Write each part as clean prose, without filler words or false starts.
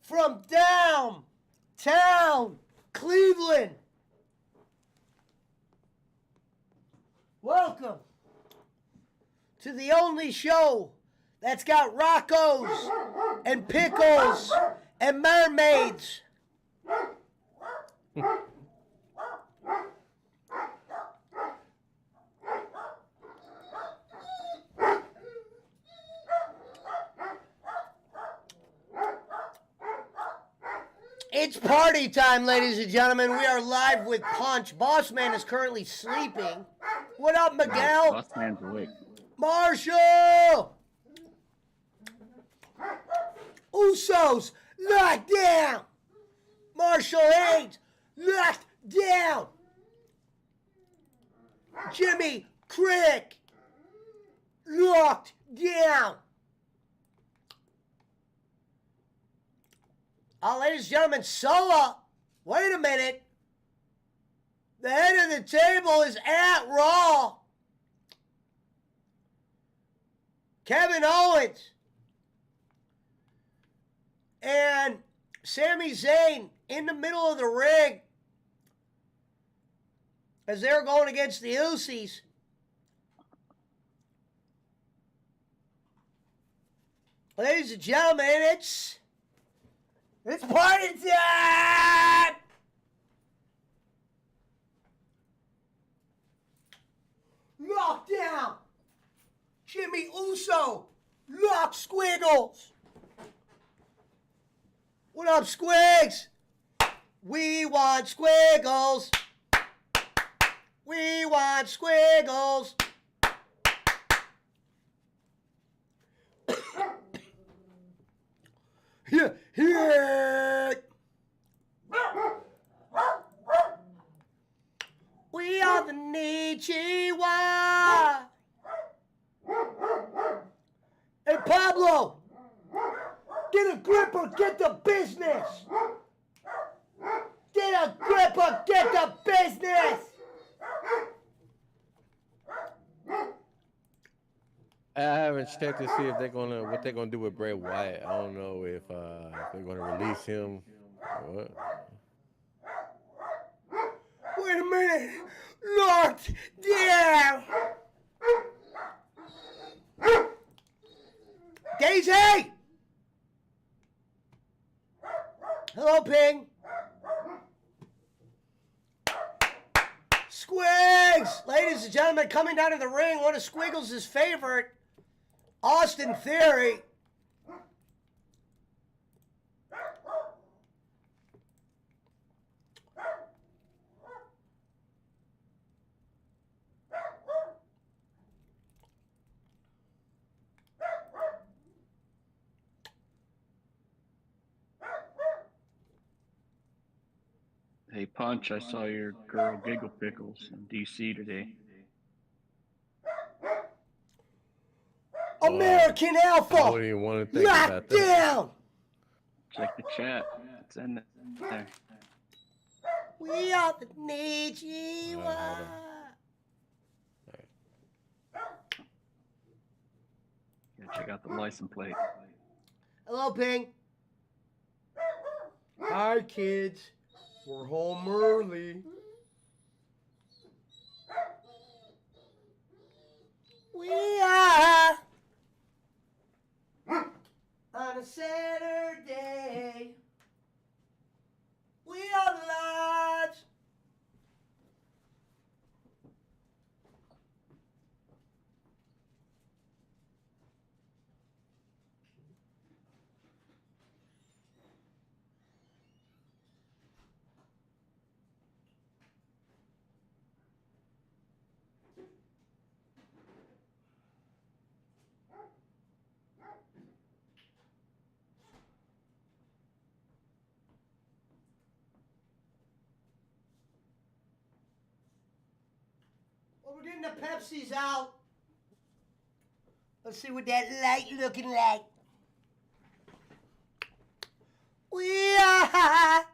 from downtown Cleveland. Welcome to the only show that's got Roccos and pickles and mermaids. It's party time, ladies and gentlemen. We are live with Punch. Boss Man is currently sleeping. What up, Miguel? Boss Man's awake. Marshall! Usos, locked down! Marshall Haynes, locked down! Jimmy Crick, locked down! Ladies and gentlemen, Sola, wait a minute. The head of the table is at Raw. Kevin Owens and Sami Zayn in the middle of the ring as they're going against the Usos. Ladies and gentlemen, it's party time! Lockdown! Jimmy Uso, lock Squiggles! What up, Squigs? We want Squiggles! We want Squiggles! Here! We are the Nichiwa! Hey, Pablo! Get a grip or get the business! Get a grip or get the business! I haven't checked to see if what they're gonna do with Bray Wyatt. I don't know if they're gonna release him or what. Wait a minute! Locked down! Daisy! Hello, Ping. Squigs! Ladies and gentlemen, coming down to the ring, one of Squiggles' favorite, Austin Theory. Hey, Punch, I saw your girl Giggle Pickles in D.C. today. American Alpha! I wouldn't even want to think Locked about that. down! Check the chat. It's in there. We are the Nichiwa! Yeah, check out the license plate. Hello, Ping. Hi, kids. We're home early. We are on a Saturday. We are live. Well, we're getting the Pepsis out. Let's see what that light looking like. We are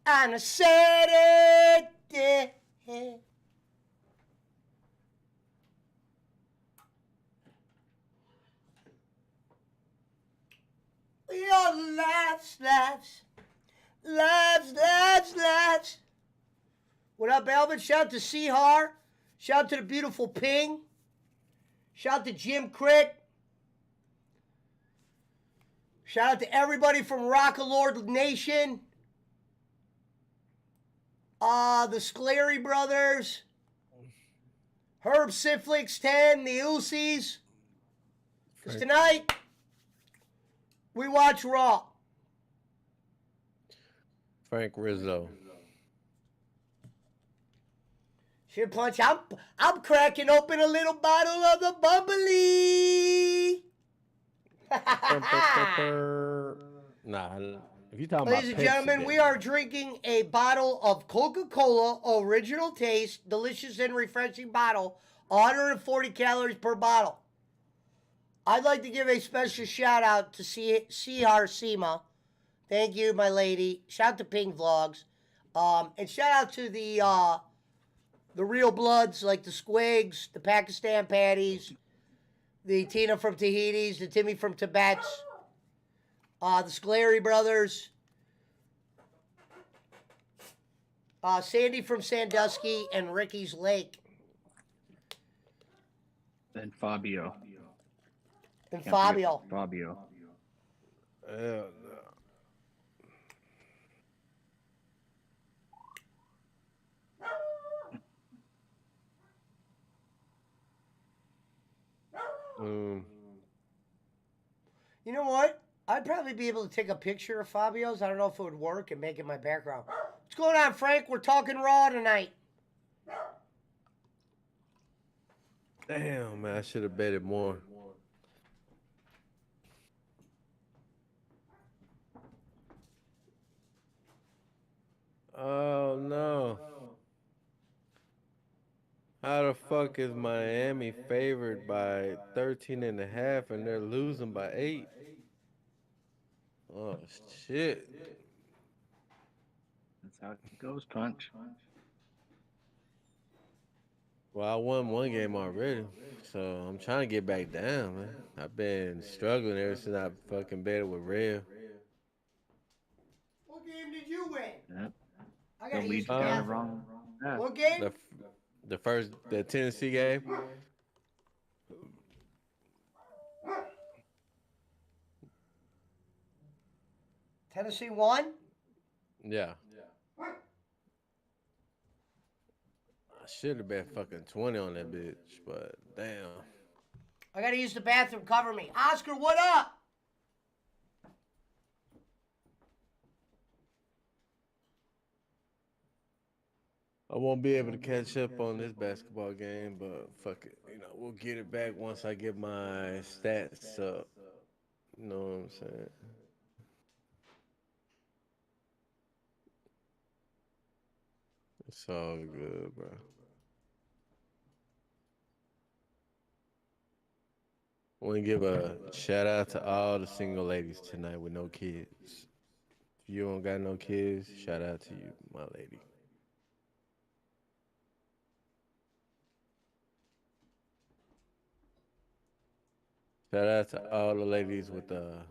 on a Saturday. laughs, laughs, laughs, laughs. What up, Elvin? Shout out to Seahar. Shout out to the beautiful Ping. Shout out to Jim Crick. Shout out to everybody from Rockalord Nation. The Sclery Brothers. Herb Siflix 10, the Usies. Because tonight, we watch Raw. Frank Rizzo. Shit Punch, I'm cracking open a little bottle of the bubbly. Nah, if you talking Ladies about and gentlemen, Pepsi, we then- are drinking a bottle of Coca-Cola Original Taste, delicious and refreshing bottle, 140 calories per bottle. I'd like to give a special shout out to Sihar Seema. Thank you, my lady. Shout out to Pink Vlogs. And shout out to the real bloods like the Squigs, the Pakistan Patties, the Tina from Tahiti's, the Timmy from Tibet's, the Sclery Brothers, Sandy from Sandusky, and Ricky's Lake. And Fabio. And Can't forget Fabio. Fabio. No. You know what? I'd probably be able to take a picture of Fabio's. I don't know if it would work and make it my background. What's going on, Frank? We're talking Raw tonight. Damn, man, I should have betted more. Oh no. How the fuck is Miami favored by 13 and a half and they're losing by 8? Oh shit. That's how it goes, Punch. Well, I won one game already, so I'm trying to get back down, man. I've been struggling ever since I fucking betted with Rev. What game did you win? Yep. I They'll got lead used you to down the that. wrong path. What game? The Tennessee game. Tennessee won? Yeah. I should have bet fucking 20 on that bitch, but damn. I gotta use the bathroom. Cover me. Oscar, what up? I won't be able to catch up on this basketball game, but fuck it. We'll get it back once I get my stats up. You know what I'm saying? It's all good, bro. I want to give a shout out to all the single ladies tonight with no kids. If you don't got no kids, shout out to you, my lady. Shout out to all the ladies with a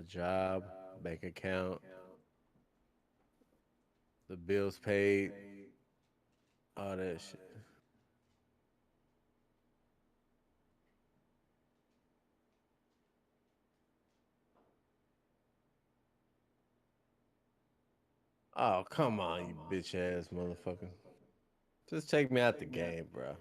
job, bank account, the bills paid, all that shit. Oh, come on, you bitch ass motherfucker. Just take me out the game, bro.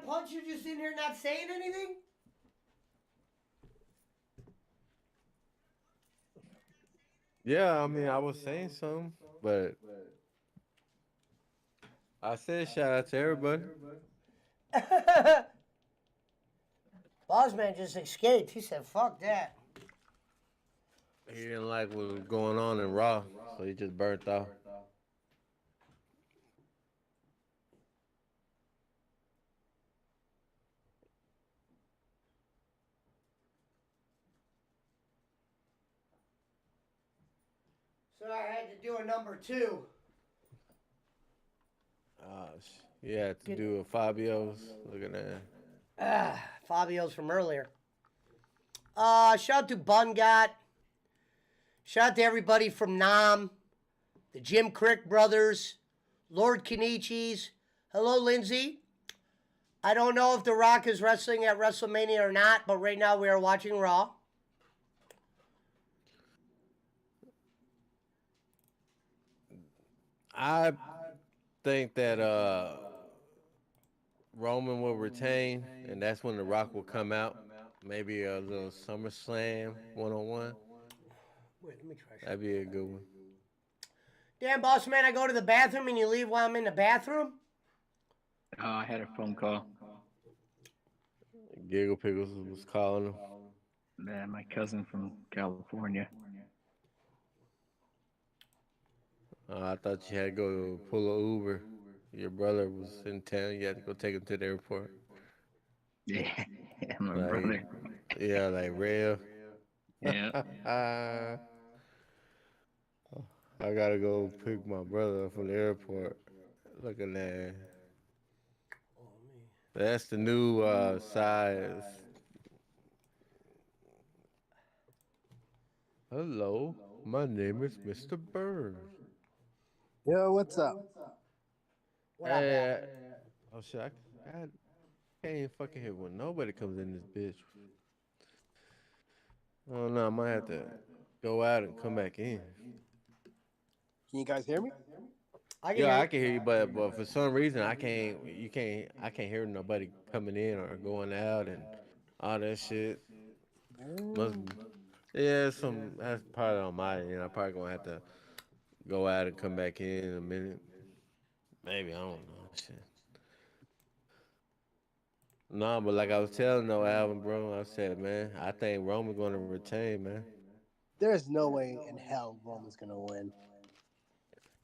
that, Punch? You're just in here not saying anything? Yeah, I mean, I was saying something, but I said shout out to everybody. Boss man just escaped. He said, fuck that. He didn't like what was going on in Raw, so he just burnt off. So I had to do a number 2. You had to do a Fabio's. Look at that. Fabio's from earlier. Shout out to Bungot. Shout out to everybody from Nam. The Jim Crick brothers. Lord Kenichis. Hello, Lindsay. I don't know if The Rock is wrestling at WrestleMania or not, but right now we are watching Raw. I think that Roman will retain, and that's when The Rock will come out. Maybe a little SummerSlam 1-on-1. Wait, let me try something. That'd be a good one. Damn, boss man, I go to the bathroom and you leave while I'm in the bathroom? I had a phone call. Giggle Pickles was calling him. Man, my cousin from California. I thought you had to go pull an Uber. Your brother was in town. You had to go take him to the airport. Yeah, my Like, brother. yeah, like real. Yeah. I gotta go pick my brother up from the airport. Look at that. That's the new size. Hello, my name is Mr. Bird. Yo, what's up? What up, man? Oh shit, I can't even fucking hear when nobody comes in this bitch. Oh no, I might have to go out and come back in. Can you guys hear me? I can Yeah, hear I you. can hear you, but for some reason I can't. You can't. I can't hear nobody coming in or going out and all that shit. Must. Yeah, some. That's probably on my end. I'm probably gonna have to go out and come back in a minute. Maybe I don't know. Shit. No, but like I was telling no Alvin, bro, I said, man, I think Roman gonna retain, man. There's no way in hell Roman's gonna win.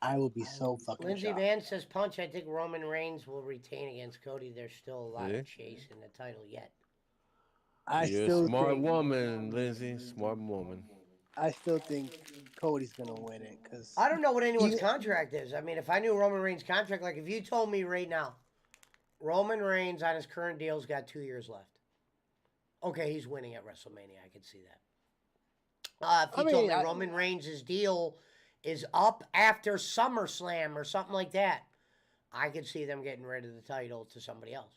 I will be so fucking Lindsey shocked. Van says, Punch, I think Roman Reigns will retain against Cody. There's still a lot Yeah. of chase in the title yet. You're a smart woman, Lindsay. Smart woman. I still think Cody's gonna win it because I don't know what anyone's contract is. I mean, if I knew Roman Reigns' contract, like if you told me right now, Roman Reigns on his current deal's got 2 years left. Okay, he's winning at WrestleMania. I could see that. If you told me Roman Reigns' deal is up after SummerSlam or something like that, I could see them getting rid of the title to somebody else.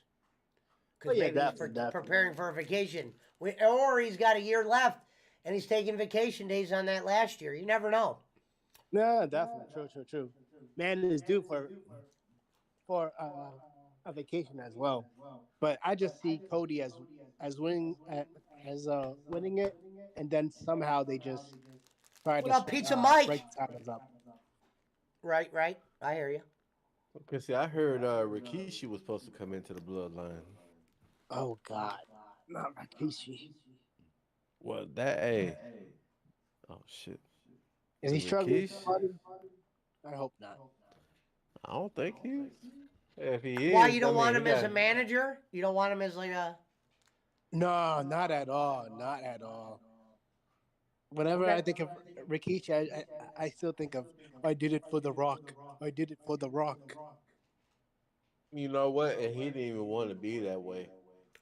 Because maybe he's preparing for a vacation. Or he's got a year left and he's taking vacation days on that last year. You never know. No, definitely. True. Man is due for a vacation as well. But I just see Cody as winning winning it, and then somehow they just try What to up, Pizza Mike? break the titles up. Right. I hear you. Okay, see, I heard Rikishi was supposed to come into the bloodline. Oh God, not Rikishi. Well, hey. Oh shit. Is he struggling? Rikishi? I hope not. I don't think he is. If he is, Why you don't want him as a manager? You don't want him as like a... No, not at all. Not at all. Whenever I think of Rikishi, I still think of I did it for The Rock. I did it for The Rock. You know what? And he didn't even want to be that way.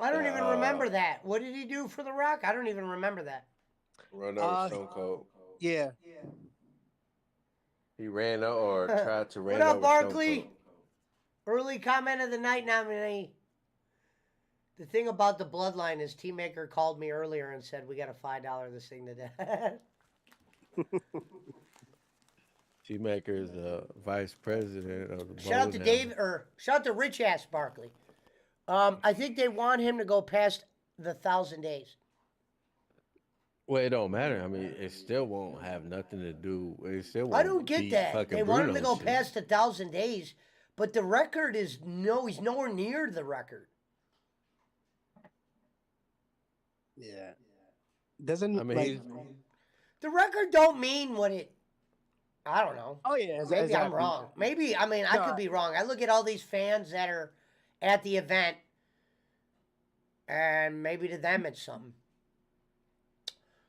I don't even remember that. What did he do for The Rock? I don't even remember that. Run over Stone Cold. Yeah. He ran over or tried to ran over Stone Cold. What up, Barkley? Early comment of the night nominee. The thing about the bloodline is T-Maker called me earlier and said, we got to $5 this thing to death. T-Maker is the vice president of the Shout out to Dave, or shout out to Rich Ass Barkley. I think they want him to go past the 1,000 days. Well, it don't matter. I mean, it still won't have nothing to do. It still I don't won't get beat that. They fucking want him to Bruno go shit. past 1,000 days, but the record is he's nowhere near the record. Yeah. Doesn't I mean, like. The record don't mean what it. I don't know. Oh yeah, Maybe exactly. I'm wrong. Maybe I mean I No, could be wrong. I look at all these fans that are at the event, and maybe to them it's something.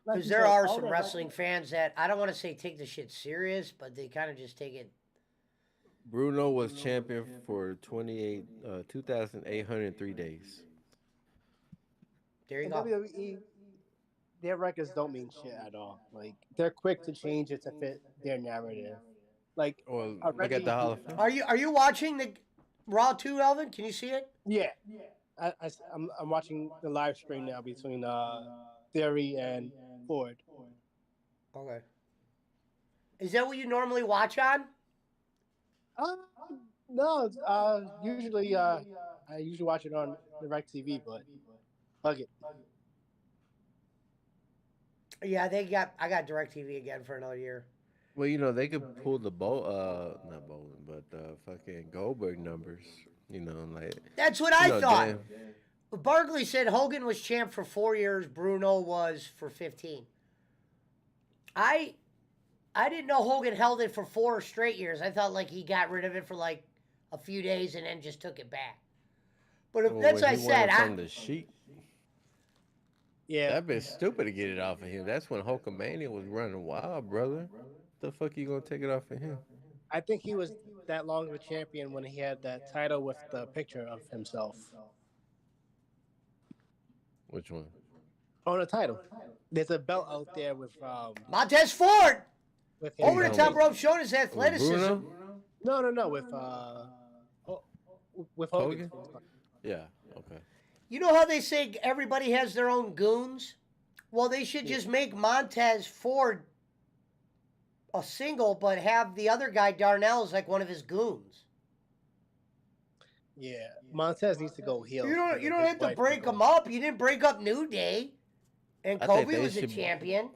like Because you there said, are all some the wrestling fans that I don't want to say take the shit serious, but they kind of just take it. Bruno was champion for 2,803 days. There you in go. WWE, their records don't mean shit at all. Like they're quick to change it to fit their narrative. Like Well, look already, at the Hall of Fame. Are you watching the Raw 2, Elvin? Can you see it? yeah. I'm watching the live stream now between Theory and Ford. Okay. Is that what you normally watch on? Uh, no, usually I usually watch it on Direct TV, but fuck it. Yeah, I got DirecTV again for another year. Well, they could pull the not bowling, but the fucking Goldberg numbers. Like That's what I thought. damn. Barkley said Hogan was champ for 4 years. Bruno was for 15. I didn't know Hogan held it for 4 straight years. I thought like he got rid of it for like a few days and then just took it back. But if, Well, that's when what I he said. won it from the Sheik. Yeah, That'd been stupid to get it off of him. That's when Hulkamania was running wild, brother. The fuck you gonna take it off of him? I think he was that long of a champion when he had that title with the picture of himself Which one? on a title. There's a belt out there with Montez Ford his over the He's top on- rope showing his With athleticism. Bruno? No, with Hogan. Yeah. Okay. You know how they say everybody has their own goons? Well, they should just make Montez Ford a single, but have the other guy, Darnell, as like one of his goons. Yeah, Montez needs to go heel. You don't His have to wife break can them go. up. You didn't break up New Day. And I think Kobe they was the should- champion.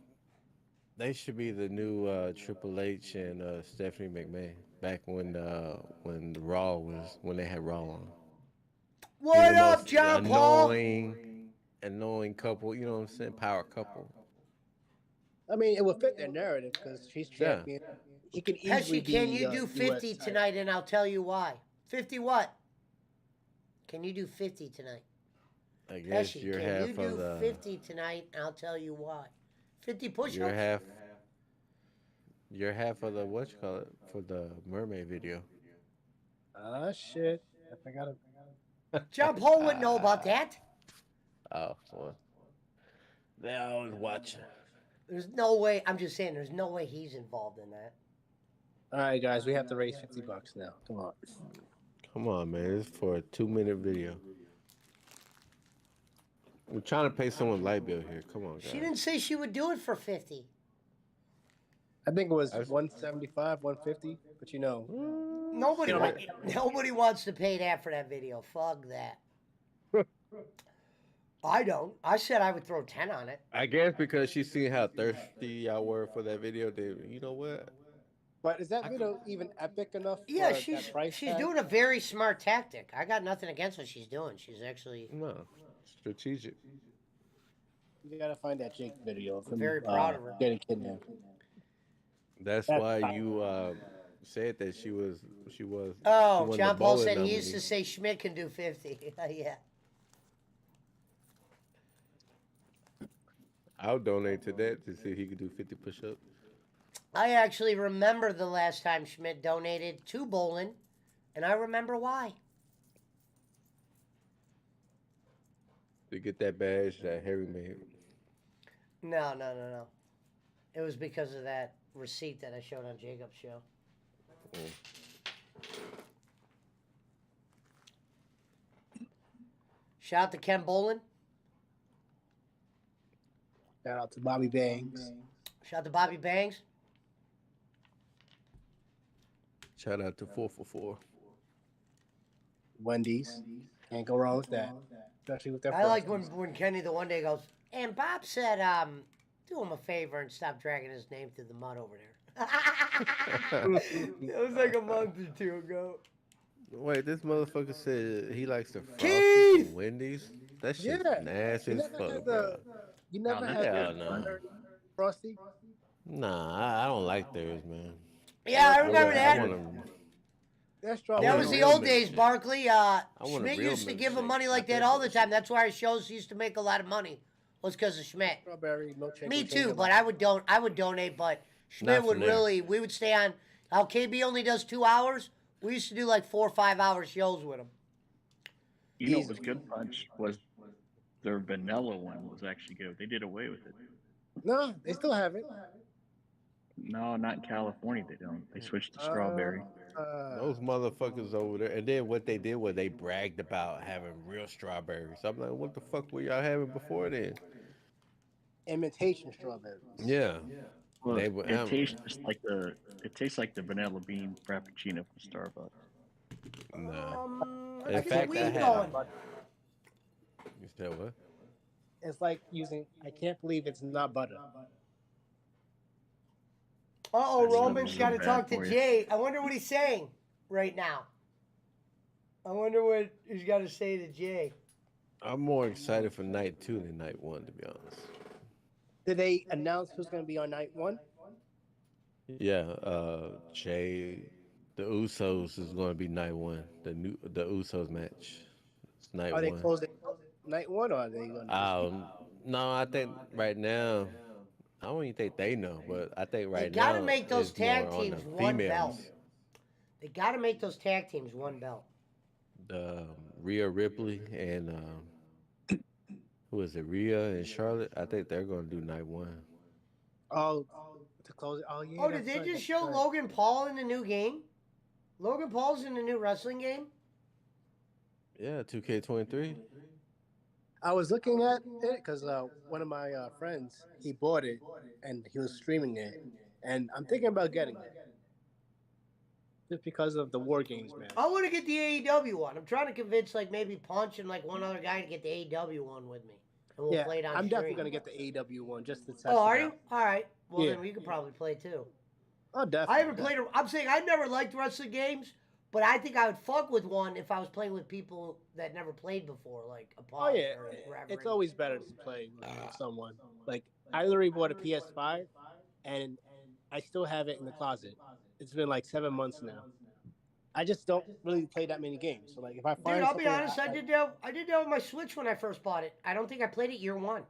They should be the new Triple H and Stephanie McMahon back when the Raw was when they had Raw on. Be What the up, most John Paul? annoying couple. You know what I'm saying? Power couple. I mean, it would fit their narrative because she's Yeah. champion. He could easily Pesci, be. can you do US 50 title. tonight and I'll tell you why? 50 what? Can you do 50 tonight? I guess Pesci, you're can half you do of the 50 tonight and I'll tell you why? 50 push-ups? you're half of the what you call it for the mermaid video. Ah, shit. I forgot it. John Paul wouldn't know about that. Oh, well, they always watching. There's no way. I'm just saying, there's no way he's involved in that. All right, guys, we have to raise $50 now. Come on. Come on, man. It's for a 2-minute video. We're trying to pay someone light bill here. Come on, guys. She didn't say she would do it for 50. I think it was 175, 150, but Nobody, You know, nobody wants to pay that for that video. Fuck that. I don't. I said I would throw 10 on it. I guess because she's seen how thirsty y'all were for that video, you know what? But is that video even epic enough? Yeah, for that price she's tag? doing a very smart tactic. I got nothing against what she's doing. She's actually No, strategic. You gotta find that Jake video. Of him, Very proud of her. Getting kidnapped. That's That's why fine. you said that she was. Oh, won the John Paul bowling said he nominee. used to say Schmidt can do 50. Yeah. I'll donate to that to see if he could do 50 push-ups. I actually remember the last time Schmidt donated to bowling, and I remember why. To get that badge that Harry made. No. It was because of that receipt that I showed on Jacob's show. Shout out to Ken Bolin. Shout out to Bobby Bangs. Shout out to Bobby Bangs. Shout out to 4 for 4. Wendy's. Can't go wrong with that, especially with their I like frosties. when Kenny the one day goes, and Bob said, do him a favor and stop dragging his name through the mud over there. It was like a month or two ago. Wait, this motherfucker said he likes the Frosty Keith! from Wendy's. That shit's Yeah. nasty You as never fuck, had bro. you never that's had Hell the no. buttery frosty? Nah, I don't like theirs, man. Yeah, I remember I that. want them. That I strawberry. That want was a the real old days, milkshake. Barkley. want a Schmidt real used to give him milkshake, money like not that that all the bullshit. time. That's why our shows used to make a lot of money. Was because of Schmidt. Strawberry milkshake. Me will change too, your but life. I would donate, but Schmidt Not would from there. really. We would stay on. How KB only does 2 hours. We used to do like 4 or 5 hour shows with him. You know what was good, Punch? Was their vanilla one was actually good. They did away with it. No, they still have it. No, not in California. They don't. They switched to strawberry. Those motherfuckers over there. And then what they did was they bragged about having real strawberries. I'm like, what the fuck were y'all having before then? Imitation strawberries. Yeah. Well, They were- it tastes just like the. It tastes like the vanilla bean frappuccino from Starbucks. Nah. Let's In get fact, the I weed had. going. You said what? It's like using. I can't believe it's not butter. Uh-oh, That's Roman's so got to bad talk to for you. Jay. I wonder what he's saying right now. I wonder what he's got to say to Jay. I'm more excited for night 2 than night 1, to be honest. Did they announce who's going to be on night 1? Yeah, Jay, the Usos is going to be night 1. The Usos match. It's night Are they 1. closing night 1 or are they going to? No, I think right now, I don't even think they know, but I think right They got now to make those it's more tag on teams the one belt. females. They got to make those tag teams one belt. The Rhea Ripley and who is it? Rhea and Charlotte. I think they're going to do night 1. Oh, to close it. Oh, yeah. Oh, did that's they right, just that's show right. Logan Paul in the new game? Logan Paul's in the new wrestling game? Yeah, 2K23. I was looking at it because one of my friends, he bought it and he was streaming it. And I'm thinking about getting it. Just because of the War Games, man. I want to get the AEW one. I'm trying to convince like maybe Punch and like one other guy to get the AEW one with me. And we'll Yeah, play it on I'm definitely stream. going to get the AEW one just to test Oh, are it you? out. All right. Well, Yeah. then we could probably play too. Oh, definitely. I haven't played. I'm saying I never liked wrestling games, but I think I would fuck with one if I was playing with people that never played before, like a Oh, Punch yeah. or wherever. It's always better to play with someone. Like, I literally bought a PS5 and I still have it in the closet. It's been like 7 months now. I just don't really play that many games. So, like, if I find Dude, I'll be something honest. I did that. I did that with my Switch when I first bought it. I don't think I played it year one.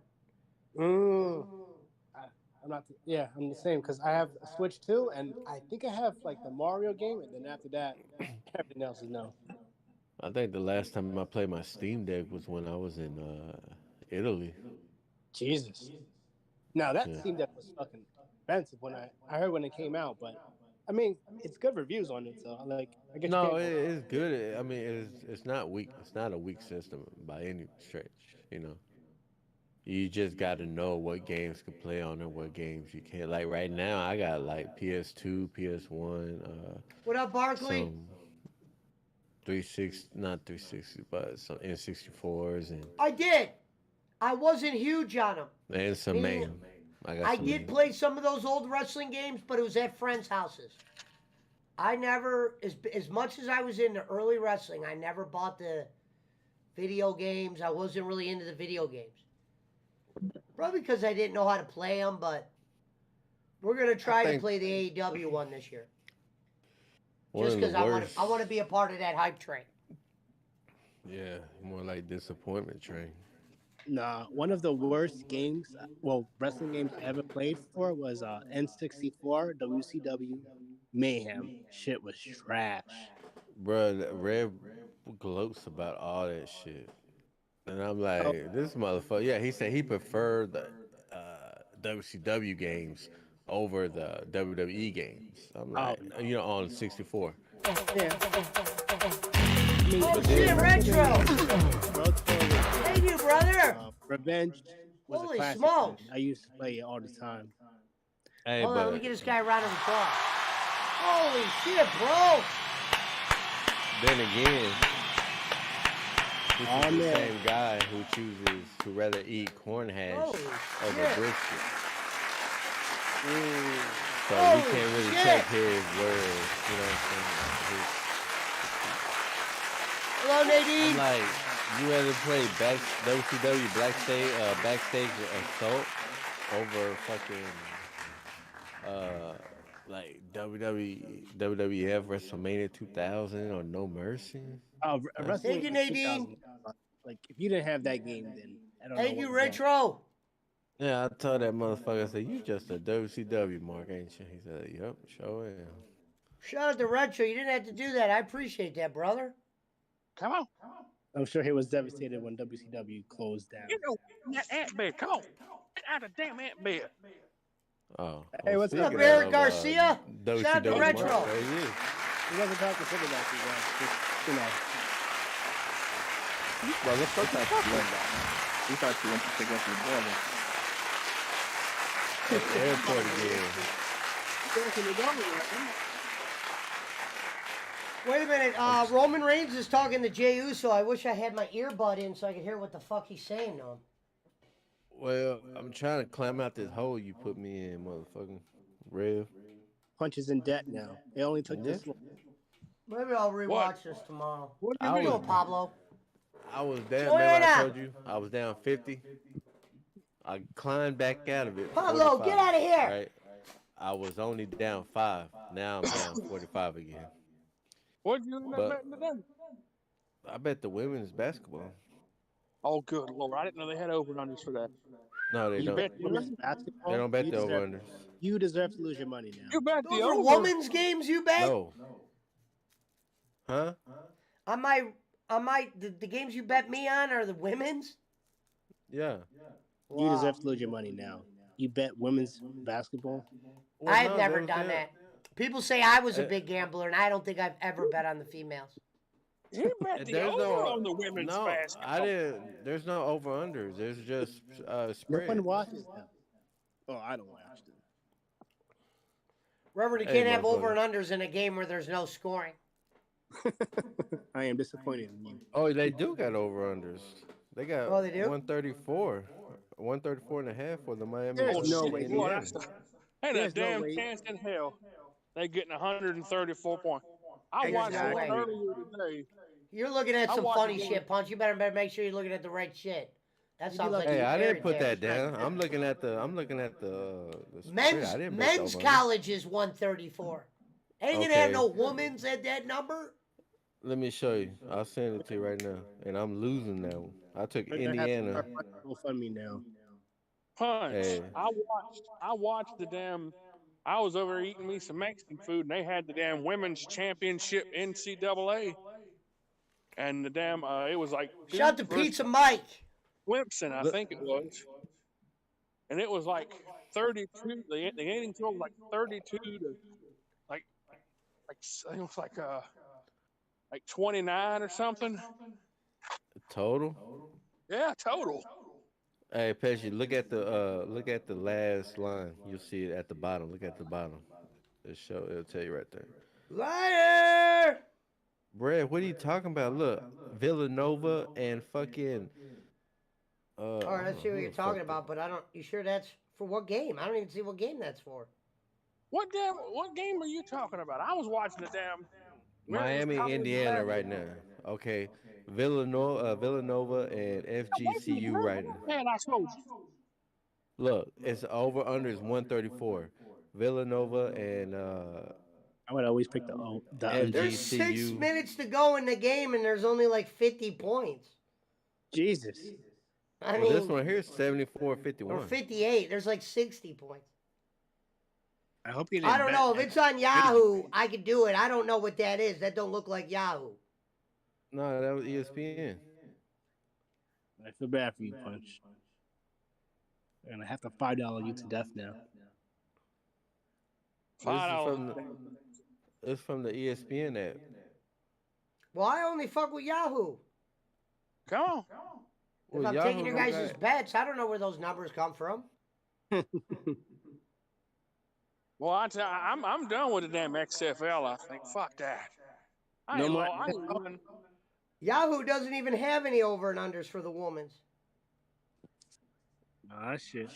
I'm not. Yeah, I'm the same because I have a Switch too, and I think I have like the Mario game, and then after that, everything else is no. I think the last time I played my Steam Deck was when I was in Italy. Jesus. Now that Yeah. seemed that was fucking expensive when I heard when it came out, but I mean it's good reviews on it, so I guess No, you can't go- it's good. I mean, it's not weak. It's not a weak system by any stretch. You know, you just got to know what games can play on and what games you can't. Like right now, I got like PS2, PS1, What up, Barkley? some 360, not 360, but some N64s I did. I wasn't huge on them. and some Me- MAME. I got I some did MAME. play some of those old wrestling games, but it was at friends' houses. I never, as much as I was into early wrestling, I never bought the video games. I wasn't really into the video games. Probably because I didn't know how to play them, but we're going to try to think- play the AEW one this year. One Just of the because worst. I want to be a part of that hype train. Yeah, more like disappointment train. Nah, one of the worst games, well, wrestling games I ever played for was N64 WCW Mayhem. Shit was trash. Bruh, Red gloats about all that shit. And I'm like, this motherfucker, yeah, he said he preferred the WCW games over the WWE games. I'm like, no. you know, on 64. Yeah. Oh, shit, Retro! World Tour was Hey, you brother! Revenge was Holy a classic. smokes. Man. I used to play it all the time. Hey, Hold on, let me but get this guy a round of applause. Holy shit, bro! then again, This Oh, is the man. same guy who chooses to rather eat corn hash Holy over shit. brisket. So we Holy can't really shit. take his words. You know what I'm saying? Hello, I'm Nadine. like, you rather play WCW backstage assault over fucking like WWF WrestleMania 2000 or No Mercy? Wrestling Thank you, 2000. Nadine. Like, if you didn't have that game, then I don't know Thank what you, was wrong. Retro. Yeah, I told that motherfucker, I said, you just a WCW mark, ain't you? He said, yep, sure am. Shout out to Retro. You didn't have to do that. I appreciate that, brother. Come on. I'm sure he was devastated when WCW closed down. You know, that ant bed. Come on. Get out of the damn ant bed. Oh, Hey, what's What's up, speaking Eric of Garcia? Shout out to WCW Retro. mark, there he is. He wasn't talking shit about you guys. Just, you know. Motherfucker, He thought you went to pick up your brother. at the airport again. Wait a minute. Roman Reigns is talking to Jey Uso. I wish I had my earbud in so I could hear what the fuck he's saying to him. Well, I'm trying to climb out this hole you put me in, motherfucker. Rev. Punch is in debt now. It only took this long. Maybe I'll rewatch this tomorrow. What I do you Go, mean? Pablo. I was down, Joanna! remember I told you I was down 50? I climbed back out of it. Pablo, 45, get out of here! Right? I was only down 5. Now I'm down 45 again. What did you end up But betting today? I bet the women's basketball. Oh, good Lord. I didn't know they had over unders for that. No, they You don't. bet the Women's under? basketball. They don't bet you the deserve, over-unders. you deserve to lose your money now. You bet the Those are over. women's games you bet? No. Huh? On my the games you bet me on are the women's? Yeah. You deserve to lose your money now. You bet women's basketball. Well, I've no, never was done there. that. People say I was a Uh, big gambler, and I don't think I've ever bet on the females. He bet the There's over no, on the women's no, basketball. I didn't. There's no over-unders. There's just No spread. one watches them. Oh, I don't watch them. Reverend, you Hey, can't have over motherfucker. and unders in a game where there's no scoring. I am disappointed in you. Oh, they do got over-unders. They got Oh, they do? 134. 134 and a half for the Miami There's versus no shit. way. Boy, Indiana. that's ain't a There's no damn way. chance in hell they getting 134 points. I There's watched no one way. earlier today. You're looking at I some watched funny it shit, going- Punch. You better make sure you're looking at the right shit. That You be sounds like lucky. Hey, a I fairy didn't put tale. that down. I'm looking at the spread. Men's I didn't bet the men's over-under. college is 134. Ain't gonna have Okay. no women's at that number. Let me show you. I'll send it to you right now. And I'm losing that one. I took We're gonna have to Indiana. start GoFundMe now. Punch. Hey. I watched the damn. I was over there eating me some Mexican food, and they had the damn women's championship NCAA, and the damn it was like Shout Duke to versus Pizza Mike. Clemson, I Look, think it was, and it was like 32. The inning total was like 32 to like it was like 29 or something. total. Yeah, total. Hey, Pesci, look at the last line. You'll see it at the bottom. Look at the bottom. It'll tell you right there. Liar! Brad, what are you talking about? Look, Villanova and fucking All right, let's see what you're talking about, but I don't. You sure that's for what game? I don't even see what game that's for. What game are you talking about? I was watching the damn women's Miami, college Indiana right basketball. now. Okay. Villanova and Wait a minute, FGCU where right now. the hell I told you? Look, it's over under is 134. Villanova and I would always pick the under. There's 6 FGCU. minutes to go in the game, and there's only like 50 points. Jesus. I Well, this mean, one here is or 74-51. 58. There's like 60 points. I hope you didn't. I don't bet know if that. it's on Yahoo. I could do it. I don't know what that is. That don't look like Yahoo. No, that was ESPN. I feel bad for you, Punch. And I have to $5 you to death now. $5. It's from the ESPN app. Well, I only fuck with Yahoo. Come on. If Well, I'm Yahoo taking your don't guys' got- bets, I don't know where those numbers come from. Well, I'm done with the damn XFL. I think. Fuck that. I No ain't, more. I ain't even. Yahoo doesn't even have any over and unders for the women's. Ah, shit.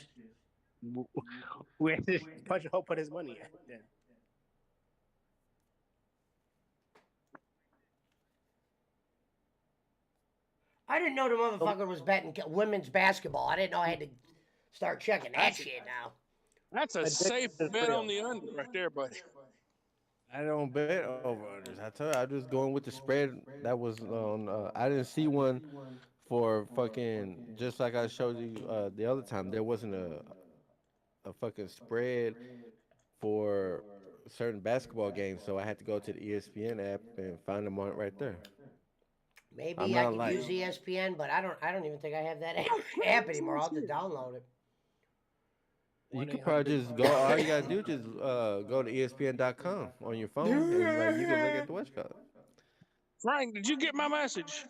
Where did Punch a Hole put his money at? Then I didn't know the motherfucker was betting women's basketball. I didn't know I had to start checking that That's shit now. that's a addicted safe is bet on real. the under right there, buddy. I don't bet over unders. I tell you, I'm just going with the spread that was on. I didn't see one for fucking just like I showed you the other time. There wasn't a fucking spread for certain basketball games, so I had to go to the ESPN app and find them on it right there. I'm Maybe I not could like use ESPN, but I don't even think I have that app anymore. I'll have to download it. you One could eight probably hundred. just go. All you gotta do just go to ESPN.com on your phone, and like you can look at the watch card. Frank, did you get my message?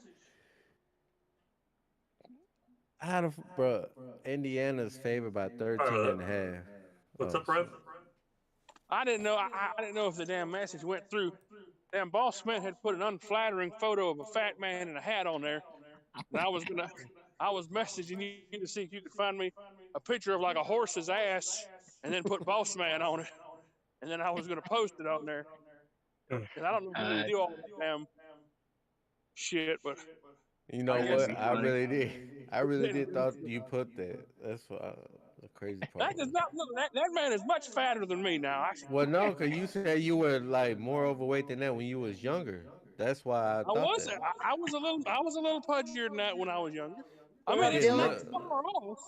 How the bro? Indiana's favored by 13 and a half. What's Oh up, Rev? shit. I didn't know. I didn't know if the damn message went through. Damn, Boss Smith had put an unflattering photo of a fat man in a hat on there, and I was messaging you to see if you could find me a picture of like a horse's ass, and then put Boss Man on it, and then I was gonna post it on there Hmm. because I don't know how you do all that damn shit, but You I know That'd guess what? be I funny. really did. I really did thought you put that. That's what the crazy part that does was. not look. That man is much fatter than me now. Well, no, cause you said you were like more overweight than that when you was younger. That's why I I thought was that. I was a little pudgier than that when I was younger. I I mean, Well, it's didn't not Dylan, look. far off.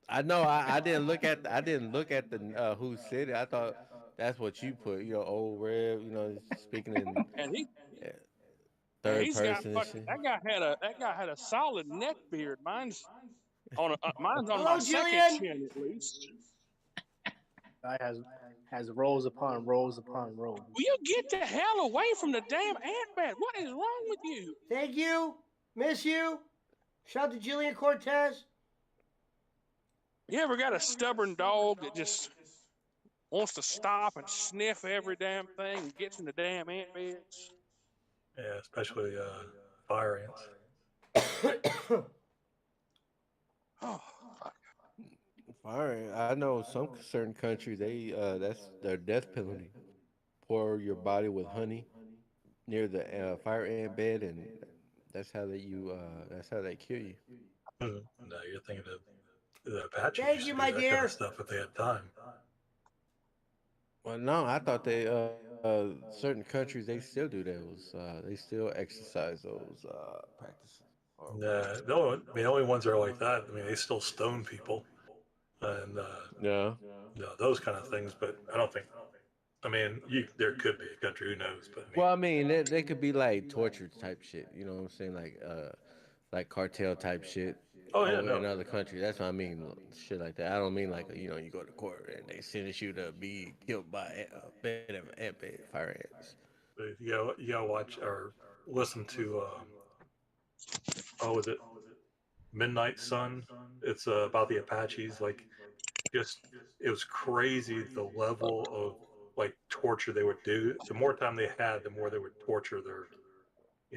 I know. I didn't look at. I didn't look at the who said it. I thought that's what you put. You know, old Rev. You know, speaking in And he uh, and third he's got person and fucking shit. that guy had a solid neck beard. Mine's on my hello, second Jillian. chin at least. Guy has rows upon rows upon rows. Will you get the hell away from the damn ant bed? What is wrong with you? Thank you. Miss you. Shout out to Jillian Cortez. You ever got a stubborn dog that just wants to stop and sniff every damn thing and gets in the damn ant beds? Yeah, especially fire ants. Oh, fuck. Fire. I know some certain countries they that's their death penalty. Pour your body with honey near the fire ant bed, and that's how they kill you. No, you're thinking of the Apache Thank used you, to do my that kind of dear. stuff if they had time. Well, no, I thought they certain countries they still do those. They still exercise those practices. Or The only ones that are like that. I mean, they still stone people and yeah. those kind of things. But I don't think. I mean, there could be a country who knows, but I mean, Well, I mean, they could be like torture type shit. You know what I'm saying? Like cartel type shit. oh yeah, Oh, no, in other countries. That's what I mean. Shit like that. I don't mean like you go to court and they sentence you to be killed by a bed of ant bed fire ants. but you gotta watch or listen to was it Midnight Sun? It's about the Apaches. Like, just it was crazy the level of like torture they would do. The more time they had, the more they would torture their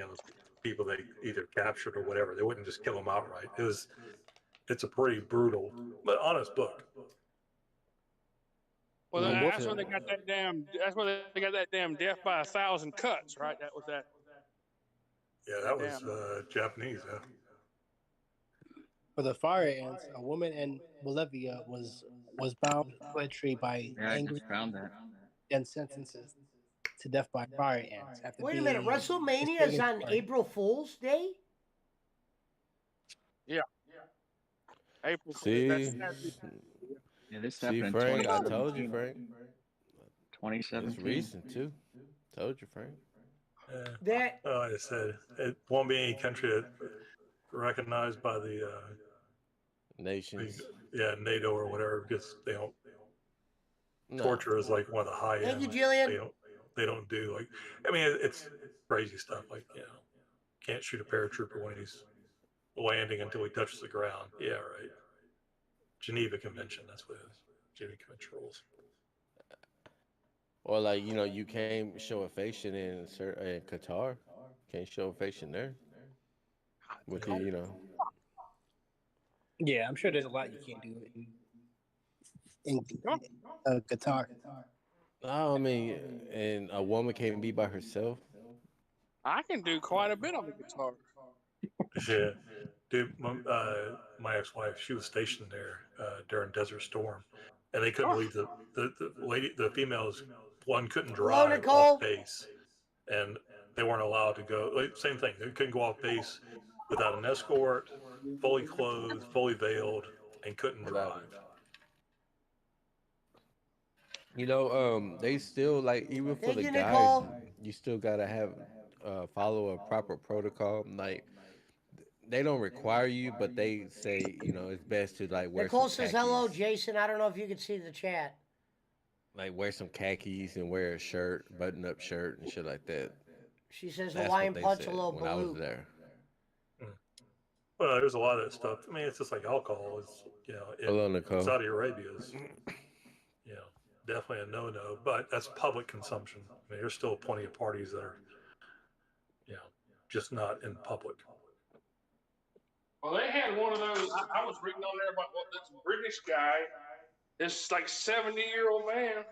those people they either captured or whatever. They wouldn't just kill them outright. It's a pretty brutal but honest book. Well, Yeah, you that's tell. when they got that damn. That's when they got that damn death by 1,000 cuts, right? That was Yeah, that that was damn. Japanese. Yeah. For the fire ants, a woman in Bolivia was bound to a tree by Yeah, I angry just found that. and sentences to death by fire ants after Wait a minute. being WrestleMania is mistaken on for April Fool's Day? Yeah, April. That's See, Saturday. Yeah, this see, happened in Frank. I told you, 2017. Frank. It's 2017. recent too. Told you, Frank. Yeah. That Well, like I said, it won't be any country that recognized by the Nations. NATO or whatever because they don't No. torture is like one of the high Thank you, end. Jillian. They don't do like. I mean, it's crazy stuff like can't shoot a paratrooper when he's landing until he touches the ground. Yeah, right. Geneva Convention. That's what it is. Geneva Convention rules. Or like you can't show a facial in Qatar. Can't show a facial there. with the, you know. Yeah, I'm sure there's a lot you can't do in guitar. I mean, and a woman can't be by herself. I can do quite a bit on the guitar. Yeah, dude, my ex-wife, she was stationed there during Desert Storm, and they couldn't Oh, believe the females, one couldn't Hello, drive off Nicole. base, and they weren't allowed to go. Like, same thing, they couldn't go off base without an escort, fully clothed, fully veiled, and couldn't Without, drive. they still like even for Thank the you, guys, Nicole. you still gotta have follow a proper protocol. Like they don't require you, but they say it's best to like wear some Nicole says hello, khakis, Jason. I don't know if you can see the chat. like wear some khakis and wear a shirt, button up shirt and shit like that. She says That's what Hawaiian they Punch a said little when I was balut. there. Mm. Well, there's a lot of that stuff. I mean, it's just like alcohol. It's in Hello, Nicole. Saudi Arabia is you know definitely a no-no, but that's public consumption. I mean, there's still plenty of parties that are you know just not in public. well, they had one of those. I was reading on there about what this British guy, this like 70-year-old man,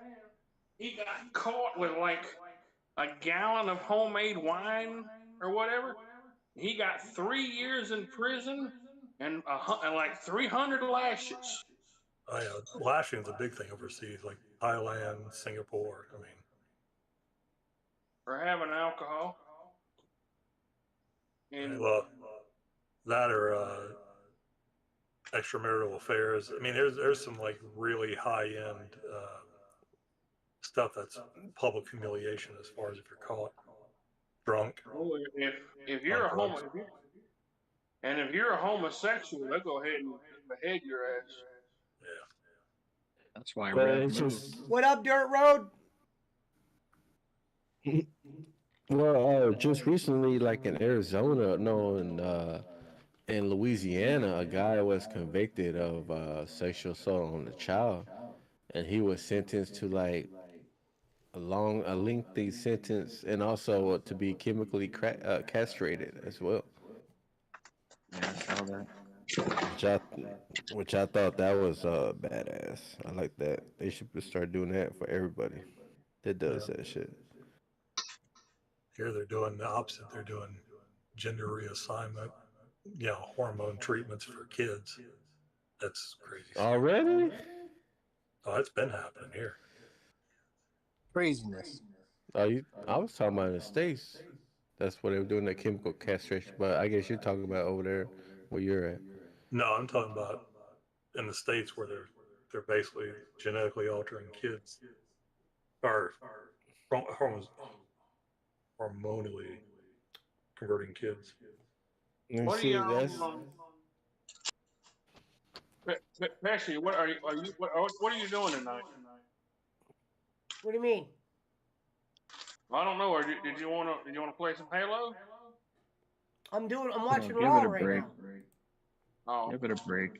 he got caught with like a gallon of homemade wine or whatever. He got 3 years in prison and like 300 lashes Lashing is a big thing overseas, like Thailand, Singapore. I mean, for having alcohol. And well, that or extramarital affairs. I mean, there's some like really high end stuff that's public humiliation as far as if you're caught drunk if on you're a drugs. if you're a homosexual, they'll go ahead and behead your ass. Yeah. That's why But Rev it's moved. just What up, Dirt Road? just recently, like in Arizona, no, in Louisiana, a guy was convicted of sexual assault on a child, and he was sentenced to like a lengthy sentence, and also to be chemically castrated as well. Yeah, I saw that. Which I, which I thought that was badass. I like that. They should start doing that for everybody that does Yeah. that shit. Here they're doing the opposite. They're doing gender reassignment, hormone treatments for kids. That's crazy stuff. Already? Oh, it's been happening here. Craziness. I was talking about in the States. That's what they were doing, that chemical castration. But I guess you're talking about over there where you're at. No, I'm talking about in the States where they're basically genetically altering kids or hormonally converting kids. And What do see, you that's Pesci, what are you what are you doing tonight? What do you mean? I don't know. Or did you want to play some Halo? I'm Oh, watching give Raw it a right break. now. Oh, Give it a break.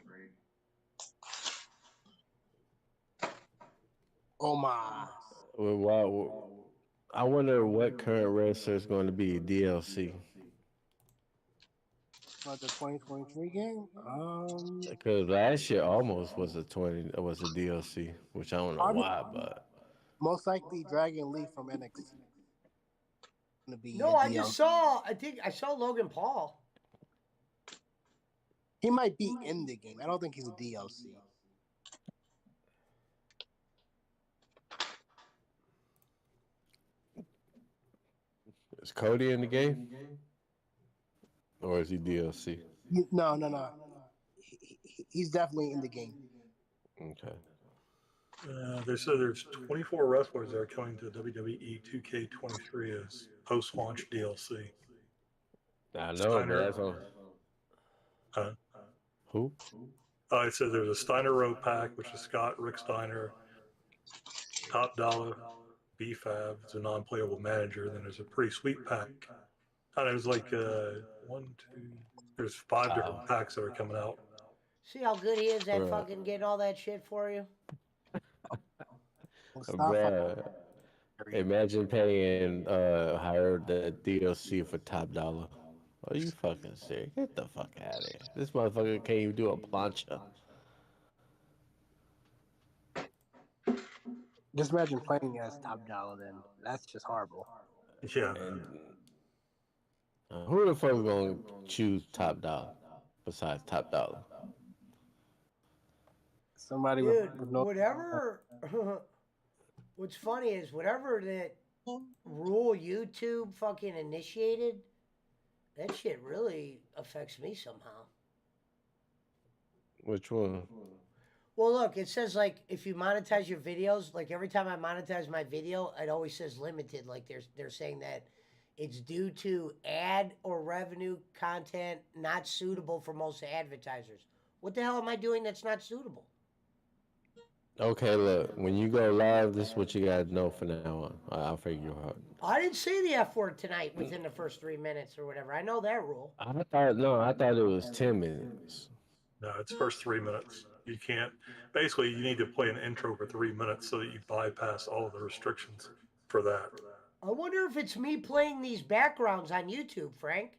Oh my. well, I wonder what current wrestler is going to be DLC. About the 2023 game? Because last year almost was a DLC, which I don't know Probably why, but most likely Dragon Lee from NXT gonna be No, a I just DLC. saw. I think I saw Logan Paul. He might be in the game. I don't think he's a DLC. is Cody in the game or is he DLC? No. He's definitely in the game. Okay. They said there's 24 wrestlers that are coming to WWE 2K23 as post-launch DLC. I know, but Steiner, that's on huh? who? It said there's a Steiner Row pack, which is Scott, Rick Steiner, Top Dollar, B-Fab, it's a non-playable manager. Then there's a pretty sweet pack. And there's like there's 5 different packs that are coming out. See how good he is at Bruh. fucking getting all that shit for you? Well, stop Bruh. fighting. Imagine paying higher the DLC for Top Dollar. Are you fucking serious? Get the fuck out of here. This motherfucker can't even do a plancha. Just imagine playing as Top Dollar. Then that's just horrible. Yeah. And who the fuck is gonna choose Top Dollar besides Top Dollar? Somebody Dude, with no. whatever. What's funny is whatever that rule YouTube fucking initiated, that shit really affects me somehow. Which one? Well, look, it says like if you monetize your videos, like every time I monetize my video, it always says limited. Like they're saying that it's due to ad or revenue content not suitable for most advertisers. What the hell am I doing that's not suitable? Okay, look. When you go live, this is what you gotta know from now on. I'll figure you out. I didn't say the F word tonight within the first 3 minutes or whatever. I know that rule. I thought it was 10 minutes. No, it's first 3 minutes. You can't. Basically, you need to play an intro for 3 minutes so that you bypass all of the restrictions for that. I wonder if it's me playing these backgrounds on YouTube, Frank.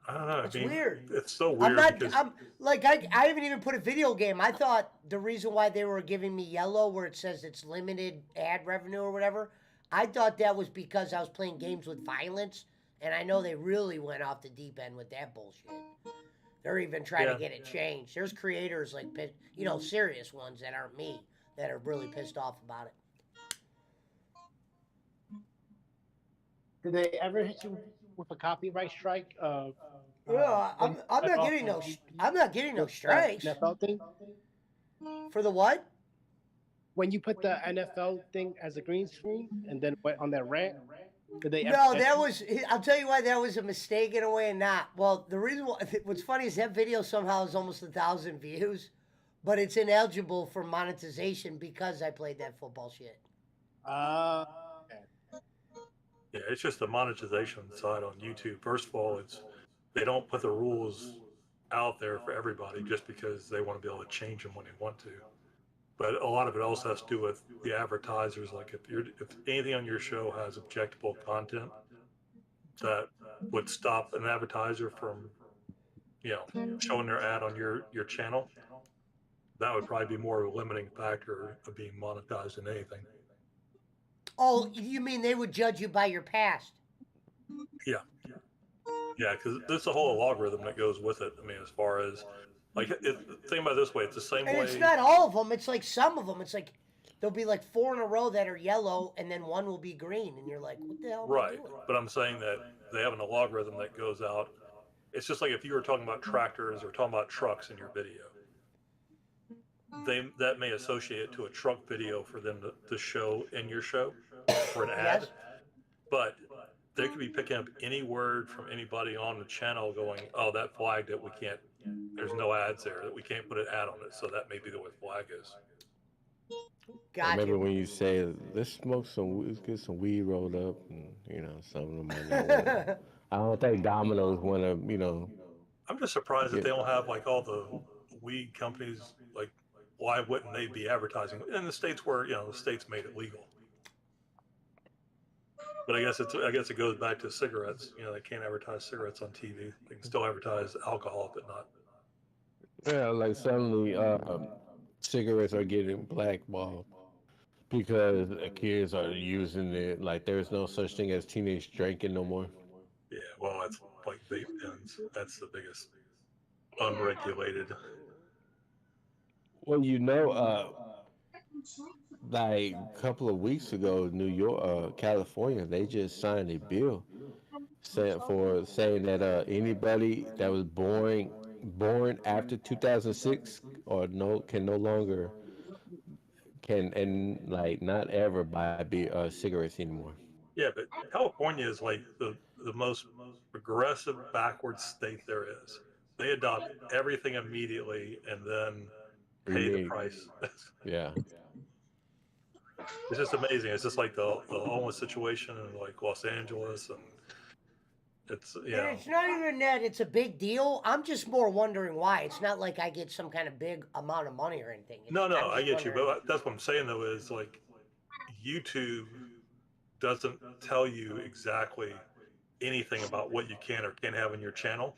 I don't know. It's I mean, weird. It's so I'm weird not. because I'm like I haven't even put a video game. I thought the reason why they were giving me yellow, where it says it's limited ad revenue or whatever, I thought that was because I was playing games with violence, and I know they really went off the deep end with that bullshit. They're even trying Yeah. to get it changed. There's creators like serious ones that aren't me that are really pissed off about it. Did they ever hit you with a copyright strike? Yeah, When you I'm cut not off getting on no YouTube I'm not getting no with the strikes NFL thing? for the what? When you put the NFL thing as a green screen and then went on that rant, did they ever No, hit that you? was. I'll tell you why that was a mistake in a way, and not. Well, the reason what's funny is that video somehow has almost 1,000 views, but it's ineligible for monetization because I played that football shit. Uh, yeah, it's just the monetization side on YouTube. First of all, it's they don't put the rules out there for everybody just because they want to be able to change them when they want to. But a lot of it also has to do with the advertisers. Like if anything on your show has objectable content that would stop an advertiser from showing their ad on your channel, that would probably be more of a limiting factor of being monetized than anything. Oh, you mean they would judge you by your past? Yeah, yeah, because there's a whole algorithm that goes with it. I mean, as far as like, think about it this way: it's the same And way. it's not all of them. It's like some of them. It's like there'll be like 4 in a row that are yellow, and then one will be green, and you're like, what the hell am I Right, doing? but I'm saying that they have an algorithm that goes out. It's just like if you were talking about tractors or talking about trucks in your video, that may associate it to a truck video for them to show in your show for an ad, Yes. but they could be picking up any word from anybody on the channel going, oh, that flagged it, we can't, there's no ads there, that we can't put an ad on it, so that may be the way flag is. I Got remember you. when you say, let's smoke let's get some weed rolled up, and some of them might not want it. I don't think Domino's want to, I'm just surprised that get. they don't have like all the weed companies, like, why wouldn't they be advertising in the states where, the states made it legal? But I guess it goes back to cigarettes. They can't advertise cigarettes on TV. They can still advertise alcohol, but not. Yeah, like suddenly cigarettes are getting blackballed because kids are using it. Like there's no such thing as teenage drinking no more. Yeah, well, that's like vape pens. That's the biggest unregulated. Well, like a couple of weeks ago, New York, California, they just signed a bill saying that anybody that was born after 2006 or can no longer can and like not ever buy cigarettes anymore. Yeah, but California is like the most progressive, backward state there is. They adopt everything immediately and then pay the Immediate, price. yeah. It's just amazing. It's just like the homeless situation in like Los Angeles, and it's And it's not even that it's a big deal. I'm just more wondering why. It's not like I get some kind of big amount of money or anything. no, I'm I just get you, wondering. but that's what I'm saying though is like YouTube doesn't tell you exactly anything about what you can or can't have in your channel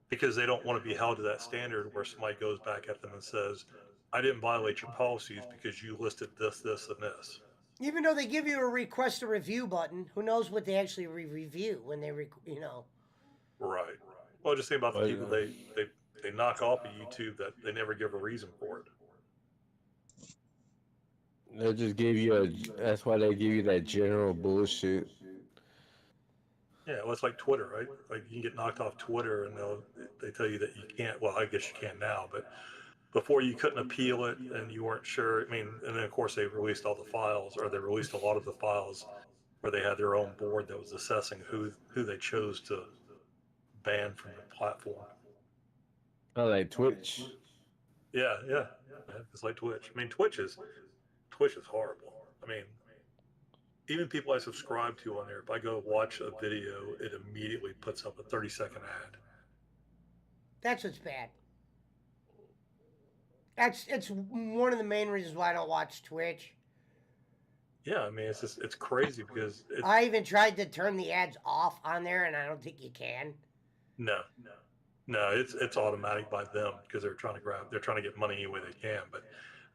because they don't want to be held to that standard where somebody goes back at them and says, I didn't violate your policies because you listed this, this, and this. Even though they give you a request a review button, who knows what they actually review when they, you know. Right. Well, just think about the Well, people they knock off of YouTube that they never give a reason for it. they'll just give you a. That's why they give you that general bullshit. Yeah, well, it's like Twitter, right? Like you can get knocked off Twitter, and they tell you that you can't. Well, I guess you can now, but before you couldn't appeal it, and you weren't sure. I mean, and then of course they released all the files, or they released a lot of the files where they had their own board that was assessing who they chose to ban from the platform. I like Twitch. Yeah, yeah, it's like Twitch. I mean, Twitch is horrible. I mean, even people I subscribe to on there, if I go watch a video, it immediately puts up a 30-second ad. That's what's bad. It's one of the main reasons why I don't watch Twitch. Yeah, I mean, it's crazy because I even tried to turn the ads off on there, and I don't think you can. no, it's automatic by them because they're trying to get money any way they can. But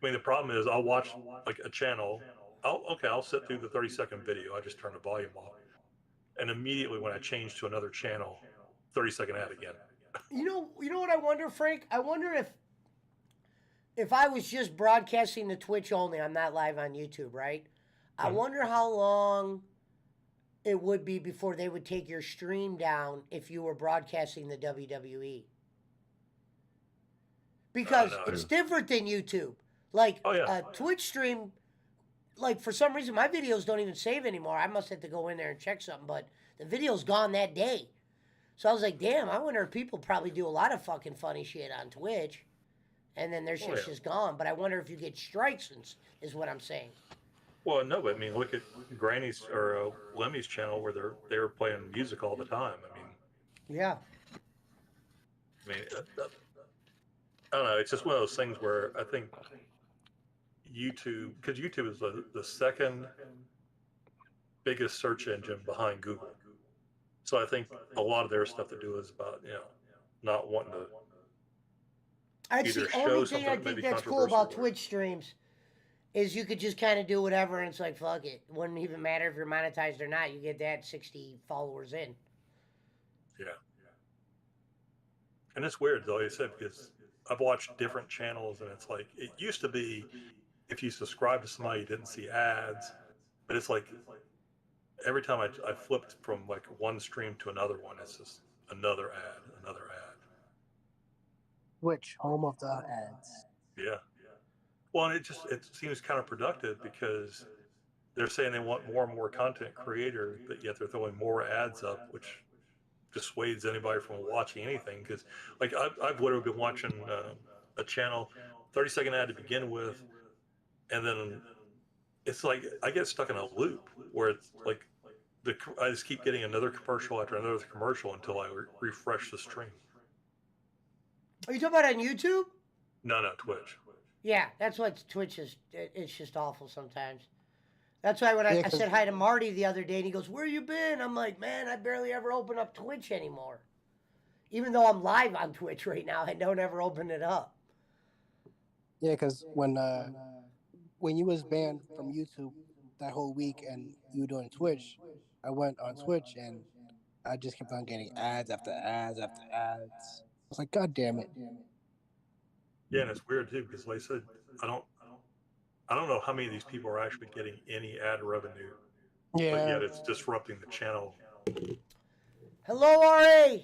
I mean, the problem is I'll watch like a channel. I'll sit through the 30-second video. I just turn the volume off, and immediately when I change to another channel, 30-second ad again. You know what I wonder, Frank? I wonder if I was just broadcasting the Twitch only, I'm not live on YouTube, right? I wonder how long it would be before they would take your stream down if you were broadcasting the WWE. Because it's different than YouTube. Like a Twitch stream, like for some reason my videos don't even save anymore. I must have to go in there and check something, but the video's gone that day. So I was like, damn, I wonder if people probably do a lot of fucking funny shit on Twitch. And then their shit's just gone. But I wonder if you get strikes, is what I'm saying. Well, no, but I mean, look at Granny's or Lemmy's channel where they were playing music all the time. I mean, yeah. I mean, I don't know. It's just one of those things where I think YouTube, because YouTube is the second biggest search engine behind Google. So I think a lot of their stuff to do is about not wanting to. That's the only thing I think that's cool about Twitch streams is you could just kind of do whatever and it's like, fuck it. Wouldn't even matter if you're monetized or not. You get that 60 followers in. Yeah. And it's weird, though, like I said, because I've watched different channels and it's like, it used to be if you subscribe to somebody, you didn't see ads. But it's like every time I flipped from like one stream to another one, it's just another ad. Twitch, home of the ads. Yeah. Well, and it seems counterproductive because they're saying they want more and more content creators, but yet they're throwing more ads up, which dissuades anybody from watching anything. Because like I've literally been watching a channel, 30-second ad to begin with, and then it's like I get stuck in a loop where it's like I just keep getting another commercial after another commercial until I refresh the stream. Are you talking about on YouTube? No, Twitch. Yeah, that's what Twitch is. It's just awful sometimes. That's why when I said hi to Marty the other day and he goes, where you been? I'm like, man, I barely ever open up Twitch anymore. Even though I'm live on Twitch right now, I don't ever open it up. Yeah, because when you was banned from YouTube that whole week and you were doing Twitch, I went on Twitch and I just kept on getting ads after ads after ads. I was like, God damn it. Yeah, and it's weird too because, like I said, I don't know how many of these people are actually getting any ad revenue. Yeah. But yet it's disrupting the channel. Hello, RA.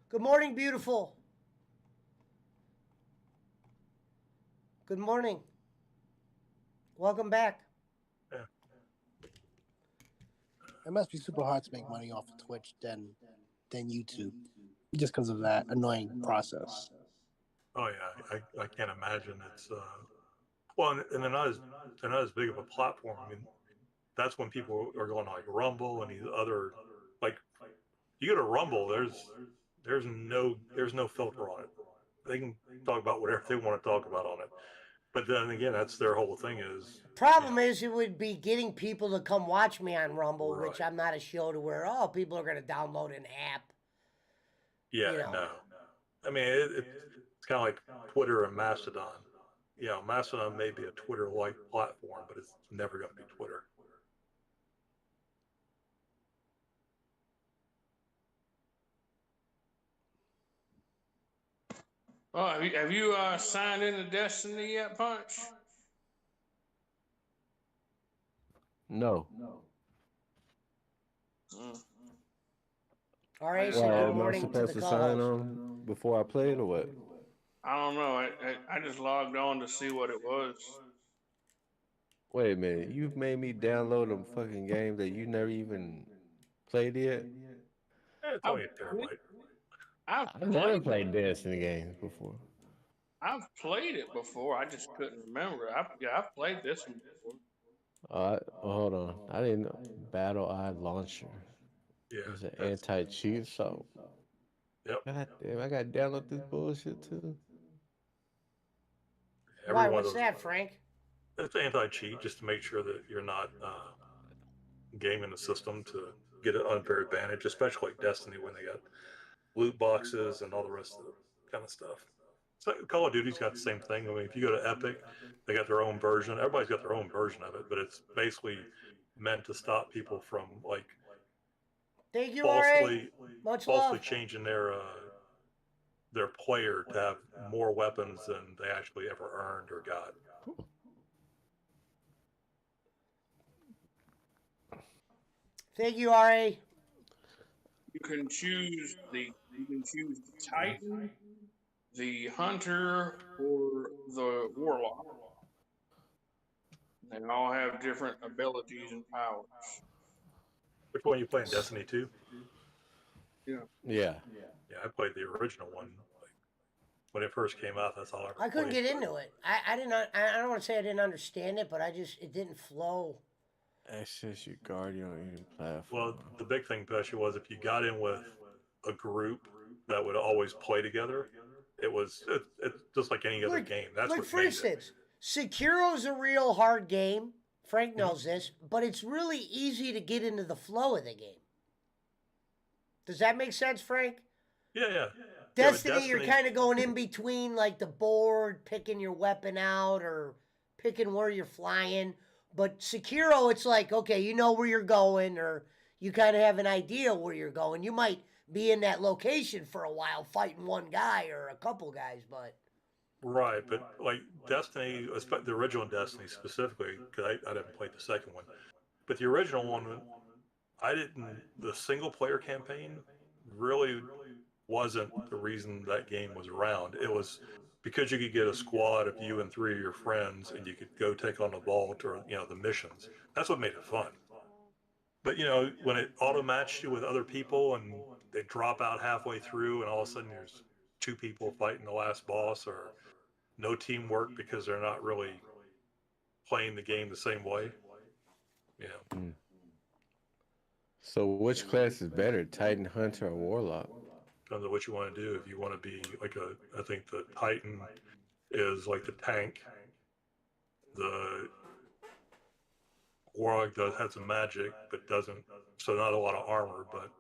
Good morning, beautiful. Good morning. Welcome back. Yeah. It must be super hard to make money off of Twitch than YouTube, just because of that annoying process. Oh yeah, I can't imagine it's well, and they're not as big of a platform. I mean, that's when people are going to like Rumble and these other like you go to Rumble, there's no filter on it. They can talk about whatever they want to talk about on it. But then again, that's their whole thing is. Problem is, it would be getting people to come watch me on Rumble, which Right. I'm not a show to where people are going to download an app. Yeah, You know. no. I mean, it's kind of like Twitter and Mastodon. Mastodon may be a Twitter-like platform, but it's never going to be Twitter. Oh, have you signed into Destiny yet, Punch? No. Mm. All right, just so Why good am I morning to supposed the to sign co-host. on before I play it or what? I don't know. I just logged on to see what it was. Wait a minute, you've made me download a fucking game that you never even played yet? It's I've only a terabyte. I've I've never played Destiny games before. I've played it before. I just couldn't remember. I've played this one before. Hold on. I didn't know. Battle Eye Launcher. Yeah. It's an anti-cheat, so Yep. God damn, I gotta download this bullshit too. Why? Every one of What's those. that, Frank? It's anti-cheat just to make sure that you're not gaming the system to get an unfair advantage, especially like Destiny when they got loot boxes and all the rest of the kind of stuff. So Call of Duty's got the same thing. I mean, if you go to Epic, they got their own version. Everybody's got their own version of it, but it's basically meant to stop people from like Thank you, RA. falsely Much falsely love. changing their player to have more weapons than they actually ever earned or got. Thank you, RA. You can choose the Titan, the Hunter, or the Warlock. They all have different abilities and powers. Which one are you playing? Destiny 2? Yeah. Yeah. Yeah, I played the original one. Like, when it first came out, that's all I ever I couldn't played. get into it. I didn't. I don't want to say I didn't understand it, but it didn't flow. Access your Guardian on any platform. Well, the big thing, Pesci, was if you got in with a group that would always play together, it's just like any other game. That's like what for made instance, Sekiro's a real hard game. Frank Mhm. knows this, but it's really easy to get into the flow of the game. Does that make sense, Frank? it. Yeah. Destiny, you're kind of going in between like the board, picking your weapon out or picking where you're flying. But Sekiro, it's like, okay, you know where you're going, or you kind of have an idea where you're going. You might be in that location for a while fighting one guy or a couple guys, but. Right, but like Destiny, the original Destiny specifically, because I didn't play the second one, but the original one, the single player campaign really wasn't the reason that game was around. It was because you could get a squad of you and three of your friends and you could go take on the vault or, the missions. That's what made it fun. But, when it auto matched you with other people and they drop out halfway through and all of a sudden there's two people fighting the last boss or no teamwork because they're not really playing the game the same way. Mm. So which class is better, Titan, Hunter, or Warlock? Depends on what you want to do. If you want to be like I think the Titan is like the tank. The Warlock has some magic, but doesn't, so not a lot of armor, but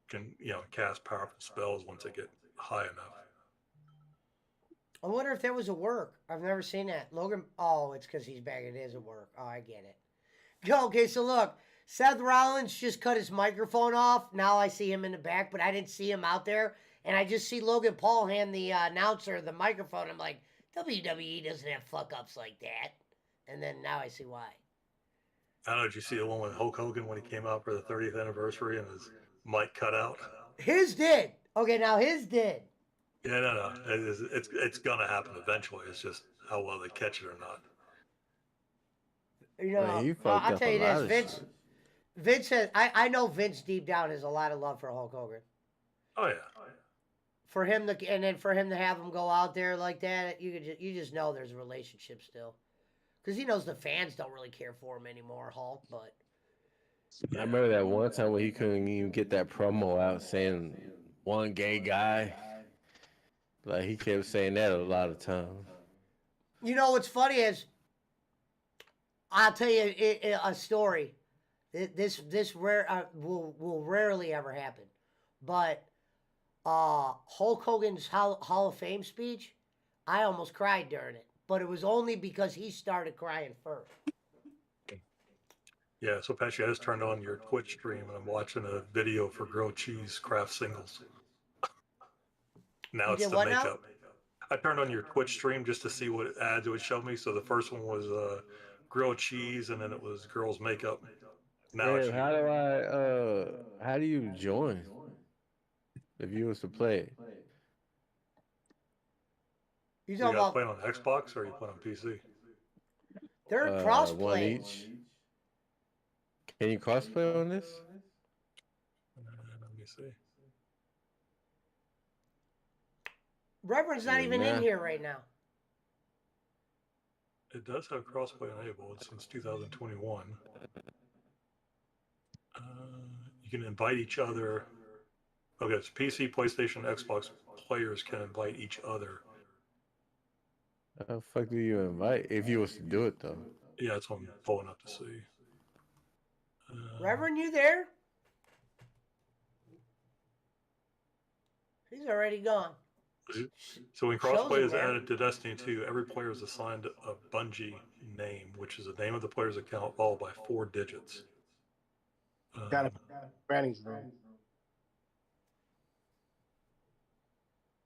can, cast powerful spells once they get high enough. I wonder if that was a work. I've never seen that. Logan, oh, it's because he's back. It is a work. Oh, I get it. Okay, so look, Seth Rollins just cut his microphone off. Now I see him in the back, but I didn't see him out there. And I just see Logan Paul hand the announcer the microphone. I'm like, WWE doesn't have fuck ups like that. And then now I see why. I don't know, did you see the one with Hulk Hogan when he came out for the 30th anniversary and his mic cut out? His did. Okay, now his did. Yeah, no. It's gonna happen eventually. It's just how well they catch it or not. Man, you fucked I'll up tell a you lot this, of Vince. shit. Vince says I know Vince deep down has a lot of love for Hulk Hogan. Oh yeah. For him to and then for him to have him go out there like that, you just know there's a relationship still, because he knows the fans don't really care for him anymore, Hulk. But I remember that one time when he couldn't even get that promo out saying one gay guy. Like he kept saying that a lot of times. You know what's funny is, I'll tell you a story. This rare will rarely ever happen, but Hulk Hogan's Hall of Fame speech, I almost cried during it, but it was only because he started crying first. Yeah, so Pesci, I just turned on your Twitch stream and I'm watching a video for grilled cheese craft singles. Now You it's did the what now? makeup. I turned on your Twitch stream just to see what ads it would show me. So the first one was grilled cheese, and then it was girls' makeup. Now it's Reb, you. how do you join if you was to play it? You You talking guys playing about on Xbox or you playing on PC? they're One crossplay. each. Can you cosplay on this? Let me see. Reverend's not Yeah, even in nah. here right now. It does have crossplay enabled since 2021. You can invite each other. Okay, it's PC, PlayStation, Xbox players can invite each other. How the fuck do you invite if you was to do it though? Yeah, that's what I'm pulling up to see. Reverend, you there? He's already gone. So when Shows crossplay him is there. added to Destiny 2, every player is assigned a Bungie name, which is the name of the player's account followed by 4 digits. Got it. Granny's room.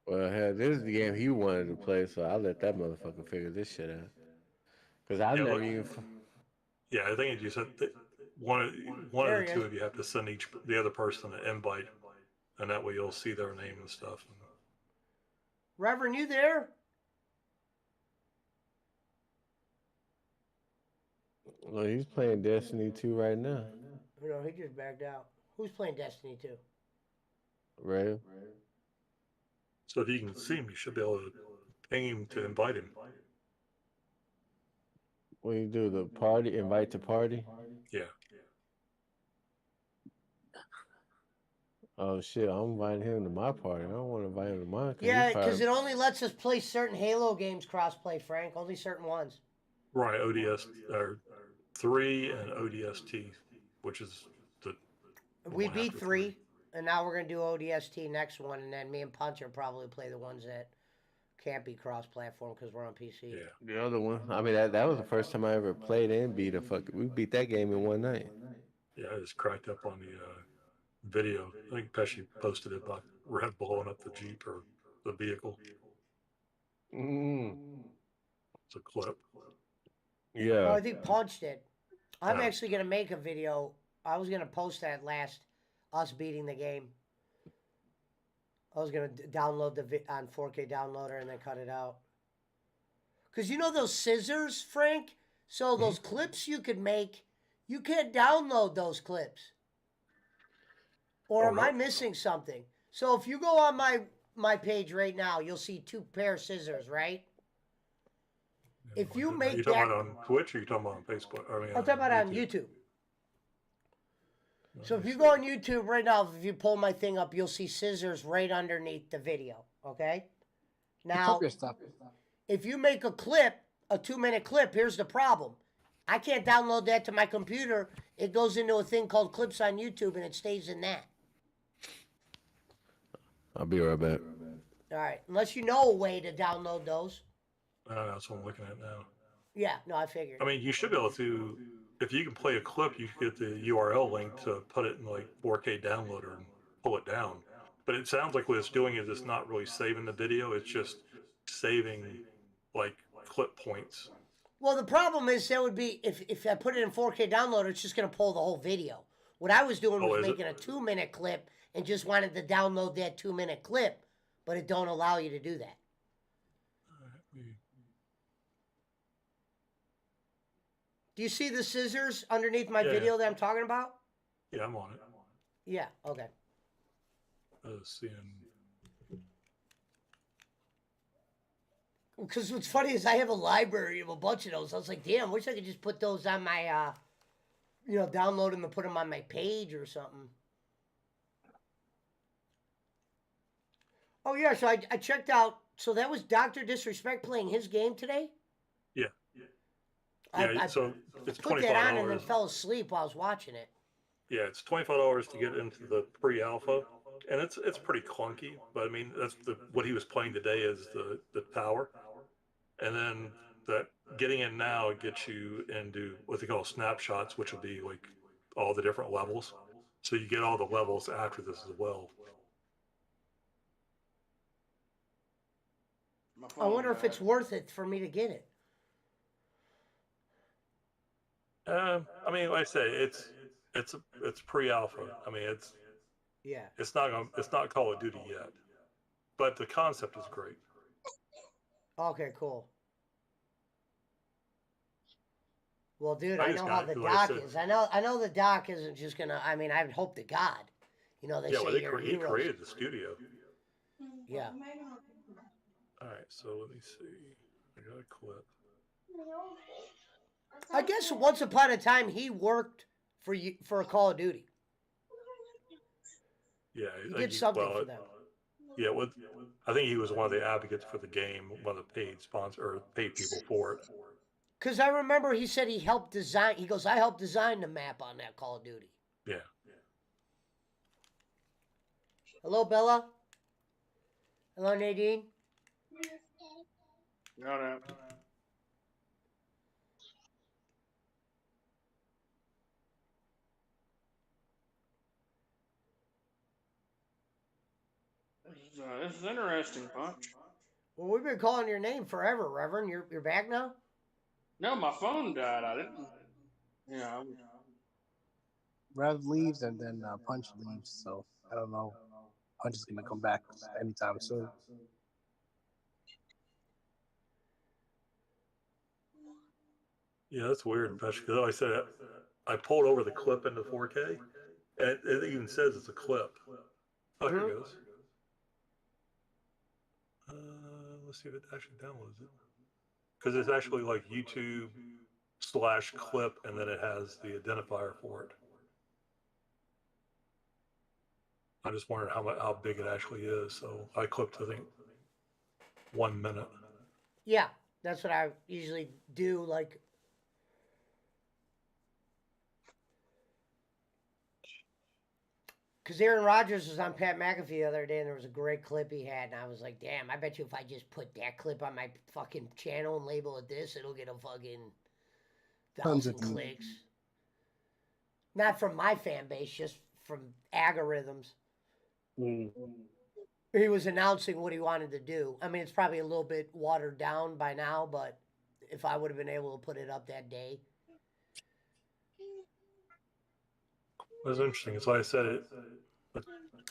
Well, hell, this is the game he wanted to play, so I'll let that motherfucker figure this shit out. Cause I've Yeah, never look, even. yeah, I think you said that one of There the he two is. of you have to send the other person an invite, and that way you'll see their name and stuff. Reverend, you there? Well, he's playing Destiny 2 right now, No, he just backed out. Who's playing Destiny 2? right? So if you can see him, you should be able to ping him to invite him. When you do the party, invite to party. Yeah. Oh shit, I'm inviting him to my party. I don't want to invite him to mine. Yeah, because it only lets us play certain Halo games crossplay, Frank. Only certain ones. Right, ODS or 3 and ODST, which is the We one beat after 3, and now we're going to do ODST next one, and then me and Punch will probably play the ones that can't be cross-platform because we're on PC. Yeah. The other one, I mean, that was the first time I ever played and beat a fuck. We beat that game in one night. Yeah, I just cracked up on the video. I think Pesci posted it about Red blowing up the Jeep or the vehicle. Mm. It's a clip. Yeah. Oh, I think Punch did. I'm Yeah. actually going to make a video. I was going to post that last, us beating the game. I was going to download the on 4K downloader and then cut it out. Because you know those scissors, Frank? So those clips you could make, you can't download those clips. Or Oh, am I really? missing something? So if you go on my page right now, you'll see 2 pair of scissors, right? If you Are make you talking that, about on Twitch or are you talking about on Facebook? I mean, I'm talking about on YouTube. So if you go on YouTube right now, if you pull my thing up, you'll see scissors right underneath the video. Okay. Now, Clip your stuff. if you make a clip, a 2-minute clip, here's the problem. I can't download that to my computer. It goes into a thing called clips on YouTube, and it stays in that. I'll be right back. All right. Unless you know a way to download those. That's what I'm looking at now. Yeah. No, I figured. I mean, you should be able to, if you can play a clip, you can get the URL link to put it in like 4K downloader and pull it down. But it sounds like what it's doing is it's not really saving the video. It's just saving like clip points. Well, the problem is that would be if I put it in 4K downloader, it's just going to pull the whole video. What I was doing was making a 2-minute clip and just wanted to download that 2-minute clip, but it don't allow you to do that. Do you see the scissors underneath my video that I'm talking about? Yeah, I'm on it. Yeah, okay. Seeing. Because what's funny is I have a library of a bunch of those. I was like, damn, wish I could just put those on my, download them and put them on my page or something. Oh, yeah, so I checked out. So that was Dr. Disrespect playing his game today? Yeah, I so it's put twenty that five on and then dollars. fell asleep while I was watching it. Yeah, it's $25 to get into the pre-alpha, and it's pretty clunky. But I mean, that's the what he was playing today is the tower, and then that getting in now gets you into what they call snapshots, which will be like all the different levels. So you get all the levels after this as well. My I phone wonder if died. it's worth it for me to get it. I mean, like I say, it's pre-alpha. I mean, Yeah. it's not Call of Duty yet, but the concept is great. Okay, cool. Well, dude, I I just know got how it the because, like I doc said, is. I know the doc isn't just gonna. I mean, I would hope to God. You know, they yeah. Well, say you're he heroes. created the studio. Yeah. All right, so let me see. I got a clip. I guess once upon a time he worked for you for Call of Duty. Yeah, He did something for them. yeah. What I think he was one of the advocates for the game, one of the paid sponsor or paid people for it. Because I remember he said he helped design. He goes, I helped design the map on that Call of Duty. Yeah. Hello, Bella. Hello, Nadine. No, no. This is interesting, Punch. Well, we've been calling your name forever, Reverend. You're back now? No, my phone died. I didn't. Yeah. Rev leaves and then Punch leaves, so I don't know. Punch is gonna come back anytime soon. Yeah, that's weird, especially because like I said I pulled over the clip into 4K, and it even says it's a clip. Oh, here it goes. Let's see if it actually downloads it. Because it's actually like YouTube/clip, and then it has the identifier for it. I just wondered how big it actually is. So I clipped, I think, 1 minute. Yeah, that's what I usually do. Like, because Aaron Rodgers was on Pat McAfee the other day, and there was a great clip he had, and I was like, damn, I bet you if I just put that clip on my fucking channel and label it this, it'll get a fucking Tons of 1,000 views. clicks. Not from my fan base, just from algorithms. Mm. He was announcing what he wanted to do. I mean, it's probably a little bit watered down by now, but if I would have been able to put it up that day. It was interesting. So like I said,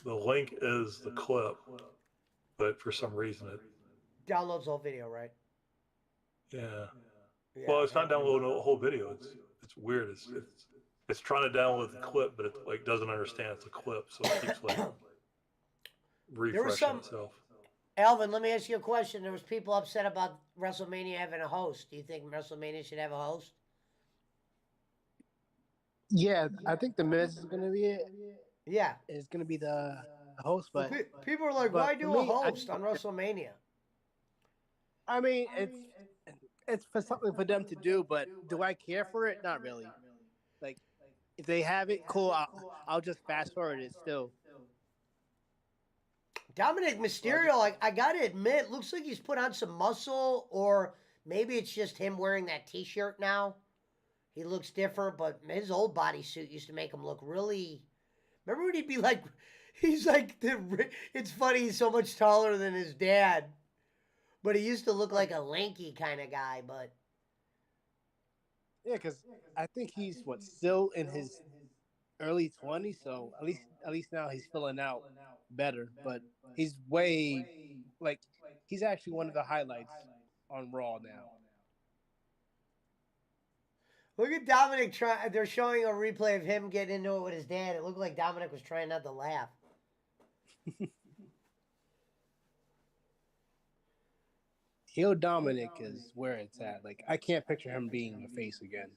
the link is the clip, but for some reason Downloads the whole video, right? yeah. Yeah, Well, it's not downloading the whole video. It's weird. It's trying to download the clip, but it like doesn't understand it's a clip, so it keeps like refreshing itself. Alvin, let me ask you a question. There was people upset about WrestleMania having a host. Do you think WrestleMania should have a host? Yeah, I think the Miz is gonna be it. Yeah. It's gonna be the host, but People are like, but why for do a me, host on WrestleMania? I mean, it's for something for them to do, but do I care for it? Not really. Like, if they have it, cool. I'll just fast forward it still. Dominic Mysterio, like, I gotta admit, looks like he's put on some muscle, or maybe it's just him wearing that T-shirt now. He looks different, but his old bodysuit used to make him look really. Remember when he'd be like, he's like, it's funny, he's so much taller than his dad, but he used to look like a lanky kind of guy. But Yeah, because I think he's still in his early 20s, so at least now he's filling out better. But he's way like he's actually one of the highlights on Raw now. look at Dominic try. They're showing a replay of him getting into it with his dad. It looked like Dominic was trying not to laugh. Heel Dominic is where it's at. Like, I can't picture him being a face again.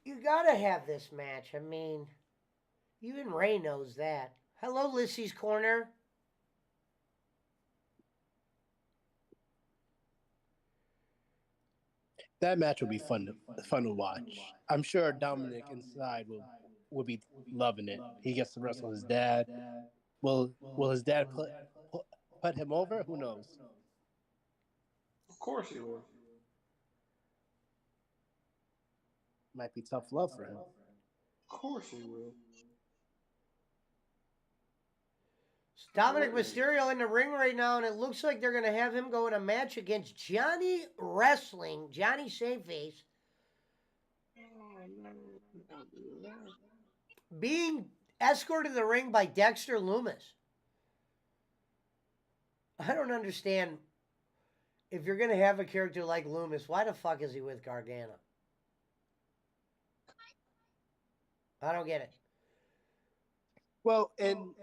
You gotta have this match. I mean, even Ray knows that. Hello, Lissy's Corner. That match will be fun to watch. I'm sure Dominic inside will be loving it. He gets to wrestle his dad. Will his dad put him over? Who knows? Of course he will. Might be tough love for him. Of course he will. Dominic Mysterio in the ring right now, and it looks like they're going to have him go in a match against Johnny Wrestling, Johnny Shaveface, being escorted to the ring by Dexter Loomis. I don't understand. If you're going to have a character like Loomis, why the fuck is he with Gargano? I don't get it. Well, in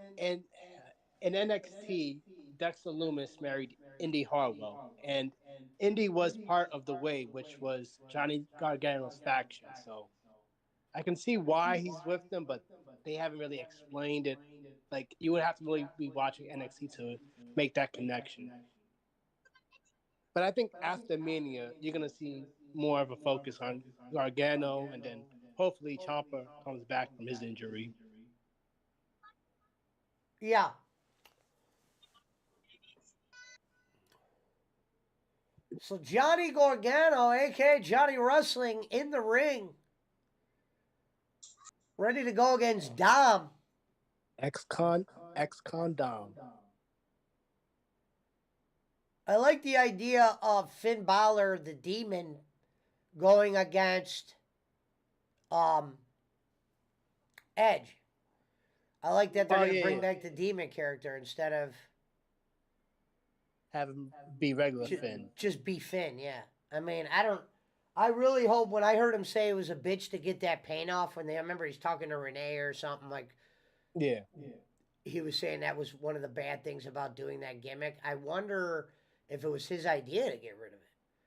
NXT, Dexter Loomis married Indy Hartwell, and Indy was part of the Way, which was Johnny Gargano's faction. So I can see why he's with them, but they haven't really explained it. Like you would have to really be watching NXT to make that connection. But I think after Mania, you're gonna see more of a focus on Gargano, and then hopefully Ciampa comes back from his injury. Yeah. So Johnny Gargano, aka Johnny Wrestling, in the ring, ready to go against Dom. Ex-con Dom. I like the idea of Finn Balor, the Demon, going against Edge. I like that they're going to bring back the Demon character instead of have him be regular Finn. Just be Finn, yeah. I mean, I really hope when I heard him say it was a bitch to get that paint off I remember he's talking to Renee or something like. Yeah. He was saying that was one of the bad things about doing that gimmick. I wonder if it was his idea to get rid of it.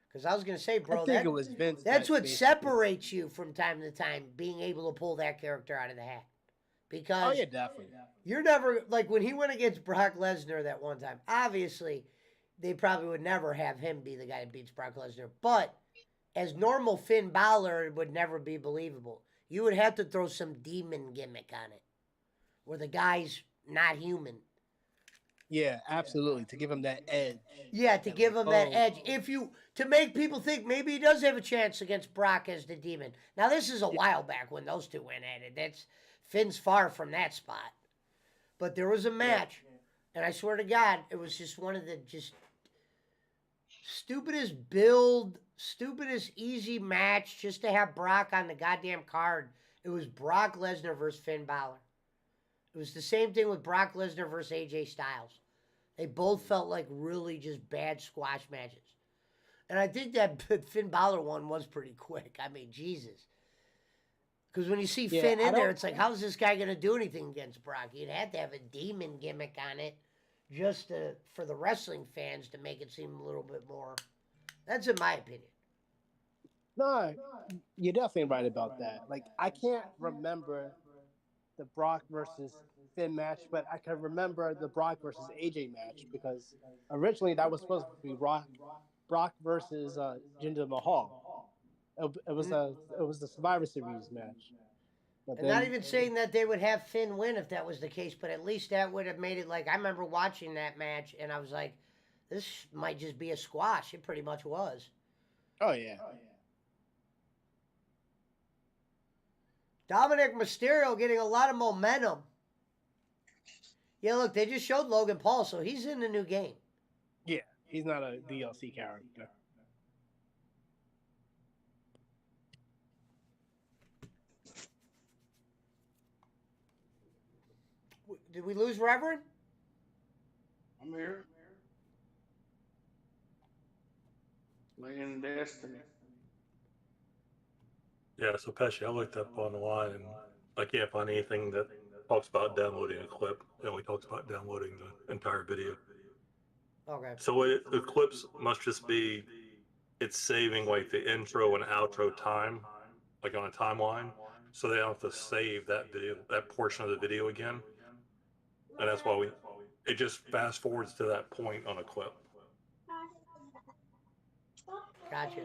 Because I was going to say, bro, I think it was Vince. That's what separates you from time to time, being able to pull that character out of the hat. Because definitely. You're never, like when he went against Brock Lesnar that one time, obviously they probably would never have him be the guy that beats Brock Lesnar. But as normal Finn Balor, it would never be believable. You would have to throw some demon gimmick on it, where the guy's not human. Yeah, absolutely. To give him that edge. Yeah, to give him that edge. To make people think maybe he does have a chance against Brock as the demon. Now, this is a while back when those two went at it. Finn's far from that spot. But there was a match, and I swear to God, it was just one of the stupidest build, stupidest easy match just to have Brock on the goddamn card. It was Brock Lesnar versus Finn Balor. It was the same thing with Brock Lesnar versus AJ Styles. They both felt like really just bad squash matches. And I think that Finn Balor one was pretty quick. I mean, Jesus. Because when you see Finn in there, it's like, how's this guy going to do anything against Brock? You'd have to have a demon gimmick on it just for the wrestling fans to make it seem a little bit more. That's in my opinion. No, you're definitely right about that. Like, I can't remember the Brock versus Finn match, but I can remember the Brock versus AJ match because originally that was supposed to be Brock versus Jinder Mahal. It was the Survivor Series match. But and not even saying that they would have Finn win if that was the case, but at least that would have made it like, I remember watching that match and I was like, this might just be a squash. It pretty much was. Oh, yeah. Dominic Mysterio getting a lot of momentum. Yeah, look, they just showed Logan Paul, so he's in the new game. Yeah, he's not a DLC character. Did we lose Reverend? I'm here. Laying Destiny. Yeah, so Pesci, I looked up online and I can't find anything that talks about downloading a clip. It only talks about downloading the entire video. Okay. So the clips must just be, it's saving like the intro and outro time, like on a timeline. So they don't have to save that video, that portion of the video again. And that's why it just fast forwards to that point on a clip. Gotcha.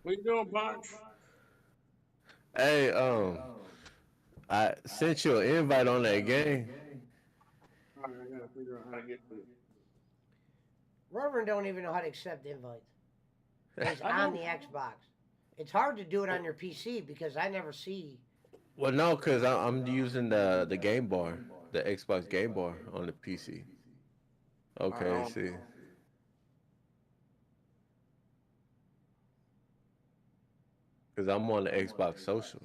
What you doing, Punch? Hey, I sent you an invite on that game. All right, I gotta figure out how to get to it. Reverend don't even know how to accept invites. He's I on know. the Xbox. It's hard to do it on your PC because I never see. Well, no, cause I'm using the Game Bar, the Xbox Game Bar on the PC. All right, Okay, see. Cause I'm on the Xbox Social.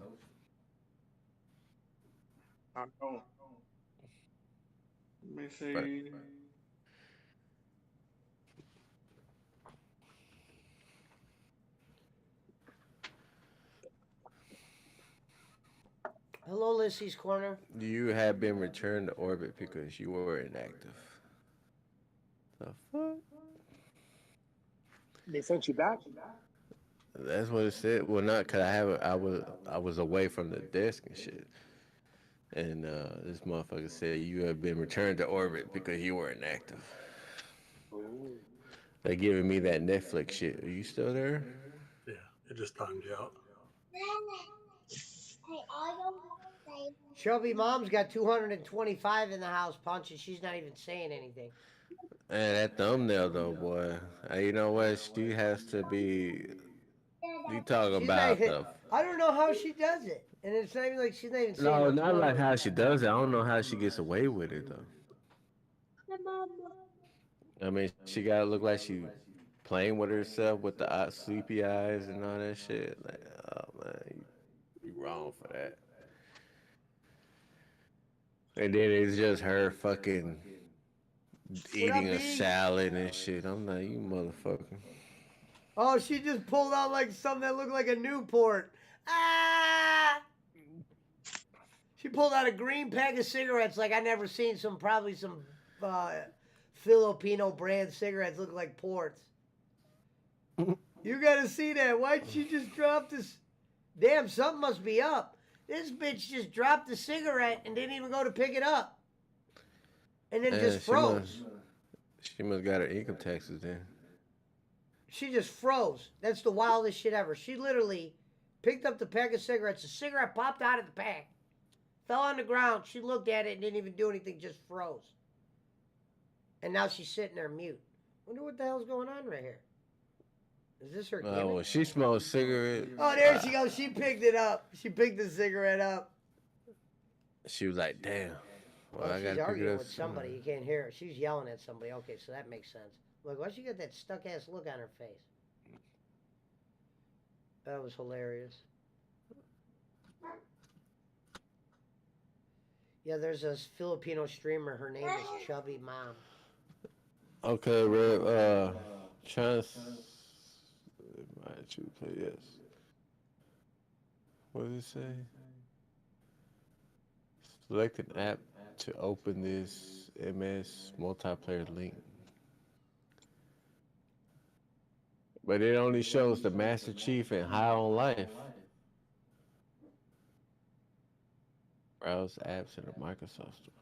Let me But see. Hello, Lissy's Corner. you have been returned to orbit because you were inactive. The fuck? They sent you back. That's what it said. Well, not cause I was away from the desk and shit. And this motherfucker said you have been returned to orbit because you were inactive. Oh. They giving me that Netflix shit. Are you still there? Yeah, it just timed you out. Shelby Mom's got 225 in the house, Punch, and she's not even saying anything. And that thumbnail though, boy. You know what? She has to be. You talking She's not about even. the? I don't know how she does it, and it's not even like she's not even saying No, what's not going like on. how she does it. I don't know how she gets away with it though. I mean, she gotta look like she playing with herself with the sleepy eyes and all that shit. Like, oh man, you wrong for that. And then it's just her fucking What up, eating a B? salad and shit. I'm like, you motherfucker. Oh, she just pulled out like something that looked like a Newport. Ah! She pulled out a green pack of cigarettes like I never seen probably some Filipino brand cigarettes look like ports. You gotta see that. Why'd she just drop this? Damn, something must be up. This bitch just dropped the cigarette and didn't even go to pick it up. And then just She must, froze. she must got her income taxes then. She just froze. That's the wildest shit ever. She literally picked up the pack of cigarettes. The cigarette popped out of the pack, fell on the ground. She looked at it and didn't even do anything, just froze. And now she's sitting there mute. Wonder what the hell's going on right here. Is this her gimmick? Well, she smokes cigarettes. Oh, there she goes. She picked it up. She picked the cigarette up. She was like, damn. Well, Oh, I she's gotta pick it arguing up. with somebody. You can't hear her. She's yelling at somebody. Okay, so that makes sense. Look, why she got that stuck ass look on her face? That was hilarious. Yeah, there's a Filipino streamer. Her name is Chubby Mom. Okay, Red. Chance. Might you play yes. What does it say? Select an app to open this MS multiplayer link. But it only shows the Master Chief and High on Life. Browse apps in the Microsoft Store.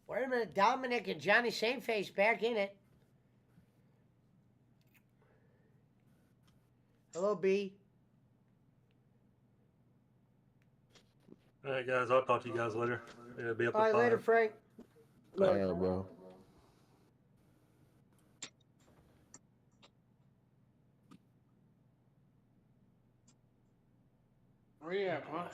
Wait a minute, Dominic and Johnny Sameface back in it. Hello, B. All right, guys. I'll talk to you guys later. Yeah, be up All at right, 5. later, Frank. All right, bro. Where you at, Punch?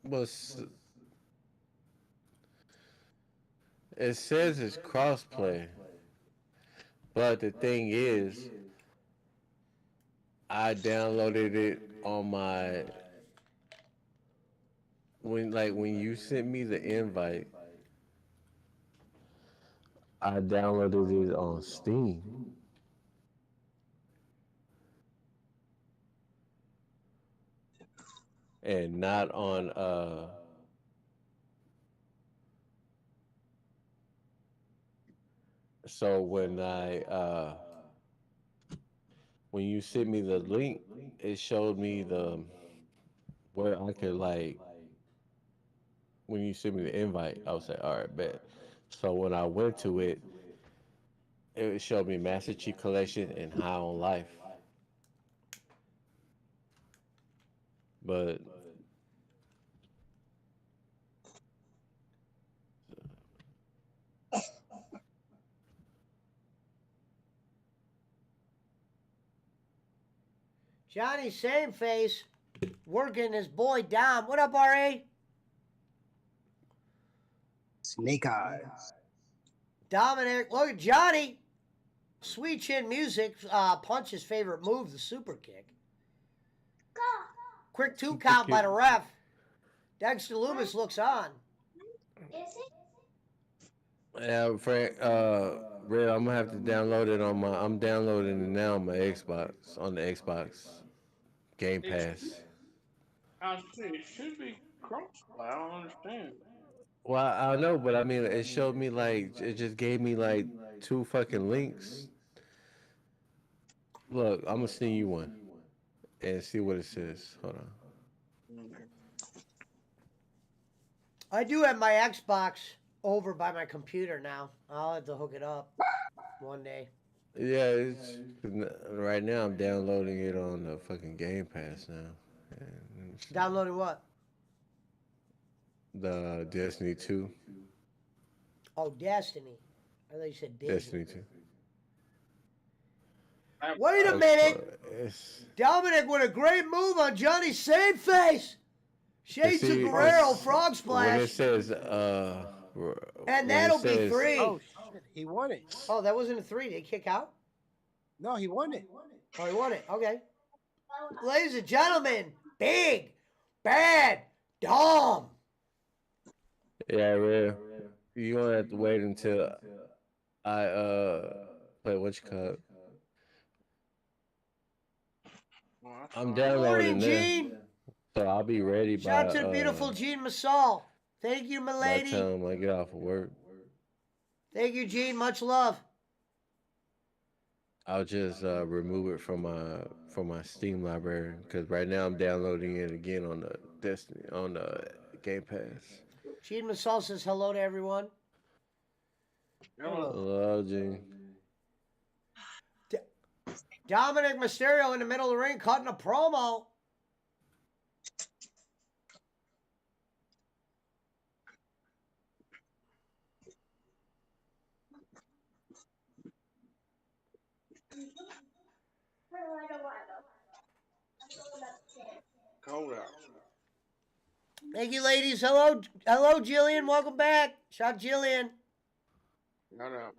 Well, it says it's crossplay, but the thing is, I downloaded it on my when you sent me the invite, I downloaded it on Steam. And not on so when you sent me the link, it showed me the where I could like when you sent me the invite, I was like, all right, bet. So when I went to it, it showed me Master Chief Collection and High on Life. But Johnny Same Face working his boy Dom. What up, RA? Snake Eyes. Dominic, look at Johnny. Sweet Chin Music, Punch's favorite move, the super kick. Quick two Super count by kick. the ref. Dexter Loomis looks on. yeah, Frank, Red, I'm gonna have to download it on my. I'm downloading it now on my Xbox on the Xbox Game Pass. I see. It should be crossplay. I don't understand. Well, I don't know, but I mean, it showed me like it just gave me like two fucking links. Look, I'm gonna send you one and see what it says. Hold on. I do have my Xbox over by my computer now. I'll have to hook it up one day. Yeah, it's right now. I'm downloading it on the fucking Game Pass now. And Downloading what? the Destiny 2. Oh, Destiny. I thought you said Disney. Destiny 2. Wait a minute. It's, Dominic with a great move on Johnny Same Face. Shades of see, Guerrero, it's- Frog when it Splash. says And when that'll it be says- three. Oh shit, he won it. Oh, that wasn't a three. Did he kick out? No, he won it. Oh, he won it. Okay. Ladies and gentlemen, big, bad, Dom. Yeah, real. You gonna have to wait until I play what you call it. Well, that's I'm fine. downloading Morning, there, Gene. so I'll be ready Shout by out to the beautiful Gene Masal. Thank you, my by the lady. time I get off of work. Thank you, Gene. Much love. I'll just remove it from my Steam library because right now I'm downloading it again on the Destiny on the Game Pass. Gene Masal says hello to everyone. Hello. Hello, Gene. Dominic Mysterio in the middle of the ring cutting a promo. Cold out. Thank you, ladies. Hello, Jillian. Welcome back. Shout out Jillian. Not out.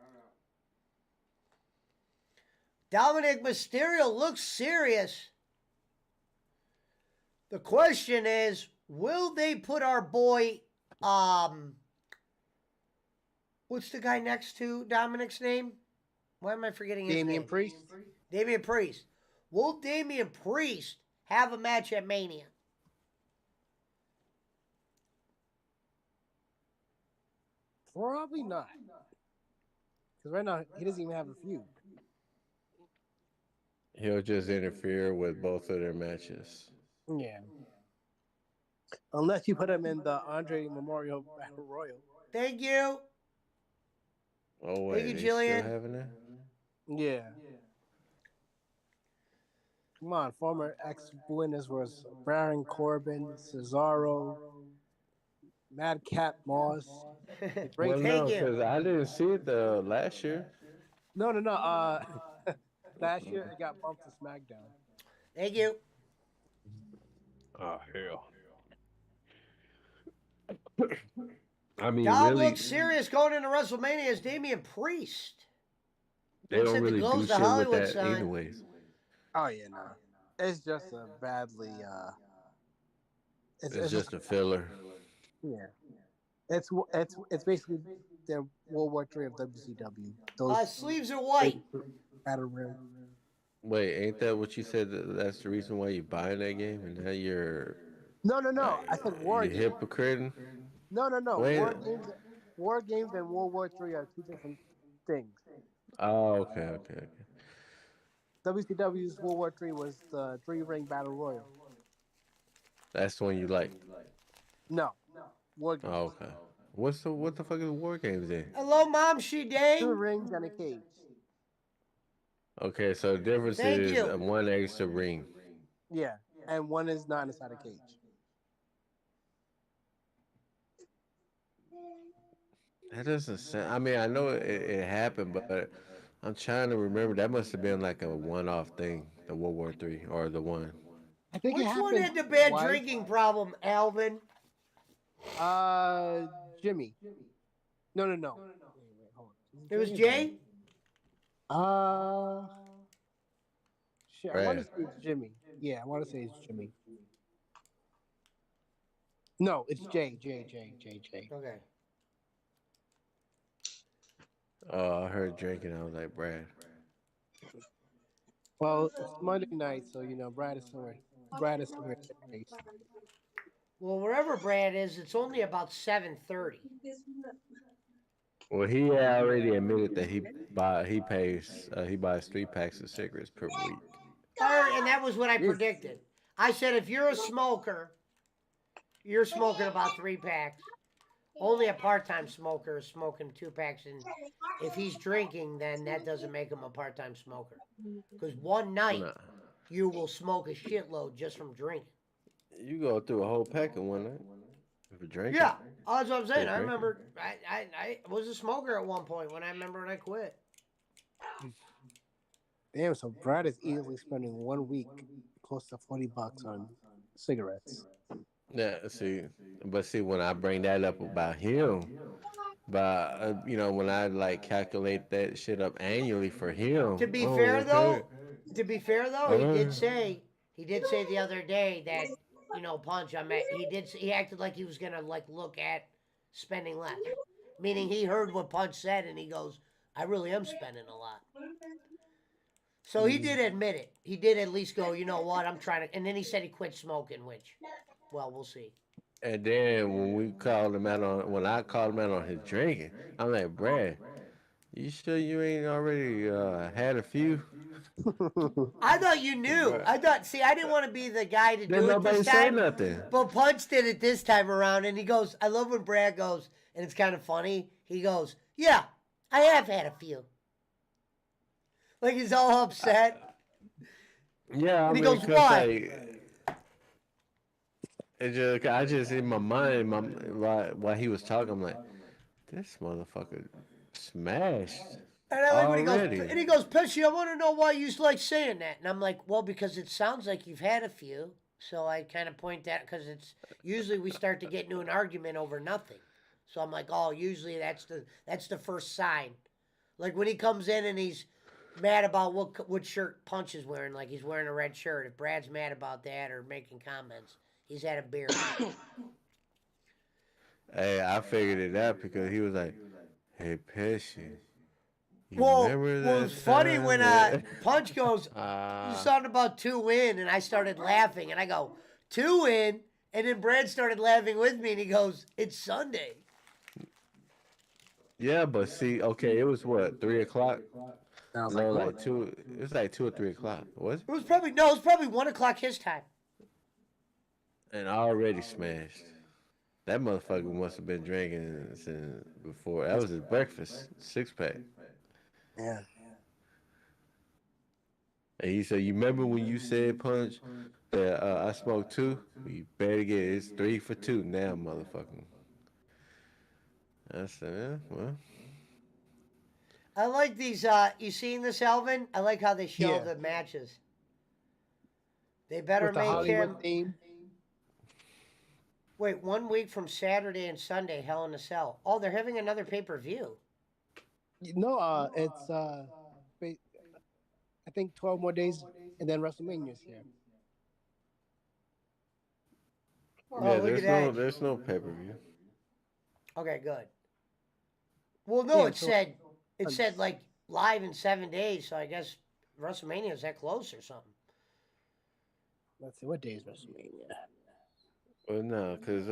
Dominic Mysterio looks serious. The question is, will they put our boy, what's the guy next to Dominic's name? Why am I forgetting his Damian name? Priest. Damian Priest. Will Damian Priest have a match at Mania? Probably not. Because right now he doesn't even have a feud. He'll just interfere with both of their matches. Yeah. Unless you put him in the Andre Memorial Battle Royal. Thank you. Oh wait, you, they Jillian. still having that? Yeah. Come on, former ex-winners was Baron Corbin, Cesaro, Madcap Moss. Well, Thank no, you. because I didn't see it the last year. No. Last year it got bumped to SmackDown. Thank you. Oh hell! I mean, Dom really, looks serious going into WrestleMania as Damian Priest. they looks don't at the really Goes do to shit with Hollywood that sign. anyways. Oh yeah, nah. It's just a badly. It's It's just just a filler. yeah. It's basically the World War III of WCW. Those Sleeves are white. battle room. Wait, ain't that what you said? That's the reason why you buying that game, and now you're No. like I said war you games. hypocrite. No. Wait. War games and World War III are two different things. Oh, okay. WCW's World War III was the three-ring battle royal. That's the one you like. No, war Oh, games. okay. What the fuck is war games then? Hello, Mom, she Two dang. rings and a cage. Okay, so the difference Thank is you. one extra ring. Yeah, and one is not inside a cage. That doesn't sound. I mean, I know it happened, but I'm trying to remember. That must have been like a one-off thing, the World War Three or the one. I think it Which one happened had the bad twice. drinking problem, Alvin? Jimmy. No. Wait, hold on. It was Jay? Uh, shit. I want to Brad. say it's Jimmy. Yeah, I want to say it's Jimmy. No, it's Jay. Okay. Oh, I heard drinking. I was like, Brad. Well, it's Monday night, so Brad is somewhere. Brad is somewhere. Well, wherever Brad is, it's only about 7:30. Well, he already admitted that he buys 3 packs of cigarettes per week. And that was what I Yes. predicted. I said if you're a smoker, you're smoking about 3 packs. Only a part-time smoker is smoking 2 packs, and if he's drinking, then that doesn't make him a part-time smoker. Because one night Nah, you will smoke a shitload just from drinking. you go through a whole pack in one night if you're drinking. Yeah, that's what I'm saying. Yeah, I drinking. remember I was a smoker at one point when I quit. Damn, so Brad is easily spending 1 week close to $40 on cigarettes. Yeah, see, when I bring that up about him, but when I like calculate that shit up annually for him. To be Oh, fair okay. though, he Uh, did say the other day that Punch. He acted like he was gonna like look at spending less, meaning he heard what Punch said and he goes, "I really am spending a lot." So he did admit it. He did at least go, you know what? I'm trying to. And then he said he quit smoking, which, well, we'll see. And then when I called him out on his drinking, I'm like, Brad, you sure you ain't already had a few? I thought you knew. Bruh. See, I didn't want to be the guy to Then do it nobody this say time. nothing. But Punch did it this time around, and he goes, I love when Brad goes, and it's kind of funny. He goes, yeah, I have had a few. Like he's all upset. Yeah, I And he mean, goes, 'cause, why? like, I just in my mind, while he was talking, I'm like, this motherfucker smashed And I like when already. he goes, Pesci, I want to know why you like saying that. And I'm like, well, because it sounds like you've had a few. So I kind of point that because it's usually we start to get into an argument over nothing. So I'm like, oh, usually that's the first sign. Like when he comes in and he's mad about what shirt Punch is wearing, like he's wearing a red shirt. If Brad's mad about that or making comments, he's had a beer. Hey, I figured it out because he was like, "Hey, Pesci, you Well, remember well, that it's funny time when that-" Punch goes, you something about 2 in, and I started laughing, and I go, 2 in, and then Brad started laughing with me, and he goes, it's Sunday. Yeah, but see, okay, it was what 3 o'clock? I was No, like, like two. It was like 2 or 3 o'clock. Was it? It was probably 1 o'clock his time. And I already smashed. That motherfucker must have been drinking since before. That was his breakfast, 6 pack. yeah. And he said, "You remember when you said Punch that I smoked 2? You better get it. It's 3 for 2 now, motherfucker." I said, "Yeah, well, I like these, you seen this, Alvin? I like how they show Yeah. the matches. They better With the make Hollywood him, theme. wait, 1 week from Saturday and Sunday, Hell in a Cell. Oh, they're having another pay-per-view. No, it's I think 12 more days and then WrestleMania's here. Oh, Yeah, look at that. there's no pay per view. Okay, good. Well, no, Yeah, it said like live in 7 days, so I guess WrestleMania is that close or something. let's see, what day is WrestleMania? Well, no, because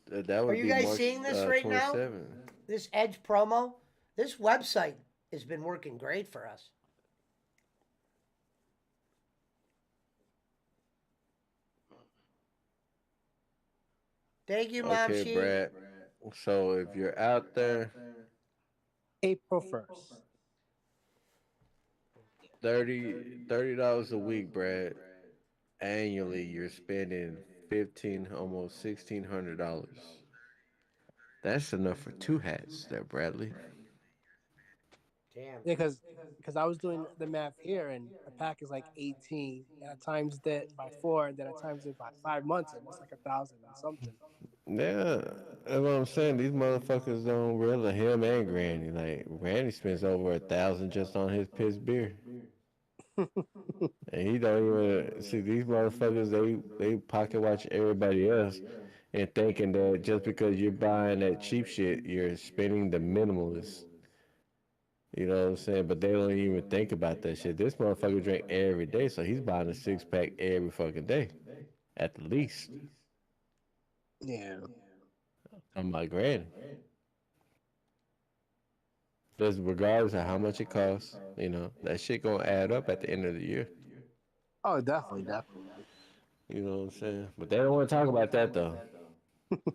that Are would you be guys March seeing this right now? 27th. This Edge promo? This website has been working great for us. Thank you, Mom Okay, She. Brad. So if you're out there, April 1st. 30 dollars a week, Brad. Annually, you're spending 15, almost $1,600. That's enough for two hats, there, Bradley. Damn. Yeah, because I was doing the math here, and a pack is like 18, and I times that by 4, and then I times it by 5 months, and it's like 1,000 and something. Yeah, that's what I'm saying. These motherfuckers don't really him and Granny. Like Granny spends over 1,000 just on his piss beer, and he don't even see these motherfuckers. They pocket watch everybody else and thinking that just because you're buying that cheap shit, you're spending the minimalist. You know what I'm saying? But they don't even think about that shit. This motherfucker drink every day, so he's buying a 6 pack every fucking day, at the least. Yeah. I'm like, Granny. Just regardless of how much it costs, that shit gonna add up at the end of the year. Oh, definitely, definitely. You know what I'm saying? But they don't want to talk about that though.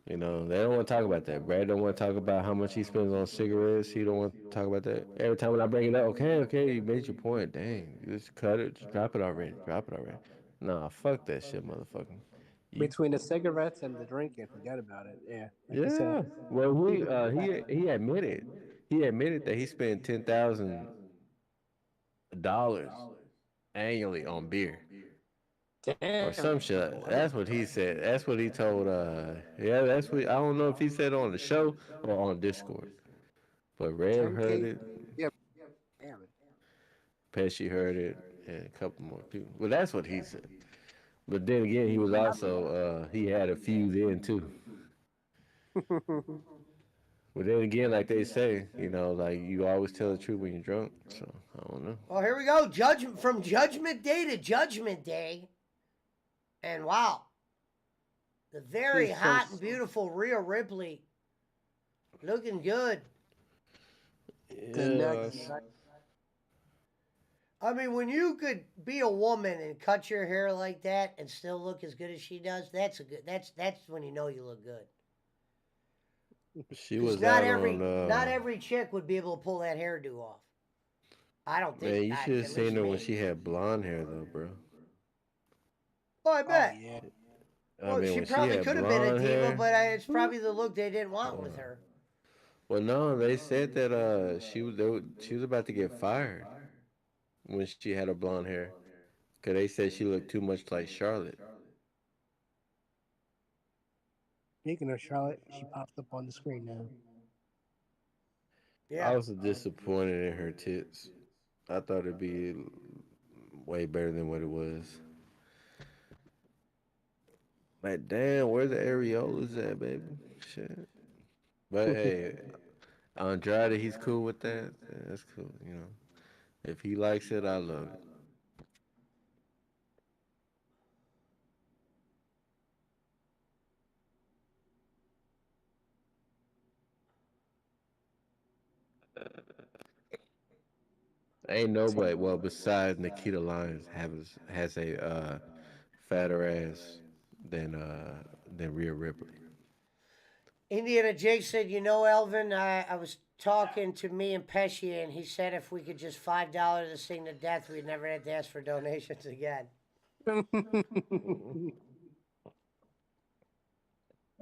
They don't want to talk about that. Brad don't want to talk about how much he spends on cigarettes. He don't want to talk about that. Every time when I bring it up, okay, you made your point. Dang, just cut it, just drop it already, drop it already. Nah, fuck that shit, motherfucker. You, Between the cigarettes and the drinking, forget about it. Yeah, like you said. yeah. Well, Keep it he admitted that he spent $10,000 annually on beer. Or damn. some shit. That's what he said. That's what he told. Yeah, that's what I don't know if he said on the show or on Discord. But Rev heard 10K. it, Yeah, damn Pesci heard it, and a couple more people. Well, that's what he said. But then again, he was also he had a few then too. it. But then again, like they say, like you always tell the truth when you're drunk. So I don't know. Well, here we go. Judgment from Judgment Day to Judgment Day. And wow, the very She's so hot and beautiful Rhea Ripley looking good. the Yeah, next. I mean, when you could be a woman and cut your hair like that and still look as good as she does, that's when you know you look good. she Because was out on. not every chick would be able to pull that hairdo off. I don't think. Man, you should have At least seen her when me. she had blonde hair though, bro. Oh, I Oh bet. yeah. I Well, mean, she when she probably had could have been a blonde diva, hair. but it's probably the look they didn't want with her. Well, no, they said that she was about to get fired when she had her blonde hair, cause they said she looked too much like Charlotte. Speaking of Charlotte, she popped up on the screen now. I Yeah. was disappointed in her tits. I thought it'd be way better than what it was. Like, damn, where the areolas at, baby? Shit. But hey, Andrade, he's cool with that. Yeah, that's cool. If he likes it, I love it. Ain't nobody, well, besides Nikita Lyons, has a fatter ass than Rhea Ripley. Indiana Jake said, "You know, Elvin, I was talking to me and Pesci, and he said if we could just $5 to sing to death, we'd never have to ask for donations again." I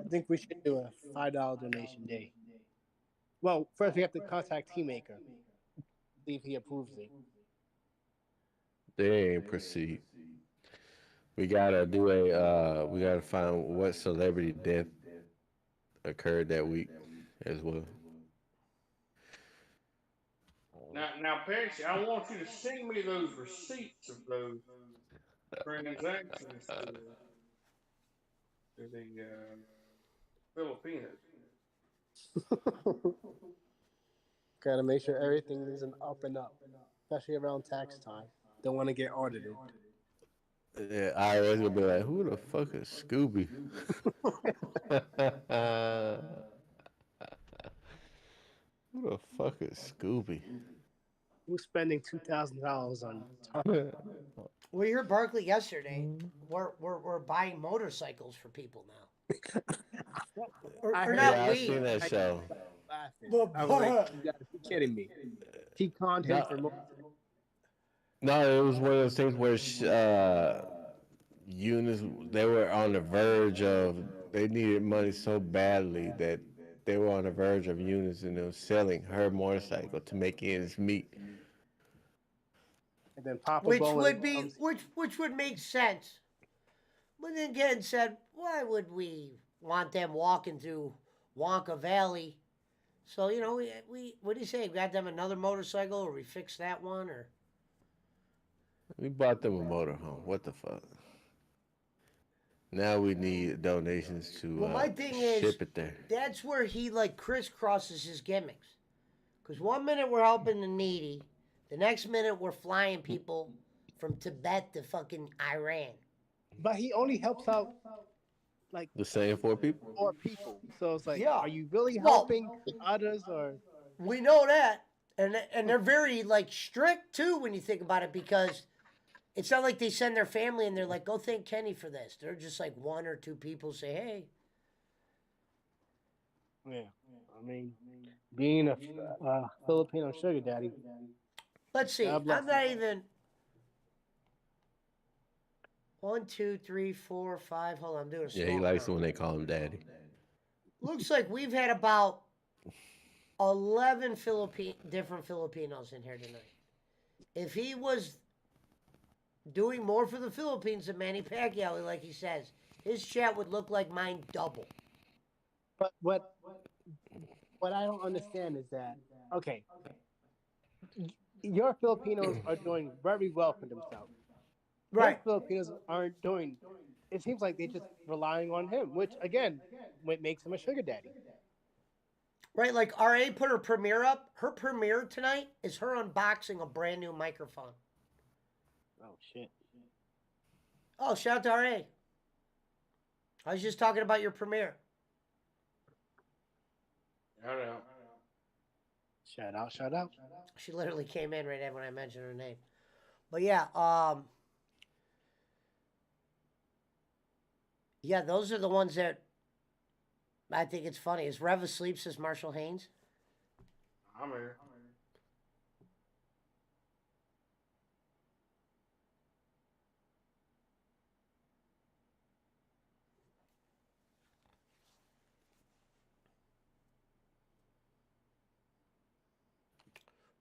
think we should do a $5 donation day. Well, first we have to contact Teammaker, see if he approves it. They ain't proceed. We gotta find what celebrity death occurred that week as well. Now, Pesci, I want you to send me those receipts of those transactions. The Filipinos. Gotta make sure everything is an up and up, especially around tax time. Don't want to get audited. Yeah, IRS gonna be like, who the fuck is Scooby? Who the fuck is Scooby? Who's spending $2,000 on? We heard Barkley yesterday. We're buying motorcycles for people now. I Or heard not Yeah, I we. seen that show. laughing. But, I was like, you gotta be kidding me. He conned him for No, more. no, it was one of those things where Eunice, they were on the verge of, they needed money so badly that they were on the verge of Eunice and them selling her motorcycle to make ends meet. And then Papa which Bowling would be comes. which would make sense. But then again said, why would we want them walking through Wonka Valley? So, we what do you say? We got them another motorcycle or we fix that one or We bought them a motorhome. What the fuck? Now we need donations to well my thing is ship it there. that's where he like crisscrosses his gimmicks. Because one minute we're helping the needy, the next minute we're flying people from Tibet to fucking Iran. But he only helps out like The same four people? 4 people. So it's like, Yeah. are you really Well- helping others or? We know that. And they're very like strict too when you think about it because it's not like they send their family and they're like, go thank Kenny for this. They're just like 1 or 2 people say, hey. Yeah, I mean, being a Filipino sugar daddy. Let's see. God I'm bless not even 1, 2, 3, 4, 5. Hold on, I'm doing a Yeah, he small likes it count. when they call him daddy. Looks like we've had about 11 different Filipinos in here tonight. If he was doing more for the Philippines than Manny Pacquiao, like he says, his chat would look like mine double. But what I don't understand is that okay, your Filipinos are doing very well for themselves. Right. His Filipinos aren't doing. It seems like they're just relying on him, which again, what makes him a sugar daddy. Right, like RA put her premiere up. Her premiere tonight is her unboxing a brand new microphone. Oh shit! Oh, shout out to RA. I was just talking about your premiere. Shout out. Shout out! She literally came in right when I mentioned her name. But yeah, yeah, those are the ones that I think it's funny. Is Rev asleep, says Marshall Haynes? I'm here.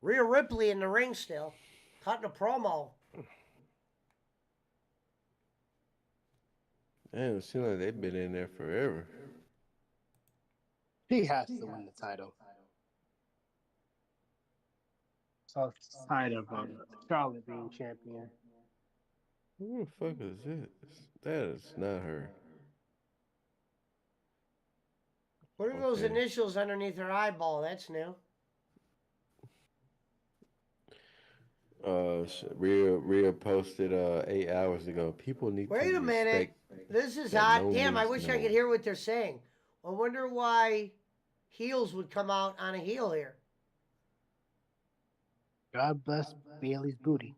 Rhea Ripley in the ring still, cutting a promo. Damn, it seems like they've been in there forever. He has to win the title. So tired of Charlotte being champion. Who the fuck is this? That is not her. What are those Okay. initials underneath her eyeball? That's new. Rhea posted 8 hours ago. People need Wait to a minute. respect This is that hot. no Damn, I means wish no. I could hear what they're saying. I wonder why heels would come out on a heel here. God bless Bailey's booty.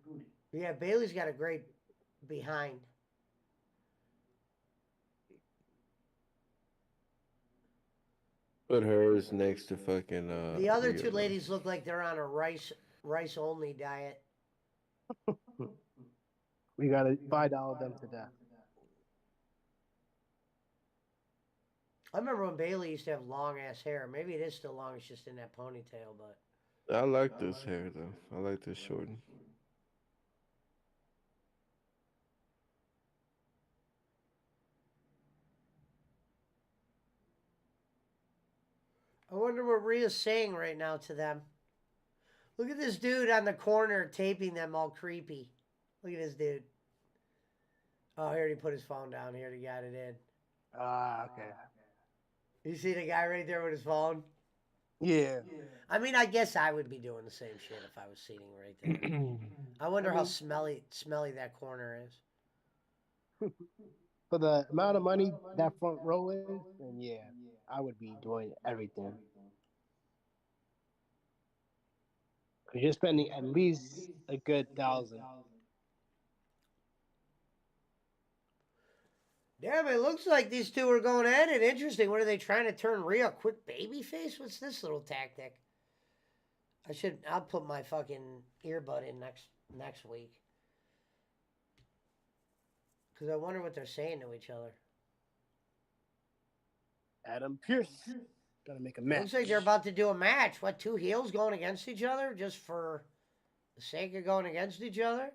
Yeah, Bailey's got a great behind. Put hers next to fucking. The other Rhea, two though. ladies look like they're on a rice only diet. We gotta $5 them to death. I remember when Bailey used to have long ass hair. Maybe it is still long. It's just in that ponytail, but I like this hair though. I like this shorten. I wonder what Rhea's saying right now to them. Look at this dude on the corner taping them all creepy. Look at this dude. Oh, he already put his phone down. He already got it in. Okay. You see the guy right there with his phone? Yeah. I mean, I guess I would be doing the same shit if I was sitting right there. I wonder how mean, smelly that corner is. for the amount of money that front row is, then yeah, I would be doing everything. 'Cause you're spending at least a good 1,000. Damn, it looks like these two are going at it. Interesting. What are they trying to turn Rhea quick baby face? What's this little tactic? I'll put my fucking earbud in next week. Because I wonder what they're saying to each other. Adam Pierce gonna make a match. Looks like they're about to do a match. What, two heels going against each other just for the sake of going against each other?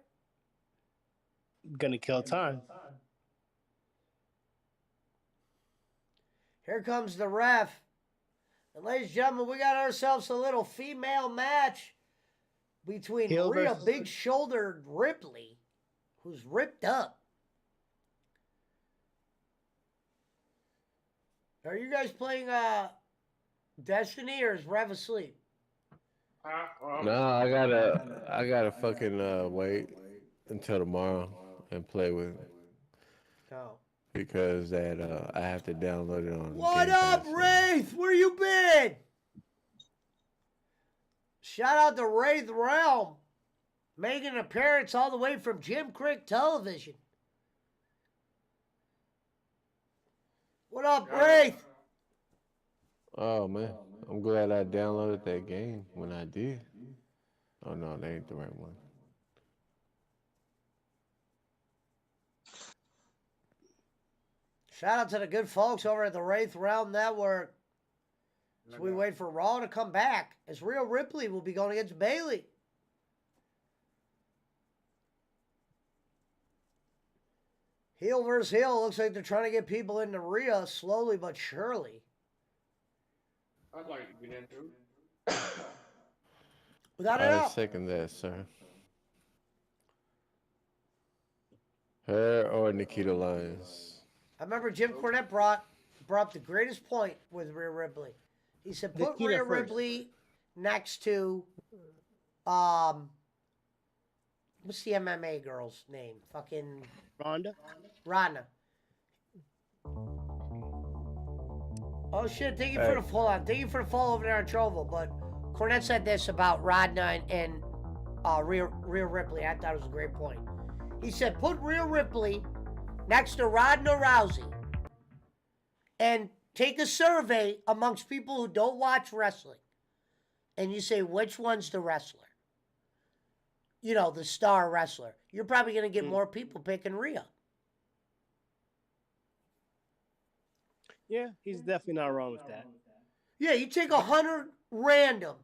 Gonna kill time. Here comes the ref. And ladies and gentlemen, we got ourselves a little female match between Heel Rhea versus- Big Shouldered Ripley, who's ripped up. Are you guys playing Destiny or is Rev asleep? No, I gotta fucking wait until tomorrow and play with it No. because that I have to download it on. What Game up, Pass, so- Wraith? Where you been? Shout out to Wraith Realm, making an appearance all the way from Jim Crick Television. What up, Wraith? Oh man, I'm glad I downloaded that game when I did. Oh no, that ain't the right one. Shout out to the good folks over at the Wraith Realm Network. As we wait for Raw to come back, as Rhea Ripley will be going against Bayley. Heel versus heel. Looks like they're trying to get people into Rhea slowly but surely. I'd like to get into Without a I doubt. second that, sir. Her or Nikita Lyons. I remember Jim Cornette brought up the greatest point with Rhea Ripley. He said, put Nikita Rhea first. Ripley next to, what's the MMA girl's name? Fucking Ronda. Rodna. Oh shit! Thank you for the hold on. Thank you for the follow over there on Trovo. But Cornette said this about Rodna and Rhea Ripley. I thought it was a great point. He said, put Rhea Ripley next to Rodna Rousey and take a survey amongst people who don't watch wrestling, and you say which one's the wrestler. You know, the star wrestler. You're probably going to get more people picking Rhea. Yeah, he's definitely not wrong with that. Yeah, you take 100 random,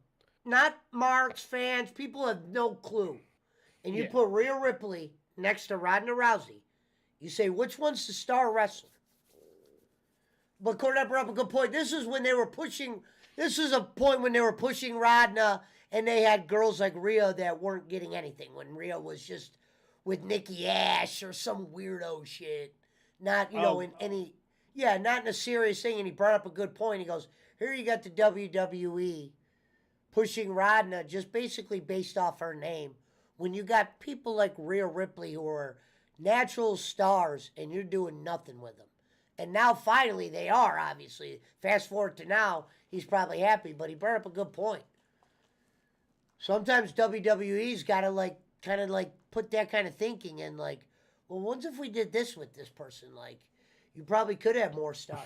not marks, fans, people have no clue, and you put Rhea Ripley next to Ronda Rousey. You say, which one's the star wrestler? But Cornette brought up a good point. This is a point when they were pushing Rodna, and they had girls like Rhea that weren't getting anything, when Rhea was just with Nikki Ash or some weirdo shit. Not, in any... Yeah, not in a serious thing, and he brought up a good point. He goes, here you got the WWE pushing Rodna just basically based off her name. When you got people like Rhea Ripley who are natural stars, and you're doing nothing with them. And now, finally, they are, obviously. Fast forward to now, he's probably happy, but he brought up a good point. Sometimes WWE's got to, kind of put that kind of thinking in, well, what if we did this with this person? You probably could have more stars.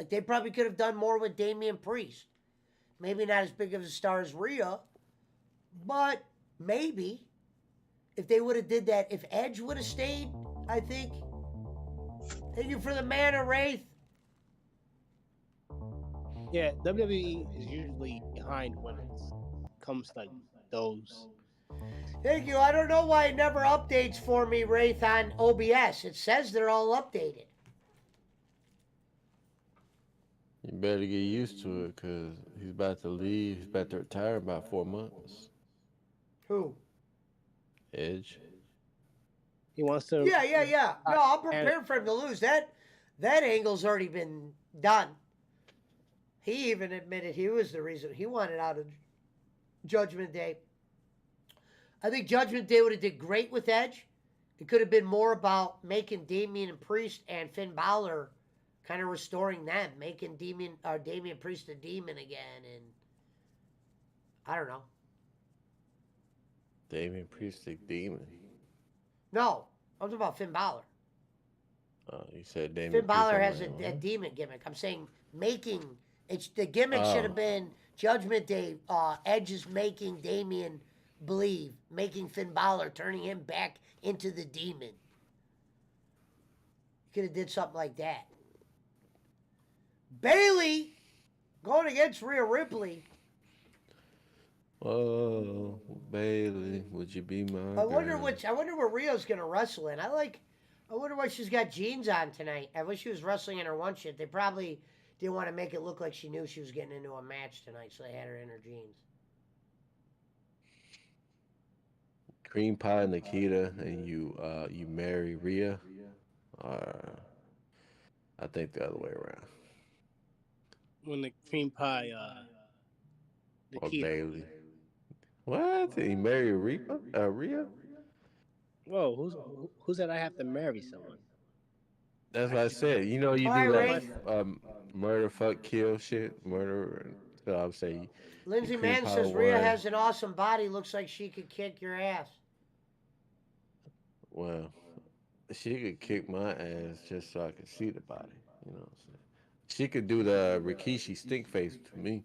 They probably could have done more with Damian Priest. Maybe not as big of a star as Rhea, but maybe if they would have did that, if Edge would have stayed, I think. Thank you for the mana, Wraith. Yeah, WWE is usually behind when it comes to those. Thank you. I don't know why it never updates for me, Wraith, on OBS. It says they're all updated. You better get used to it because he's about to leave. He's about to retire in about 4 months. Who? Edge. He wants to. Yeah. No, I'm prepared for him to lose. That That angle's already been done. He even admitted he was the reason he wanted out of Judgment Day. I think Judgment Day would have did great with Edge. It could have been more about making Damian and Priest and Finn Balor kind of restoring them, making Damian Priest a demon again, and I don't know. Damien Priest, the demon. No, I'm talking about Finn Balor. You said Damien Finn Priest. Balor I'm has like, a what? demon gimmick. I'm saying making it's the gimmick should have Oh, been Judgment Day. Edge is making Damian believe, making Finn Balor, turning him back into the demon. You could have did something like that. Bailey going against Rhea Ripley. oh, Bailey, would you be my I wonder girl? I wonder where Rhea's gonna wrestle in. I wonder why she's got jeans on tonight. I wish she was wrestling in her one shit. They probably didn't want to make it look like she knew she was getting into a match tonight, so they had her in her jeans. Cream pie Nikita, and you marry Rhea, or I think the other way around, When the cream pie, or Nikita. Bailey. What? You marry Rhea? Rhea? Whoa, who said I have to marry someone? That's what I said. You know, you All do right, that Ray. murder, fuck, kill shit, murder. So I'm saying you Lindsay cream Mann pie says Rhea one. has an awesome body. Looks like she could kick your ass. Well, she could kick my ass just so I could see the body. You know what I'm saying? She could do the Rikishi stink face to me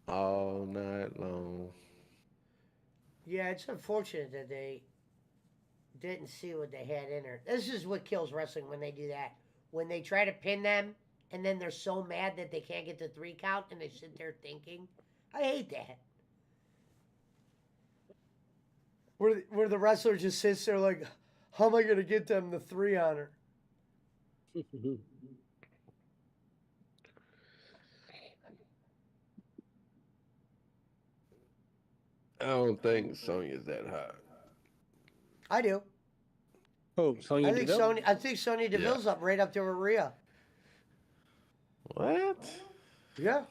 all night long. Yeah, it's unfortunate that they didn't see what they had in her. This is what kills wrestling when they do that. When they try to pin them and then they're so mad that they can't get the 3 count and they sit there thinking. I hate that. Where the wrestler just sits there like, how am I going to get them the 3 on her? I don't think Sonya's that hot. I do. Oh, Sonya Deville? I think Sonya Yeah. Deville's right up there with Rhea. What? Yeah.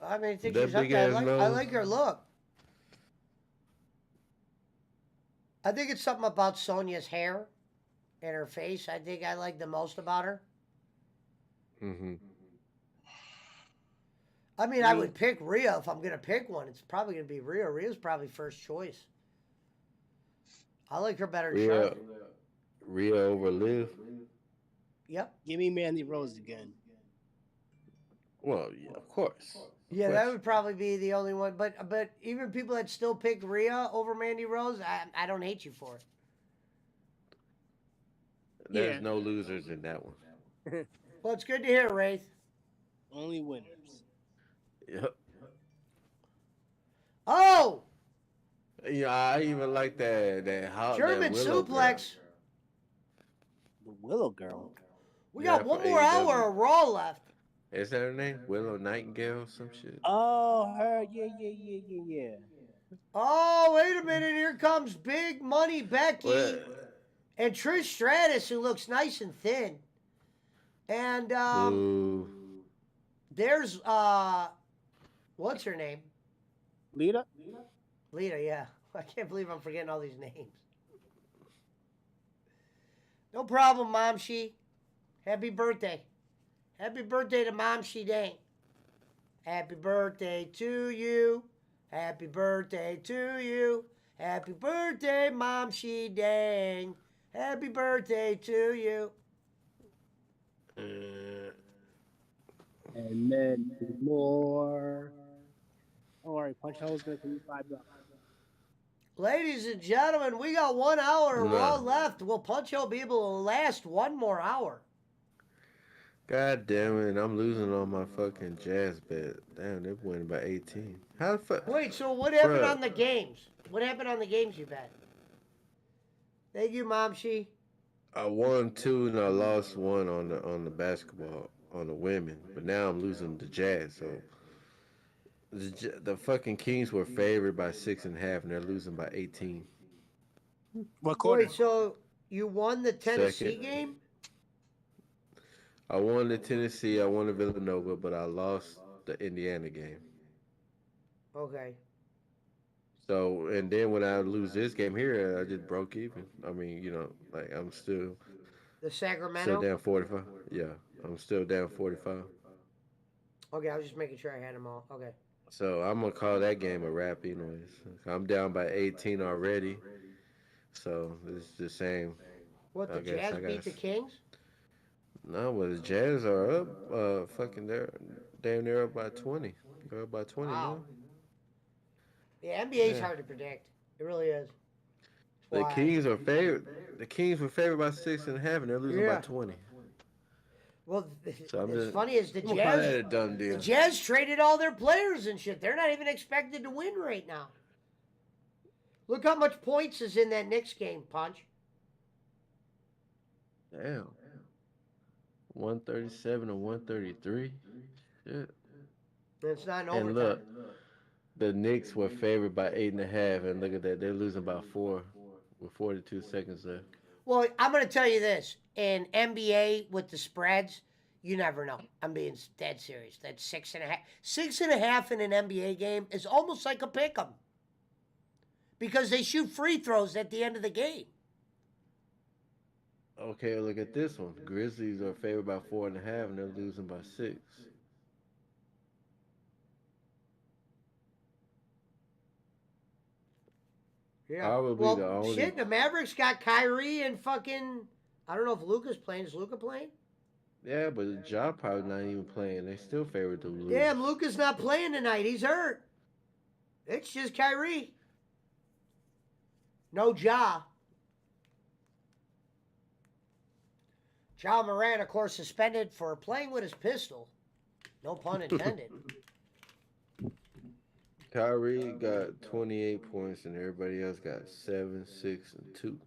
I mean, I think That she's up big there. ass I nose. like her look. I think it's something about Sonya's hair and her face. I think I like the most about her. Mm-hmm. I mean, I would pick Rhea if I'm going to pick one. It's probably going to be Rhea. Rhea's probably first choice. I like her better than Rhea, Charlotte. Rhea over Liv. Yep. Give me Mandy Rose again. Well, yeah, of course. Yeah, that would probably be the only one. But even people that still pick Rhea over Mandy Rose, I don't hate you for it. There's Yeah. no losers in that one. Well, it's good to hear, Wraith. Only winners. Yep. Oh, Yeah, I even like German that Willow suplex. The Willow Girl. We Yeah, got one for more hour AEW. of Raw left. Girl. Is that her name? Willow Nightingale or some shit? Oh, her. Yeah. Oh, wait a minute. Here comes Big Money Becky Well, and Trish Stratus, who looks nice and thin. And boo. there's what's her name? Lita? Lita, yeah. I can't believe I'm forgetting all these names. No problem, Mom She. Happy birthday. Happy birthday to Mom She Dang. Happy birthday to you. Happy birthday to you. Happy birthday, Mom She Dang. Happy birthday to you. And then more. Don't worry, Punch Hole is going to give you $5. Ladies and gentlemen, we got 1 hour of Nah. Raw left. Will Puncho be able to last one more hour? God damn it, I'm losing on my fucking jazz bet. Damn, they're winning by 18. How the fuck? Wait, so what happened Bruh. on the games? What happened on the games you bet? Thank you, Mom She. I won 2 and I lost 1 on the basketball on the women, but now I'm losing the jazz. So the fucking Kings were favored by 6.5, and they're losing by 18. What quarter? Wait, so you won the Tennessee Second. game? I won the Tennessee, I won the Villanova, but I lost the Indiana game. Okay. So, and then when I lose this game here, I just broke even. I mean, like I'm The still Sacramento. down 45. Yeah, I'm still down 45. Okay, I was just making sure I had them all. Okay. So I'm gonna call that game a wrap, anyways. I'm down by 18 already. So it's the same. What, the I guess Jazz I beat got. the Kings? No, well the Jazz are up. Fucking they're damn near up by 20. They're up by 20 Wow. now. The NBA is Yeah. hard to predict. It really is. That's The why. Kings are favored. The Kings were favored by 6.5, and they're losing by Yeah. 20. Well, So I'm it's just. funny is I'm gonna call that a done The deal. Jazz traded all their players and shit. They're not even expected to win right now. Look how much points is in that Knicks game, Punch. Damn. 137 and 133. Shit. And it's not in And overtime. look, the Knicks were favored by 8.5, and look at that, they're losing by 4 with 42 seconds left. Well, I'm going to tell you this: in NBA with the spreads, you never know. I'm being dead serious. That's 6.5. 6.5 in an NBA game is almost like a pick 'em because they shoot free throws at the end of the game. Okay, look at this one. Grizzlies are favored by 4.5, and they're losing by 6. Yeah. Probably the Well, only. shit. The Mavericks got Kyrie and fucking. I don't know if Luca's playing. Is Luca playing? Yeah, but the job probably not even playing. They still favored to Damn, lose. Luca's not playing tonight. He's hurt. It's just Kyrie. No Ja. Ja Moran, of course, suspended for playing with his pistol. No pun intended. Kyrie got 28 points, and everybody else got 7, 6, and 2.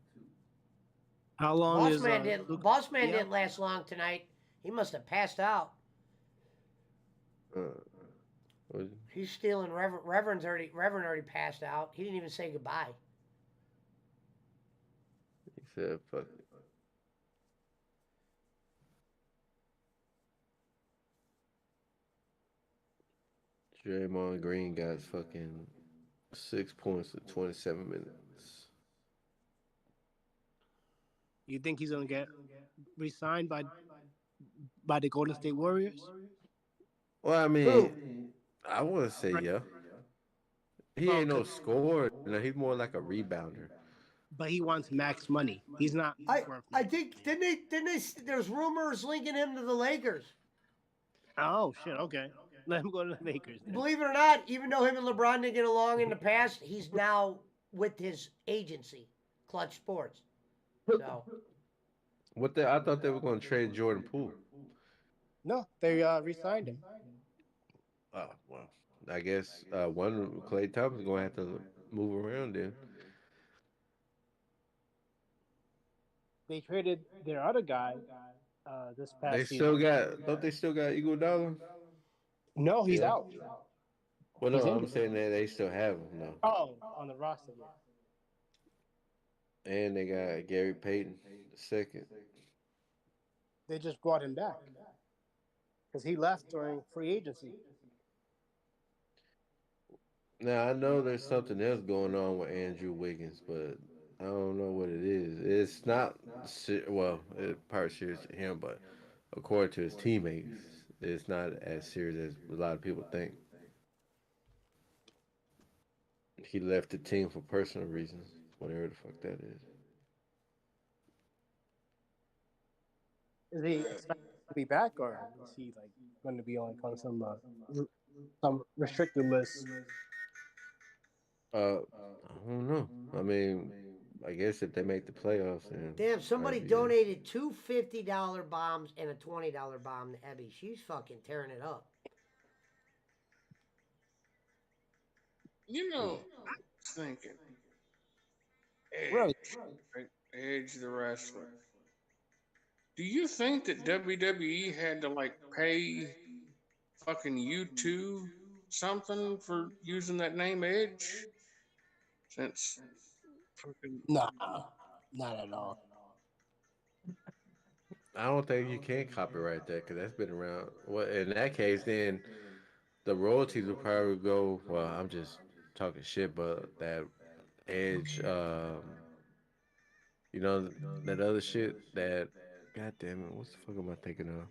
How long is Luka Boss man out? didn't last long tonight. He must have passed out. Uh, what- He's stealing Reverend already passed out. He didn't even say goodbye. he said, fuck it. Draymond Green got fucking 6 points in 27 minutes. You think he's gonna get re-signed by the Golden State Warriors? Well, I Who? mean, I want to say Right. yeah. He Well, ain't no scorer. No, he's more like a rebounder. but he wants max money. He's not worth. I think didn't they? There's rumors linking him to the Lakers. Oh shit. Okay, let him go to the Lakers. Then. Believe it or not, even though him and LeBron didn't get along in the past, he's now with his agency, Clutch Sports. So I thought they were going to trade Jordan Poole. No, they re-signed him. Oh well, I guess one Clay Thompson's going to have to move around then. They traded their other guy this They past still season. got don't they still got Iguodala? No, he's Yeah. out. Well, He's no, I'm injured. saying that they still have him no. Oh, on the roster. Yeah. And they got Gary Payton the second. They just brought him back because he left during free agency. Now I know there's something else going on with Andrew Wiggins, but I don't know what it is. It's not well, it part serious to him, but according to his teammates, it's not as serious as a lot of people think. He left the team for personal reasons, whatever the fuck that is. Is he expected to be back, or is he like going to be on some restricted list? I don't know. I mean, I guess if they make the playoffs, then damn, somebody maybe, yeah. donated two $50 bombs and a $20 bomb to Ebby. She's fucking tearing it up. You know, I was thinking Right. Edge, right? Edge the wrestler. Do you think that WWE had to like pay fucking U2 something for using that name Edge? Since fucking Nah, not at all. I don't think you can copyright that because that's been around. Well, in that case, then the royalties would probably go. Well, I'm just talking shit, but that Edge, you know, that other shit. That, God damn it, what's the fuck am I thinking of?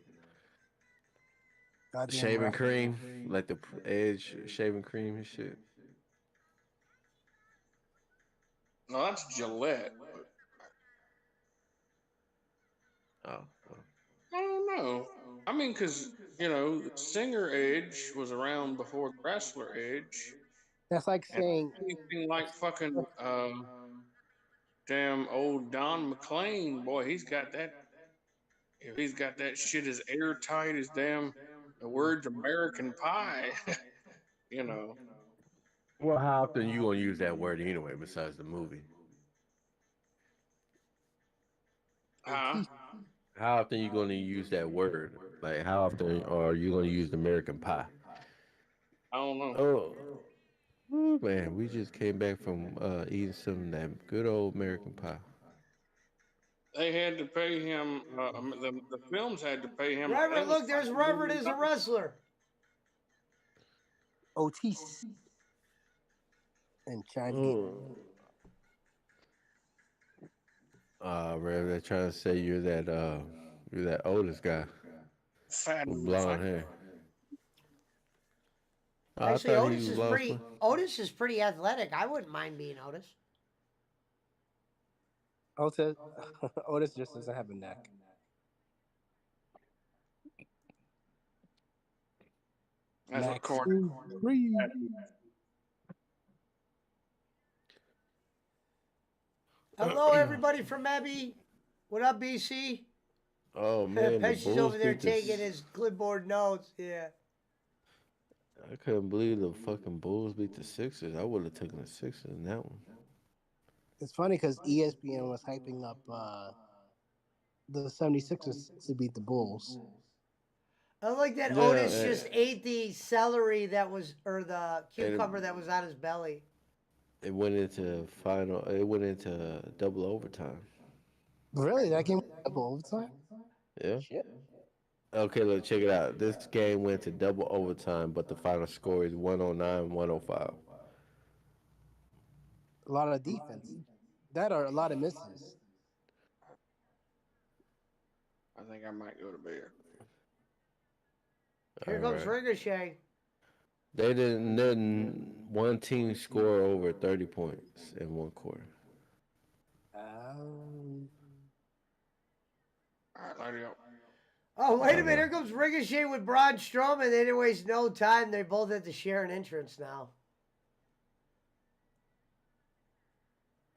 Goddamn Shaving rapper. cream, like the Edge shaving cream and shit. No, that's Gillette. But Oh, well. I don't know. I mean, because the singer Edge was around before the wrestler Edge, That's like and saying anything like fucking damn old Don McLean, boy, he's got that. If he's got that shit as airtight as damn the words American Pie, you know. Well, how often you gonna use that word anyway? Besides the movie, Huh? OT. how often you gonna use that word? Like, how often are you gonna use American Pie? I don't know. Oh, ooh, man, we just came back from eating some of that good old American pie. They had to pay him. The films had to pay him. I think Reverend, it was look, there's Reverend as a $5 million. wrestler. Otis and Chad Gable. Oh, Rev, they're trying to say you're that oldest guy Fat with motherfucker. blonde hair. Oh, I Actually, thought he lost my. Otis is pretty athletic. I wouldn't mind being Otis. Otis, Otis just doesn't have a neck. That's what Max Corny. Free. Hello, everybody from Abbey. What up, BC? Oh man, the Pesci's Bulls over there beat taking this. his clipboard notes. Yeah. I couldn't believe the fucking Bulls beat the Sixers. I would have taken the Sixers in that one. It's funny because ESPN was hyping up the 76ers to beat the Bulls. I like that Yeah, Otis just ate the celery that was, or the cucumber and that was on his belly. it went into final. It went into double overtime. Really? That game was double overtime? Yeah. Shit. Okay, look, check it out. This game went to double overtime, but the final score is 109, 105. A lot of defense. That are a lot of misses. I think I might go to bed. Here All comes right. Ricochet. They didn't one team score over 30 points in one quarter. Um, All right, later. Oh, wait a All minute. Here right. comes Ricochet with Braun Strowman. They didn't waste no time. They both had to share an entrance now.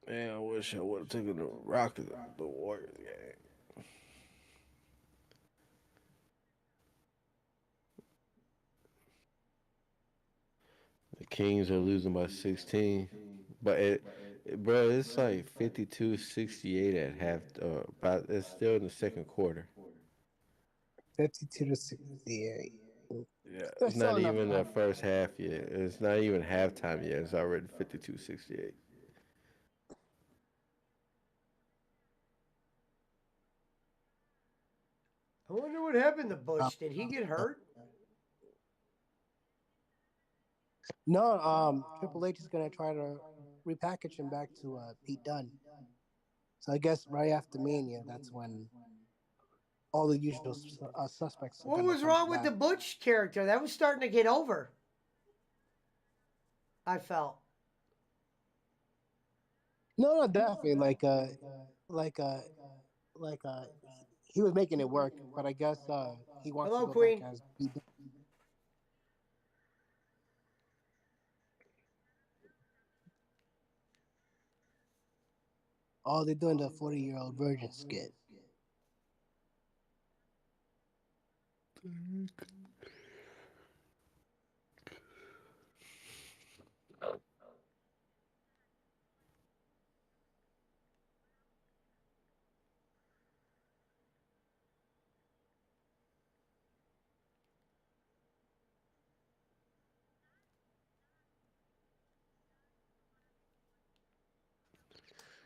Man, I wish I would have taken the Rockets, the Warriors game. The Kings are losing by 16, but bro, it's like 52-68 at half. But it's still in the second quarter. 52 to 68. Yeah, There's it's still not enough even the time. first half yet. It's not even halftime yet. It's already 52-68. I wonder what happened to Uh, Butch. Did he get hurt? no, Triple H is going to try to repackage him back to Pete Dunne. So I guess right after Mania, that's when all the usual suspects are What going to was come wrong with the back. Butch character? That was starting to get over. I felt. No, no, definitely. Like, uh, like, he was making it work, but I guess he wants to Hello, go back Queen. as Pete Dunne. Oh, they're doing the 40-year-old virgin skit.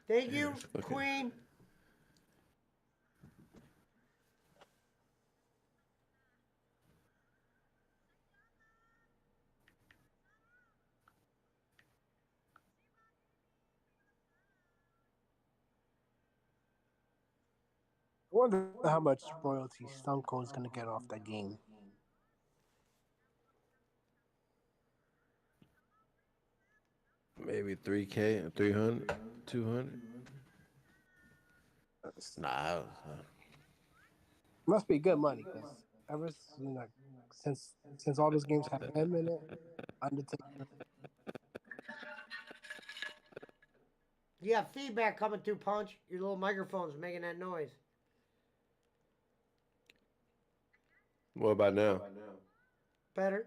Thank Yeah, you, it's fucking. Queen. wonder how much royalty Stone Cold's gonna get off that game. Maybe 3K, 300, 200. Nah, Must be good money because ever since all those games have him in it, Undertaker. You have feedback coming through, Punch. Your little microphone's making that noise. what about now? Better?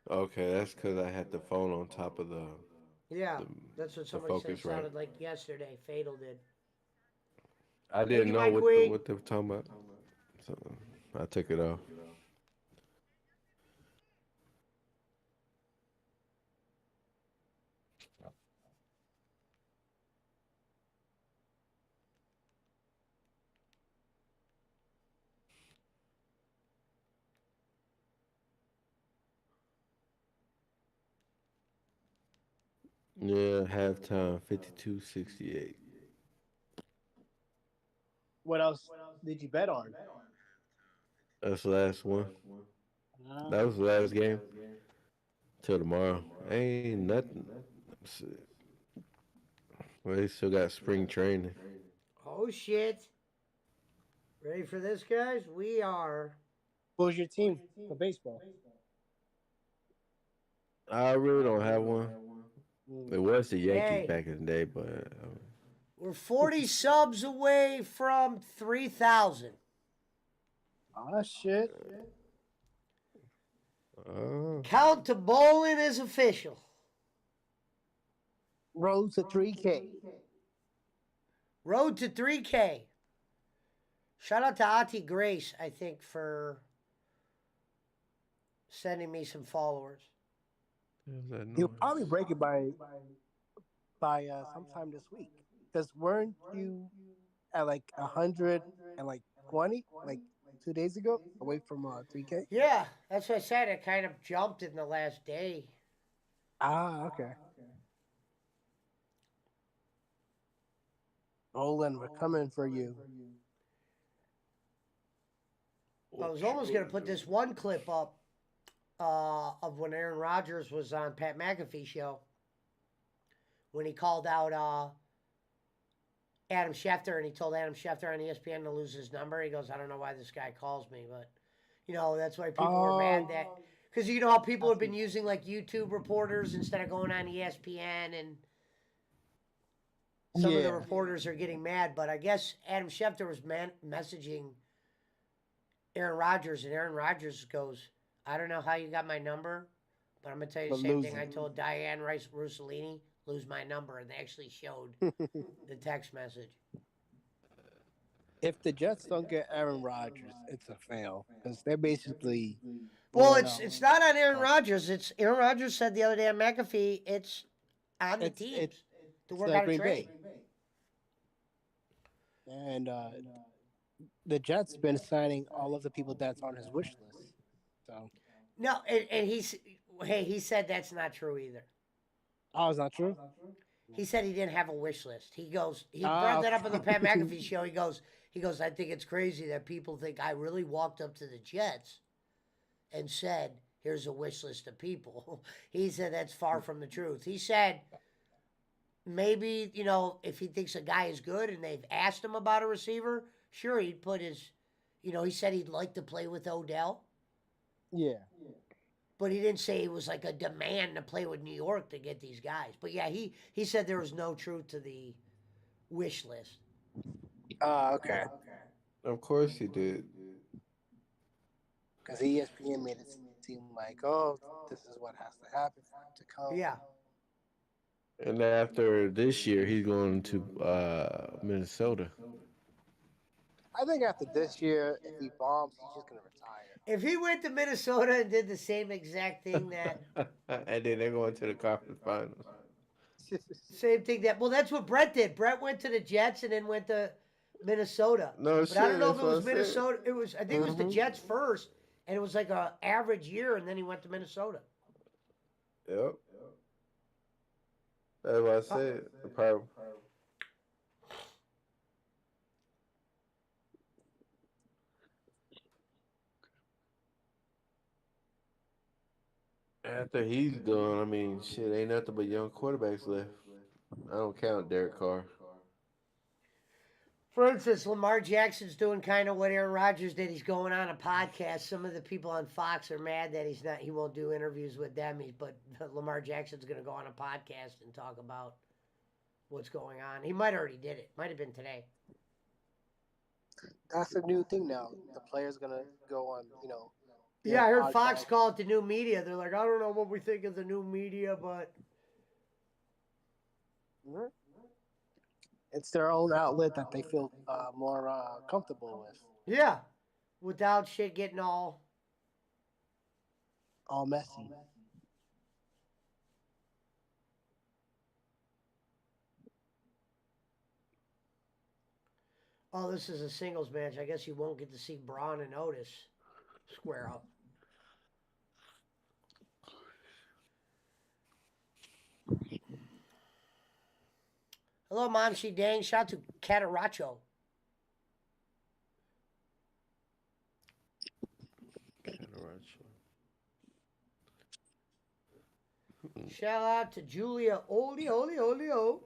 Okay, that's because I had the phone on top of Yeah, the, that's what the somebody said focus right. sounded like yesterday. Fatal did. I Thank didn't you, know Mike what Wig. what they were talking about, so I took it off. Yeah, halftime 52-68. What else did you bet on? That's the last one. Uh, That was the last game till tomorrow. Ain't nothing. Shit. Well, they still got spring training. Oh, shit. Ready for this, guys? We are. what was your team for baseball? I really don't have one. It was the Yankees Hey, back in the day, but we're 40 subs away from 3,000. Ah, shit. uh, Count to bowling is official. Road to 3K. Road to 3K. Shout out to Ati Grace, I think, for sending me some followers. what was that You'll noise? probably break it by sometime this week. Because weren't you at like 120 like 2 days ago away from 3K? Yeah, that's what I said. It kind of jumped in the last day. Ah, okay. Roland, we're coming for you. I was almost going to put this one clip up of when Aaron Rodgers was on Pat McAfee show when he called out Adam Schefter and he told Adam Schefter on ESPN to lose his number. He goes, I don't know why this guy calls me, but that's why people were mad that because you know how people have been using like YouTube reporters instead of going on ESPN and some of the reporters are getting mad, but I guess Adam Schefter was messaging Aaron Rodgers, and Aaron Rodgers goes, I don't know how you got my number, but I'm going to tell you the But same lose thing it. I told Diane Rice Russolini, lose my number, and they actually showed the text message. If the Jets don't get Aaron Rodgers, it's a fail because they're basically. Well, blowing out. it's not on Aaron Rodgers. It's Aaron Rodgers said the other day on McAfee, it's on the teams to work out a Green trade. Bay. And the Jets been signing all of the people that's on his wish list. So, No, and he said that's not true either. oh, is that true? He said he didn't have a wish list. He brought that okay. up on the Pat McAfee show. He goes, I think it's crazy that people think I really walked up to the Jets and said, here's a wish list of people. He said that's far from the truth. He said maybe, if he thinks a guy is good and they've asked him about a receiver, sure, he'd put his, he said he'd like to play with Odell. Yeah. But he didn't say it was like a demand to play with New York to get these guys. But yeah, he said there was no truth to the wish list. Okay. Of course he did. Because ESPN made it seem like, oh, this is what has to happen for him to come. Yeah. And after this year, he's going to Minnesota. I think after this year, if he bombs, he's just going to retire. If he went to Minnesota and did the same exact thing that and then they're going to the conference finals. same thing that's what Brett did. Brett went to the Jets and then went to Minnesota. No but shit. I don't know if that's it what was I said. Minnesota. I think it was the Jets first, and it was like a average year, and then he went to Minnesota. Yep. That's what I said. The problem. After he's done, I mean, shit, ain't nothing but young quarterbacks left. I don't count Derek Carr. For instance, Lamar Jackson's doing kind of what Aaron Rodgers did. He's going on a podcast. Some of the people on Fox are mad that he's not. He won't do interviews with them. But Lamar Jackson's going to go on a podcast and talk about what's going on. He might already did it. Might have been today. That's a new thing now. The player's gonna go on, Yeah, I heard podcast. Fox call it the new media. They're like, I don't know what we think of the new media, but Mhm. It's their own outlet that they feel more comfortable with. yeah, without shit getting all. All messy. Oh, this is a singles match. I guess you won't get to see Braun and Otis square up. Hello, Momshi Dang. Shout out to Cataracho. Shout out to Julia Oli Oli Oli O.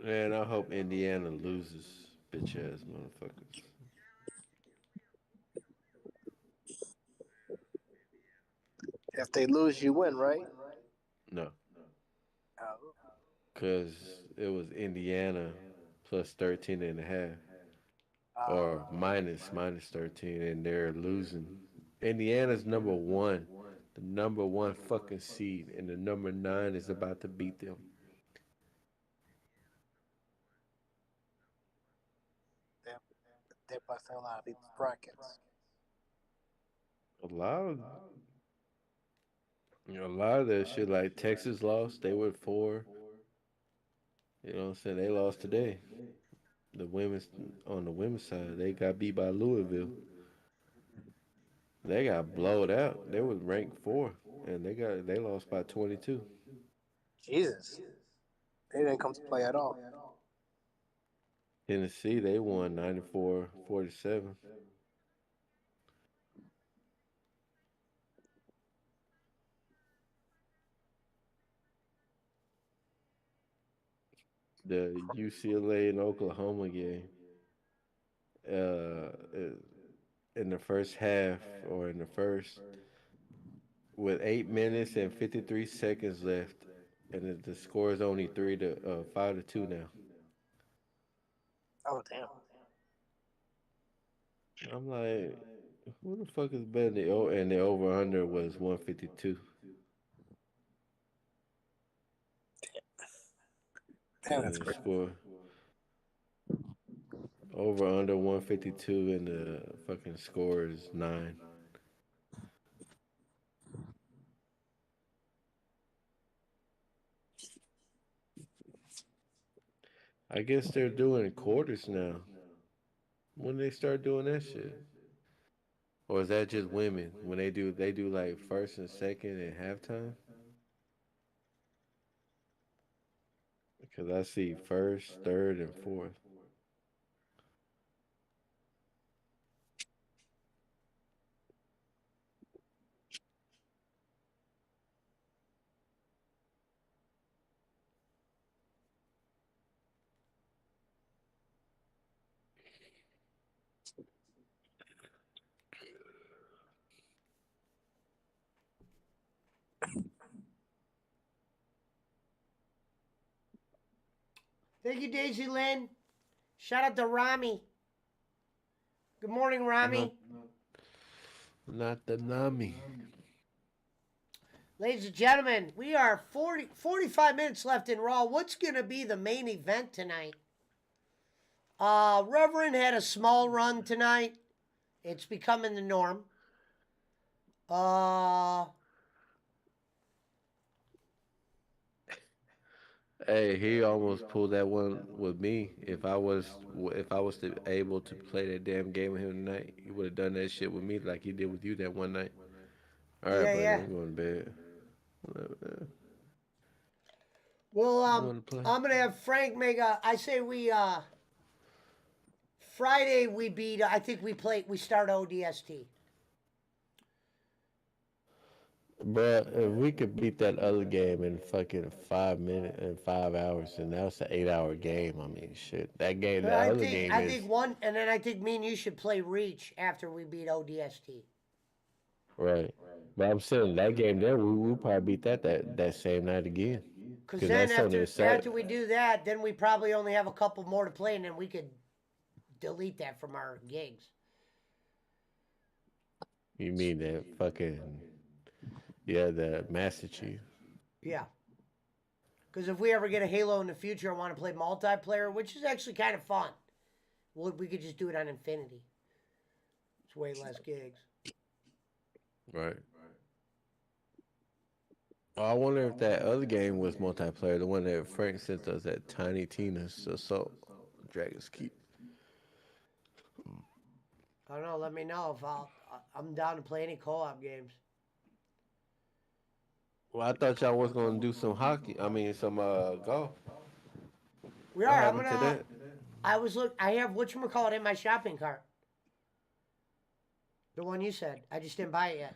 Man, I hope Indiana loses, bitch ass motherfuckers. If they lose, you win, right? No, Oh. because it was Indiana plus 13 and a half. Or minus 13, and they're losing. Indiana's number one, the number one fucking seed, and the number 9 is about to beat them. They're, they're busting a lot of people's brackets. A lot of a lot of that shit, like Texas lost, they were 4. You know what I'm saying? They lost today. The women's on the women's side, they got beat by Louisville. They got blowed out. They was ranked 4, and they lost by 22. Jesus. They didn't come to play at all. Tennessee, they won 94-47. The UCLA and Oklahoma game, uh, in the first half or in the first, with 8 minutes and 53 seconds left, and the score is only 5-2 now. Oh, damn. I'm like, who the fuck is better? And the over under was 152. Damn, that's And the great. score over under 152, and the fucking score is 9. I guess they're doing quarters now. When they start doing that shit, or is that just women? When they do like first and second and halftime. Because I see first, third, and fourth. Thank you, Daisy Lynn. Shout out to Rami. Good morning, Rami. Not the Nami. Ladies and gentlemen, we are 45 minutes left in Raw. What's going to be the main event tonight? Reverend had a small run tonight. It's becoming the norm. Hey, he almost pulled that one with me. If I was able to play that damn game with him tonight, he would have done that shit with me like he did with you that one night. All right, Yeah, buddy, yeah. I'm going to bed. Well, You want to play? I'm going to have Frank make I say Friday we beat, I think we start ODST. But if we could beat that other game in fucking 5 minutes and 5 hours, and that was an 8 hour game. I mean, shit. That game, the I other think game I think is one, and then I think me and you should play Reach after we beat ODST. right. But I'm saying that game there, we probably beat that same night again. Cause Cause then that's only a set. after we do that, then we probably only have a couple more to play, and then we could delete that from our gigs. You mean that fucking yeah, the Master Chief. Yeah. Because if we ever get a Halo in the future and want to play multiplayer, which is actually kind of fun, we could just do it on Infinity. It's way less gigs. Right. I wonder if that other game was multiplayer, the one that Frank sent us at Tiny Tina's Assault Dragon's Keep. I don't know. Let me know if I'm down to play any co-op games. Well, I thought y'all was gonna do some hockey. I mean, some golf. We What are. I'm happened to gonna. that? I have whatchamacallit in my shopping cart. The one you said. I just didn't buy it yet.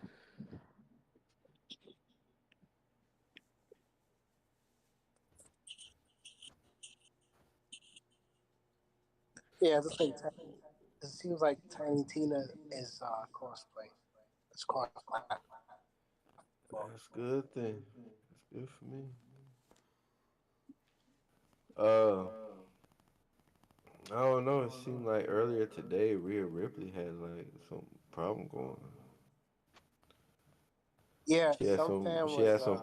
Yeah, it looks like it seems like Tiny Tina is crossplay. It's cross platform. That's a good thing. That's good for me. Uh, I don't know. It seemed like earlier today, Rhea Ripley had like some problem going on. Yeah, She had some some. fan She was had some.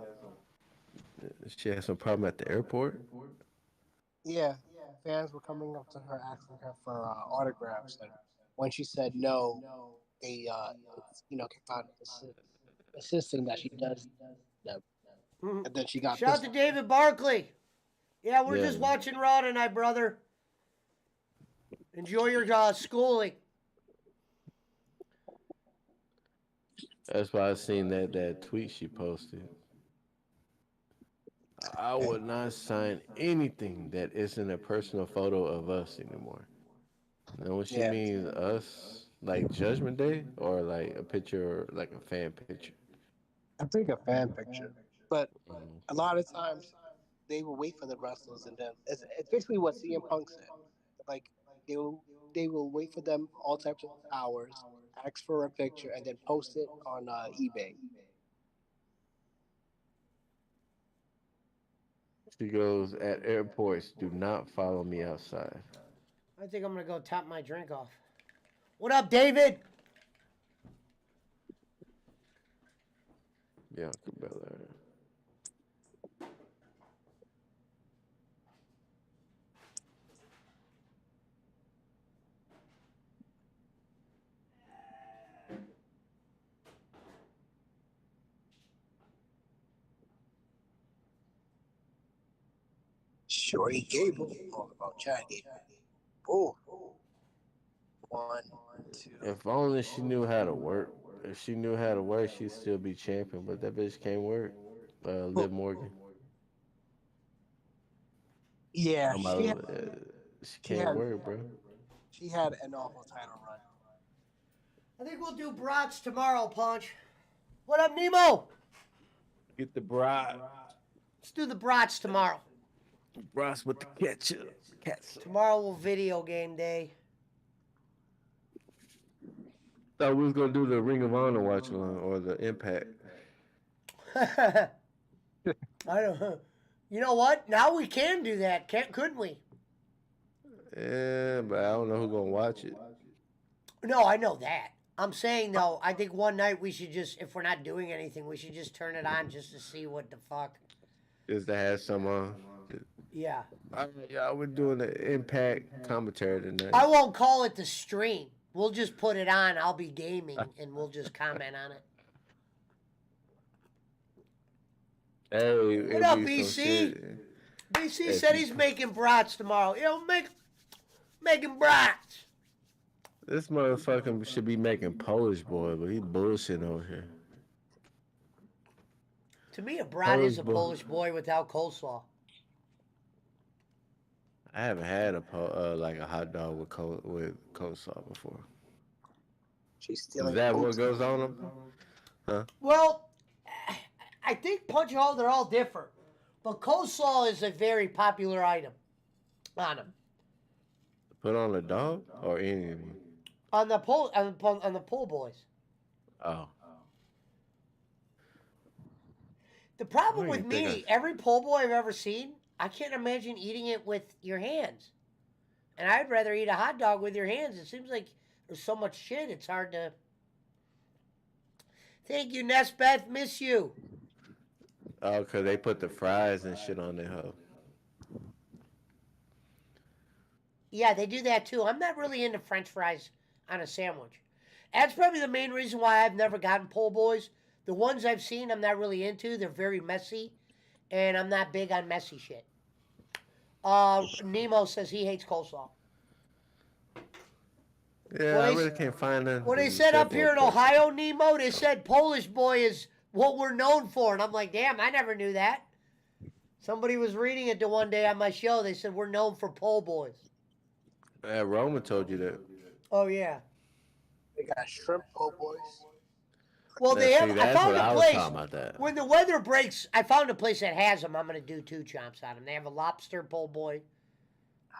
She had some problem at the airport. yeah, fans were coming up to her asking her for autographs, and when she said no, they kept on insisting that she does them, Mhm. and then she got Shout out pissed to off. David Barkley. Yeah, we're Yeah, just watching Raw tonight, brother. Enjoy your schooling. that's why I seen that tweet she posted. I would not sign anything that isn't a personal photo of us anymore. Now, what she Yeah, means us, like Judgment Day, or like a picture, like a fan picture. I think a fan picture, but Mhm. a lot of times they will wait for the wrestlers, and then it's basically what CM Punk said. Like they will wait for them all types of hours, ask for a picture, and then post it on eBay. She goes, at airports, do not follow me outside. I think I'm gonna go top my drink off. What up, David? Bianca Belair. Shorty Gable, all about Chad Gable. Oh, one, two. If only she knew how to work. If she knew how to work, she'd still be champion. But that bitch can't work. Liv Morgan. Yeah, I'm out. She she can't had work, bro. she had an awful title run. I think we'll do brats tomorrow, Punch. What up, Nemo? Get the bride. Let's do the brats tomorrow. Ross with the ketchup. Ketchup. Tomorrow will video game day. Thought we was gonna do the Ring of Honor watch along or the Impact. I don't know. You know what? Now we can do that, couldn't we? Yeah, but I don't know who's gonna watch it. No, I know that. I'm saying though, I think one night we should just, if we're not doing anything, we should just turn it on just to see what the fuck. Just to have some Yeah. yeah, we're doing the Impact commentary tonight. I won't call it the stream. We'll just put it on. I'll be gaming and we'll just comment on it. Hey, What up, BC? BC said he's making brats tomorrow. Making brats. This motherfucker should be making Polish boy, but he bullshitting over here. To me, a brat is a Polish boy without coleslaw. I haven't had like a hot dog with coleslaw before. She's Is stealing that what oats. goes on them? Huh? Well, I think punch hole, they're all different. But coleslaw is a very popular item on them. Put on a dog or any of them? On the pool boys. Oh. The I problem don't with even think me, every po' boy I've ever seen, I can't imagine eating it with your hands. And I'd rather eat a hot dog with your hands. It seems like there's so much shit, it's hard to. Thank you, Nesbeth. Miss you. Oh, cause they put the fries and shit on their hoe. Yeah, they do that too. I'm not really into French fries on a sandwich. That's probably the main reason why I've never gotten po' boys. The ones I've seen, I'm not really into. They're very messy, and I'm not big on messy shit. Nemo says he hates coleslaw. Yeah, Well, I they, really can't find nothing. well, they from said up Chef here in Boyardee. Ohio, Nemo, they said Polish boy is what we're known for. And I'm like, damn, I never knew that. Somebody was reading it the one day on my show. They said we're known for pole boys. Roman told you that. Oh, yeah. They got shrimp po' boys. Well, Now, they have. see, I that's found what a I was place. talking about that. When the weather breaks, I found a place that has them. I'm going to do 2 chomps on them. They have a lobster pole boy.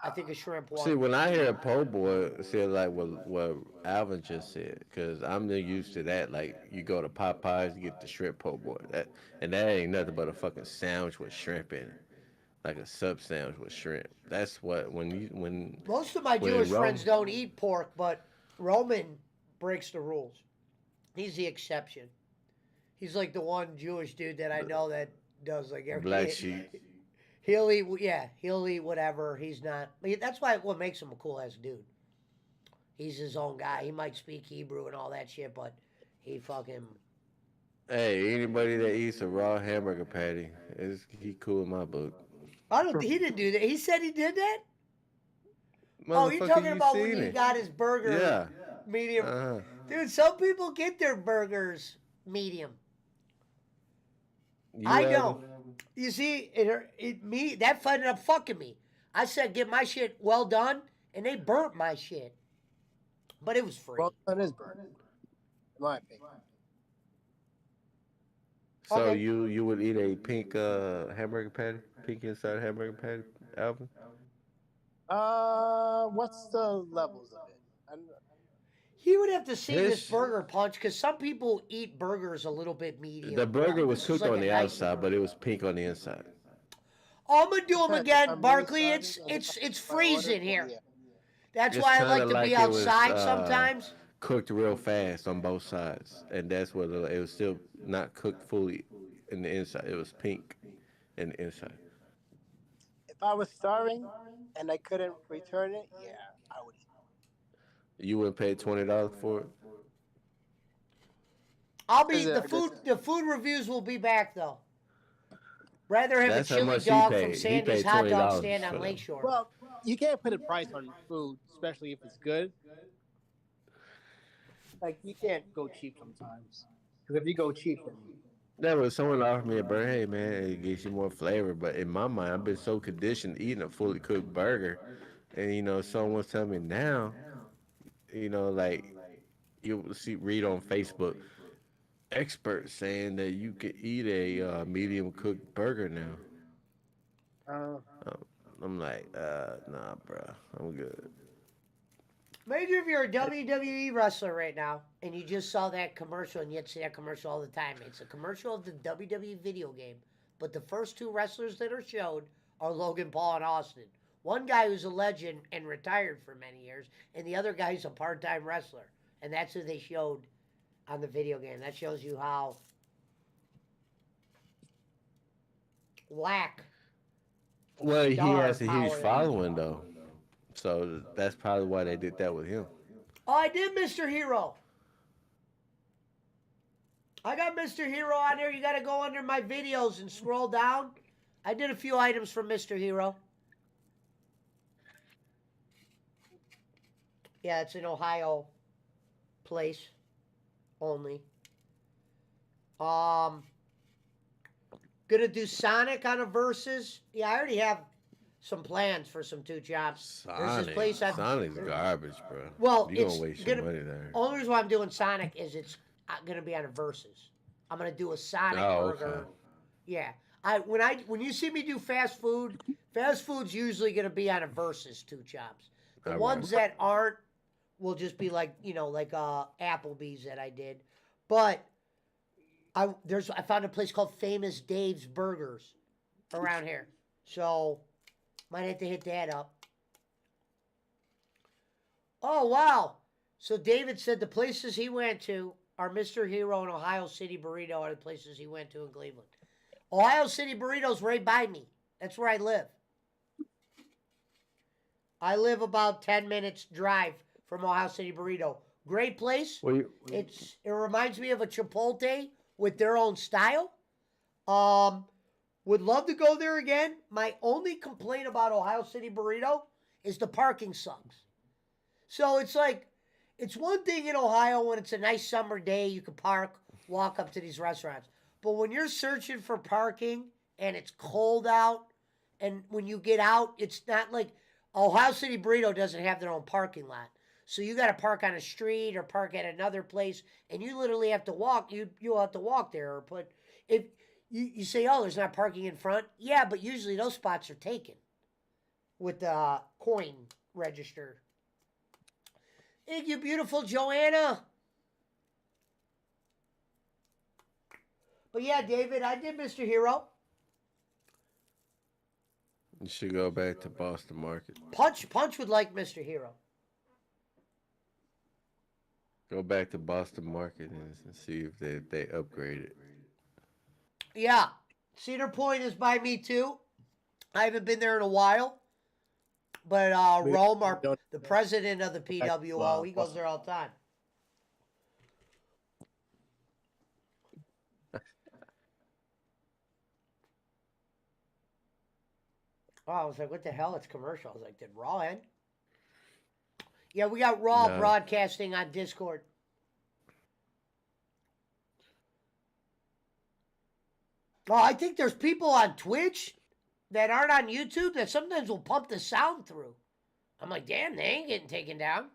I think a shrimp one. See, when I hear a po' boy, see, like what Alvin just said, because I'm used to that. Like, you go to Popeyes, you get the shrimp po' boy. And that ain't nothing but a fucking sandwich with shrimp in it. Like a sub sandwich with shrimp. That's what, when Most of my when Jewish Rome- friends don't eat pork, but Roman breaks the rules. He's the exception. He's like the one Jewish dude that I know that does like everything. Black sheep. He'll eat, yeah, he'll eat whatever. He's not. That's why what makes him a cool ass dude. He's his own guy. He might speak Hebrew and all that shit, but he fucking. Hey, anybody that eats a raw hamburger patty, he cool in my book. I don't. He didn't do that. He said he did that. Oh, you're Motherfucker, talking you about when seen he it. got his burger Yeah. medium. Uh-huh. Dude, some people get their burgers medium. You I have don't. them? You see, that ended up fucking me. I said get my shit well done, and they burnt my shit. But it was free. Well done is burnt, in my opinion. So Okay. you would eat a pink hamburger patty, pink inside hamburger patty, Alvin? What's the levels of it? He would have to see this His- burger punch because some people eat burgers a little bit medium. The burger was This is cooked like on a the nice outside, burger. but it was pink on the inside. Oh, I'm gonna do them Depends. again, I'm really Barkley. sorry, It's and if it's I order, freezing here. yeah. That's It's why I kinda like to like be it was, outside sometimes. Cooked real fast on both sides, and that's what it was still not cooked fully in the inside. It was pink in the inside. If I was starving and I couldn't return it, yeah, I would. You wouldn't pay $20 for it? I'll be Is it the like food. this? The food reviews will be back though. Rather have That's a how chili much he dog paid. from He Sandy's paid Hot Dog $20 Stand for on them. Lakeshore. Well, you can't put a price on food, especially if it's good. Like you can't go cheap sometimes. Because if you go cheap, then That was someone offered me a burger. Hey man, it gives you more flavor. But in my mind, I've been so conditioned eating a fully cooked burger, and someone was telling me now, like you read on Facebook, experts saying that you could eat a medium cooked burger now. I'm like, nah, bro, I'm good. Imagine if you're a WWE wrestler right now and you just saw that commercial and you'd see that commercial all the time. It's a commercial of the WWE video game, but the first 2 wrestlers that are showed are Logan Paul and Austin. One guy who's a legend and retired for many years, and the other guy's a part-time wrestler. And that's who they showed on the video game. That shows you how lack. Well, he Star has a huge power. following though, so that's probably why they did that with him. Oh, I did Mr. Hero. I got Mr. Hero on here. You got to go under my videos and scroll down. I did a few items from Mr. Hero. Yeah, it's an Ohio place only. Gonna do Sonic on a versus. Yeah, I already have some plans for some 2 jobs. There's this place Sonic's garbage, bro. Well, you it's gonna waste your gonna- money there. Only reason why I'm doing Sonic is it's gonna be on a versus. I'm gonna do a Sonic Oh, burger okay. Yeah. When you see me do fast food's usually gonna be on a versus two chops. The All ones right. that aren't will just be like Applebee's that I did. But I found a place called Famous Dave's Burgers around here. So might have to hit that up. Oh wow. So David said the places he went to are Mr. Hero and Ohio City Burrito are the places he went to in Cleveland. Ohio City Burrito's right by me. That's where I live. I live about 10 minutes drive from Ohio City Burrito. Great place. Well, It reminds me of a Chipotle with their own style. Would love to go there again. My only complaint about Ohio City Burrito is the parking sucks. So it's one thing in Ohio when it's a nice summer day, you can park, walk up to these restaurants. But when you're searching for parking and it's cold out, and when you get out, it's not like Ohio City Burrito doesn't have their own parking lot. So you got to park on a street or park at another place, and you literally have to walk. You'll have to walk there or put if you say, oh, there's not parking in front. Yeah, but usually those spots are taken with the coin register. Thank you, beautiful Joanna. But yeah, David, I did Mr. Hero. you should go back to Boston Market. Punch would like Mr. Hero. Go back to Boston Market and see if they upgrade it. Yeah, Cedar Point is by me too. I haven't been there in a while. But Rome, the president of the PWO, he goes there all the time. Oh, I was like, what the hell? It's commercial. I was like, did Raw end? Yeah, we got Raw No. broadcasting on Discord. Oh, I think there's people on Twitch that aren't on YouTube that sometimes will pump the sound through. I'm like, damn, they ain't getting taken down.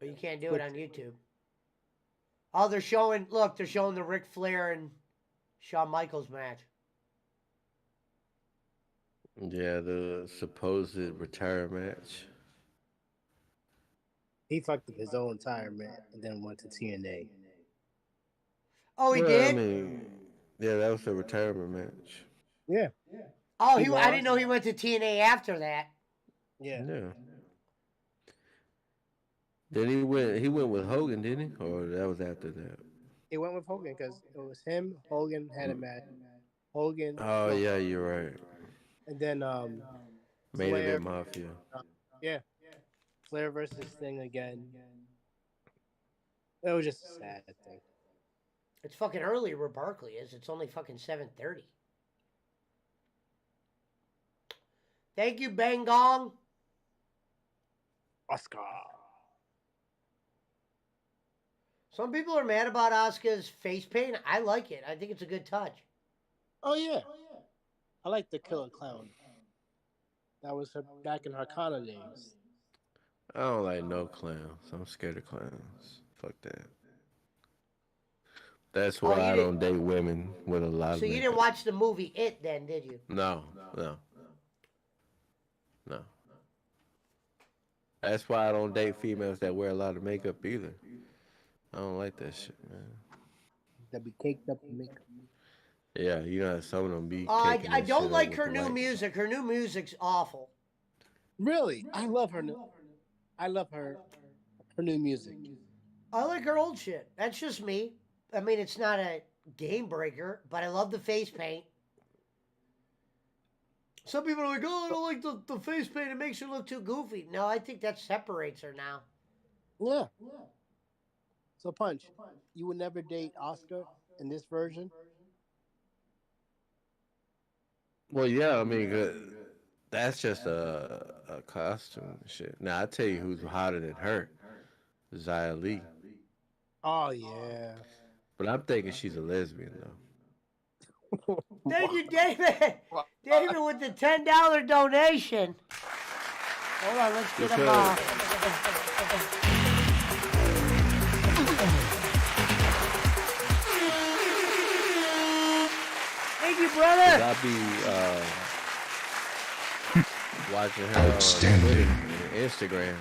But you can't do it on YouTube. Oh, they're showing the Ric Flair and Shawn Michaels match. Yeah, the supposed retire match. He fucked up his own retirement and then went to TNA. Oh, he Well, did? I mean, yeah, that was the retirement match. Yeah. Oh, he I didn't lost. know he went to TNA after that. Yeah. Yeah. Then he went with Hogan, didn't he? Or that was after that? He went with Hogan because it was him. Hogan had a match. Hogan. Oh yeah, you're right. And then Main Flair. Event Mafia. Yeah. Flair versus Sting again. It was just a sad thing. It's fucking early where Barkley is. It's only fucking 7:30. Thank you, Bang Gong. Oscar. Some people are mad about Asuka's face paint. I like it. I think it's a good touch. Oh yeah. I like the Killer Clown. That was her back in her Kana days. I don't like no clowns. I'm scared of clowns. Fuck that. That's why you I didn't- don't date women with a lot of So you makeup. didn't watch the movie It then, did you? No. That's why I don't date females that wear a lot of makeup either. I don't like that shit, man. That be caked up in makeup. Yeah, you know how some of them be. I caking that don't shit up like with her the new lights. music. Her new music's awful. Really? I love her new music. I like her old shit. That's just me. I mean, it's not a game breaker, but I love the face paint. Some people are like, oh, I don't like the face paint. It makes her look too goofy. No, I think that separates her now. Yeah. So Punch, you would never date Oscar in this version? Well, yeah, I mean, that's just a costume and shit. Now, I tell you who's hotter than her. Xia Li. Oh yeah. But I'm thinking she's a lesbian, though. Thank you, David. David with the $10 donation. Hold on, let's get him Because- off. I be watching her on Twitter Outstanding. and Instagram.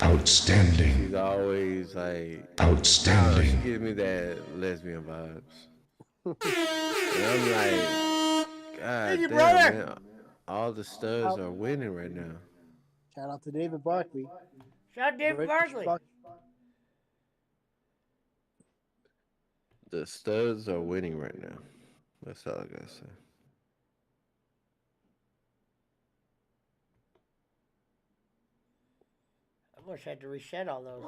Outstanding. She's always like, I don't know, she Outstanding. gives me that lesbian vibes. And I'm like, Thank God you, damn, brother. man. All the studs are winning right now. Shout out to David Barkley. Shout out David British Barkley. The studs are winning right now. That's all I gotta say. I wish I had to reset all those.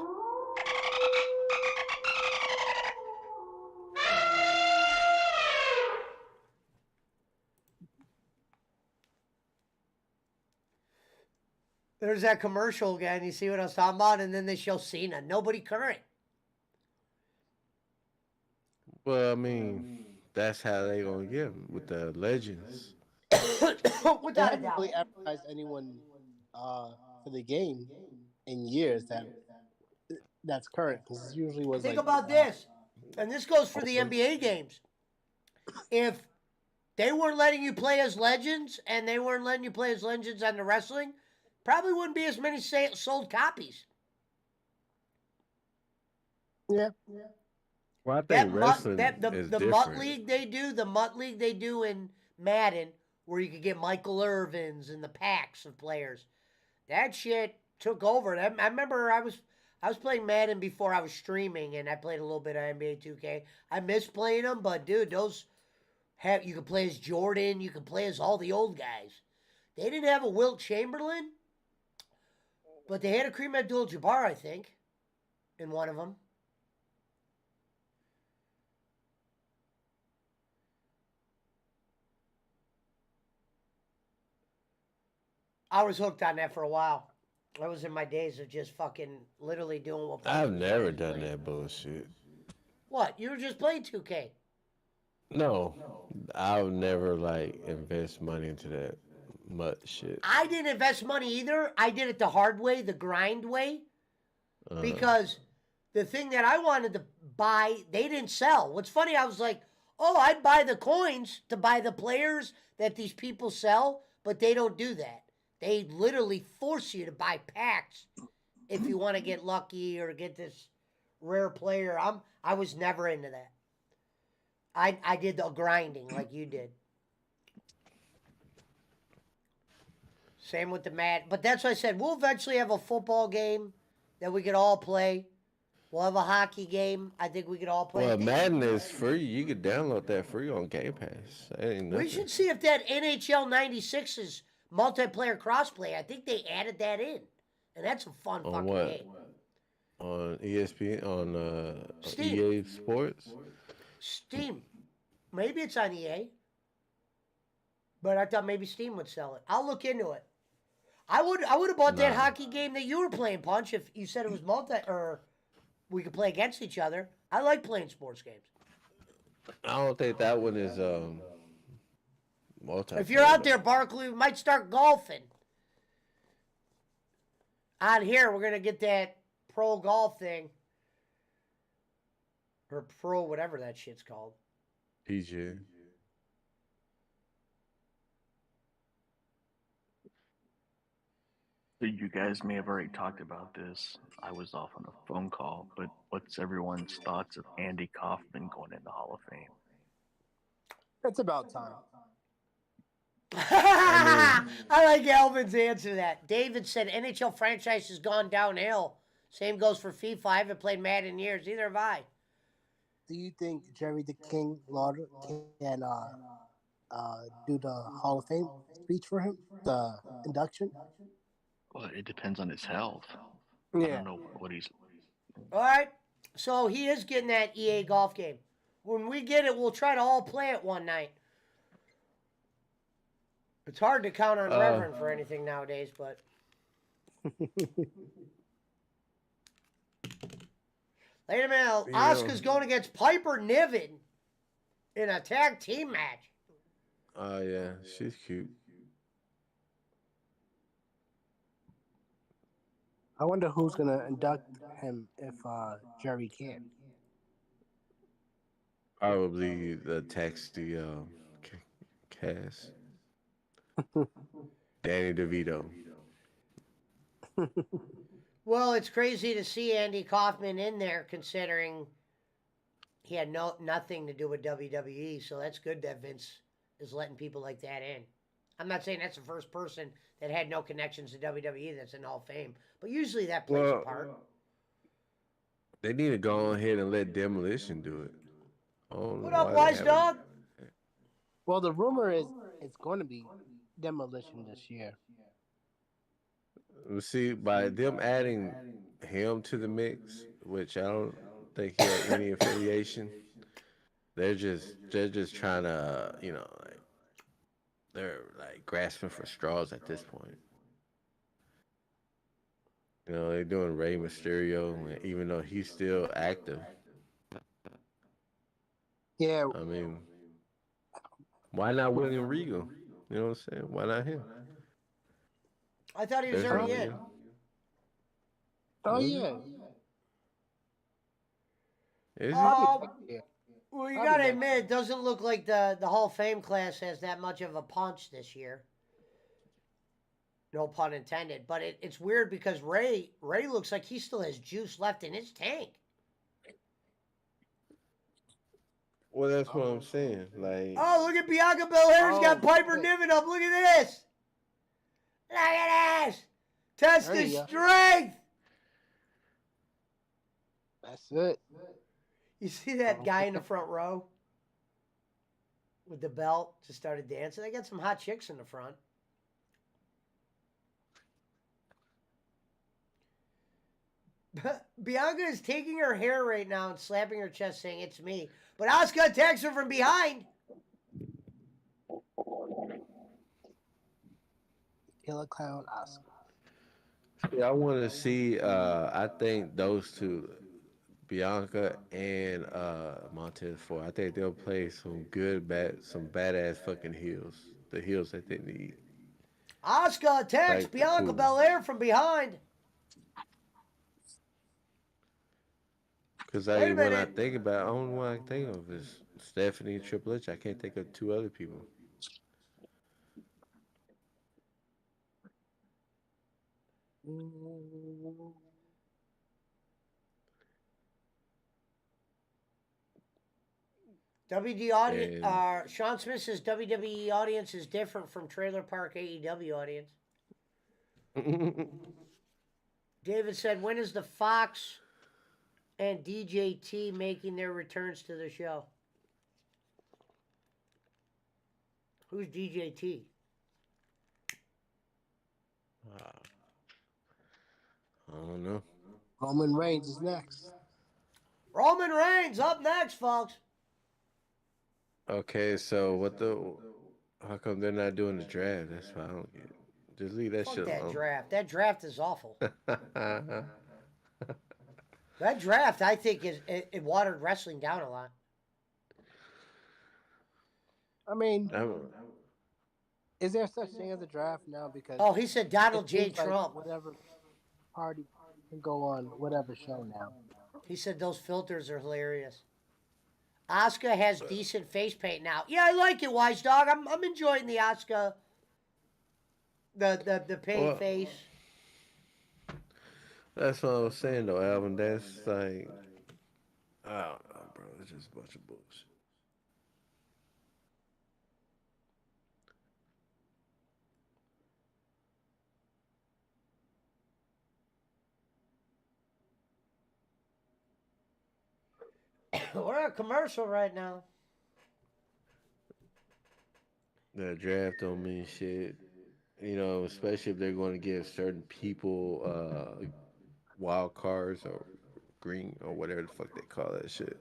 There's that commercial again. You see what I was talking about? And then they show Cena. Nobody current. Well, I mean, that's how they gonna get 'em, with the legends. They Without a haven't doubt. really advertised anyone for the game in years that's current because it usually was Think like about this. And this goes for the NBA games. If they weren't letting you play as legends and they weren't letting you play as legends on the wrestling, probably wouldn't be as many sold copies. yeah. Well, I That think mutt, wrestling that is the Mutt different. League they do in Madden, where you could get Michael Irvins and the packs of players. That shit took over. I remember I was playing Madden before I was streaming, and I played a little bit of NBA 2K. I miss playing them, but dude, those have you could play as Jordan, you could play as all the old guys. They didn't have a Wilt Chamberlain, but they had a Kareem Abdul-Jabbar, I think, in one of them. I was hooked on that for a while. I was in my days of just fucking literally doing what. I've never done that bullshit. What? You were just playing 2K. No, I'll never like invest money into that much shit. I didn't invest money either. I did it the hard way, the grind way, because the thing that I wanted to buy, they didn't sell. What's funny, I was like, oh, I'd buy the coins to buy the players that these people sell, but they don't do that. They literally force you to buy packs if you want to get lucky or get this rare player. I was never into that. I did the grinding like you did. Same with the mat. But that's what I said. We'll eventually have a football game that we could all play. We'll have a hockey game. I think we could all play. Well, Madden is free. You could download that free on Game Pass. That ain't nothing. We should see if that NHL 96 is multiplayer crossplay. I think they added that in. And that's a fun On fucking what? game. On ESPN, on Steam. EA Sports. Steam. Maybe it's on EA. But I thought maybe Steam would sell it. I'll look into it. I would have bought that Nah. hockey game that you were playing, Punch, if you said it was or we could play against each other. I like playing sports games. I don't think that one is multiplayer. If you're out there, Barkley, we might start golfing. On here, we're gonna get that pro golf thing. Or pro whatever that shit's called. PJ. So you guys may have already talked about this. I was off on a phone call, but what's everyone's thoughts of Andy Kaufman going in the Hall of Fame? It's about time. I like Alvin's answer to that. David said NHL franchise has gone downhill. Same goes for FIFA. I haven't played Madden in years. Either have I. Do you think Jerry the King Lawler can do the Hall of Fame speech for him, the induction? Well, it depends on his health. I don't know what he's. All right. So he is getting that EA golf game. When we get it, we'll try to all play it one night. It's hard to count on Reverend for anything nowadays, but. Wait a minute. Asuka's going against Piper Niven in a tag team match. Oh, yeah. She's cute. I wonder who's gonna induct him if Jerry can't. Probably the taxi cast. Danny DeVito. Well, it's crazy to see Andy Kaufman in there, considering he had nothing to do with WWE. So that's good that Vince is letting people like that in. I'm not saying that's the first person that had no connections to WWE that's in Hall of Fame, but usually that plays a part. They need to go ahead and let Demolition do it. I don't What know up, why they Wise haven't. Dog? Well, the rumor is it's going to be Demolition this year. See, by them adding him to the mix, which I don't think he had any affiliation, they're just trying to, like they're like grasping for straws at this point. They're doing Rey Mysterio, even though he's still active. Yeah, I mean, why not William Regal? You know what I'm saying? Why not him? I thought he was Especially, already in. oh Was yeah, Is he? probably Oh, next year. well, you Probably gotta next admit, it doesn't look like the Hall of Fame class has that much of a punch this year. No pun intended. But it's weird because Ray looks like he still has juice left in his tank. Well, that's what I'm saying. Like, Oh, look at Bianca Belair's got Oh, Piper shit. Niven up. Look at this. Look at this. Test There his you go. strength. That's it. You see that guy in the front row with the belt just started dancing? They got some hot chicks in the front. Bianca is taking her hair right now and slapping her chest saying, "It's me." But Asuka attacks her from behind. Killer Clown Oscar. yeah, I want to see. I think those two, Bianca and Montez Ford. I think they'll play some badass fucking heels. The heels that they need. Asuka attacks Like the Bianca two. Belair from behind. Because Wait a when I minute. think about it, the only one I can think of is Stephanie and Triple H. I can't think of two other people. WD audience. And Sean Smith says WWE audience is different from Trailer Park AEW audience. David said, "When is the Fox and DJT making their returns to the show?" Who's DJT? I don't know. Roman Reigns is next. Roman Reigns up next, folks. Okay, so how come they're not doing the draft? That's why I don't get it. Just leave that Fuck shit that alone. draft. That draft is awful. That draft, I think, it watered wrestling down a lot. I mean, I'm- is there such thing as a draft now? Because Oh, he said it Donald J. seems like Trump. whatever party can go on whatever show now. He said those filters are hilarious. Asuka has decent face paint now. Yeah, I like it, Wise Dog. I'm enjoying the Asuka, the paint well, face. that's what I was saying though, Alvin. That's like, I don't know, bro. It's just a bunch of bullshit. We're a commercial right now. The draft don't mean shit. Especially if they're going to give certain people wild cards or green or whatever the fuck they call that shit.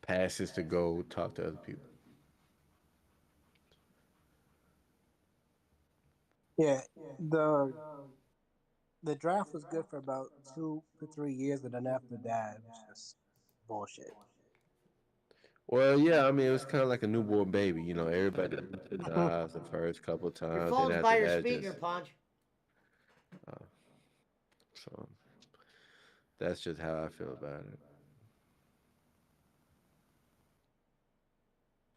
Passes to go talk to other people. Yeah, the the draft was good for about 2 to 3 years, and then after that, it was just bullshit. Well, yeah, I mean, it was kind of like a newborn baby. Everybody looked in the eyes the first couple of Your times. Then phone's after by your that, speaker, just. Punch. So that's just how I feel about it.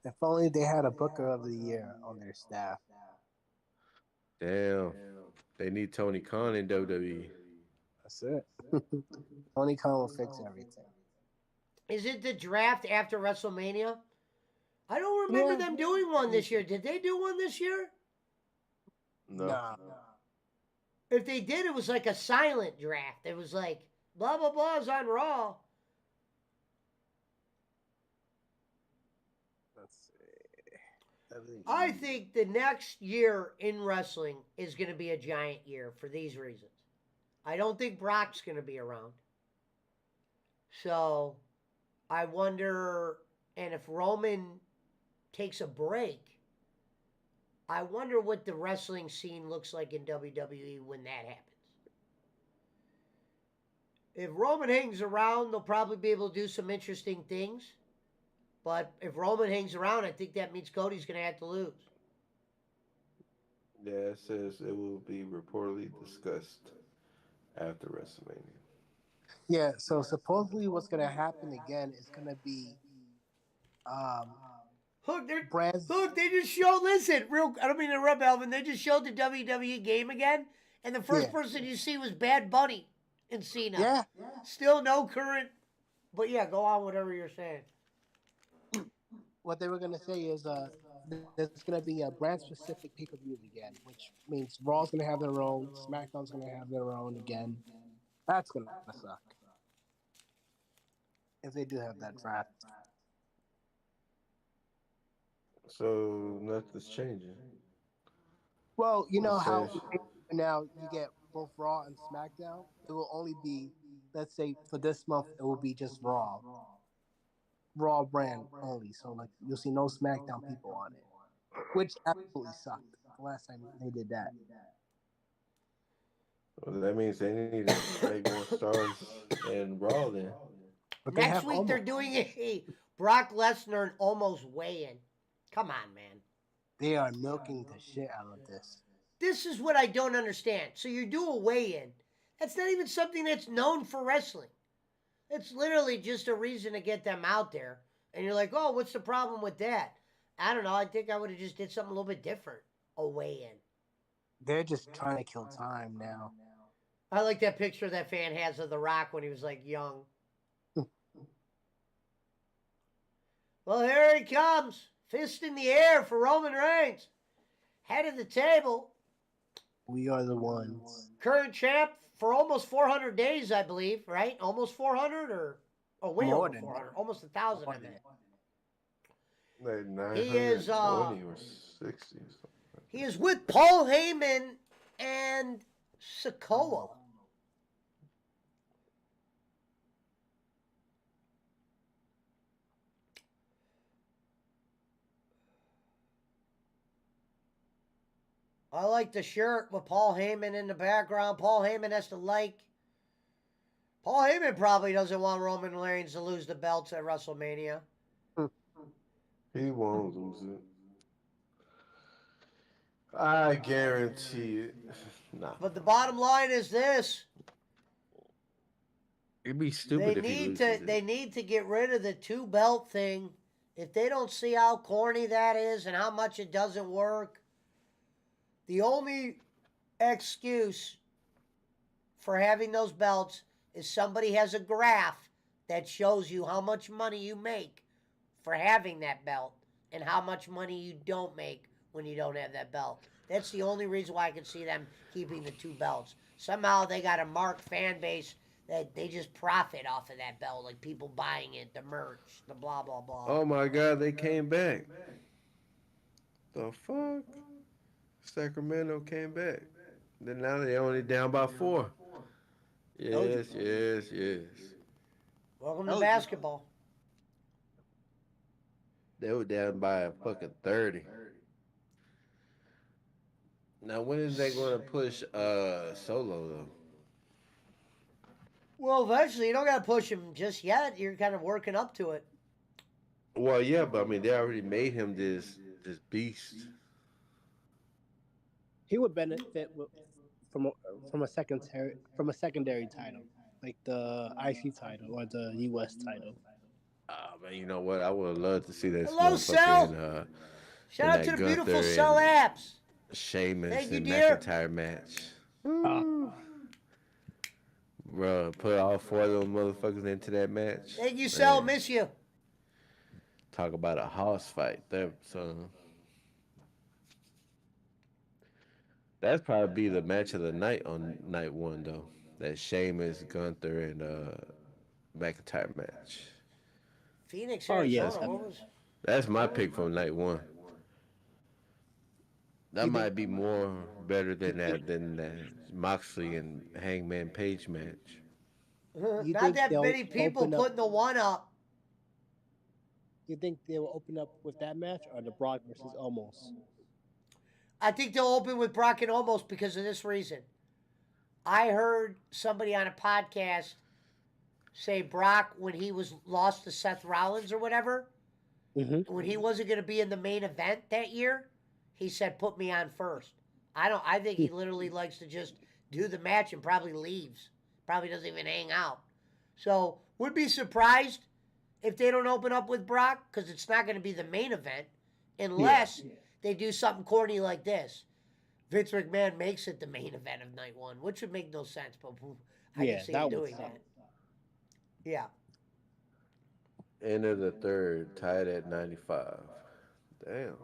If only they had a Booker of the Year on their staff. Damn. They need Tony Khan in WWE. That's it. Tony Khan will fix everything. Is it the draft after WrestleMania? I don't remember Yeah. them doing one this year. Did they do one this year? No. Nah. If they did, it was like a silent draft. It was like blah blah blah's on Raw. Let's see. I think the next year in wrestling is going to be a giant year for these reasons. I don't think Brock's going to be around. So I wonder, and if Roman takes a break, I wonder what the wrestling scene looks like in WWE when that happens. If Roman hangs around, they'll probably be able to do some interesting things. But if Roman hangs around, I think that means Cody's going to have to lose. Yeah, it says it will be reportedly discussed after WrestleMania. Yeah, so supposedly what's gonna happen again is gonna be um Look, they just showed. Listen, I don't mean to interrupt, Alvin. They just showed the WWE game again, and the first person you see was Bad Bunny and Cena. Yeah. Still no current, but yeah, go on. Whatever you're saying. What they were gonna say is there's gonna be a brand specific pay per views again, which means Raw's gonna have their own, SmackDown's gonna have their own again. That's gonna suck if they do have that draft. So nothing's changing. Well, you know It how says now you get both Raw and SmackDown. It will only be, let's say, for this month, it will be just Raw brand only. So like you'll see no SmackDown people on it, which absolutely sucked the last time they did that. well, that means they need to make more stars in Raw then. But they Next have week they're almost, doing a Brock Lesnar and almost weigh-in. Come on, man. they are milking the shit out of this. This is what I don't understand. So you do a weigh-in. That's not even something that's known for wrestling. It's literally just a reason to get them out there. And you're like, oh, what's the problem with that? I don't know. I think I would have just did something a little bit different. A weigh-in. They're just trying to kill time now. I like that picture that fan has of The Rock when he was like young. Well, here he comes. Fist in the air for Roman Reigns. Head of the table. We are the ones. Current champ for almost 400 days, I believe, right? Almost 400 or way More over than 400. that. Almost 1,000, I think. Like He is 920 or 60 or something. He is with Paul Heyman and Sikoa. I like the shirt with Paul Heyman in the background. Paul Heyman has to like. Paul Heyman probably doesn't want Roman Reigns to lose the belts at WrestleMania. He won't lose it. I guarantee it. Nah. But the bottom line is this. It'd be stupid if he loses it. They need to get rid of the two belt thing. If they don't see how corny that is and how much it doesn't work, the only excuse for having those belts is somebody has a graph that shows you how much money you make for having that belt and how much money you don't make when you don't have that belt. That's the only reason why I can see them keeping the two belts. Somehow they got a marked fan base that they just profit off of that belt, like people buying it, the merch, the blah, blah, blah. Oh my God, they came back. The fuck? Sacramento came back. Then now they only down by 4. Yes, yes, yes. Welcome to basketball. They were down by a fucking 30. Now when is they going to push Solo though? Well, eventually, you don't got to push him just yet. You're kind of working up to it. Well, yeah, but I mean they already made him this beast. He would benefit from a secondary title, like the IC title or the US title. man, you know what? I would have loved to see this Hello, Cell. motherfucking Shout in out to that the beautiful Gunther Cell and apps. Sheamus Thank you, and dear. McIntyre match. Uh, Bro, put all four of those motherfuckers into that match. Thank you, Cell. Man, Miss you. talk about a house fight. That son. That's probably be the match of the night on night one though. That Sheamus, Gunther, and McIntyre match. Phoenix, Oh, yes. Arizona. What was? That's my pick from night one. That You think- might be more better than that Moxley and Hangman Page match. You Not think that they'll many people open up- putting the one up. You think they will open up with that match or the Brock versus Almost? I think they'll open with Brock and Almost because of this reason. I heard somebody on a podcast say Brock, when he was lost to Seth Rollins or whatever, Mm-hmm. when he wasn't going to be in the main event that year, he said, "Put me on first." I think he literally likes to just do the match and probably leaves. Probably doesn't even hang out. So would be surprised if they don't open up with Brock because it's not going to be the main event unless they do something corny like this. Vince McMahon makes it the main event of night one, which would make no sense, but I Yeah, can see that him would doing suck. that. Yeah. End of the third, tied at 95. Damn.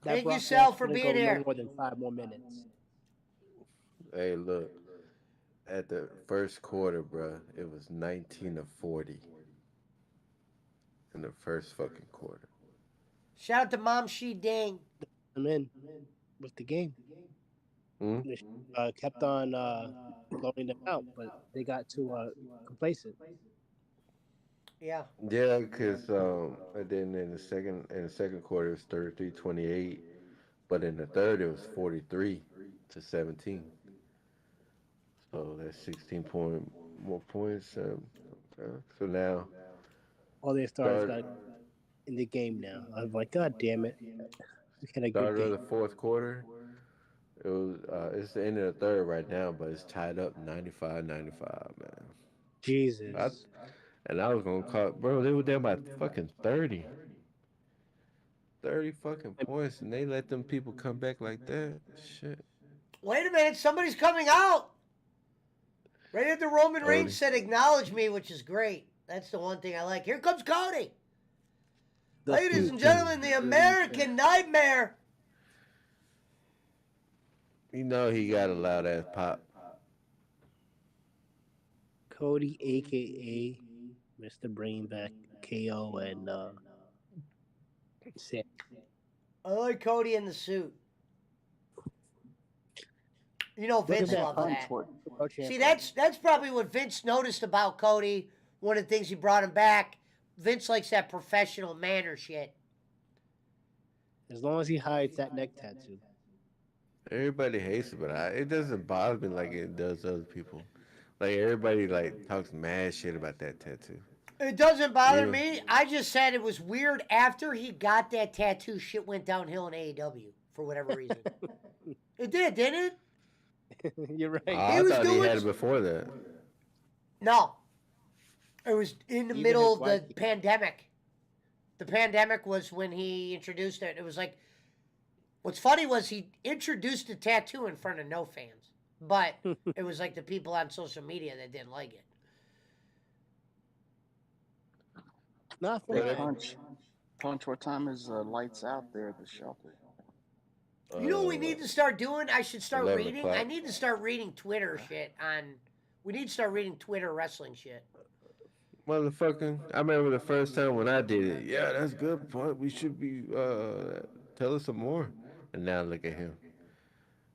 Thank you, Brock Sal, match for shouldn't being go no here. more than 5 more minutes. Hey, look. At the first quarter, bruh, it was 19-40 in the first fucking quarter. Shout out to Mom She Ding. I'm in with the game. Hmm? They kept on blowing them out, but they got too complacent. Yeah. Yeah, cause and then in the second quarter it was 33-28, but in the third it was 43-17. So that's 16 point more points. So now All their stars start got in the game now. I'm like, God damn it. We had a good start of game. the fourth quarter. It was it's the end of the third right now, but it's tied up 95-95, man. Jesus. And I was gonna call, bro. They were down by fucking 30. 30 fucking points, and they let them people come back like that. Shit. Wait a minute. Somebody's coming out. Right at the Roman Cody. Reigns said, "Acknowledge me," which is great. That's the one thing I like. Here comes Cody. Ladies and gentlemen, the American Nightmare. You know he got a loud ass pop. Cody, a.k.a. Mr. Brainback, KO, and Sam. I like Cody in the suit. You know, Look at Vince that loves punch. that. World See, champion. that's probably what Vince noticed about Cody. One of the things he brought him back. Vince likes that professional manner shit. As long as he hides that neck tattoo. Everybody hates it, but it doesn't bother me like it does other people. Like everybody like talks mad shit about that tattoo. It doesn't bother Yeah. me. I just said it was weird after he got that tattoo. Shit went downhill in AEW for whatever reason. It did, didn't it? You're right. I was thought he doing- had it before that. No. It was in the Even middle his of the wife- pandemic. The pandemic was when he introduced it. It was like, what's funny was he introduced the tattoo in front of no fans. But it was like the people on social media that didn't like it. Not for Yeah. mine. Punch, what time is lights out there at the shelter? You know what we need to start doing? I should start 11 reading. o'clock. I need to start reading Twitter shit on. We need to start reading Twitter wrestling shit. Motherfucker, I remember the first time when I did it. Yeah, that's good point. We should be tell us some more. And now look at him.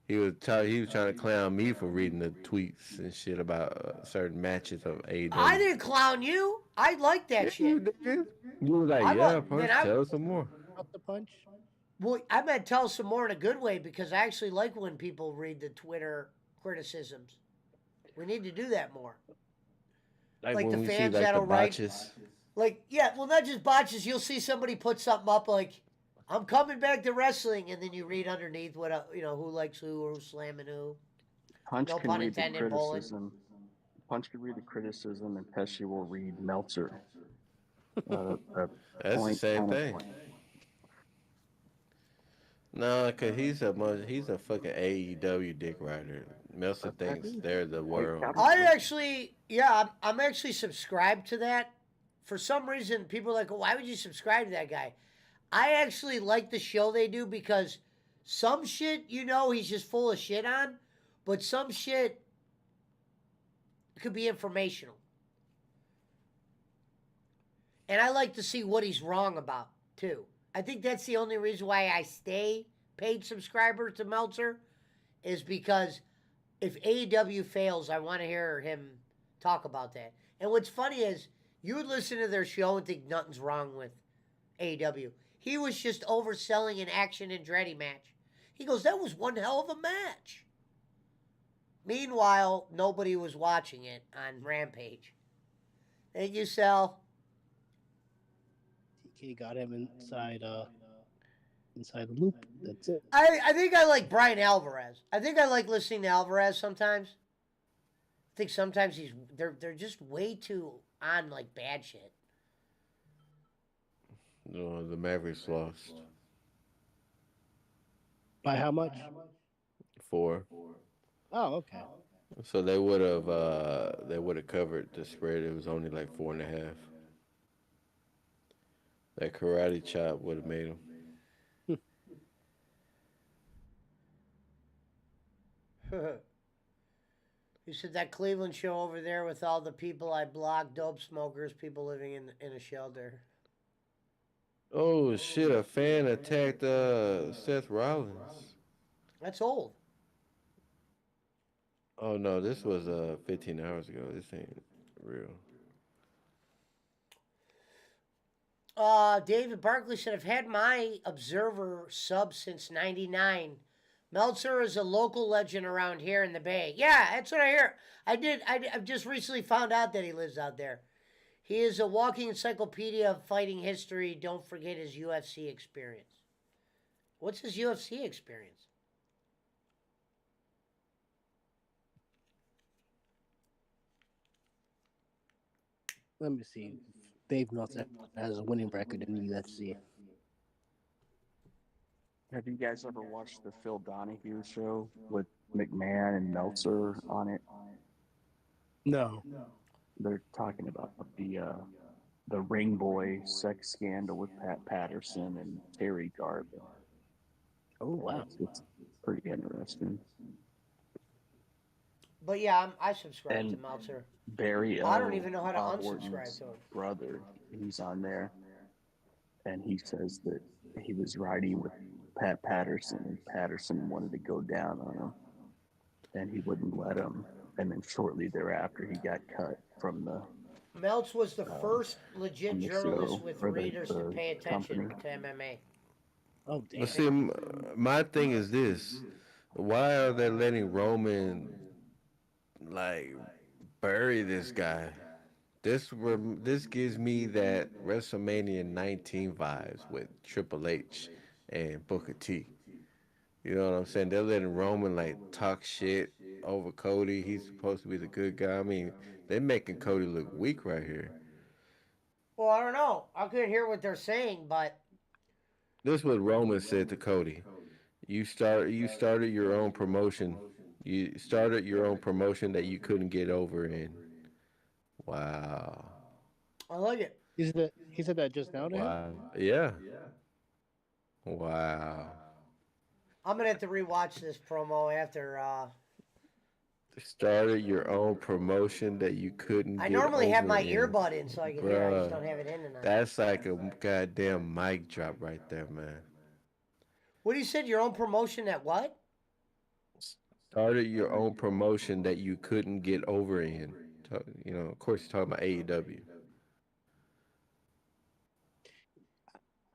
He was trying to clown me for reading the tweets and shit about certain matches of AEW. I didn't clown you. I like that Yeah, shit. you did. You was like, I yeah, wa- punch, then I- tell us some more. Up the punch. Well, I meant tell some more in a good way because I actually like when people read the Twitter criticisms. We need to do that more. Like when the we fans see like that'll the write- botches. Like, yeah, well, not just botches. You'll see somebody put something up like, "I'm coming back to wrestling," and then you read underneath what who likes who or who's slamming who. Punch No can pun read the intended, Bolin. criticism. Punch could read the criticism, and Pesci will read Meltzer. That's the same thing. Point. No, cause he's a fucking AEW dick rider. Meltzer thinks they're the world. I'm actually subscribed to that. For some reason, people are like, well, why would you subscribe to that guy? I actually like the show they do because some shit, he's just full of shit on, but some shit could be informational. And I like to see what he's wrong about, too. I think that's the only reason why I stay paid subscriber to Meltzer, is because if AEW fails, I want to hear him talk about that. And what's funny is, you would listen to their show and think nothing's wrong with AEW. He was just overselling an Action Andretti match. He goes, that was one hell of a match. Meanwhile, nobody was watching it on Rampage. Thank you, Sal. TK got him inside the loop. That's it. I think I like Brian Alvarez. I think I like listening to Alvarez sometimes. I think sometimes they're just way too on like bad shit. No, the Mavericks lost By how much? 4. Oh, okay. So they would have covered the spread. It was only like 4.5. That karate chop would have made them. You said that Cleveland show over there with all the people I blocked, dope smokers, people living in a shelter. Oh shit! A fan attacked Seth Rollins. That's old. Oh no, this was 15 hours ago. This ain't real. David Barkley said, I've had my Observer sub since 99. Meltzer is a local legend around here in the Bay. Yeah, that's what I hear. I've just recently found out that he lives out there. He is a walking encyclopedia of fighting history. Don't forget his UFC experience. What's his UFC experience? Let me see. Dave Meltzer has a winning record in the UFC. Have you guys ever watched the Phil Donahue show with McMahon and Meltzer on it? No. They're talking about the ring boy sex scandal with Pat Patterson and Terry Garvin. Oh, wow. It's pretty interesting. But yeah, I subscribe to Meltzer. Barry I don't even know how to Bob unsubscribe Orton's to him. brother, he's on there, and he says that he was riding with Pat Patterson, and Patterson wanted to go down on him, and he wouldn't let him. And then shortly thereafter, he got cut from the. Meltz was the first legit journalist with or readers to pay attention company. to MMA. Oh, damn. But see, my thing is this: why are they letting Roman like bury this guy? This gives me that WrestleMania 19 vibes with Triple H and Booker T. You know what I'm saying? They're letting Roman like talk shit over Cody. He's supposed to be the good guy. I mean, they're making Cody look weak right here. Well, I don't know. I couldn't hear what they're saying, but This is what Roman said to Cody. You started your own promotion. You started your own promotion that you couldn't get over in. Wow. I like it. He said that just now to him? Wow. Yeah. Wow. I'm gonna have to rewatch this promo after. Started your own promotion that you couldn't. I get normally have over my in. earbud in so I can hear. I just Bruh, don't have it in tonight. That's like a goddamn mic drop right there, man. What you said? Your own promotion at what? Started your own promotion that you couldn't get over in. You know, of course, you're talking about AEW.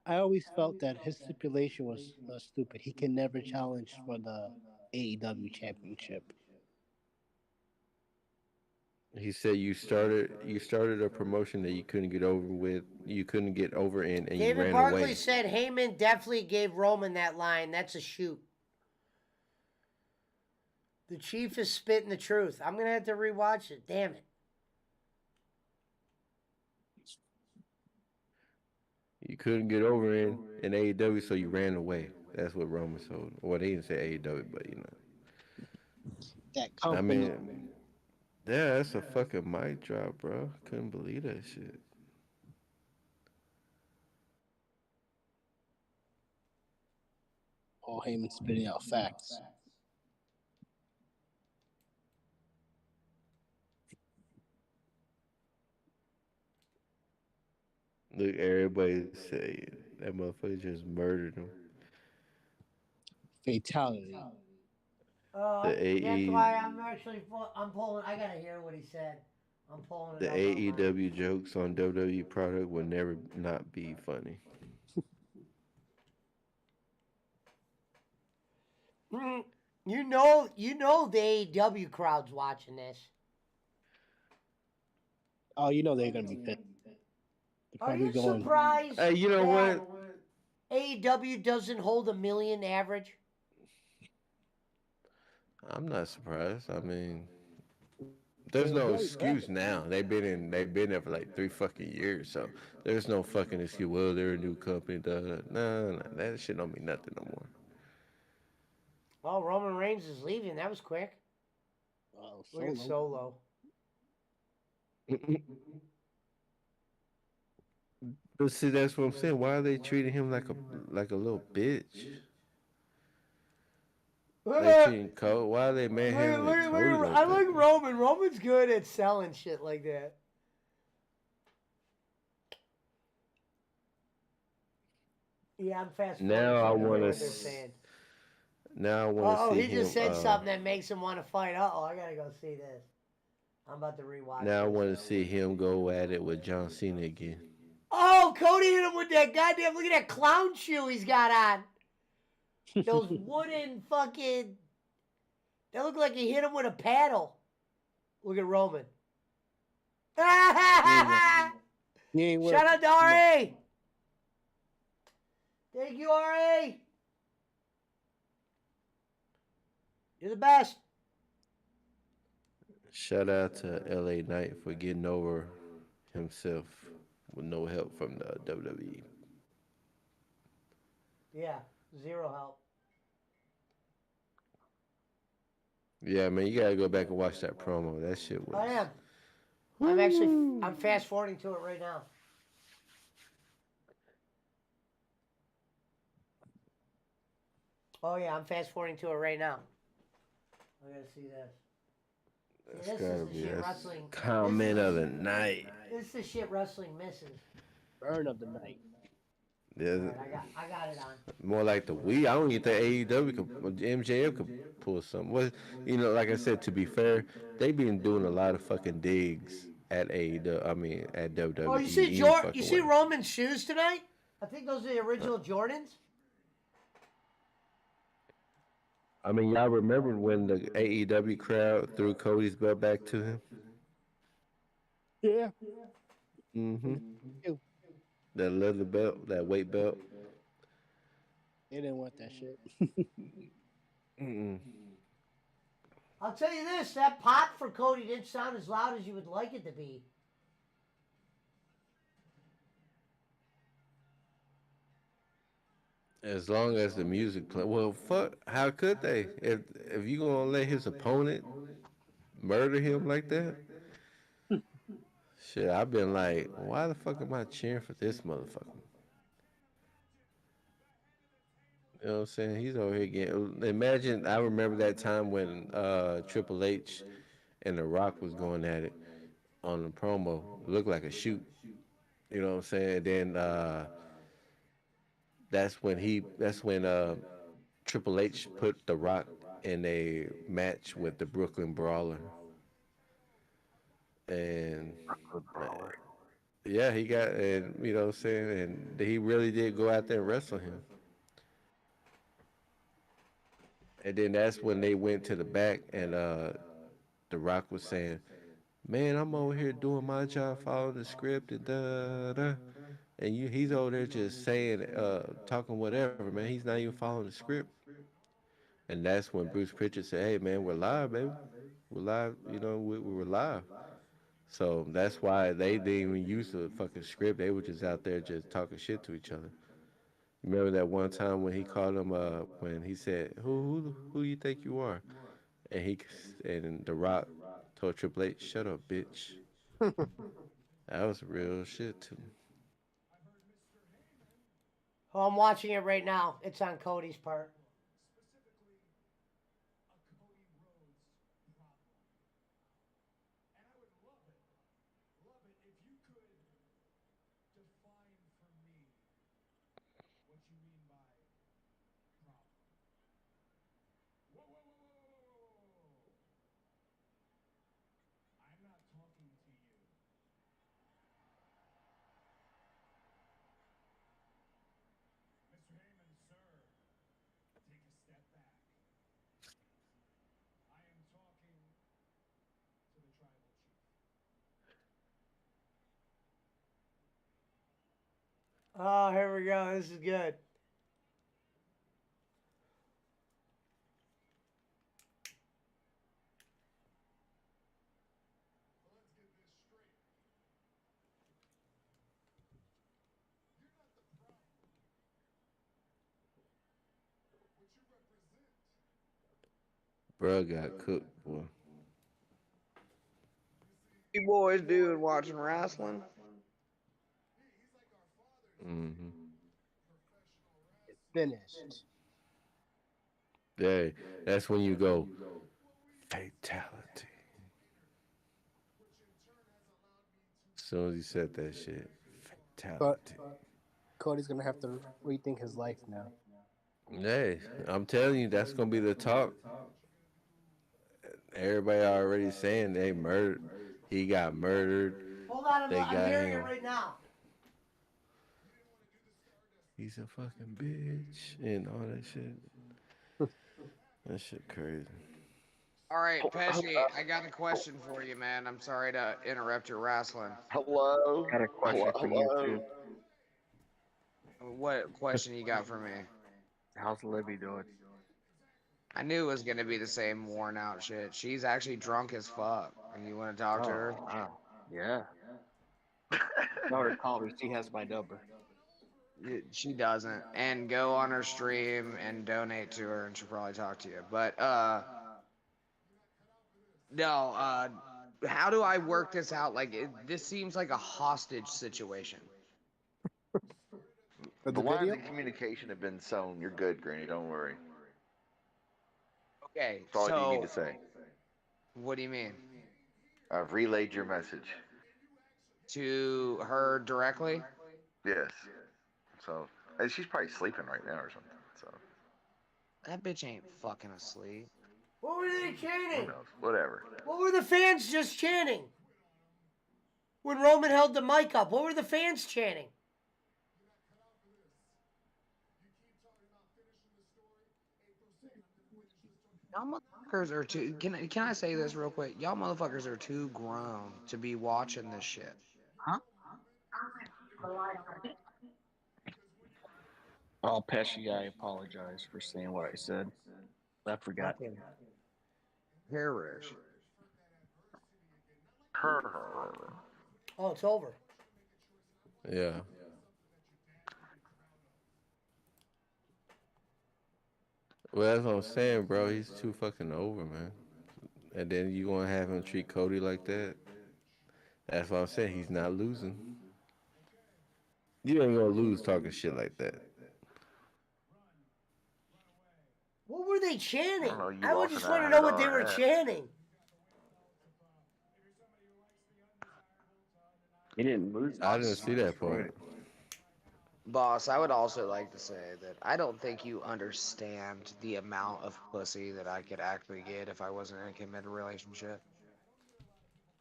I always felt that his stipulation was stupid. He can never challenge for the AEW championship. He said you started a promotion that you couldn't get over with. You couldn't get over in, and you David ran Barkley away. said Heyman definitely gave Roman that line. That's a shoot. The Chief is spitting the truth. I'm gonna have to rewatch it. Damn it. You couldn't get over in AEW, so you ran away. That's what Roman told. Well, they didn't say AEW, but That I company. mean, yeah, that's a fucking mic drop, bro. Couldn't believe that shit. Paul Heyman spitting out facts. Look, everybody saying that motherfucker just murdered him. Fatality. The That's why AE, I'm pulling. I gotta hear what he said. I'm pulling it the up online. AEW jokes on WWE product will never not be funny. Mm, you know the AEW crowd's watching this. Oh, you know they're gonna be pissed. They're Are probably you going. surprised Hey, you know that what? AEW doesn't hold a million average? I'm not surprised. I mean, there's They're no very excuse relevant. now. They've been there for like 3 fucking years, so there's no fucking excuse. Well, they're a new company. No, that shit don't mean nothing no more. Oh, Roman Reigns is leaving. That was quick. Oh, Look at Solo. Solo. But see, that's what I'm saying. Why are they treating him like a little bitch? They Look, treating Cody. Why are they manhandling Cody look, like I that? like Roman. Roman's good at selling shit like that. Yeah, I'm fast forwarding Now so I I can hear want what they're to. saying. Now I want to Oh, see he just him. said something that makes him want to fight. Oh, I gotta go see this. I'm about to rewatch Now I this. want to see him go at it with John Cena again. Oh, Cody hit him with that goddamn. Look at that clown shoe he's got on. Those wooden fucking. They look like he hit him with a paddle. Look at Roman. He ain't, he ain't Shout working. out to Come on. RA. Thank you, RA. You're the best. Shout out to LA Knight for getting over himself with no help from the WWE. Yeah, zero help. Yeah, man, you gotta go back and watch that promo. That shit I was. am. I'm fast forwarding to it right now. Oh yeah, I'm fast forwarding to it right now. I gotta see this. See, That's this is gotta the be shit that's wrestling. comment of the night. This is the shit wrestling misses. Burn of the night. All Yeah, right, I got it on. more like the we. I don't even think AEW could, MJF could pull something. What like I said, to be fair, they been doing a lot of fucking digs at AEW. I mean, at Oh, WWE any You fucking see way. Roman's shoes tonight? I think those are the original Jordans. I mean, y'all remember when the AEW crowd threw Cody's belt back to him? Yeah. Mm-hmm. Ew. That leather belt, that weight belt. They didn't want that shit. Mm-mm. I'll tell you this: that pop for Cody didn't sound as loud as you would like it to be. As long as the music play. Well, fuck. How could they? If you gonna let his opponent murder him like that? Shit, I've been like, why the fuck am I cheering for this motherfucker? You know what I'm saying? He's over here getting. Imagine, I remember that time when Triple H and The Rock was going at it on the promo. It looked like a shoot. You know what I'm saying? Then that's when Triple H put The Rock in a match with the Brooklyn Brawler, and Good brawler. yeah, he got, and you know what I'm saying, and he really did go out there and wrestle him. And then that's when they went to the back, and The Rock was saying, "Man, I'm over here doing my job, following the script, and da da." And he's over there just saying, talking whatever, man. He's not even following the script. And that's when Bruce Pritchard said, "Hey, man, we're live, baby. We're live. You know, we were live." So that's why they didn't even use the fucking script. They were just out there just talking shit to each other. Remember that one time when he called him when he said, "Who you think you are?" And The Rock told Triple H, "Shut up, bitch." That was real shit too. Oh, I'm watching it right now. It's on Cody's part. Oh, here we go. This is good. Bruh got cooked, boy. You boys doing watching wrestling? Hmm. It's finished. Yeah, that's when you go fatality. As soon as you said that shit, But fatality. Cody's gonna have to rethink his life now. Hey, I'm telling you, that's gonna be the talk. Everybody already saying they murdered. He got murdered. Hold on, They I'm got hearing it him. right now. He's a fucking bitch and all that shit. That shit crazy. All right, Pesci, I got a question for you, man. I'm sorry to interrupt your wrestling. I got a question for you too. What question you got for me? How's Libby doing? I knew it was gonna be the same worn out shit. She's actually drunk as fuck. And you want to talk to Oh her? wow, yeah. Tell her to call me. She has my number. She doesn't. And go on her stream and donate to her, and she'll probably talk to you. But no. How do I work this out? Like, this seems like a hostage situation. For The the lines video? of communication have been sewn. You're good, Granny. Don't worry. Okay, That's all you need to so say. what do you mean? I've relayed your message. To her directly? Yes. So, and she's probably sleeping right now or something. So, That bitch ain't fucking asleep. What were they who chanting? knows? Whatever. What were the fans just chanting? When Roman held the mic up, what were the fans chanting? Y'all motherfuckers are too. Can I say this real quick? Y'all motherfuckers are too grown to be watching this shit. Huh? Oh, Pesci, I apologize for saying what I said. I forgot. Fucking perish. Oh, it's over. Yeah. Well, that's what I'm saying, bro. He's too fucking over, man. And then you gonna have him treat Cody like that? That's what I'm saying. He's not losing. You ain't gonna lose talking shit like that. What were they I don't chanting? know. You I would lost a just nine want to hundred know what they dollar were hat. chanting. He didn't lose. I didn't Boss, see that part. boss, I would also like to say that I don't think you understand the amount of pussy that I could actually get if I wasn't in a committed relationship.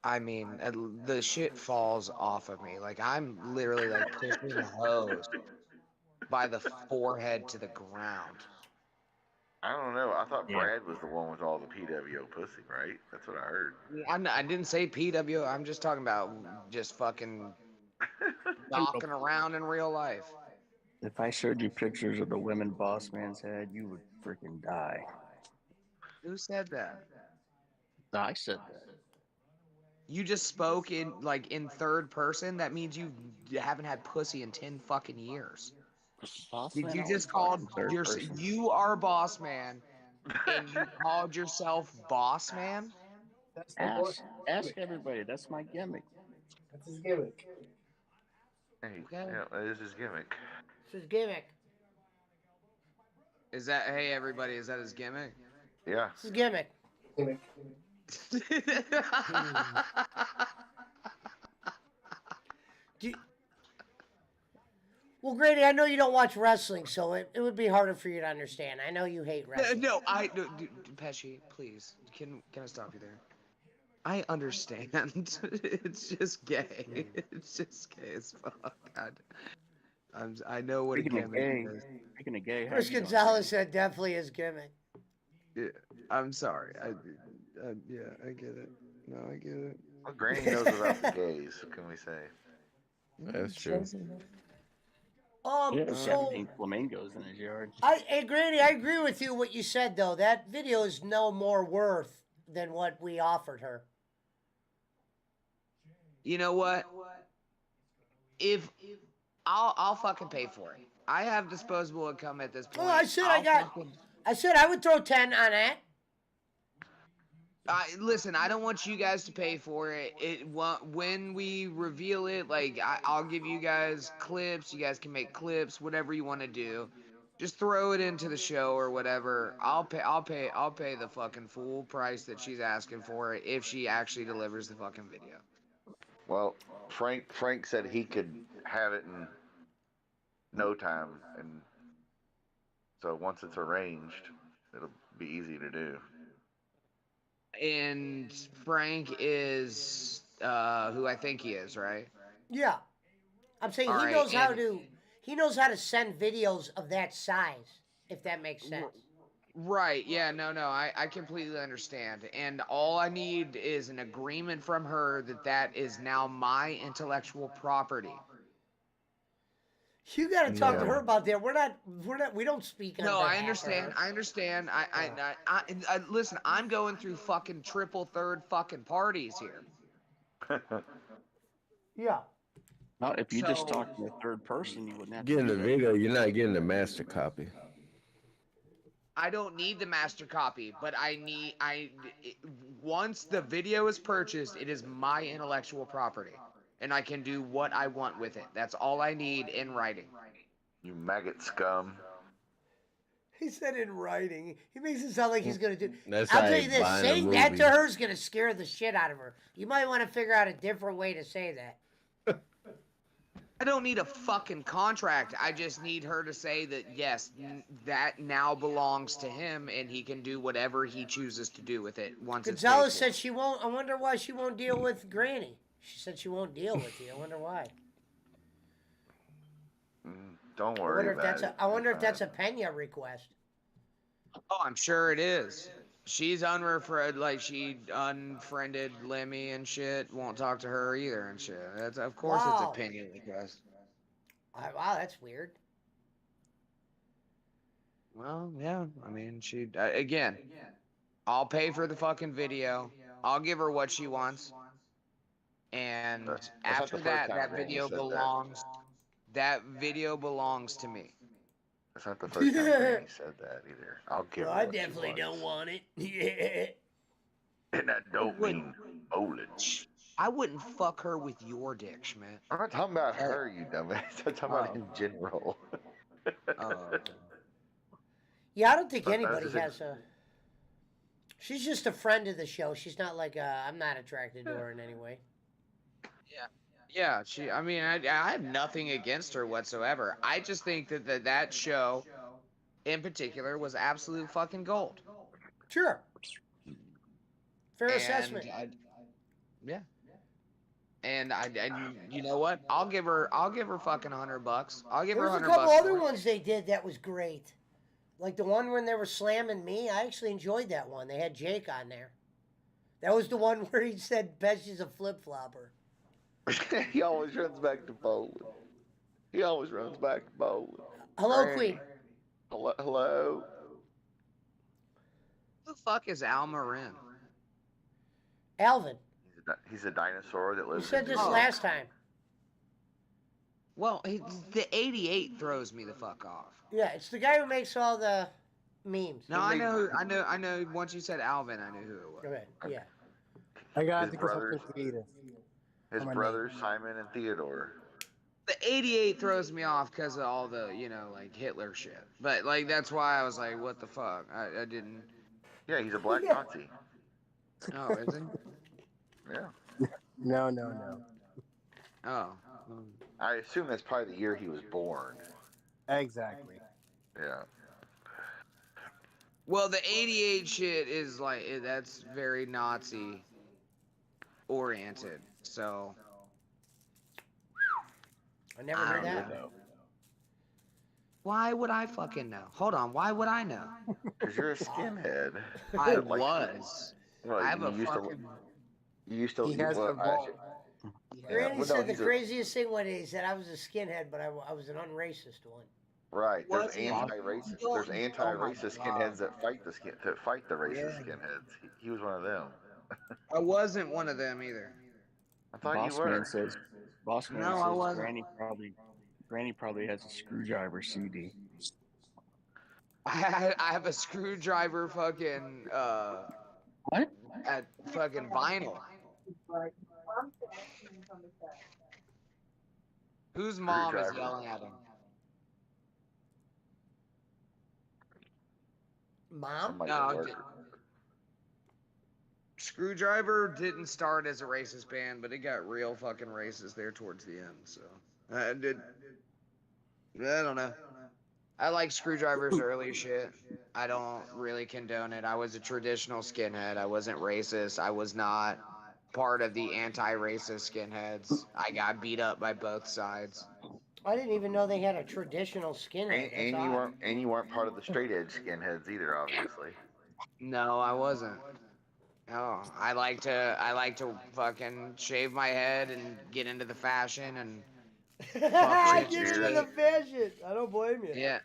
I mean, the shit falls off of me. Like, I'm literally like pushing hose by the forehead to the ground. I don't know. I thought Yeah. Brad was the one with all the PWO pussy, right? That's what I heard. I didn't say PW. I'm just talking about just fucking knocking around in real life. If I showed you pictures of the women boss man's head, you would freaking die. Who said that? I said that. You just spoke in third person. That means you haven't had pussy in 10 fucking years. Boss Did man you always just talks call in third person. you are boss man and you called yourself boss man? That's the boss. Ask everybody. That's my gimmick. That's his gimmick. Hey, Okay. yeah, this is gimmick. It's his gimmick. Is that hey everybody? Is that his gimmick? Yeah. It's his gimmick. Gimmick. Do you- Well, Grady, I know you don't watch wrestling, so it would be harder for you to understand. I know you hate wrestling. No, Pesci, please. Can I stop you there? I understand. It's just gay. It's just gay as fuck. I know what a Speaking of gimmick gay, is. speaking of gay, how Chris you doing, Gonzalez said definitely his gimmick. Yeah, I'm sorry. Yeah, I get it. No, I get it. Well, Granny knows about the gays. What can we say? That's true. He has So 17 flamingos in his yard. hey, Granny, I agree with you what you said though. That video is no more worth than what we offered her. You know what? If I'll fucking pay for it. I have disposable income at this point. Oh, I said I would throw 10 on that. Listen, I don't want you guys to pay for it. When we reveal it, like I'll give you guys clips. You guys can make clips, whatever you want to do. Just throw it into the show or whatever. I'll pay the fucking full price that she's asking for it if she actually delivers the fucking video. Well, Frank said he could have it in no time, and so once it's arranged, it'll be easy to do. And Frank is who I think he is, right? Yeah. I'm saying All he right, knows how and- to send videos of that size, if that makes sense. Right, yeah, no, I completely understand. And all I need is an agreement from her that is now my intellectual property. You got to talk to No. her about that. We don't speak on No, behalf I of understand. her. I understand. I listen. I'm going through fucking triple third fucking parties here. Yeah. Now, if you just So- talk in the third person, you wouldn't have to Getting do the that. video, you're not getting the master copy. I don't need the master copy, but once the video is purchased, it is my intellectual property, and I can do what I want with it. That's all I need in writing. You maggot scum. He said in writing. He makes it sound like he's going to do. That's I'll how tell he you this: buying a saying that movie. to her is going to scare the shit out of her. You might want to figure out a different way to say that. I don't need a fucking contract. I just need her to say that yes, that now belongs to him, and he can do whatever he chooses to do with it once it's paid Gonzalez for. said she won't. I wonder why she won't deal with Granny. She said she won't deal with you. I wonder why. Don't I worry wonder if about that's it. I wonder if that's a Pena request. Oh, I'm sure it is. She's like she unfriended Lemmy and shit. Won't talk to her either and shit. That's of course it's Wow. opinion request. Wow, that's weird. Well, yeah. I mean, she again. I'll pay for the fucking video. I'll give her what she wants. And That's not after the first that, time that Granny video said that. belongs. That video belongs to me. That's not the first time Granny said that either. I'll give Well, her I what she definitely wants. don't want it. Yeah. And that don't mean bowling. I wouldn't fuck her with your dick, Schmidt. I'm not talking about her, you dumbass. I'm talking about in general. Yeah, I don't think But anybody as I has a. She's just a friend of the show. She's not like I'm not attracted to her in any way. Yeah, I mean, I have nothing against her whatsoever. I just think that show, in particular, was absolute fucking gold. Sure. Fair And assessment. yeah. And you know what? I'll give her fucking $100. I'll give her There's a $100. couple other for it. ones they did that was great. Like the one when they were slamming me. I actually enjoyed that one. They had Jake on there. That was the one where he said Pesci's a flip flopper. He always runs back to bowling. He always runs back to bowling. Hello, Right. Queen. Hello. Who the fuck is Al Marin? Alvin. He's a dinosaur that You lives said in this New York. last time. Well, the 88 throws me the fuck off. Yeah, it's the guy who makes all the memes. No, I know. Once you said Alvin, I knew who it was. Okay, yeah. I gotta His think of something brothers, creative. his for my brothers name. Simon and Theodore. The 88 throws me off because of all the, like Hitler shit. But, like, that's why I was like, what the fuck? I didn't. Yeah, he's a black Yeah. Nazi. Oh, is he? Yeah. No. Oh. I assume that's probably the year he was born. Exactly. Yeah. Well, the 88 shit is like, that's very Nazi oriented. So. I never I heard don't that. know. Why would I fucking know? Hold on. Why would I know? Because you're a skinhead. I that likes to- was. Well, I have a you used fucking. to. You used to. He has well, the vault. Randy well, no, said the he's a- craziest thing one day. He said I was a skinhead, but I was an unracist one. Right. Was There's he? anti-racist. Oh There's my anti-racist God. skinheads that fight the racist Yeah. skinheads. He was one of them. I wasn't one of them either. I thought Boss you were. Man says. Boss Man No, I says wasn't. Granny probably has a screwdriver CD. I have a screwdriver fucking What? at fucking vinyl. Whose mom is Screwdriver. yelling at him? Mom? Somebody No, at work. Screwdriver didn't start as a racist band, but it got real fucking racist there towards the end. So I don't know. I like Screwdriver's early shit. I don't really condone it. I was a traditional skinhead. I wasn't racist. I was not part of the anti-racist skinheads. I got beat up by both sides. I didn't even know they had a traditional skinhead. That's odd. And you weren't part of the straight edge skinheads either, obviously. No, I wasn't. No, I like to fucking shave my head and get into the fashion and Get chicks into and the shit. fashion. I don't blame you. Yeah,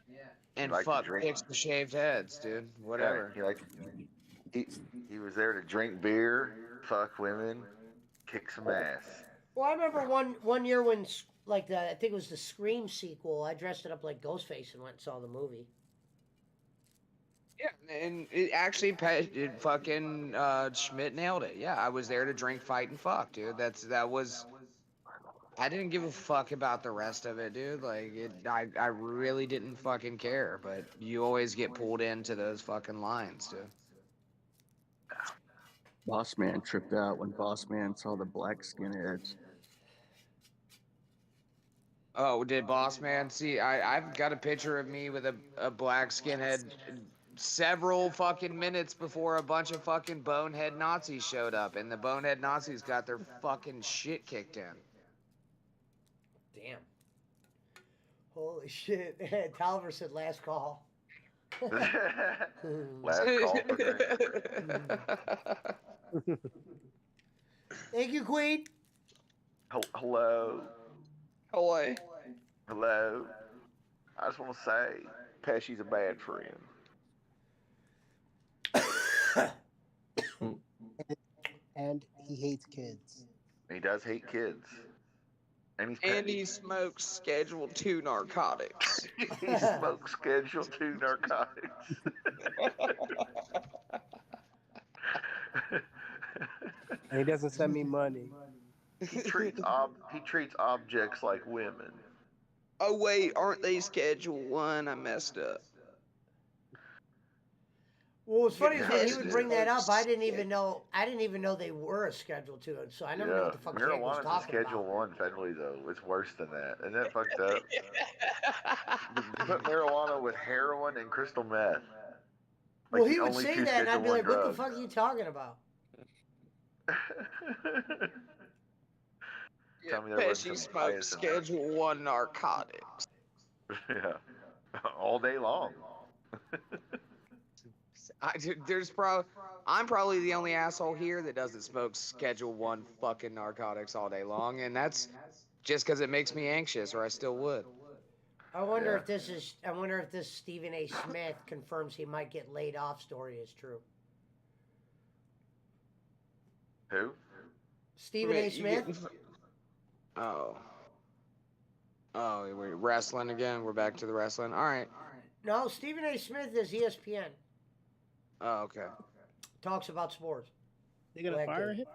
and Like to fuck drink. chicks with shaved heads, dude. Whatever. Yeah, he was there to drink beer, fuck women, kick some ass. Well, I remember one year when I think it was the Scream sequel. I dressed it up like Ghostface and went and saw the movie. Yeah, and it actually, fucking Schmidt nailed it. Yeah, I was there to drink, fight, and fuck, dude. That was. I didn't give a fuck about the rest of it, dude. Like, I really didn't fucking care. But you always get pulled into those fucking lines, dude. Boss Man tripped out when Boss Man saw the black skinheads. Oh, did Boss Man see? I've got a picture of me with a black skinhead several fucking minutes before a bunch of fucking bonehead Nazis showed up, and the bonehead Nazis got their fucking shit kicked in. Damn. Holy shit. Tolliver said last call. Last call for drink. Thank you, Queen. Hello. Ahoy. Hello. I just want to say, Pesci's a bad friend. And he hates kids. He does hate kids. And he's And petty. he smokes Schedule 2 narcotics. He smokes Schedule 2 narcotics. And he doesn't send me money. He treats objects like women. Oh wait, aren't they Schedule 1? I messed up. Well, what's funny is when he Yes, would dude. bring that up, I didn't even know they were a Schedule 2, so I never knew what the fuck Jake was Marijuana's a talking Schedule about. 1 federally, though. It's worse than that. Isn't that fucked up? You put marijuana with heroin and crystal meth. Well, the he would only say two that, and I'd be Schedule like, what the 1 fuck are you talking about? Tell me there wasn't Pesci some smokes bias in that. Schedule 1 narcotics. Yeah. All day long. I'm probably the only asshole here that doesn't smoke Schedule 1 fucking narcotics all day long, and that's just because it makes me anxious, or I still would. I wonder Yeah. if this Stephen A. Smith confirms he might get laid off story is true. Who? Stephen A. Smith. Oh. Oh, we're wrestling again. We're back to the wrestling. All right. No, Stephen A. Smith is ESPN. Oh, okay. Talks about sports. They're gonna Black fire dude. him.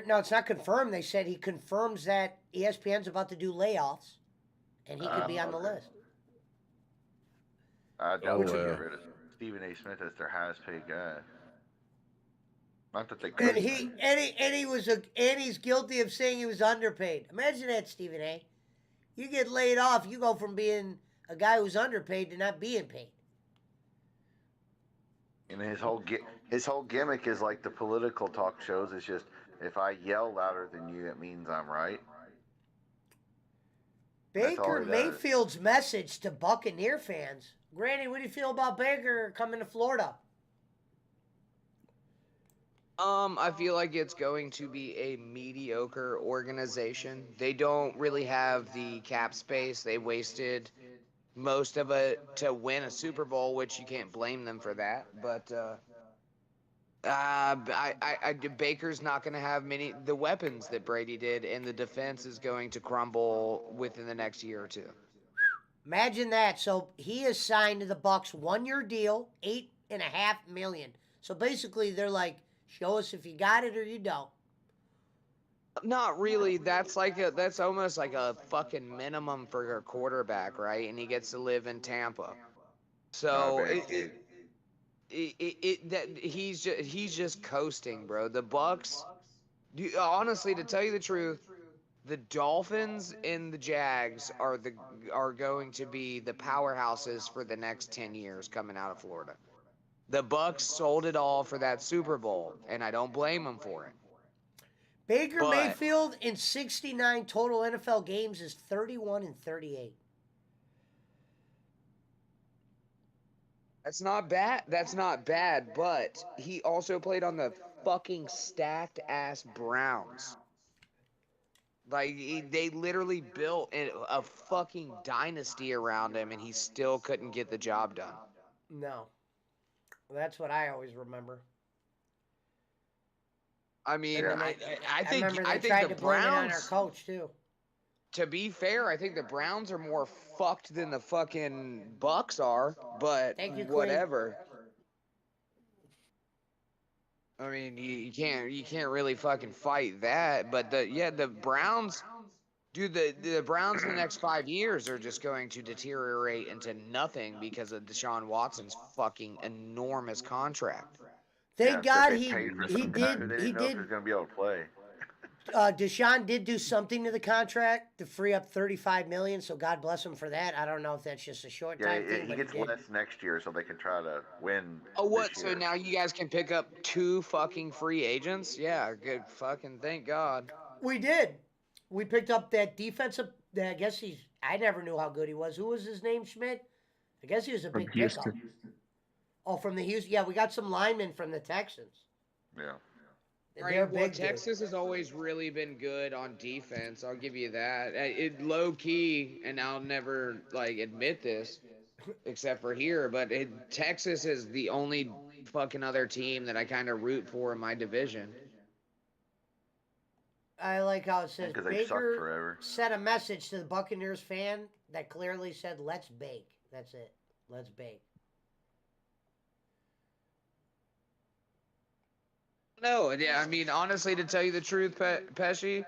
No, it's not confirmed. They said he confirms that ESPN's about to do layoffs, and he could be on the Okay. list. I doubt Oh, they'll well. get rid of Stephen A. Smith as their highest paid guy. Not that they And could. he's guilty of saying he was underpaid. Imagine that, Stephen A. You get laid off, you go from being a guy who's underpaid to not being paid. And his whole gimmick is like the political talk shows. It's just if I yell louder than you, it means I'm right. That's all Baker he does. Mayfield's message to Buccaneer fans. Granny, what do you feel about Baker coming to Florida? I feel like it's going to be a mediocre organization. They don't really have the cap space. They wasted most of it to win a Super Bowl, which you can't blame them for that. But Baker's not going to have the weapons that Brady did, and the defense is going to crumble within the next year or two. Imagine that. So he is signed to the Bucks 1 year deal, $8.5 million. So basically, they're like, show us if you got it or you don't. Not really. That's almost like a fucking minimum for a quarterback, right? And he gets to live in Tampa. So he's just coasting, bro. The Bucks, honestly, to tell you the truth, the Dolphins and the Jags are going to be the powerhouses for the next 10 years coming out of Florida. The Bucks sold it all for that Super Bowl, and I don't blame them for it. Baker Mayfield in 69 total NFL games is 31-38. That's not bad. That's not bad, but he also played on the fucking stacked ass Browns. Like they literally built a fucking dynasty around him, and he still couldn't get the job done. No. That's what I always remember. I mean, I think remember they the tried to blame it on our Browns. coach too. To be fair, I think the Browns are more fucked than the fucking Bucks are, but Thank you, Queen. whatever. I mean, you can't really fucking fight that. But the Browns, dude, the Browns in the next 5 years are just going to deteriorate into nothing because of Deshaun Watson's fucking enormous contract. Thank God They paid for some guy who they didn't know if he was going to be able to play. Deshaun did do something to the contract to free up $35 million, so God bless him for that. I don't know if that's just a short time thing. He gets less next year, so they can try to win. Oh, what? This year. So now you guys can pick up 2 fucking free agents? Yeah, good fucking thank God. We did. We picked up that defensive. I guess I never knew how good he was. Who was his name, Schmidt? I guess he was a big pickup. Oh, from the Houston. Yeah, we got some linemen from the Texans. Yeah. They're big. Texas has always really been good on defense. I'll give you that. It low key, and I'll never admit this, except for here. But Texas is the only fucking other team that I kind of root for in my division. I like how it says Baker sent a message to the Buccaneers fan that clearly said, "Let's bake." That's it. Let's bake. No, yeah, I mean, honestly, to tell you the truth, Pesci,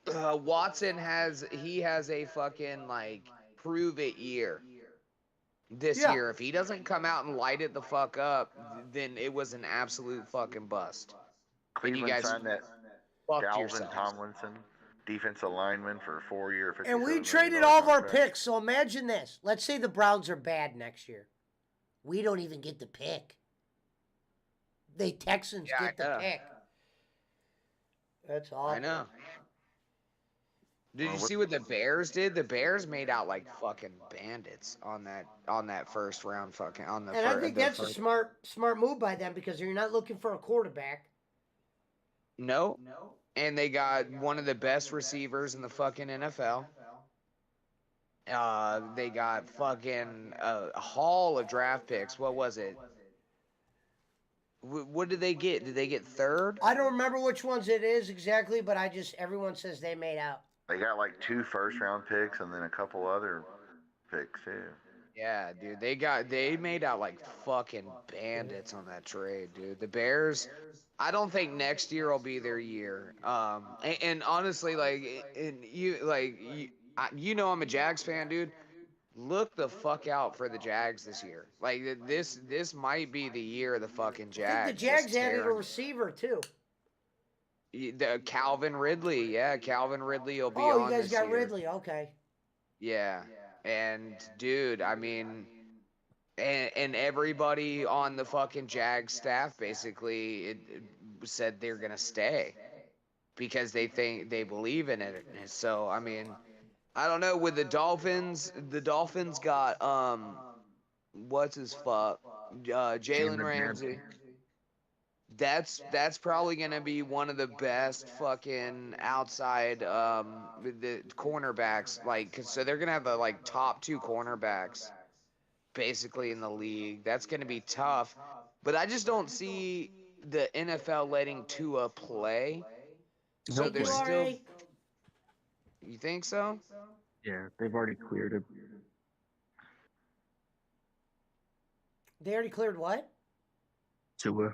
Watson has a fucking prove it year this year. If he doesn't come out and light it the fuck up, then it was an absolute fucking bust. Cleveland and you guys signed that Dalvin Tomlinson, defensive lineman, for a 4-year, $57 and we million traded all of our contract. picks. So imagine this. Let's say the Browns are bad next year. We don't even get the pick. The Texans get the pick. That's awesome. I know. Did you see what the Bears did? The Bears made out like fucking bandits on that first round fucking on the. And I think that's a smart move by them because you're not looking for a quarterback. No. And they got one of the best receivers in the fucking NFL. They got fucking a haul of draft picks. What was it? What did they get? Did they get third? I don't remember which ones it is exactly, but everyone says they made out. They got like 2 first-round picks and then a couple other picks too. Yeah, dude, they made out like fucking bandits on that trade, dude. The Bears, I don't think next year will be their year. And honestly, you know, I'm a Jags fan, dude. Look the fuck out for the Jags this year. Like this might be the year of the fucking I think the Jags. Jags Just added a tearing. receiver too. The Calvin Ridley, yeah, Calvin Ridley will be Oh, you on guys this got year. Ridley. Okay. Yeah, and dude, I mean. And everybody on the fucking Jag staff basically it said they're gonna stay because they believe in it. So I mean, I don't know. With the Dolphins got what's his fuck, Jalen Ramsey. That's probably gonna be one of the best fucking outside the cornerbacks. Like, so they're gonna have the like top 2 cornerbacks basically in the league. That's going to be tough. But I just don't see the NFL letting Tua play. So Thank you, there's Hopefully. still. RA. You think so? Yeah, they've already cleared it. They already cleared what? Tua.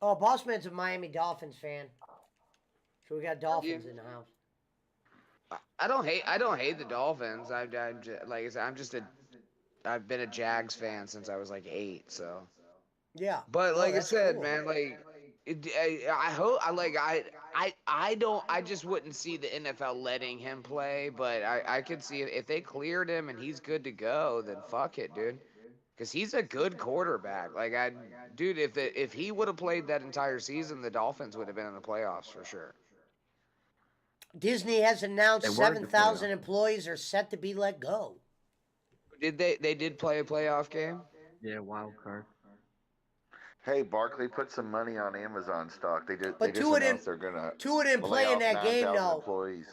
Oh, Bossman's a Miami Dolphins fan. So we got Dolphins Yeah. in the house. I don't hate the Dolphins. I'm just, like I said, I've been a Jags fan since I was like 8. So. Yeah. But No, like I that's said, cool. man, like I hope I don't I just wouldn't see the NFL letting him play, but I could see if they cleared him and he's good to go, then fuck it, dude. Because he's a good quarterback. Like dude, if he would have played that entire season, the Dolphins would have been in the playoffs for sure. Disney has announced They were in the 7,000 playoffs. employees are set to be let go. Did they did play a playoff game? Yeah, wild card. Hey, Barkley, put some money on Amazon stock. They But just Tua announced didn't, they're gonna Tua didn't lay play in off that game 9,000 though. employees.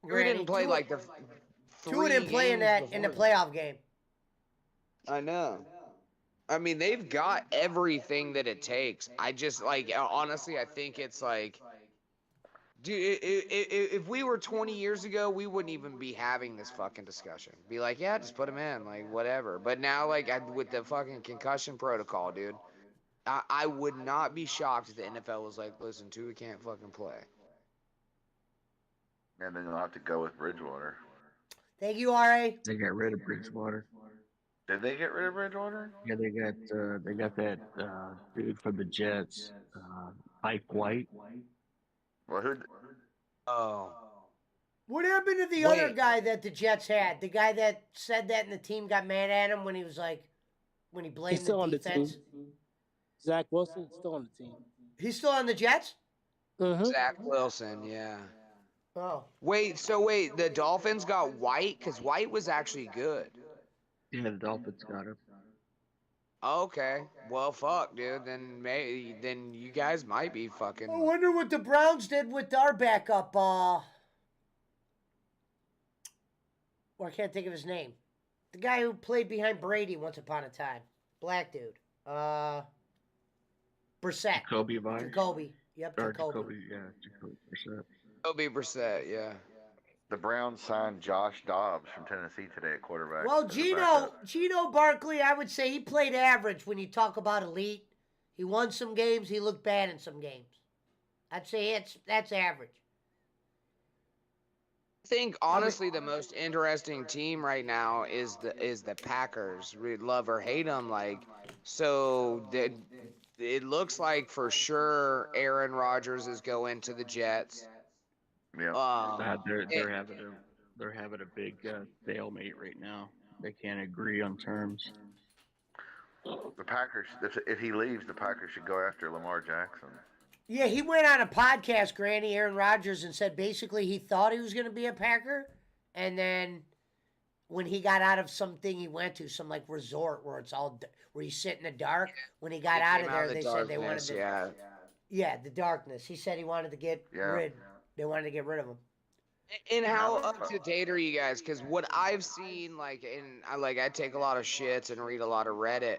Tua didn't play like the Tua didn't 3 play in games the before that. playoff game. I know. I mean, they've got everything that it takes. I just like honestly, I think it's like, dude, if we were 20 years ago, we wouldn't even be having this fucking discussion. Be like, yeah, just put him in, like whatever. But now, like with the fucking concussion protocol, dude, I would not be shocked if the NFL was like, listen, Tua can't fucking play. And then you'll have to go with Bridgewater. Thank you, RA. They got rid of Bridgewater. Did they get rid of Bridgewater? Yeah, they got that dude from the Jets, Mike White. Well, who? Oh, What happened to the other guy that the Jets had? The guy that said that and the team got mad at him when he was like, when he blamed He's still the on the defense? team. Zach Wilson still on the team. He's still on the Jets? Mm-hmm. Zach Wilson, yeah. Oh. Wait, the Dolphins got White because White was actually good. Yeah, the Dolphins got him. Okay, well, fuck, dude. Then you guys might be fucking. I wonder what the Browns did with our backup. Well, I can't think of his name. The guy who played behind Brady once upon a time. Black dude. Brissett. Jacoby Myers. Jacoby. Yep, Or Jacoby. Jacoby, yeah, Jacoby Brissett. Jacoby Brissett, yeah. The Browns signed Josh Dobbs from Tennessee today at quarterback. Well, as a backup. Geno Barkley, I would say he played average when you talk about elite. He won some games. He looked bad in some games. I'd say that's average. I think honestly the most interesting team right now is the Packers. We love or hate them, like so. It looks like for sure Aaron Rodgers is going to the Jets. Yeah. They're having a big stalemate right now. They can't agree on terms. The Packers, if he leaves, the Packers should go after Lamar Jackson. Yeah, he went on a podcast, Granny, Aaron Rodgers, and said basically he thought he was going to be a Packer, and then when he got out of something he went to, some like resort where it's all where you sit in the dark. When he got out of there, they said they wanted to. Yeah, the darkness. He said he wanted to get rid. They wanted to get rid of him. And how up to date are you guys? Because what I've seen, I take a lot of shits and read a lot of Reddit.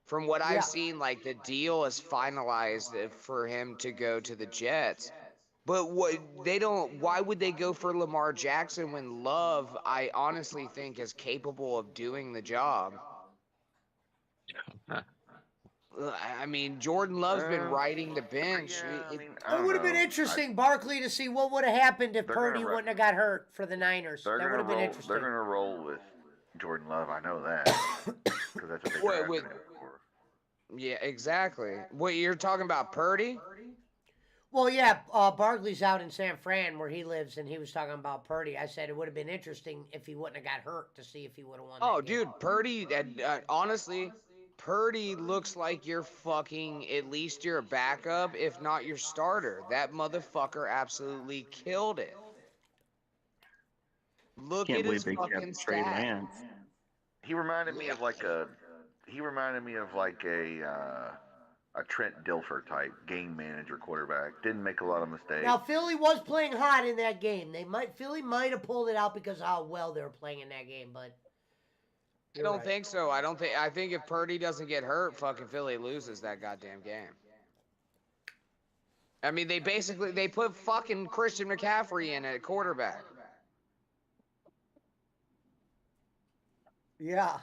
From what Yeah. I've seen, like the deal is finalized for him to go to the Jets. But what they don't, why would they go for Lamar Jackson when Love, I honestly think, is capable of doing the job? I mean, Jordan Love's been riding the bench. Yeah, I mean, I It don't would have been know. interesting, Barkley, to see what would have happened if They're gonna Purdy ru- wouldn't have got hurt for the Niners. They're That gonna would have been roll. interesting. They're gonna roll with Jordan Love. I know that because that's what they What, drafted him for. yeah, exactly. What you're talking about, Purdy? Well, yeah, Barkley's out in San Fran where he lives, and he was talking about Purdy. I said it would have been interesting if he wouldn't have got hurt to see if he would have won. Oh, that game. dude, Purdy. Honestly, Purdy looks like you're fucking. At least your backup, if not your starter. That motherfucker absolutely killed it. Look Can't at his believe they fucking kept Trey stat. Lance. He reminded me of like a. He reminded me of like a Trent Dilfer type game manager quarterback. Didn't make a lot of mistakes. Now Philly was playing hot in that game. Philly might have pulled it out because of how well they were playing in that game, but I don't think so. I think if Purdy doesn't get hurt, fucking Philly loses that goddamn game. I mean, they put fucking Christian McCaffrey in at quarterback. Yeah.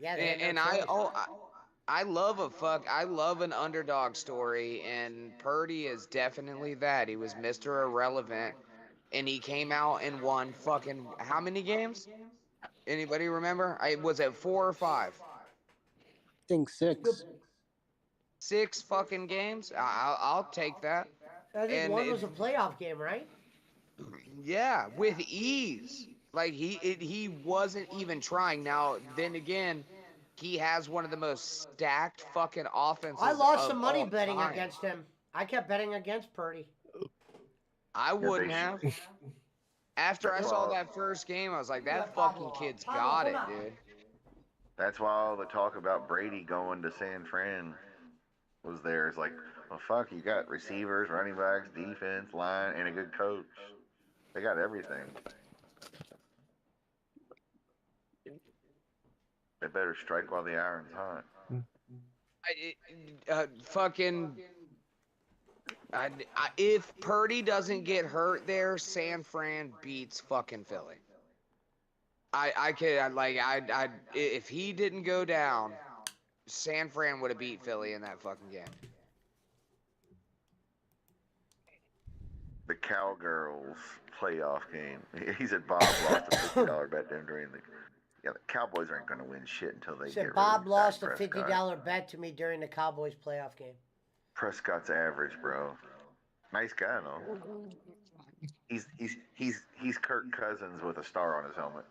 Yeah, And I love an underdog story, and Purdy is definitely that. He was Mr. Irrelevant, and he came out and won fucking how many games? Anybody remember? Was it 4 or 5? I think 6. 6 fucking games. I'll take that. I think And one was a playoff game, right? Yeah, with ease. Like he wasn't even trying. Now, then again, he has one of the most stacked fucking offenses. I lost of some money all betting time. against him. I kept betting against Purdy. I wouldn't they have. After I saw that first game, I was like, that fucking kid's got it, dude. That's why all the talk about Brady going to San Fran was there. It's like, well, fuck, you got receivers, running backs, defense, line, and a good coach. They got everything. They better strike while the iron's hot. If Purdy doesn't get hurt there, San Fran beats fucking Philly. If he didn't go down, San Fran would have beat Philly in that fucking game. The Cowgirls playoff game. He said Bob lost a $50 bet during the. Yeah, the Cowboys aren't going to win shit until they Said get Bob rid of lost a Dak $50 Prescott. bet to me during the Cowboys playoff game. Prescott's average, bro. Nice guy though. He's Kirk Cousins with a star on his helmet.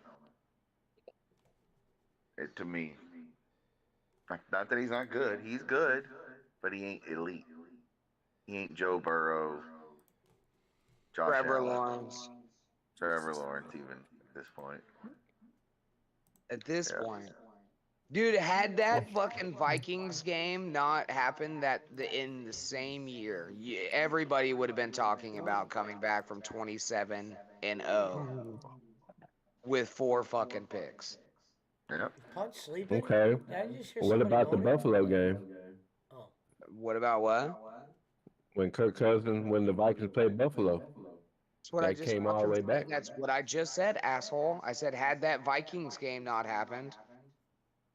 To me, not that he's not good. He's good, but he ain't elite. He ain't Joe Burrow, Josh Trevor Allen, Lawrence. Trevor Lawrence, even at this point. At this point. Dude, had that fucking Vikings game not happened in the same year, everybody would have been talking about coming back from 27-0 with 4 fucking picks. Yep. Punt sleeping? Okay. Did I just hear What somebody about the moaning? Buffalo game? Oh. What about what? When the Vikings played Buffalo? That's what They I just came all the way back. That's what I just said, asshole. I said had that Vikings game not happened.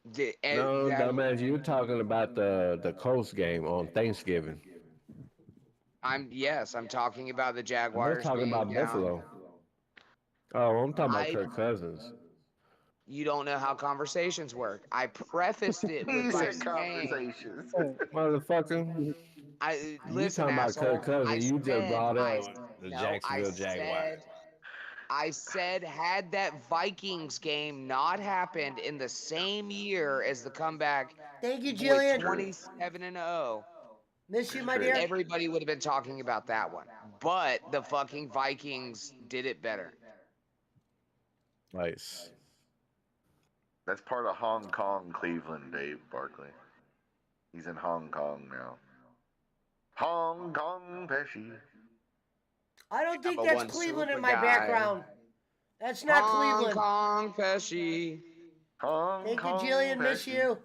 No, dumbass, you're talking about the Colts game on Thanksgiving. I'm talking about the I'm Jaguars. talking being about down. Buffalo. Oh, I'm talking about Kirk Cousins. You don't know how conversations work. I prefaced it He with by said saying, conversations. Motherfucker. listen, you talking about asshole, Kirk Cousins. You just brought up the no, Jacksonville Jaguars. I said, had that Vikings game not happened in the same year as the comeback Thank you, with Jillian. 27-0, Miss you, my dear. everybody would have been talking about that one. But the fucking Vikings did it better. Nice. That's part of Hong Kong, Cleveland, Dave Barkley. He's in Hong Kong now. Hong Kong Pesci. I don't think but that's one Cleveland in super my guy. background. That's not Hong Cleveland. Kong Pesci. Hong Thank you, Kong Jillian. Miss Pesci. you.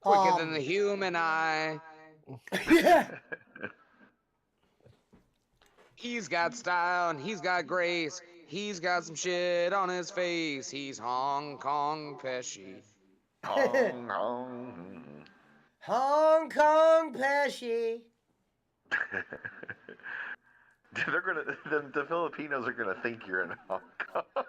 Quicker than the human eye. He's got style and he's got grace. He's got some shit on his face. He's Hong Kong Pesci. Hong Kong. Hong Kong Pesci. They're gonna. The Filipinos are gonna think you're in Hong Kong.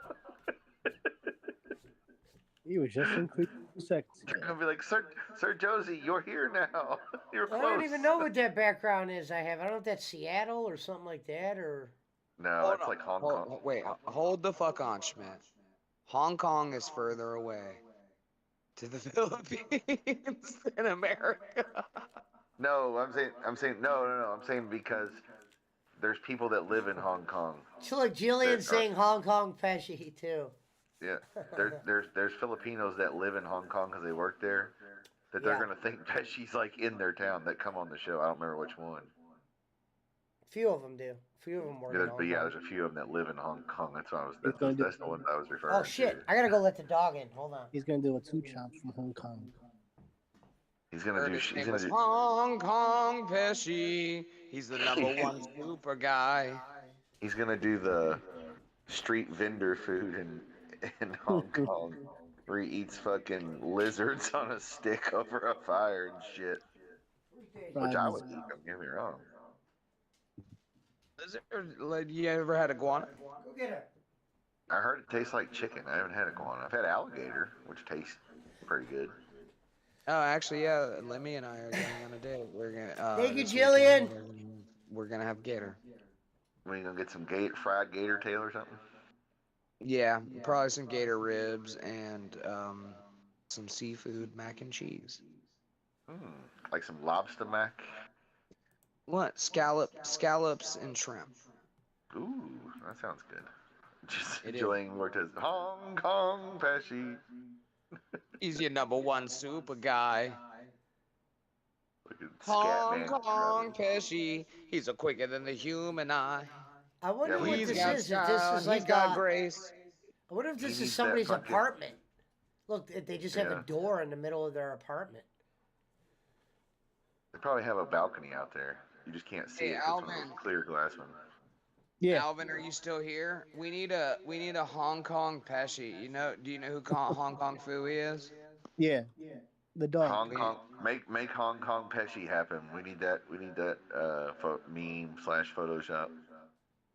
He was just in 3 seconds They're ago. gonna be like, Sir Josie, you're here now. You're I close. don't even know what that background is I have. I don't know if that's Seattle or something like that or. No, it's like Hong Kong. Wait, hold the fuck on, Schmidt. Hong Kong is further away to the Philippines than America. No, I'm saying no. I'm saying because there's people that live in Hong Kong. So like Jillian saying Hong Kong Pesci too. Yeah, there's Filipinos that live in Hong Kong because they work there. That they're gonna think Pesci's like in their town that come on the show. I don't remember which one. A few of them do. A few of them work. Yeah, but yeah, there's a few of them that live in Hong Kong. That's what I was. That's the one I was referring Oh shit! to. I gotta go let the dog in. Hold on. He's gonna do a 2 chop from Hong Kong. He's gonna do. He's gonna do. Hong Kong Pesci. He's the #1 super guy. He's gonna do the street vendor food in Hong Kong, where he eats fucking lizards on a stick over a fire and shit. Which I would eat. Don't get me wrong. Lizard? You ever had iguana? Go get her. I heard it tastes like chicken. I haven't had iguana. I've had alligator, which tastes pretty good. Oh, actually, yeah. Lemmy and I are going on a date. We're gonna. Thank you, this Jillian. weekend, we're gonna have gator. When you gonna get some fried gator tail or something? Yeah, probably some gator ribs and some seafood mac and cheese. Like some lobster mac. What? Scallops and shrimp. Ooh, that sounds good. Just It enjoying Mortez. Hong Kong Pesci. He's your #1 super guy. Fucking Hong Scatman. Kong Pesci. He's a quicker than the human eye. I wonder what He's this got is. If style, this is like he's got grace. I wonder if this He is needs that somebody's fucking- apartment. Look, they just have Yeah. a door in the middle of their apartment. They probably have a balcony out there. You just can't see Hey, it. It's one of Alvin. those clear glass ones. Yeah. Alvin, are you still here? We need a Hong Kong Pesci. Do you know who Hong Kong Fooey is? Yeah. The dog. Hong Kong, make Hong Kong Pesci happen. We need that. We need that meme / Photoshop.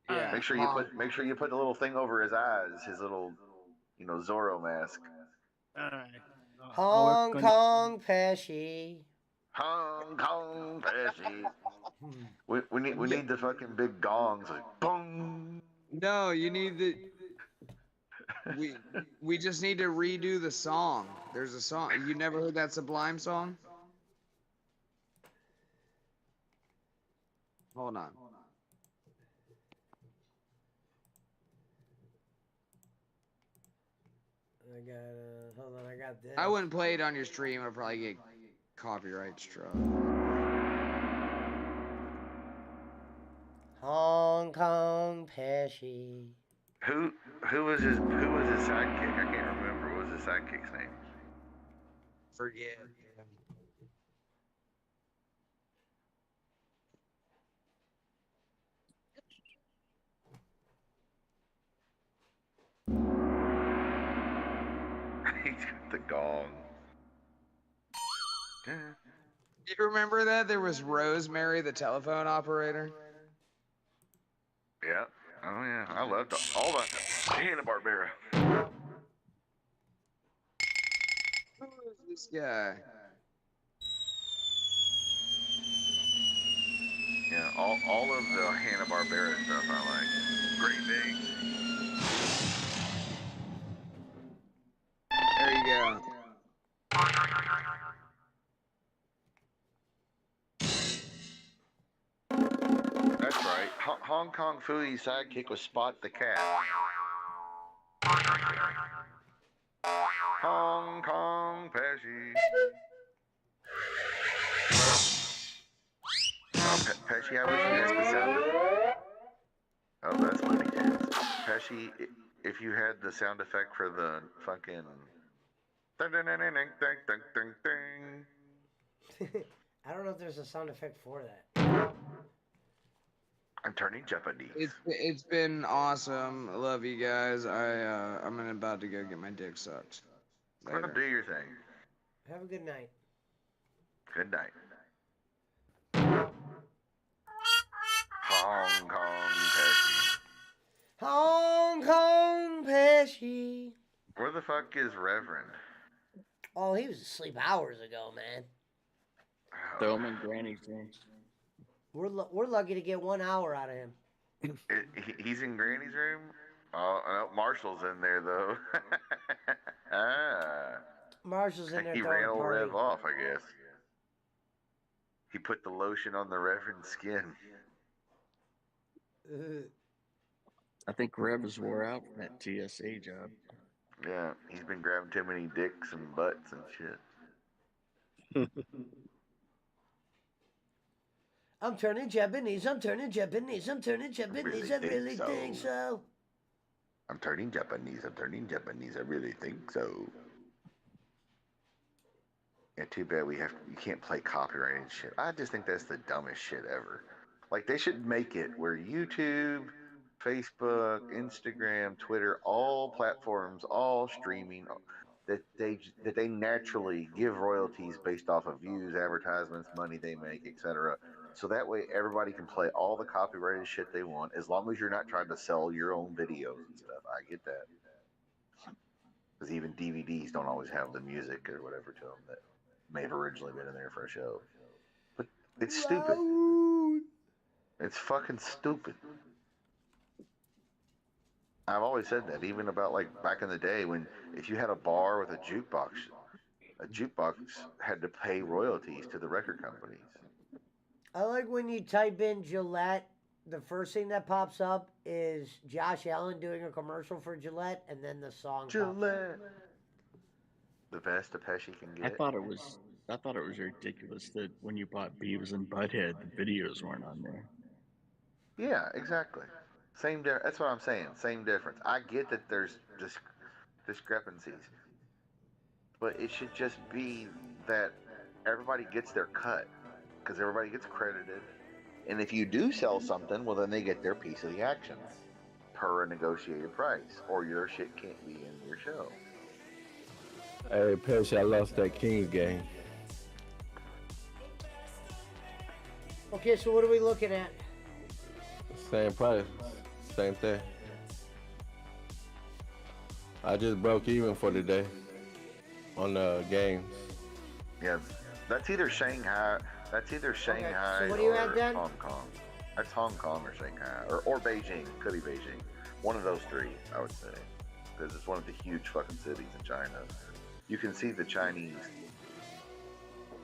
Yeah. Make sure you put the little thing over his eyes, his little, Zorro mask. All right. Hong Kong Pesci. Hong Kong Pesci. we need the fucking big gongs, like boom. No, you need the. We just need to redo the song. There's a song. You never heard that Sublime song? Hold on. Hold on, I got this. I wouldn't play it on your stream. I'd probably get copyright struck. Hong Kong Pesci. Who was his sidekick? I can't remember. What was his sidekick's name? Forget. He's got the gong. You remember that? There was Rosemary, the telephone operator. Yeah. Oh yeah. I loved all that Hanna-Barbera. Who is this guy? Yeah. All of the Hanna-Barbera stuff I like. Great Big. There you go. That's right. Hong Kong Fooey's sidekick was Spot the cat. Hong Kong Pesci. Pesci, I wish you missed the sound of it. Oh, that's Looney Tunes. Pesci, if you had the sound effect for the fucking ding ding ding ding ding ding ding ding. I don't know if there's a sound effect for that. I'm turning Japanese. It's been awesome. I love you guys. I'm about to go get my dick sucked. Well, Later. do your thing. Have a good night. Good night. Hong Kong Pesci. Hong Kong Pesci. Where the fuck is Reverend? Oh, he was asleep hours ago, man. Throw him in Granny's room. We're lucky to get 1 hour out of him. He's in Granny's room? Oh, no, Marshall's in there, though. Ah. Marshall's in there He throwing ran a old party. Rev off, I guess. He put the lotion on the Reverend's skin. I think Rev is wore out from that TSA job. Yeah, he's been grabbing too many dicks and butts and shit. I'm turning Japanese. I'm turning Japanese. I'm turning Japanese. I really think so. I'm turning Japanese. I'm turning Japanese. I really think so. Yeah, too bad you can't play copyrighted shit. I just think that's the dumbest shit ever. Like, they should make it where YouTube, Facebook, Instagram, Twitter, all platforms, all streaming, that they naturally give royalties based off of views, advertisements, money they make, etc. So that way everybody can play all the copyrighted shit they want, as long as you're not trying to sell your own videos and stuff. I get that. Because even DVDs don't always have the music or whatever to them that may have originally been in there for a show. But it's stupid. It's fucking stupid. I've always said that, even about like back in the day when if you had a bar with a jukebox had to pay royalties to the record companies. I like when you type in Gillette, the first thing that pops up is Josh Allen doing a commercial for Gillette, and then the song pops up. Gillette. The best a Pesci can get. I thought it was ridiculous that when you bought Beavis and Butthead, the videos weren't on there. Yeah, exactly. That's what I'm saying. Same difference. I get that there's discrepancies, but it should just be that everybody gets their cut because everybody gets credited. And if you do sell something, well, then they get their piece of the action per a negotiated price, or your shit can't be in your show. Hey, Pesci, I lost that Kings game. Okay, so what are we looking at? Same price, same thing. I just broke even for the day on the games. Yeah, that's either Shanghai. So what do you or have then? Hong Kong. That's Hong Kong or Shanghai or Beijing. Could be Beijing. One of those three, I would say, because it's one of the huge fucking cities in China. You can see the Chinese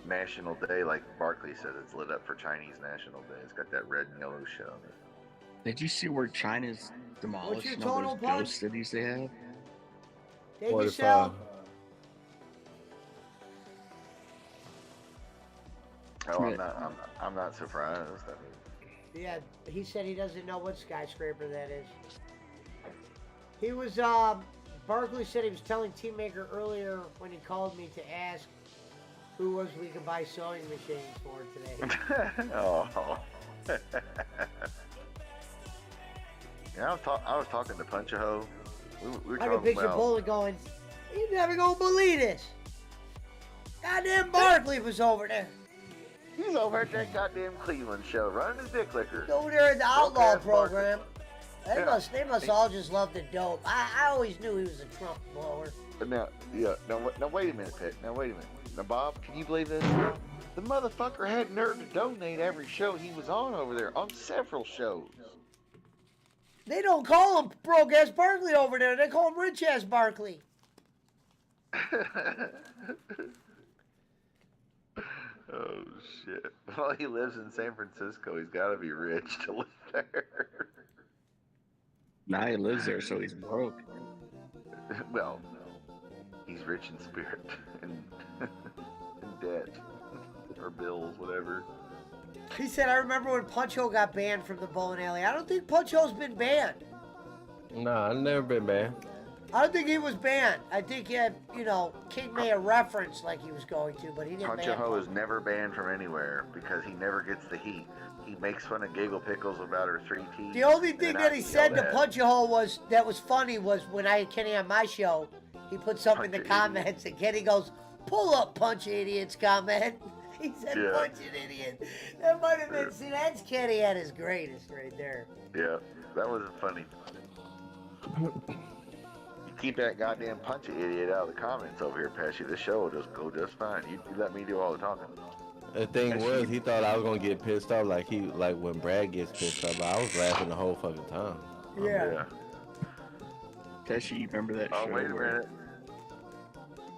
National Day, like Barkley said, it's lit up for Chinese National Day. It's got that red and yellow show. Did you see where China's demolishing all total those punch? ghost cities they have? Did you 45. sell? Oh, I'm not surprised. I mean, Yeah, he said he doesn't know what skyscraper that is. He was, Barkley said he was telling Teammaker earlier when he called me to ask who was we could buy sewing machines for today. oh. Yeah, I was talking to Punchaho. We were I can talking picture about. Bullet going, "You never gonna believe this. Goddamn Barkley was over there. He's over at that goddamn Cleveland show, running his dick liquor. He's over there at the Outlaw Broke-ass program. They Yeah. must all just love the dope. I always knew he was a Trump blower. But now wait a minute, Pitt. Now wait a minute. Now, Bob, can you believe this? The motherfucker had nerve to donate every show he was on over there, on several shows. They don't call him broke ass Barkley over there. They call him rich ass Barkley. Oh shit! Well, he lives in San Francisco. He's got to be rich to live there. Now he lives there, so he's broke. Well, he's rich in spirit and in debt or bills, whatever. He said, I remember when Puncho got banned from the bowling alley. I don't think Puncho's been banned. Nah, I never been banned. I don't think he was banned. I think he had, King made a reference like he was going to, but he didn't Punch a ban Hoe Punk. is never banned from anywhere because he never gets the heat. He makes fun of Giggle Pickles about her 3 teeth. The only and thing then that he I said yelled to at. Punch a Hole was funny was when I had Kenny on my show, he put something in the Punch a comments and Kenny goes, "Pull up, Punch Idiot's comment." He said, Yeah. "Punch an idiot." That might have been. See, that's Kenny at his greatest right there. Yeah, that was funny. You keep that goddamn Punch Idiot out of the comments over here, Pesci. This show will just go just fine. You let me do all the talking. The thing was, he thought I was gonna get pissed off like when Brad gets pissed off. But I was laughing the whole fucking time. Yeah. Pesci, you remember that Oh, show wait a where minute.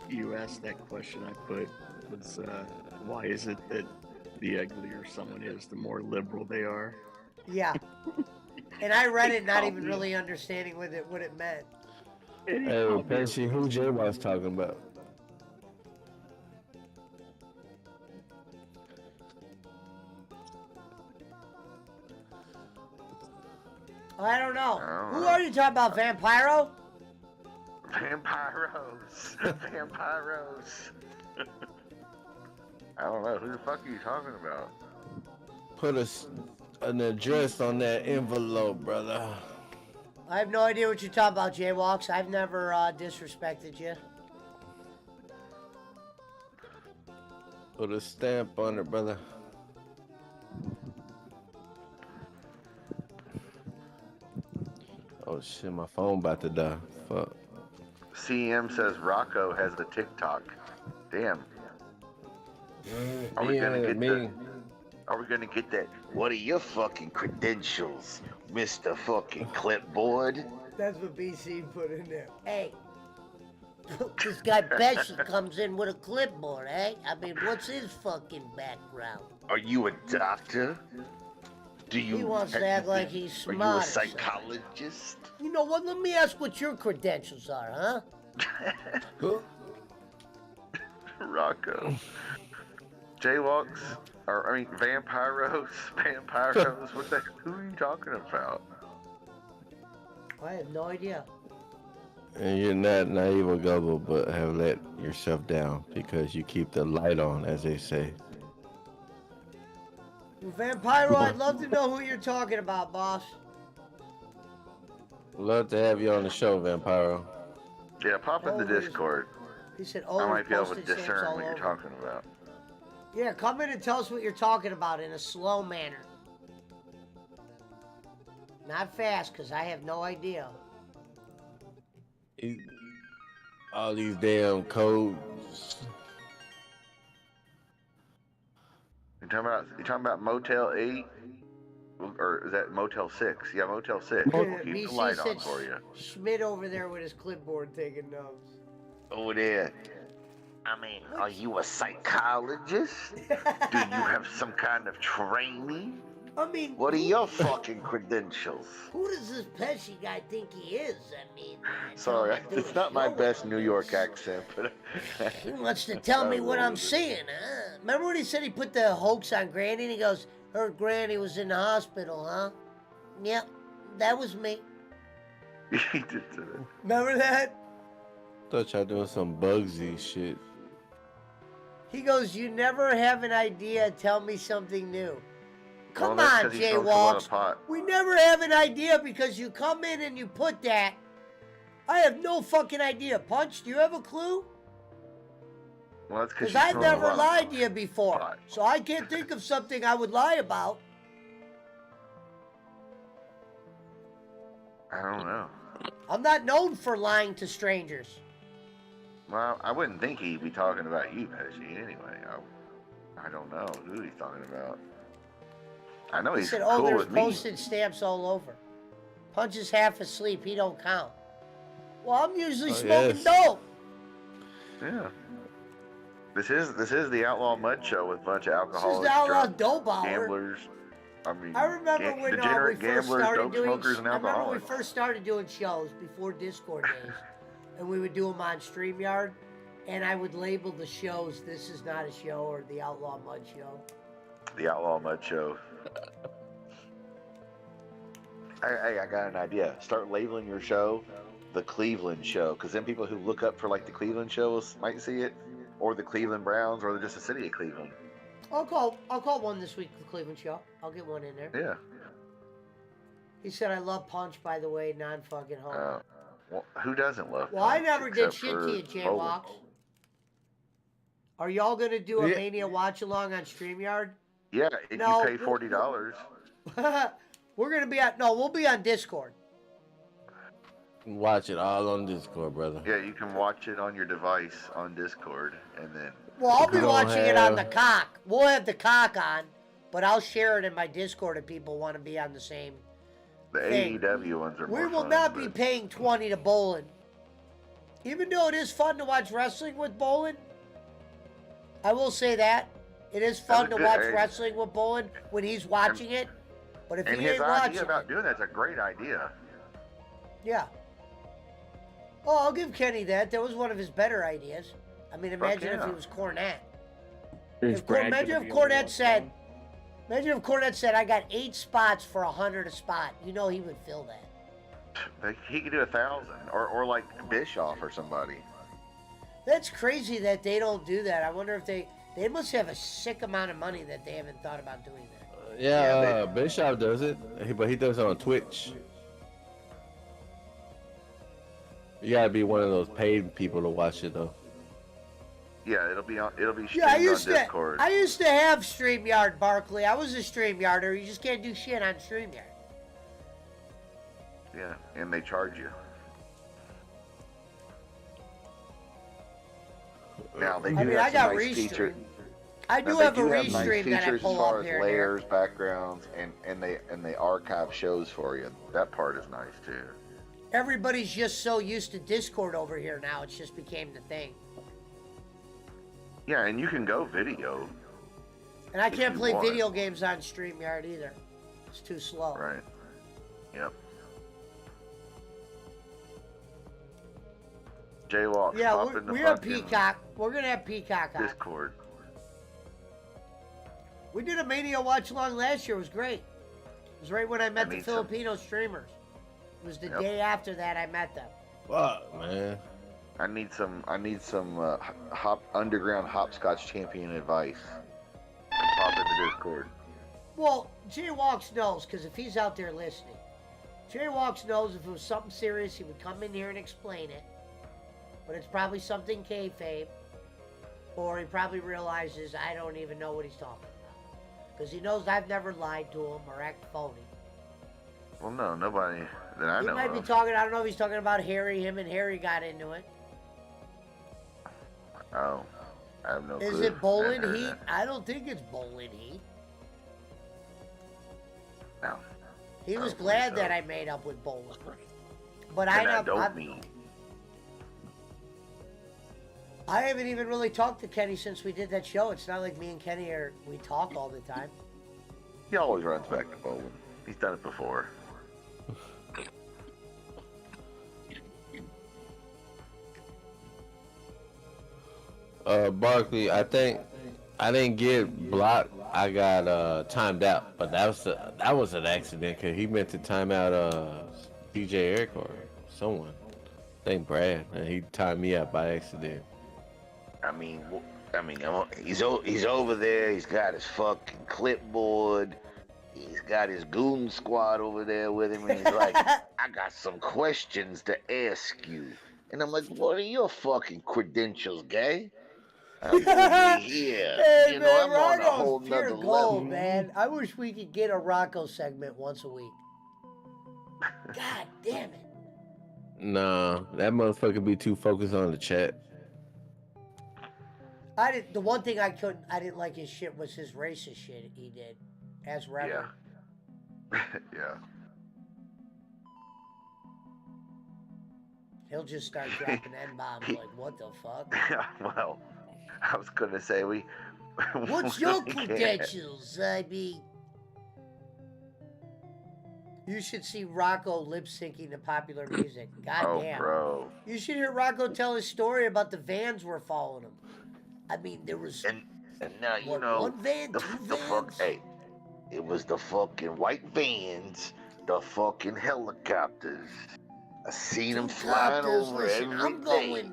you asked that question I put was, why is it that the uglier someone is, the more liberal they are? Yeah. And I read it not called even me. really understanding what it meant. And he Hey, called me a Pesci, who Jay was talking about? I don't know. I don't Who know. are you talking about, Vampiro? Vampiros. Vampiros. I don't know. Who the fuck are you talking about? Put an address on that envelope, brother. I have no idea what you're talking about, Jaywalks. I've never disrespected you. Put a stamp on it, brother. Oh shit, my phone about to die. Fuck. CM says Rocco has a TikTok. Damn. Are we gonna get that? What are your fucking credentials, Mr. Fucking Clipboard? That's what BC put in there. Hey, this guy Pesci comes in with a clipboard, eh? I mean, what's his fucking background? Are you a doctor? Do you? He wants to act like he's Are smart. you a or something. psychologist? You know what? Let me ask what your credentials are, huh? Rocco. Jaywalks? Vampiros? Who are you talking about? I have no idea. And you're not naive or gullible, but have let yourself down because you keep the light on, as they say. Well, Vampiro, I'd love to know who you're talking about, boss. Love to have you on the show, Vampiro. Yeah, pop in the Always. Discord. He said, I "Oh, might be able to postage stamps discern all what you're over." talking about. Yeah, come in and tell us what you're talking about in a slow manner. Not fast, because I have no idea. All these damn codes. You talking about Motel 8? Or is that Motel 6? Yeah, Motel 6. We'll keep the BC light said on for you. Schmidt over there with his clipboard taking notes. Over there. I mean, are you a psychologist? Do you have some kind of training? I mean, What are your fucking credentials? who does this Pesci guy think he is? I mean, Sorry, tell him to do it's a not my show best with New him. York accent, but He wants to tell me what I'm saying, huh? Remember when he said he put the hoax on Granny and he goes, "Her Granny was in the hospital, huh?" Yep, that was me. he did say that. Remember that? Thought y'all doing some Bugsy shit. He goes, "You never have an idea, tell me something new." Come Well, that's on, 'cause he smokes a lot of Jaywalks. pot. We never have an idea because you come in and you put that. I have no fucking idea. Punch, do you have a clue? Well, that's Because because I've never lied to you before. pot. So I can't think of something I would lie about. I don't know. I'm not known for lying to strangers. Well, I wouldn't think he'd be talking about you, Pesci, anyway. I don't know who he's talking about. I know He he's said, cool "Oh, there's with me. postage stamps all over." Punch is half asleep. He don't count. Well, I'm usually smoking dope. Yeah. This is the Outlaw Mud Show with a bunch of alcoholics, the Outlaw drunks, Dope Hour. gamblers. I mean, I remember when we degenerate first gamblers, started dope doing. smokers, and I remember when we alcoholics. first started doing shows before Discord days, and we would do them on StreamYard, and I would label the shows "This is not a show" or "The Outlaw Mud Show." The Outlaw Mud Show. I got an idea. Start labeling your show the Cleveland Show, because then people who look up for like the Cleveland shows might see it, or the Cleveland Browns, or just the city of Cleveland. I'll call one this week, the Cleveland show. I'll get one in there. Yeah. He said I love Punch, by the way, non-fucking home. Well, who doesn't love? Well, I Punch never did except shit for to you, Jay Bowling? Walks. Are y'all gonna do a Yeah. Mania watch along on StreamYard? Yeah, if No, you pay $40. We're gonna be we'll be on Discord. Watch it all on Discord, brother. Yeah, you can watch it on your device on Discord, and then Well, I'll be We don't watching it on the have- cock. We'll have the cock on, but I'll share it in my Discord if people want to be on the same. the Thing. AEW ones are more We will fun, not be but- paying 20 to Bolin. Even though it is fun to watch wrestling with Bolin, I will say that. It is fun That's a to good watch idea. wrestling with Bolin when he's watching it. But if And he his ain't idea watching about it, doing that's a great idea. yeah. Oh, I'll give Kenny that. That was one of his better ideas. I mean, imagine if yeah. he was Cornette. Is Brad Imagine gonna if be on the Cornette watch said, along? imagine if Cornette said, I got 8 spots for 100 a spot. You know he would fill that. Like, he could do 1,000, or like Bischoff or somebody. That's crazy that they don't do that. I wonder if they must have a sick amount of money that they haven't thought about doing that. Yeah, Bischoff does it, but he does it on Twitch. You gotta be one of those paid people to watch it though. Yeah, it'll be streamed Yeah, I on used Discord. to have StreamYard, Barkley. I was a StreamYarder. You just can't do shit on StreamYard. Yeah, and they charge you. Now they do I mean, have I some got nice features. restream. I do Now, they have a nice restream that I features pull as far up as here and there. layers, backgrounds, and they archive shows for you. That part is nice too. Everybody's just so used to Discord over here now. It's just became the thing. Yeah, and you can go video. And I If can't you play want. video games on StreamYard either. It's too slow. Right. Yep. Jaywalk. Yeah, pop in the we're on fucking Peacock. We're gonna have Peacock on. Discord. We did a Mania watch along last year. It was great. It was right when I met the need some- Filipino streamers. It was the Yep. day after that I met them. Fuck, man. I need some underground hopscotch champion advice. Pop in the Discord. Well, Jay Walks knows, because if he's out there listening, Jay Walks knows if it was something serious, he would come in here and explain it. But it's probably something kayfabe, or he probably realizes I don't even know what he's talking about. Because he knows I've never lied to him or acted phony. Well, no, nobody that I He know might be of. talking, I don't know if he's talking about Harry, him and Harry got into it. Oh, I have no clue. Is it bowling Haven't heard heat? that. I don't think it's bowling heat. No. He I was don't believe glad so. that I made up with bowling. But And I I don't mean. haven't even really talked to Kenny since we did that show. It's not like me and Kenny we talk all the time. He always runs back to bowling. He's done it before. Barkley, I think I didn't get blocked. I got timed out, but that was an accident because he meant to time out DJ Eric or someone. I think Brad, and he timed me out by accident. He's over there. He's got his fucking clipboard. He's got his goon squad over there with him, and he's like, "I got some questions to ask you." And I'm like, "What are your fucking credentials, gay?" I'm over here. Hey, You man, know, I'm on a Rocco's whole pure nother gold, level. man. I wish we could get a Rocco segment once a week. God damn it. Nah, that motherfucker be too focused on the chat. The one thing I didn't like his shit was his racist shit he did as Reverend. Yeah. He'll just start dropping N-bombs like, what the fuck? Well, I was gonna say we. What's we your can't- credentials? I mean, you should see Rocco lip syncing to popular music. God Oh, damn. bro. You should hear Rocco tell his story about the vans were following him. I mean, there was And now one van, two the fuck. vans. Hey, it was the fucking white vans the fucking helicopters. I seen them Two flying copters. over Listen, every day.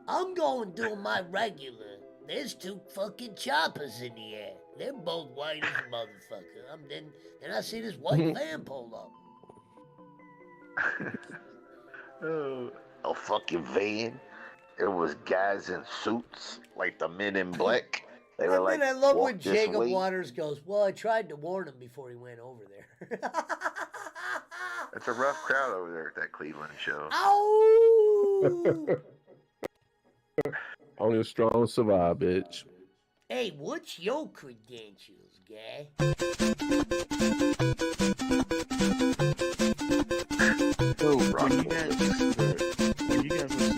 I'm going doing my regular. There's two fucking choppers in the air. They're both white as a motherfucker. Then I see this white van pull up. A fucking van. There was guys in suits, like the Men in Black. They were like, I love walk when this Jacob way. Waters goes, well, I tried to warn him before he went over there. It's a rough crowd over there at that Cleveland show. Ow! Only a strong survive, bitch. Hey, what's your credentials, guy? So when you guys listen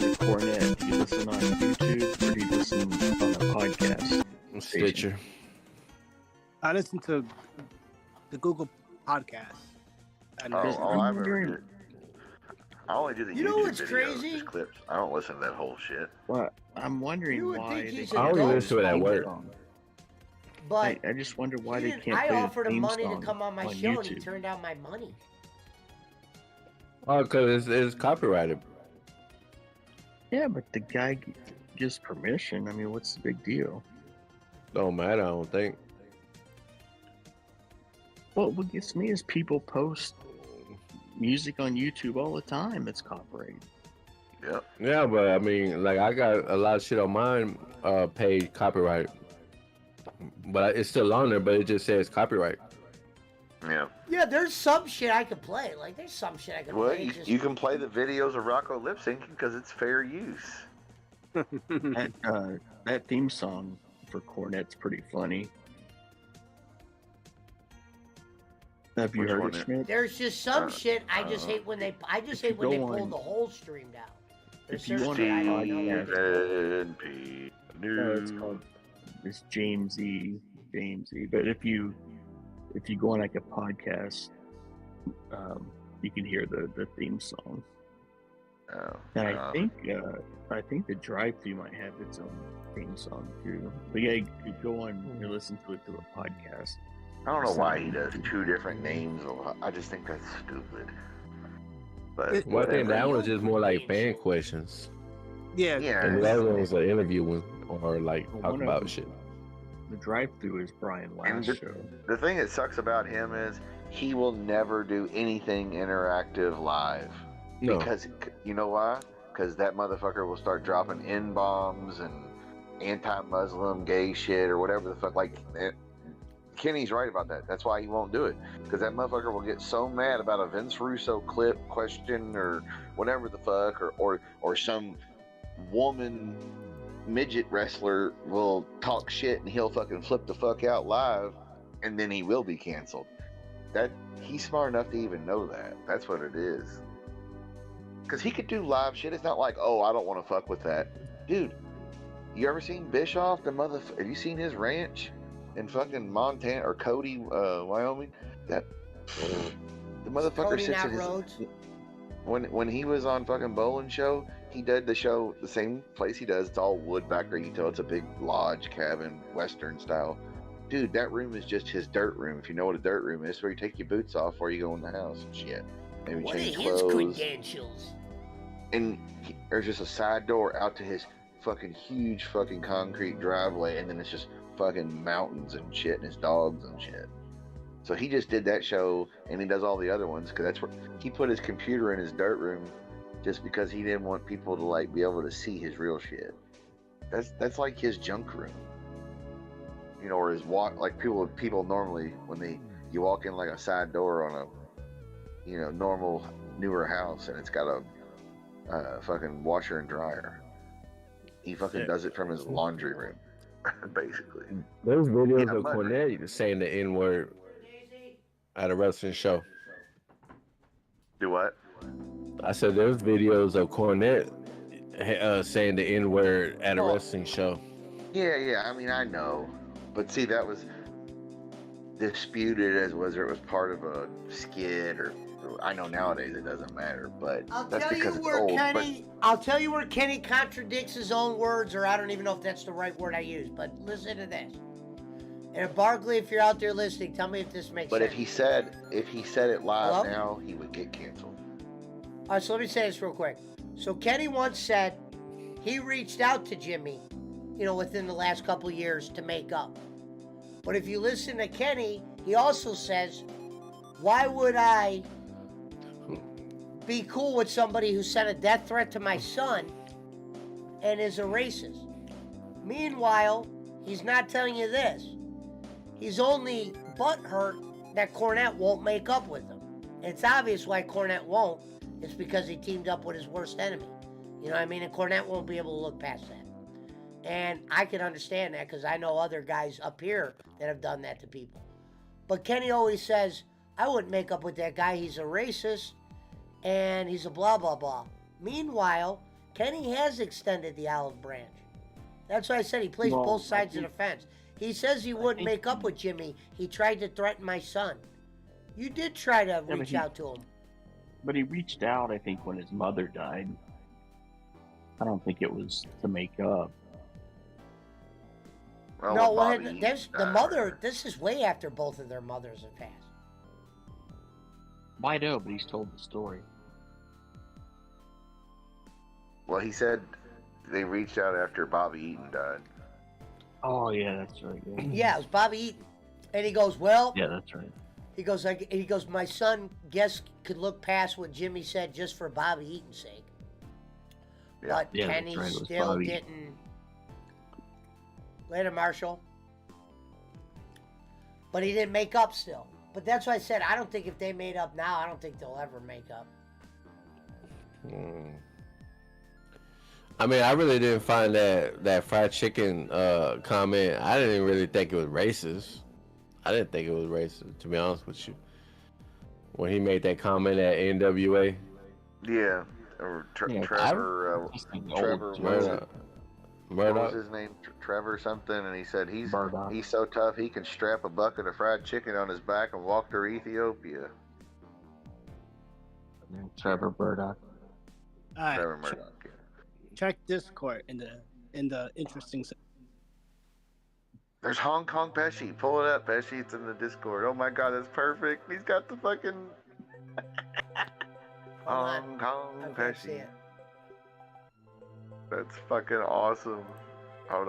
to Cornette, do you listen on YouTube or do you listen on a podcast? Stitcher. I listen to the Google podcast. And I only do the You know YouTube what's videos, crazy? just clips. I don't listen to that whole shit. Well, I'm wondering You would why think they he's I a only dog listen to it at work. But I just wonder why he they didn't- can't I play the offered him theme money to song come on my on show, and he YouTube. turned down my money. Oh, because it's copyrighted. Yeah, but the guy gives permission. I mean, what's the big deal? Don't matter, I don't think. Well, what gets me is people post music on YouTube all the time that's copyrighted. Yep. Yeah, but I mean, like, I got a lot of shit on mine paid copyright. But it's still on there, but it just says copyright. Yeah. Yeah, there's some shit I could play. Like, there's some shit I could Well, play. you can play the videos of Rocco lip syncing because it's fair use. That theme song for Cornette's pretty funny. Have you Which heard one it, is- Schmidt? There's just some shit I just hate when they. I just hate when they go pull on- the whole stream down. There's if you certain want shit to I don't know. podcast- what they- NP It's called it's Jamesy. But if you go on like a podcast, you can hear the theme song. Oh, And I think the drive-thru might have its own theme song too. But yeah, you go on and listen to it through a podcast. I don't know why he does two different names. I just think that's stupid. But Well, I think that whatever. was just more like fan questions. Yeah. Yeah. And the other one was an interview or like Well, talk one of about them- shit. The drive-thru is Brian And Last show. the thing that sucks about him is he will never do anything interactive live. No. Because, you know why? Because that motherfucker will start dropping N-bombs and anti-Muslim gay shit or whatever the fuck. Like, Kenny's right about that. That's why he won't do it. Because that motherfucker will get so mad about a Vince Russo clip, question, or whatever the fuck, or some woman midget wrestler will talk shit and he'll fucking flip the fuck out live, and then he will be canceled. That he's smart enough to even know that. That's what it is. Because he could do live shit. It's not like, oh, I don't want to fuck with that, dude. You ever seen Bischoff? Have you seen his ranch in fucking Montana or Cody, Wyoming? That the motherfucker Cody sits Not in his. Rhodes. When he was on fucking Bowling Show, he did the show the same place he does. It's all wood back there. You can tell it's a big lodge cabin, Western style. Dude, that room is just his dirt room. If you know what a dirt room is, where you take your boots off before you go in the house and shit. Maybe What are change his clothes. credentials? And there's just a side door out to his fucking huge fucking concrete driveway, and then it's just fucking mountains and shit, and his dogs and shit. So he just did that show, and he does all the other ones because that's where he put his computer in his dirt room, just because he didn't want people to like be able to see his real shit. That's like his junk room, you know, or his walk. Like people normally when you walk in like a side door on a, you know, normal newer house, and it's got a fucking washer and dryer. He fucking does it from his laundry room, basically. There's videos Yeah, of but- Cornette saying the N word at a wrestling show. Do what? I said there's videos of Cornette saying the N word at a wrestling show. Yeah. I mean, I know, but see, that was disputed as whether it was part of a skit or. I know nowadays it doesn't matter, but I'll that's tell you because it's where old. Kenny. I'll tell you where Kenny contradicts his own words, or I don't even know if that's the right word I use. But listen to this. And Barkley, if you're out there listening, tell me if this makes But sense. if he said it live Hello? now, he would get canceled. All right, so let me say this real quick. So Kenny once said he reached out to Jimmy, within the last couple of years to make up. But if you listen to Kenny, he also says, why would I be cool with somebody who sent a death threat to my son and is a racist? Meanwhile, he's not telling you this. He's only butthurt that Cornette won't make up with him. And it's obvious why Cornette won't. It's because he teamed up with his worst enemy. You know what I mean? And Cornette won't be able to look past that. And I can understand that because I know other guys up here that have done that to people. But Kenny always says, I wouldn't make up with that guy. He's a racist and he's a blah, blah, blah. Meanwhile, Kenny has extended the olive branch. That's why I said he plays both sides of the fence. He says he wouldn't make up with Jimmy. He tried to threaten my son. You did try to reach out to him. But he reached out, I think, when his mother died. I don't think it was to make up. Well, No, when well, Bobby the mother, this is way after both of their mothers have passed. I know, but he's told the story. Well, he said they reached out after Bobby Eaton died. Oh, yeah, that's right. Yeah, Yeah, it was Bobby Eaton. And he goes, well, yeah, that's right. he goes, my son, could look past what Jimmy said just for Bobby Eaton's sake. Yeah. But Yeah, that's Kenny right, it was still Bobby. didn't. Later, Marshall. But he didn't make up still. But that's why I said, I don't think if they made up now, I don't think they'll ever make up. I mean, I really didn't find that fried chicken comment. I didn't really think it was racist. I didn't think it was racist, to be honest with you. When he made that comment at NWA. Yeah, or Yeah, Trevor. Just an Trevor old was joke. what Murdoch. was his name? Trevor something, and he said he's Murdoch. so tough he can strap a bucket of fried chicken on his back and walk to Ethiopia. Trevor Burdock. All right, Trevor Murdoch. Yeah. check Discord in the interesting. There's Hong Kong Pesci. Pull it up, Pesci. It's in the Discord. Oh my God, that's perfect. He's got the fucking Hold on. Hong Kong I can't see Pesci. it. That's fucking awesome. Hold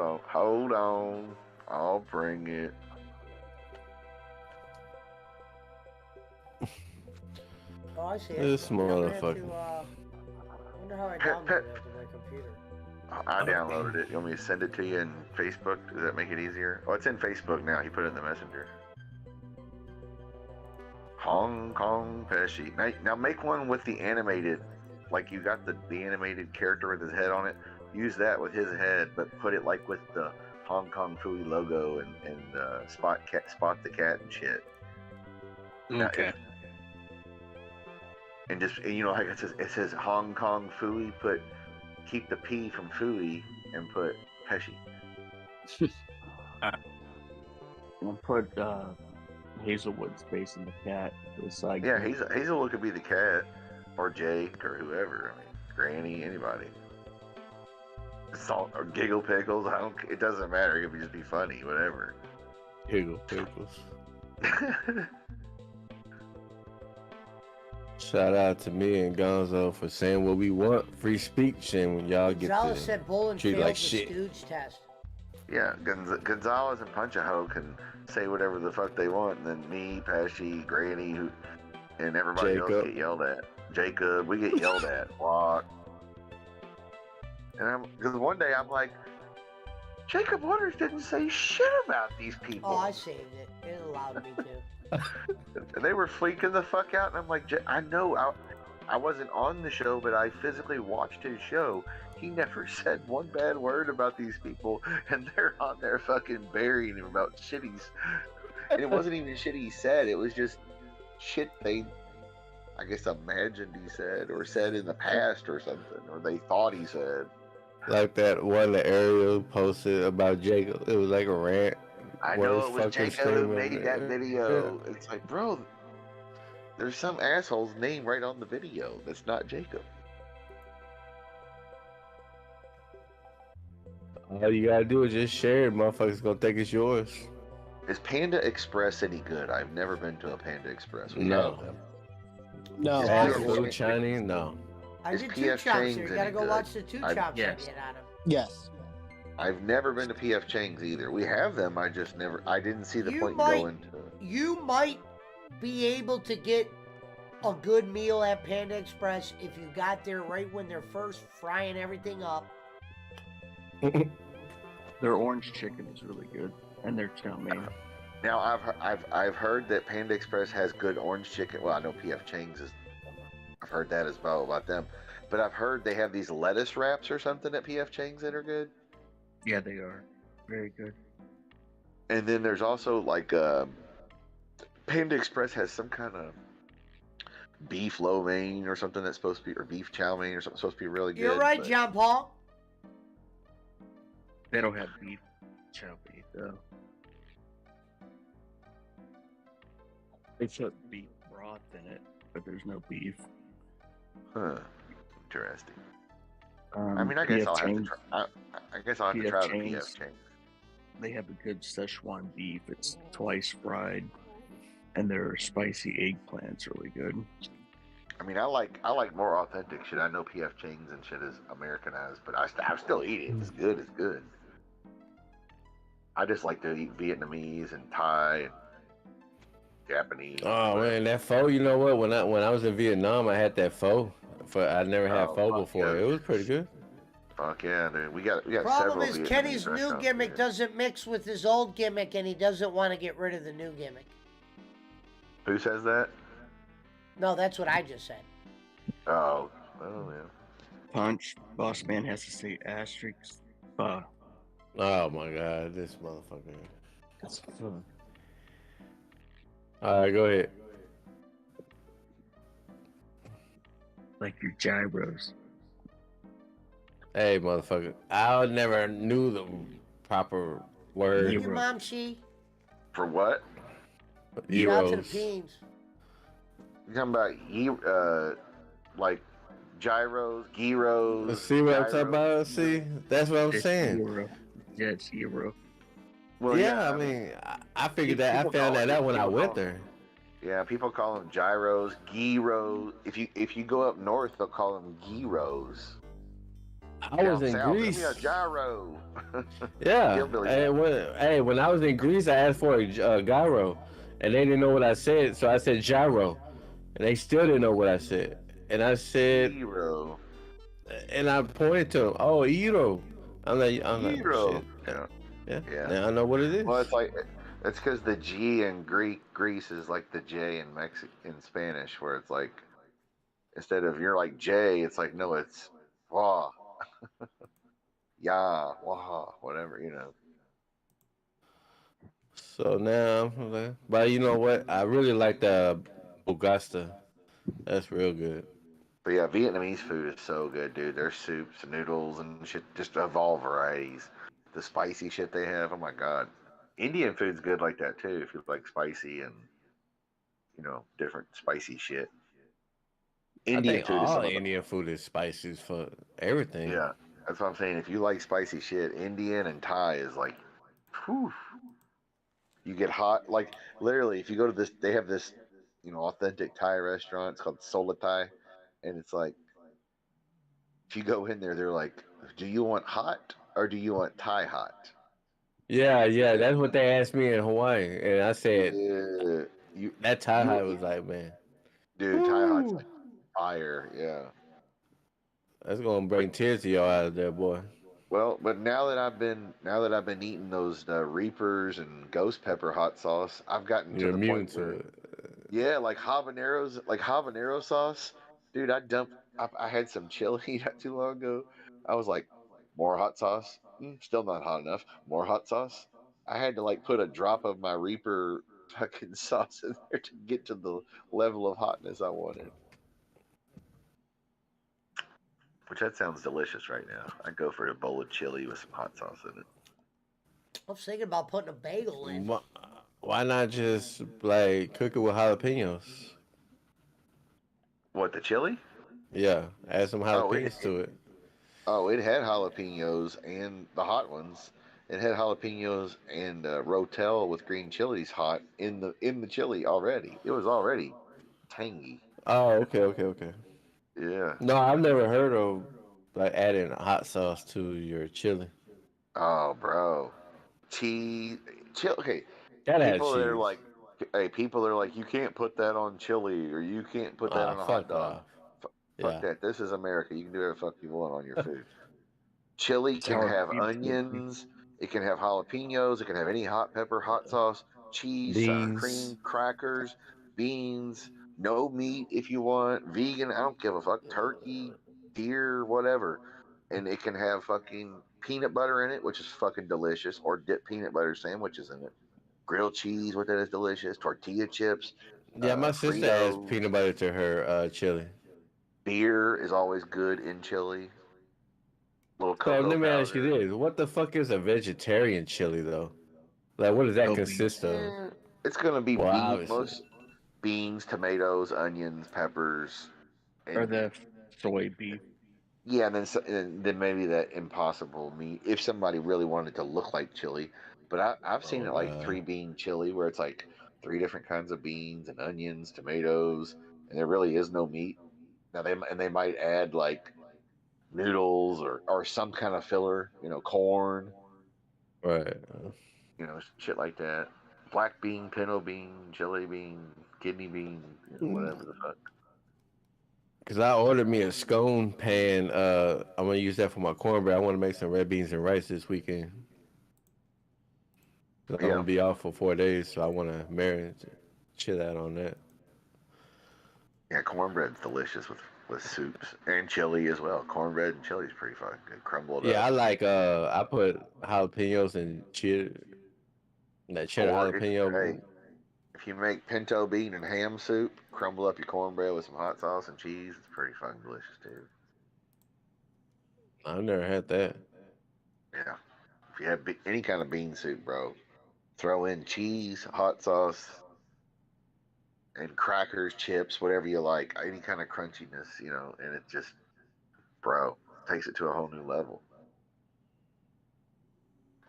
on. I'll bring it. Oh, I see it. This I'm gonna have motherfucker. to, I wonder how I Pet- downloaded pet- it to my computer. I downloaded it. You want me to send it to you in Facebook? Does that make it easier? Oh, it's in Facebook now. He put it in the messenger. Hong Kong Pesci. Now make one with the animated, like you got the animated character with his head on it. Use that with his head, but put it like with the Hong Kong Fooey logo and Spot the cat and shit. Now, Okay. and just like it says Hong Kong Fooey. Keep the P from Fooey and put Pesci. And put Hazelwood's face in the cat. It's like, Yeah, Hazelwood could be the cat, or Jake, or whoever. I mean, Granny, anybody. Salt or Giggle Pickles. It doesn't matter. It could just be funny, whatever. Giggle Pickles. Shout out to me and Gonzo for saying what we want, free speech, and when y'all get Gonzalez to said Bolin treat failed like the shit. Stooge test. Yeah, Gonzalez and Punch-A-Hoe can say whatever the fuck they want, and then me, Pesci, Granny, and everybody else Jacob. get yelled at. Jacob, we get yelled at. Walk. And because one day I'm like, Jacob Waters didn't say shit about these people. Oh, I saved it. It allowed me to. And they were freaking the fuck out, and I'm like, I know I wasn't on the show, but I physically watched his show. He never said one bad word about these people, and they're on there fucking burying him about shit and it wasn't even shit he said, it was just shit they, I guess, imagined he said, or said in the past or something, or they thought he said. Like that one that Ariel posted about Jacob. It was like a rant. I where know he's it was fucking Jacob who screaming. made that video. It's like, bro, there's some asshole's name right on the video that's not Jacob. All you gotta do is just share it. Motherfuckers gonna think it's yours. Is Panda Express any good? I've never been to a Panda Express. We No. have them. No. Is Fast PF food Chang's- Chinese? No. I Is did two PF chomps here. Chang's You gotta any go good? watch the two I've- chomps I yes. did on them. Yes. I've never been to PF Chang's either. We have them. I didn't see the You point in might- going to. You might be able to get a good meal at Panda Express if you got there right when they're first frying everything up. Their orange chicken is really good, and their chow mein. Now I've heard that Panda Express has good orange chicken. Well, I know PF Chang's is. I've heard that as well about them, but I've heard they have these lettuce wraps or something at PF Chang's that are good. Yeah, they are very good. And then there's also like Panda Express has some kind of beef lo mein or something that's supposed to be, or beef chow mein or something supposed to be really good. You're right, but- John Paul. They don't have beef chow mein though. They put beef broth in it, but there's no beef. Huh. Interesting. Um, I mean, I guess PF I'll have to Chang's- try. I guess I'll have to PF try the Chang's. PF Chang's. They have a good Szechuan beef. It's twice fried, and their spicy eggplant's really good. I mean, I like more authentic shit. I know PF Chang's and shit is Americanized, but I still eat it. If it's good, it's good. I just like to eat Vietnamese and Thai and Japanese. Oh man, that pho. You know what? When I was in Vietnam, I had that pho. I never had Oh, pho fuck before. yeah. It was pretty good. Fuck yeah, dude. We got Problem several is Vietnamese Kenny's new restaurants gimmick here. doesn't mix with his old gimmick, and he doesn't want to get rid of the new gimmick. Who says that? No, that's what I just said. Oh, yeah. Punch. Boss man has to say asterisk. Oh my god, this motherfucker. All right, go ahead. Like your gyros. Hey, motherfucker. I never knew the proper word. Your mom, she. For what? Shout out to the Euros. Peens. You talking about like gyros, gyros? See what I'm talking gyros? about? See, that's what I'm It's saying. Euro. Yeah, it's Euro. Well, Yeah, I mean, I figured that. I people found call that it- out when I people went call it- there. Yeah, people call them gyros, gyros. If you go up north, they'll call them gyros. I was in South, Greece. give me a gyro. Yeah. Hillbilly When I was in Greece, I asked for a gyro, and they didn't know what I said, so I said gyro, and they still didn't know what I said. And I said, Gyro. and I pointed to them. Oh, Euro. I'm like, Gyro. shit. Yeah. Yeah. Yeah. Now I know what it is. Well, it's because the G in Greece is like the J in Spanish, where it's like instead of you're like J, it's like no, it's wah, yeah, wah, whatever, you know. So now, but you know what? I really like the Bugasta. That's real good. But yeah, Vietnamese food is so good, dude. Their soups, noodles, and shit, just of all varieties. The spicy shit they have, oh my god. Indian food's good like that too, if you like spicy and different spicy shit. I think Food is all some of the Indian food is spicy for everything. Yeah, that's what I'm saying. If you like spicy shit, Indian and Thai is like, whew. You get hot. Like literally, if you go to this, they have this, authentic Thai restaurant. It's called Sola Thai, and it's like, if you go in there, they're like, do you want hot or do you want Thai hot? Yeah, that's what they asked me in Hawaii, and I said that Thai you- hot was like, man, Dude, Thai hot's like fire. Yeah. that's gonna bring tears to your eyes, there, boy. Well, but now that I've been eating those Reapers and ghost pepper hot sauce, I've gotten You're to the immune point to where, it. yeah, like habanero sauce, dude. I had some chili not too long ago. I was like, more hot sauce, still not hot enough. More hot sauce. I had to like put a drop of my Reaper fucking sauce in there to get to the level of hotness I wanted. Which that sounds delicious right now. I'd go for a bowl of chili with some hot sauce in it. I was thinking about putting a bagel in. Why not just like cook it with jalapenos? What, the chili? Yeah, add some Oh, jalapenos to it. Oh, it had jalapenos and the hot ones, It had jalapenos and rotel with green chilies hot in the chili already. It was already tangy. Oh, okay. Yeah. No, I've never heard of like adding hot sauce to your chili. Oh, bro. Cheese. Okay. Gotta have People that are cheese. like, hey, people that are like, you can't put that on chili or you can't put that Ah, on a hot fuck dog. off. Fuck Yeah. that. This is America. You can do whatever the fuck you want on your food. Chili can Sour have cream chili. onions. It can have jalapenos. It can have any hot pepper, hot sauce, cheese, sour Beans. cream, crackers, beans, no meat if you want, vegan. I don't give a fuck. Turkey, deer, whatever. And it can have fucking peanut butter in it, which is fucking delicious, or dip peanut butter sandwiches in it. Grilled cheese with it is delicious. Tortilla chips, Yeah, my sister adds Fritos. peanut butter to her chili. Beer is always good in chili. Little So cocoa let me ask you powder. this: what the fuck is a vegetarian chili though? Like, what does that No beans. consist of? It's gonna be Well, bean obviously. most beans, tomatoes, onions, peppers, Or and the soy beef. yeah, and then maybe that impossible meat if somebody really wanted to look like chili. But I've seen Oh it like god. three bean chili where it's like three different kinds of beans and onions, tomatoes, and there really is no meat. Now they might add like noodles or some kind of filler, corn, Right. shit like that. Black bean, pinto bean, chili bean, kidney bean, whatever the fuck. Cause I ordered me a scone pan. I'm gonna use that for my cornbread. I want to make some red beans and rice this weekend. 'Cause I'm Yeah. gonna be off for 4 days, so I want to marinate, chill out on that. Yeah, cornbread's delicious with soups and chili as well. Cornbread and chili is pretty fucking good. Crumbled Yeah, up. I like. I put jalapenos and cheddar, that cheddar Or hey, jalapeno. if you make pinto bean and ham soup, crumble up your cornbread with some hot sauce and cheese. It's pretty fucking delicious too. I've never had that. Yeah. If you have any kind of bean soup, bro, throw in cheese, hot sauce, and crackers, chips, whatever you like. Any kind of crunchiness, and it just, bro, takes it to a whole new level.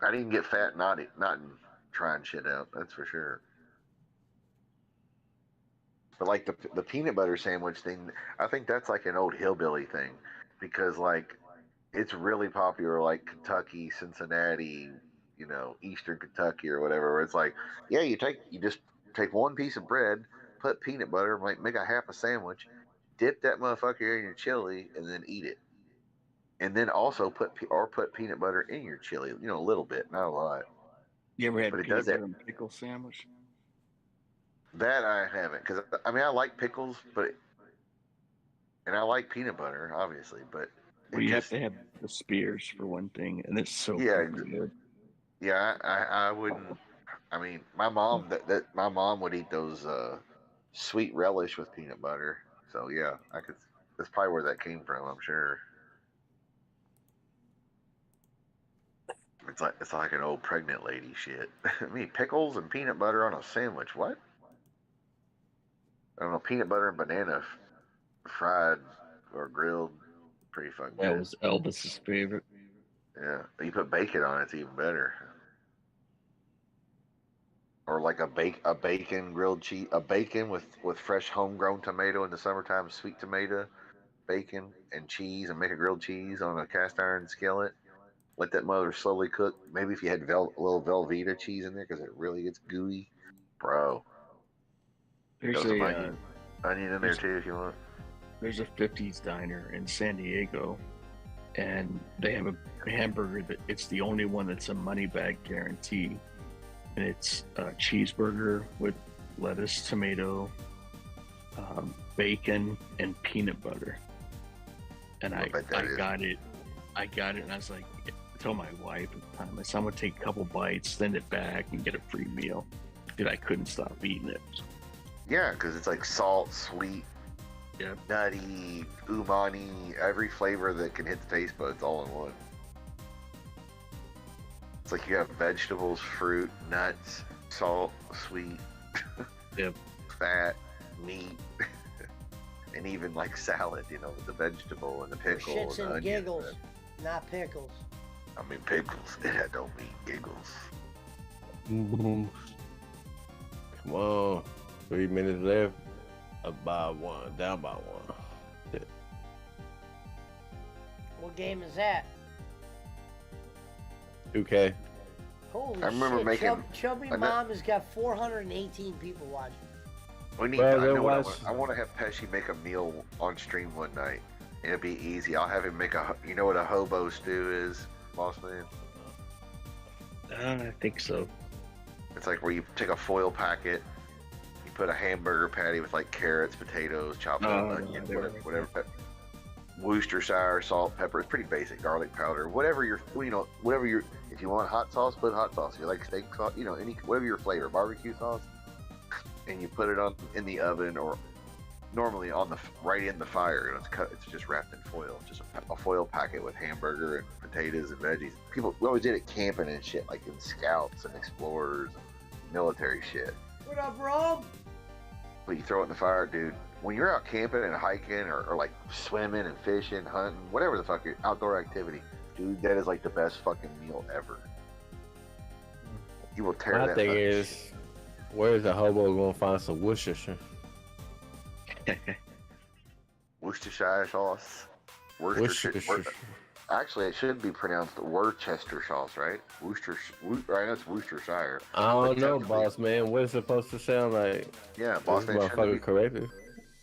I didn't get fat not in trying shit out. That's for sure. But like the peanut butter sandwich thing, I think that's like an old hillbilly thing, because like it's really popular, like Kentucky, Cincinnati, Eastern Kentucky or whatever. Where it's like, yeah, you just take one piece of bread, put peanut butter, make a half a sandwich, dip that motherfucker in your chili, and then eat it. And then also put peanut butter in your chili, a little bit, not a lot. You ever But had it does peanut that. butter and pickle sandwich? That I haven't, because I mean I like pickles, and I like peanut butter, obviously, but Well, it you have just to have the spears for one thing, and it's so yeah, fucking good. yeah. I wouldn't. I mean, my mom that my mom would eat those sweet relish with peanut butter. So yeah, I could. That's probably where that came from. I'm sure. It's like an old pregnant lady shit. I mean, pickles and peanut butter on a sandwich. What? I don't know. Peanut butter and banana fried or grilled. Pretty fucking That good. was Elvis's favorite. Yeah. You put bacon on it, it's even better. Or like a bacon grilled cheese, a bacon with fresh homegrown tomato in the summertime, sweet tomato, bacon and cheese, and make a grilled cheese on a cast iron skillet. Let that mother slowly cook. Maybe if you had a little Velveeta cheese in there, because it really gets gooey, bro. There's Throw some a onion in there there's too if you want. there's a 50s diner in San Diego, and they have a hamburger that it's the only one that's a money back guarantee, and it's a cheeseburger with lettuce, tomato, bacon, and peanut butter. And I bet that is. got it. I got it, and I was like, I told my wife at the time, I said, I'm gonna take a couple bites, send it back, and get a free meal. Dude, I couldn't stop eating it. Yeah, because it's like salt, sweet, Yep. nutty, umami, every flavor that can hit the taste buds all in one. It's like you have vegetables, fruit, nuts, salt, sweet, Yep. fat, meat, and even like salad, with the vegetable and the pickle Shits and the and onion. giggles, not pickles. I mean pickles. That don't mean giggles. Come on. 3 minutes left. Up by one. Down by one. Shit. What game is that? 2K. Holy I remember shit! making Chubby Mom has got 418 people watching. We need. Well, I know what I watch- want. I want to have Pesci make a meal on stream one night. It'll be easy. I'll have him make a. You know what a hobo stew is, boss man? I think so. It's like where you take a foil packet, you put a hamburger patty with like carrots, potatoes, chopped up onion, whatever. Worcestershire, salt, pepper. It's pretty basic. Garlic powder, whatever your, whatever your. If you want hot sauce, put hot sauce. You like steak sauce, any whatever your flavor, barbecue sauce, and you put it on in the oven or normally on the right in the fire, and it's cut. It's just wrapped in foil, just a foil packet with hamburger and potatoes and veggies. People, we always did it camping and shit, like in scouts and explorers, and military shit. What up, Rob? But you throw it in the fire, dude. When you're out camping and hiking or like swimming and fishing, hunting, whatever the fuck your outdoor activity, dude, that is like the best fucking meal ever. You will tear My that. thing fucking is, shit. where's the hobo gonna find some Worcestershire? Worcestershire sauce. Worcestershire. Actually, it should be pronounced Worcester sauce, right? Right? That's Worcestershire. I don't But know, technically- boss man. What is it supposed to sound like? Yeah, boss This man. Shouldn't motherfucker it corrected.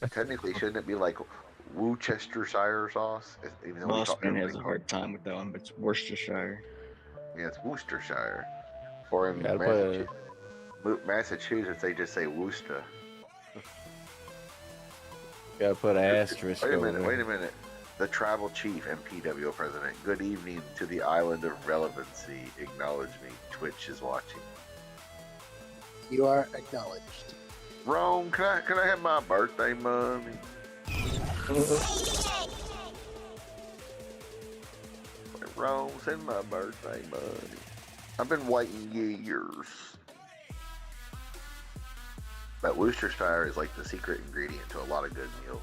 be, technically, shouldn't it be like Worcestershire sauce? Even though we call- Mossman has everybody a call- hard time with that one, but it's Worcestershire. Yeah, it's Worcestershire. Or in Gotta put Massachusetts, they just say Worcester. Gotta put an asterisk. Wait a over minute, there. wait a minute. The tribal chief and PWO president. Good evening to the island of relevancy. Acknowledge me. Twitch is watching. You are acknowledged. Rome, can I have my birthday money? Rome, send my birthday money. I've been waiting years. That Worcestershire is like the secret ingredient to a lot of good meals.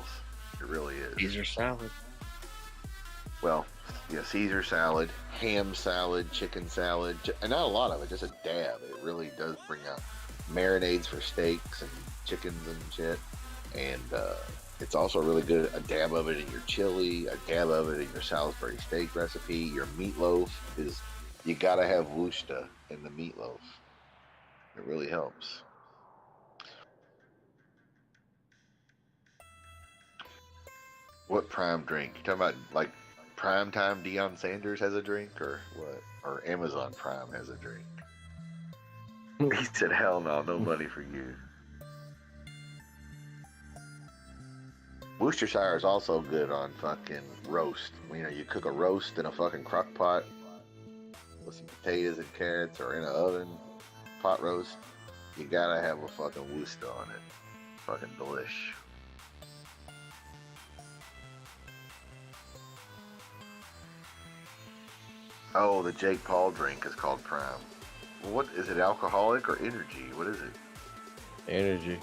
It really is. Caesar salad. Well, Caesar salad, ham salad, chicken salad, and not a lot of it, just a dab. It really does bring out marinades for steaks and chickens and shit. And it's also really good. A dab of it in your chili, a dab of it in your Salisbury steak recipe. Your meatloaf is, you gotta have Worcester in the meatloaf. It really helps. What prime drink? You talking about like Prime Time Deion Sanders has a drink, or what? Or Amazon Prime has a drink? He said, hell no, no money for you. Worcestershire is also good on fucking roast. You cook a roast in a fucking crock pot with some potatoes and carrots, or in an oven, pot roast. You gotta have a fucking Worcester on it. Fucking delish. Oh, the Jake Paul drink is called Prime. What is it? Alcoholic or energy? What is it? Energy.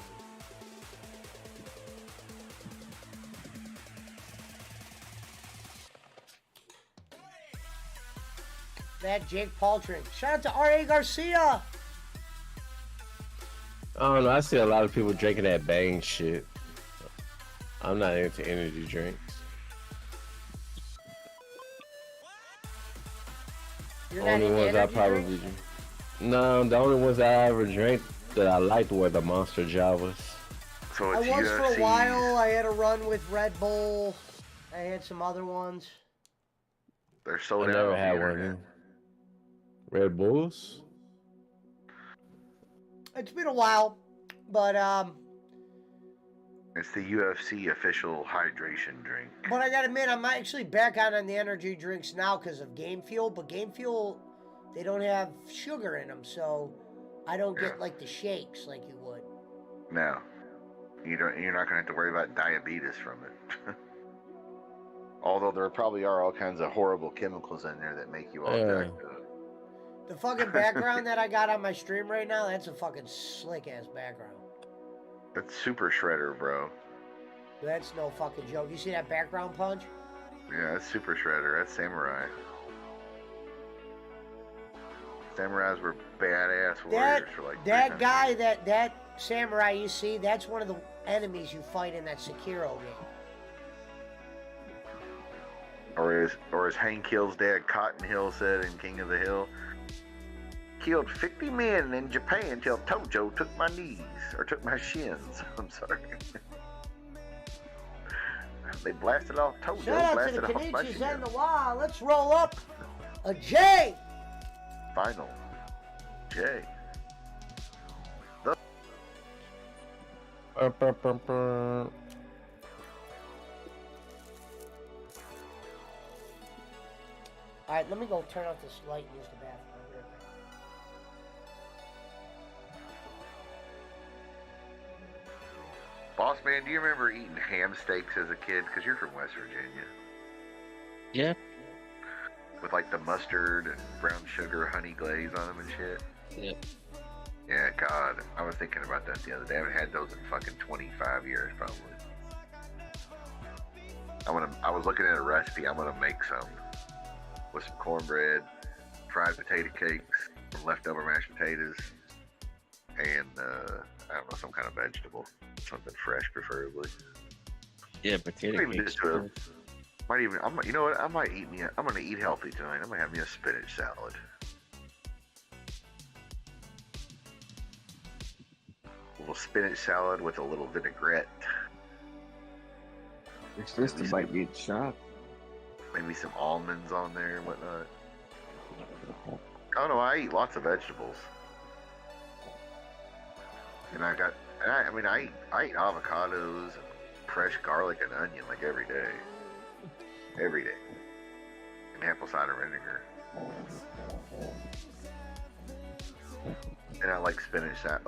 That Jake Paul drink. Shout out to R.A. Garcia. I don't know. I see a lot of people drinking that Bang shit. I'm not into energy drinks. You're The not only into ones I energy probably drinks? drink. No, the only ones I ever drank that I liked were the Monster Javas. So I it's was for a UFC. while. I had a run with Red Bull. I had some other ones. They're sold I out never on the had internet. one. Red Bulls? It's been a while, but It's the UFC official hydration drink. I gotta admit, I'm actually back on the energy drinks now because of Game Fuel. But Game Fuel, they don't have sugar in them, so I don't get like the shakes like you would. No, you're not gonna have to worry about diabetes from it. Although there probably are all kinds of horrible chemicals in there that make you all jacked up. The fucking background that I got on my stream right now, that's a fucking slick ass background. That's Super Shredder, bro. That's no fucking joke. You see that background punch? Yeah, that's Super Shredder. That's Samurai. Samurais were badass That warriors for like that 300 guy, years. that samurai you see, that's one of the enemies you fight in that Sekiro game. Or as Hank Hill's dad, Cotton Hill, said in King of the Hill, killed 50 men in Japan till Tojo took my knees, or took my shins. I'm sorry. They blasted off Tojo, Shout out to blasted the off my Kenichis and the shins. Wa. Let's roll up a J. Final. J. All right, let me go turn off this light and use the bathroom. I'll be right back. Boss man, do you remember eating ham steaks as a kid? Because you're from West Virginia. Yeah. With like the mustard and brown sugar honey glaze on them and shit. Yep. Yeah, God. I was thinking about that the other day. I haven't had those in fucking 25 years, probably. I was looking at a recipe. I'm gonna make some with some cornbread, fried potato cakes, some leftover mashed potatoes, and I don't know, some kind of vegetable, something fresh, preferably. Yeah, potato Maybe cakes. just you know what? I'm gonna eat healthy tonight. I'm gonna have me a spinach salad. A little spinach salad with a little vinaigrette. Your sister might be shot. Maybe some almonds on there and whatnot. Oh no, I eat lots of vegetables. And I eat avocados and fresh garlic and onion like every day. Every day. And apple cider vinegar. And I like spinach salad.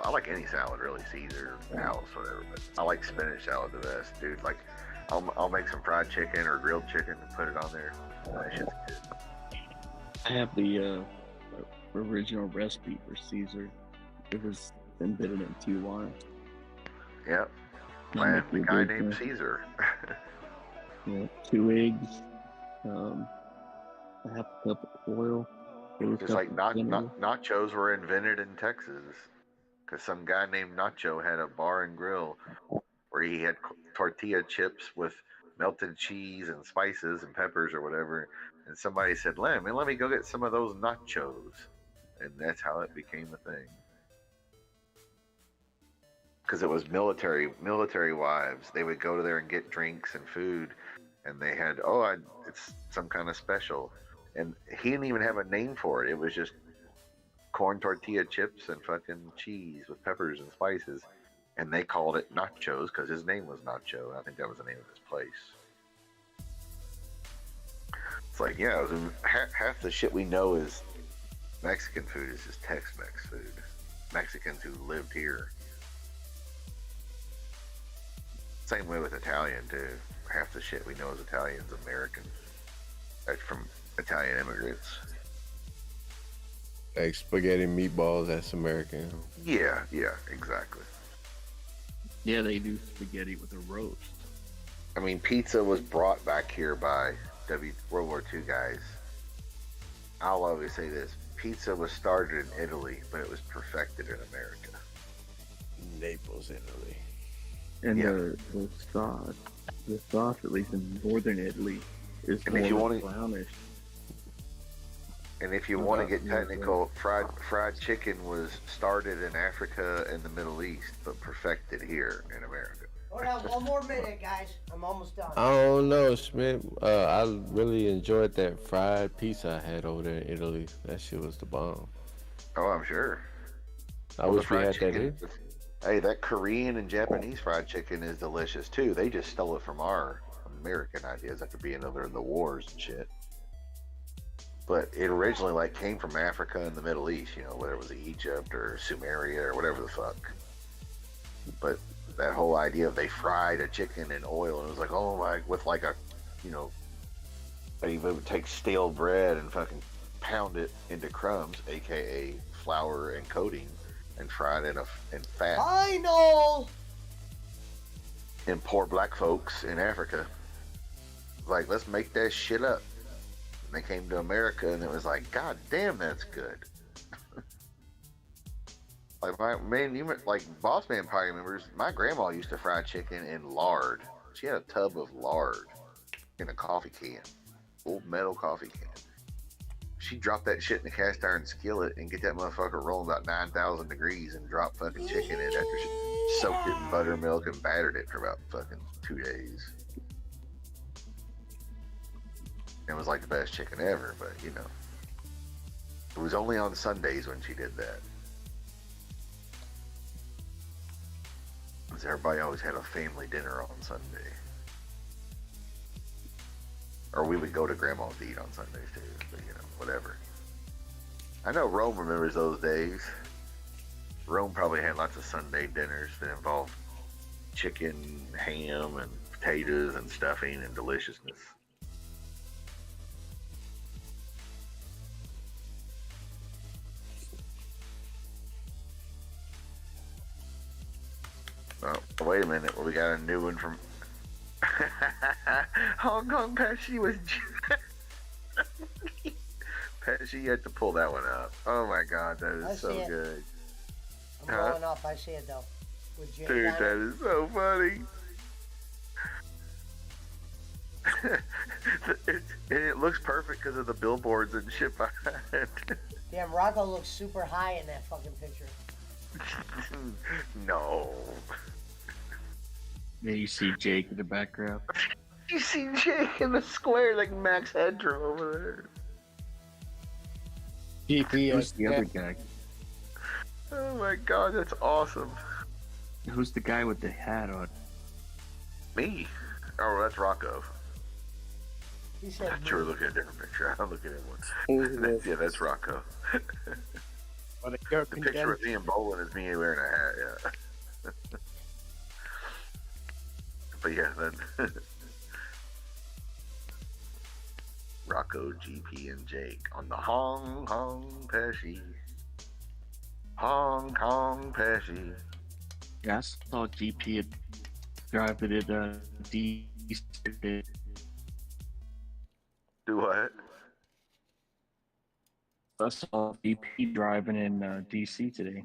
I like any salad really, Caesar, House, whatever. But I like spinach salad the best, dude. Like, I'll make some fried chicken or grilled chicken and put it on there. That shit's good. I have the original recipe for Caesar. It was embedded in TY. Yep. I'll The make guy you a named big, Caesar. yeah, 2 eggs, a half a cup of oil. Just like nachos were invented in Texas, because some guy named Nacho had a bar and grill where he had tortilla chips with melted cheese and spices and peppers or whatever, and somebody said, let me go get some of those nachos, and that's how it became a thing. Because it was military wives. They would go to there and get drinks and food, and they had it's some kind of special, and he didn't even have a name for it. It was just corn tortilla chips and fucking cheese with peppers and spices, and they called it nachos because his name was Nacho. I think that was the name of his place. It's like, yeah, half the shit we know is Mexican food is just Tex-Mex food. Mexicans who lived here. Same way with Italian too. Half the shit we know as Italians, American, from Italian immigrants. Like spaghetti and meatballs, that's American. Yeah, exactly. Yeah, they do spaghetti with a roast. I mean, pizza was brought back here by World War II guys. I'll always say this: pizza was started in Italy, but it was perfected in America. Naples, Italy. And Yeah. the sauce, at least in northern Italy, is And if you more wanna- brownish. And if you want to get technical, fried chicken was started in Africa and the Middle East, but perfected here in America. Hold on, one more minute, guys. I'm almost done. I don't know, Schmidt. I really enjoyed that fried pizza I had over there in Italy. That shit was the bomb. Oh, I'm sure. I Well, the wish we fried had that chicken- here. Hey, that Korean and Japanese fried chicken is delicious too. They just stole it from our American ideas after being over in the wars and shit. But it originally came from Africa and the Middle East, whether it was Egypt or Sumeria or whatever the fuck. But that whole idea of they fried a chicken in oil, and it was like, oh my, with like a, they would take stale bread and fucking pound it into crumbs, aka flour and coating, and fried it in fat. Final! And poor black folks in Africa, like, let's make that shit up. And they came to America, and it was like, God damn, that's good. Like like Boss Man Party members. My grandma used to fry chicken in lard. She had a tub of lard in a coffee can, old metal coffee can. She dropped that shit in the cast iron skillet and get that motherfucker rolling about 9,000 degrees and drop fucking chicken in after she soaked it in buttermilk and battered it for about fucking 2 days. It was like the best chicken ever, but you know, it was only on Sundays when she did that. Because everybody always had a family dinner on Sunday. Or we would go to grandma's to eat on Sundays too, but you know, whatever. I know Rome remembers those days. Rome probably had lots of Sunday dinners that involved chicken, ham, and potatoes and stuffing and deliciousness. Oh, wait a minute. Well, we got a new one from Hong Kong Pesci was Pesci had to pull that one up. Oh my god, that is so good. I'm going off. I see it though. With Jay Dude, that is so funny. it looks perfect because of the billboards and shit behind. Damn, Rocco looks super high in that fucking picture. No. Yeah, you see Jake in the background. You see Jake in the square like Max Headroom over there. Who's the other guy? Oh my god, that's awesome. Who's the guy with the hat on? Me? Oh, that's Rocco. He said You were looking at a different picture. I'm looking at one. Yeah, that's Rocco. Well, the picture of me and Bolin is me wearing a hat, yeah. But yeah, then Rocco, GP, and Jake on the Hong Kong Pesci. Hong Kong Pesci. Yeah, I saw GP driving it D. Do what? I saw GP driving in DC today.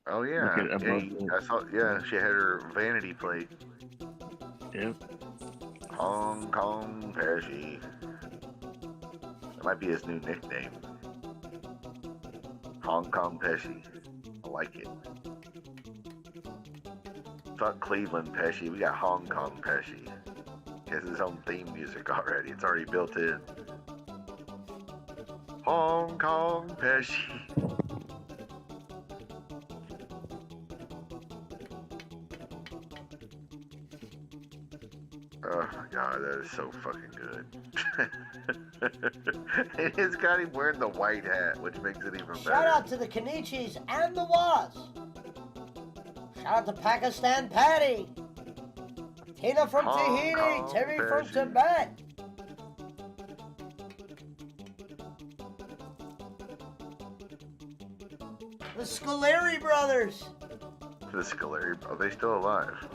Oh yeah, I saw. Yeah, she had her vanity plate. Yep. Hong Kong Pesci. That might be his new nickname. Hong Kong Pesci. I like it. Fuck Cleveland Pesci. We got Hong Kong Pesci. He has his own theme music already. It's already built in. Hong Kong Pesci. Oh my god, that is so fucking good. And it's got him wearing the white hat, which makes it even better. Shout out to the Kenichis and the Was. Shout out to Pakistan Patty. Tina from Tahiti. Timmy from Tibet. The Scolari brothers. The Scolari, are they still alive?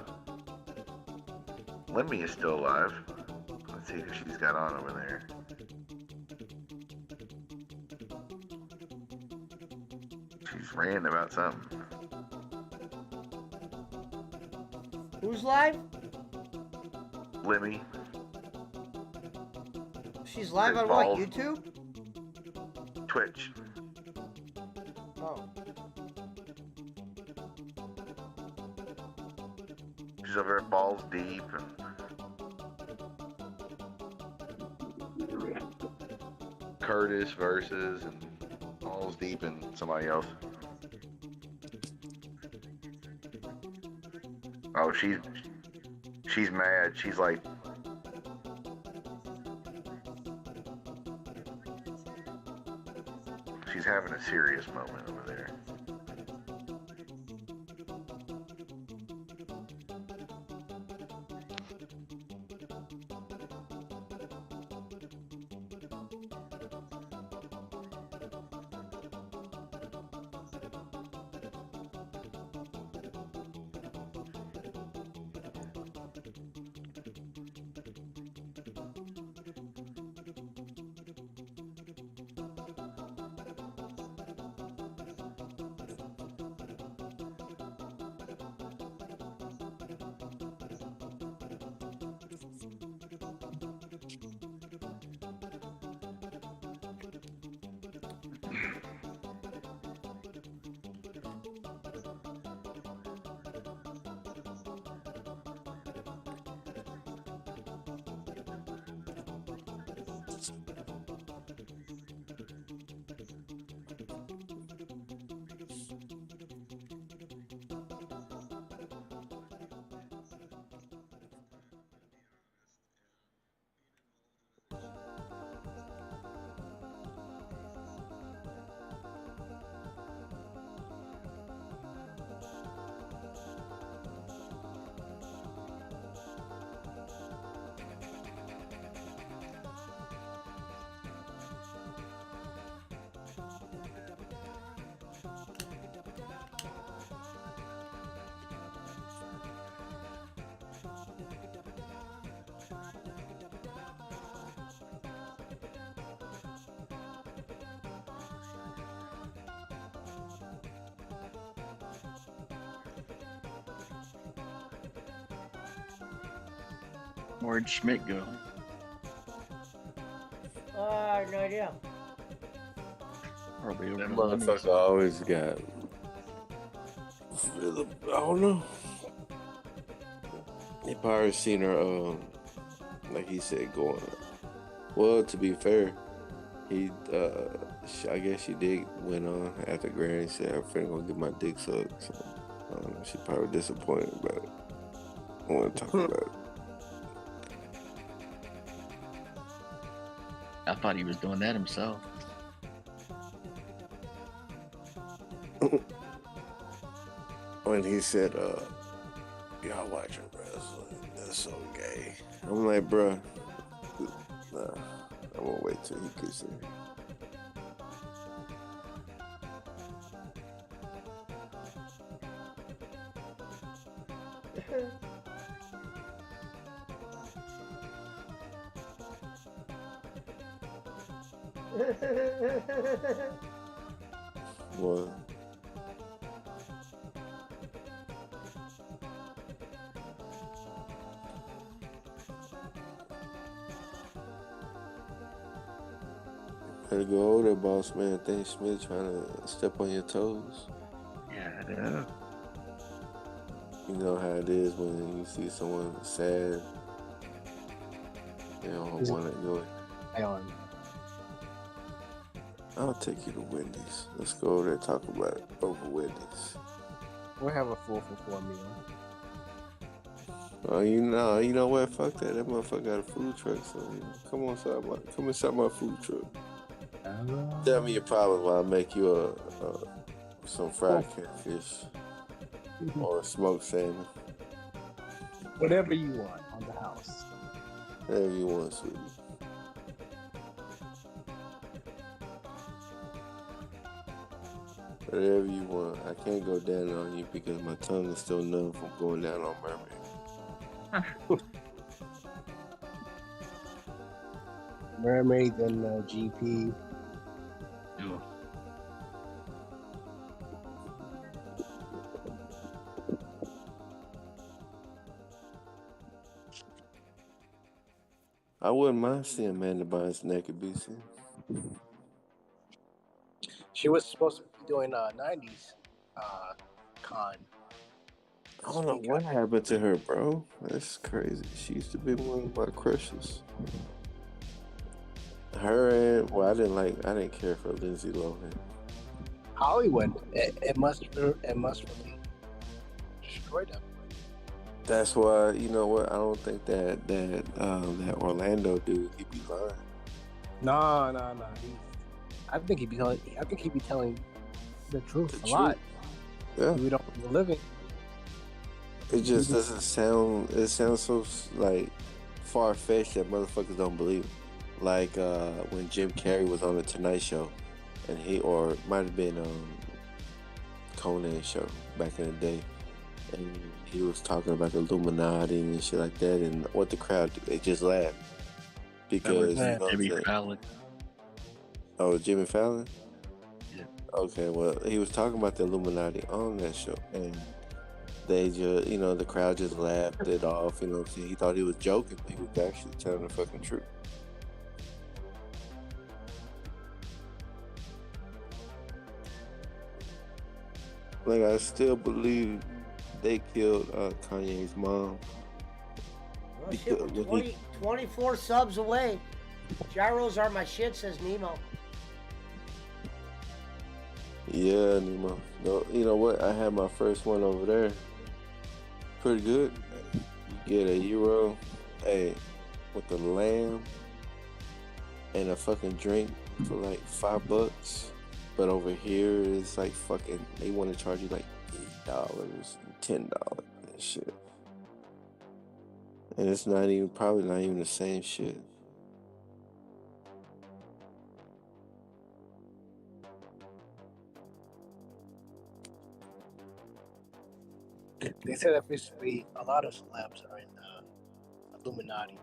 Lemmy is still alive. Let's see who she's got on over there. She's ranting about something. Who's live? Lemmy. She's live on Balls. what, YouTube? Twitch. Oh. She's over at Balls Deep and Curtis versus and Balls Deep and somebody else. Oh, she's mad. She's like, she's having a serious moment over there. Where'd Schmidt go? I have no idea. Probably over That to motherfucker Lenny's. always got. I don't know. He probably seen her, like he said, going. Well, to be fair, he, I guess she did went on after Granny said her friend gonna get my dick sucked. So, she probably disappointed about it. I want to talk about it. I thought he was doing that himself. When he said, y'all watching wrestling, that's so gay. I'm like, bruh, nah, I'm gonna wait till he gets in. What? Better go over there, boss man. Think Smith trying to step on your toes. Yeah. You know how it is when you see someone sad. They don't want to go. I'll take you to Wendy's. Let's go over there and talk about it over Wendy's. We'll have a 4 for 4 meal. Oh, you know what? Fuck that. That motherfucker got a food truck. So come inside my food truck. Tell me your problems while I make you some fried catfish or smoked salmon. Whatever you want on the house. Whatever you want, sweetie. Whatever you want. I can't go down on you because my tongue is still numb from going down on Mermaid. Mermaid and GP. Ew. I wouldn't mind seeing Amanda Bynes naked, BC. She was supposed to be doing 90s con. I don't know what happened to her, bro. That's crazy. She used to be one of my crushes. Her and I didn't care for Lindsay Lohan. Hollywood, it must really destroy them. That's why, you know what? I don't think that Orlando dude, he be lying. No. I think he'd be telling the truth a lot. Yeah. We don't live it. It just doesn't sound. It sounds so like far fetched that motherfuckers don't believe it. Like when Jim Carrey was on the Tonight Show, and or it might have been Conan show back in the day, and he was talking about the Illuminati and shit like that, and what the crowd did, they just laughed because Jimmy Fallon. Oh, Jimmy Fallon. Yeah. Okay, well, he was talking about the Illuminati on that show, and they just, the crowd just laughed it off. He thought he was joking, but he was actually telling the fucking truth. Like, I still believe they killed Kanye's mom. Well, shit, we're 24 subs away. Gyros are my shit, says Nemo. Yeah, Nemo. No, you know what? I had my first one over there. Pretty good. You get a euro, with the lamb and a fucking drink for like $5. But over here, it's like fucking. They want to charge you like $8, $10 and shit. And it's probably not even the same shit. They said officially a lot of celebs are in the Illuminati.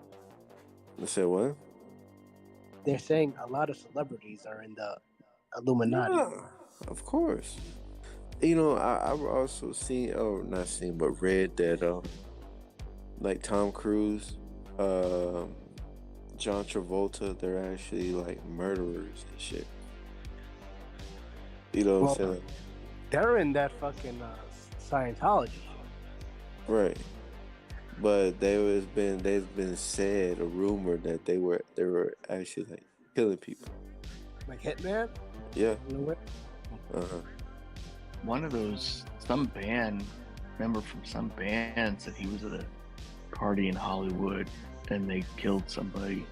They said what? They're saying a lot of celebrities are in the Illuminati. Yeah, of course. I've also seen, not seen, but read that, like Tom Cruise, um, John Travolta, they're actually like murderers and shit. You know what I'm Well, saying? they're in that fucking Scientology shit. Right. But there's been said or rumored that they were actually like killing people. Like Hitman? Yeah. You know what? Uh-huh. One of those, some band member from some band said he was at a party in Hollywood and they killed somebody,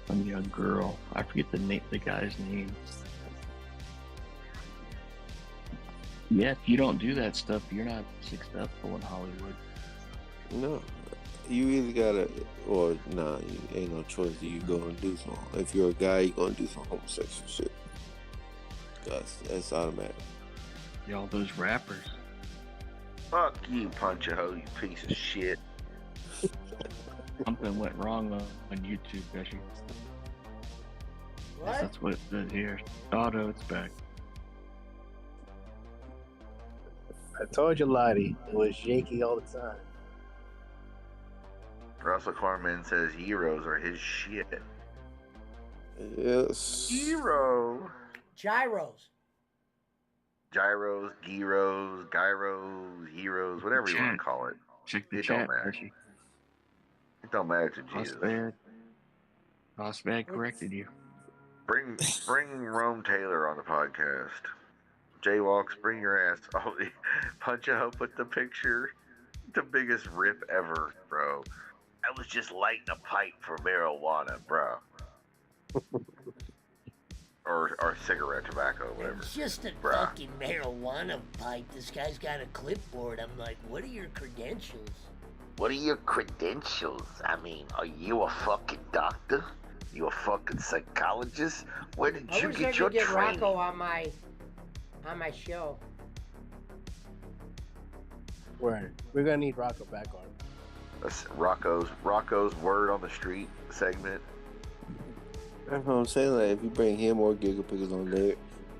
some young girl. I forget the guy's name. Yeah, if you don't do that stuff, you're not successful in Hollywood. No. You either gotta or nah, you ain't no choice. You gonna do some. If you're a guy, you gonna do some homosexual shit. That's automatic. All those rappers. Fuck you, Punch a Hole, you piece of shit. Something went wrong on YouTube, Pesci. What? That's what it says here. Oh no, it's back. I told you, Lottie, it was shaky all the time. Russell Corman says heroes are his shit. Yes. Hero. Gyros. Gyros, gyros, heroes, whatever you want to call it. Check the It chat, don't matter. Pesci. It don't matter to Jesus. Bossbag corrected you. Bring Rome Taylor on the podcast. Jaywalks, bring your ass. Oh, Punch a Hole put the picture. The biggest rip ever, bro. I was just lighting a pipe for marijuana, bro. Or cigarette, tobacco, whatever. It's just a Bruh. fucking marijuana pipe. This guy's got a clipboard. I'm like, what are your credentials? What are your credentials? I mean, are you a fucking doctor? You a fucking psychologist? Where did I you wish I get your could get training? Rocco on my show. Word. We're gonna need Rocco back on. That's Rocco's word on the street segment. That's what I'm saying. Like, if you bring him or Giggle Pickles on there,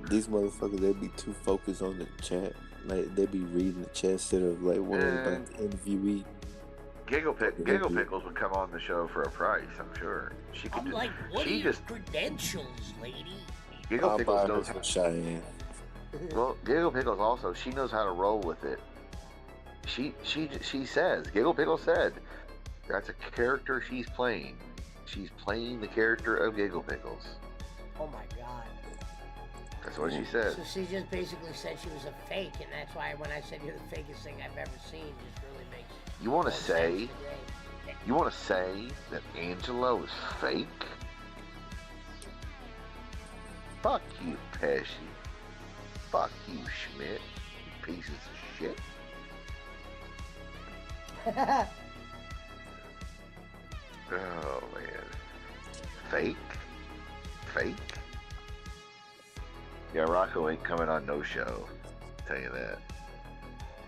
these motherfuckers, they'd be too focused on the chat. Like, they'd be reading the chat instead of, like, worrying about the interviewee. Giggle Pickles would come on the show for a price, I'm sure. She could I'm like, what are she your just credentials, lady? Giggle I'll Pickles buy knows this how. for Cheyenne. Well, Giggle Pickles also, she knows how to roll with it. She says, Giggle Pickles said, that's a character she's playing. She's playing the character of Giggle Pickles. Oh my god. That's what she said. So she just basically said she was a fake, and that's why when I said you're the fakest thing I've ever seen, just really makes You want no to sense say, today. you want to say that Angela was fake? Fuck you, Pesci. Fuck you, Schmidt. You pieces of shit. Oh man. Fake? Yeah, Rocco ain't coming on no show. I'll tell you that.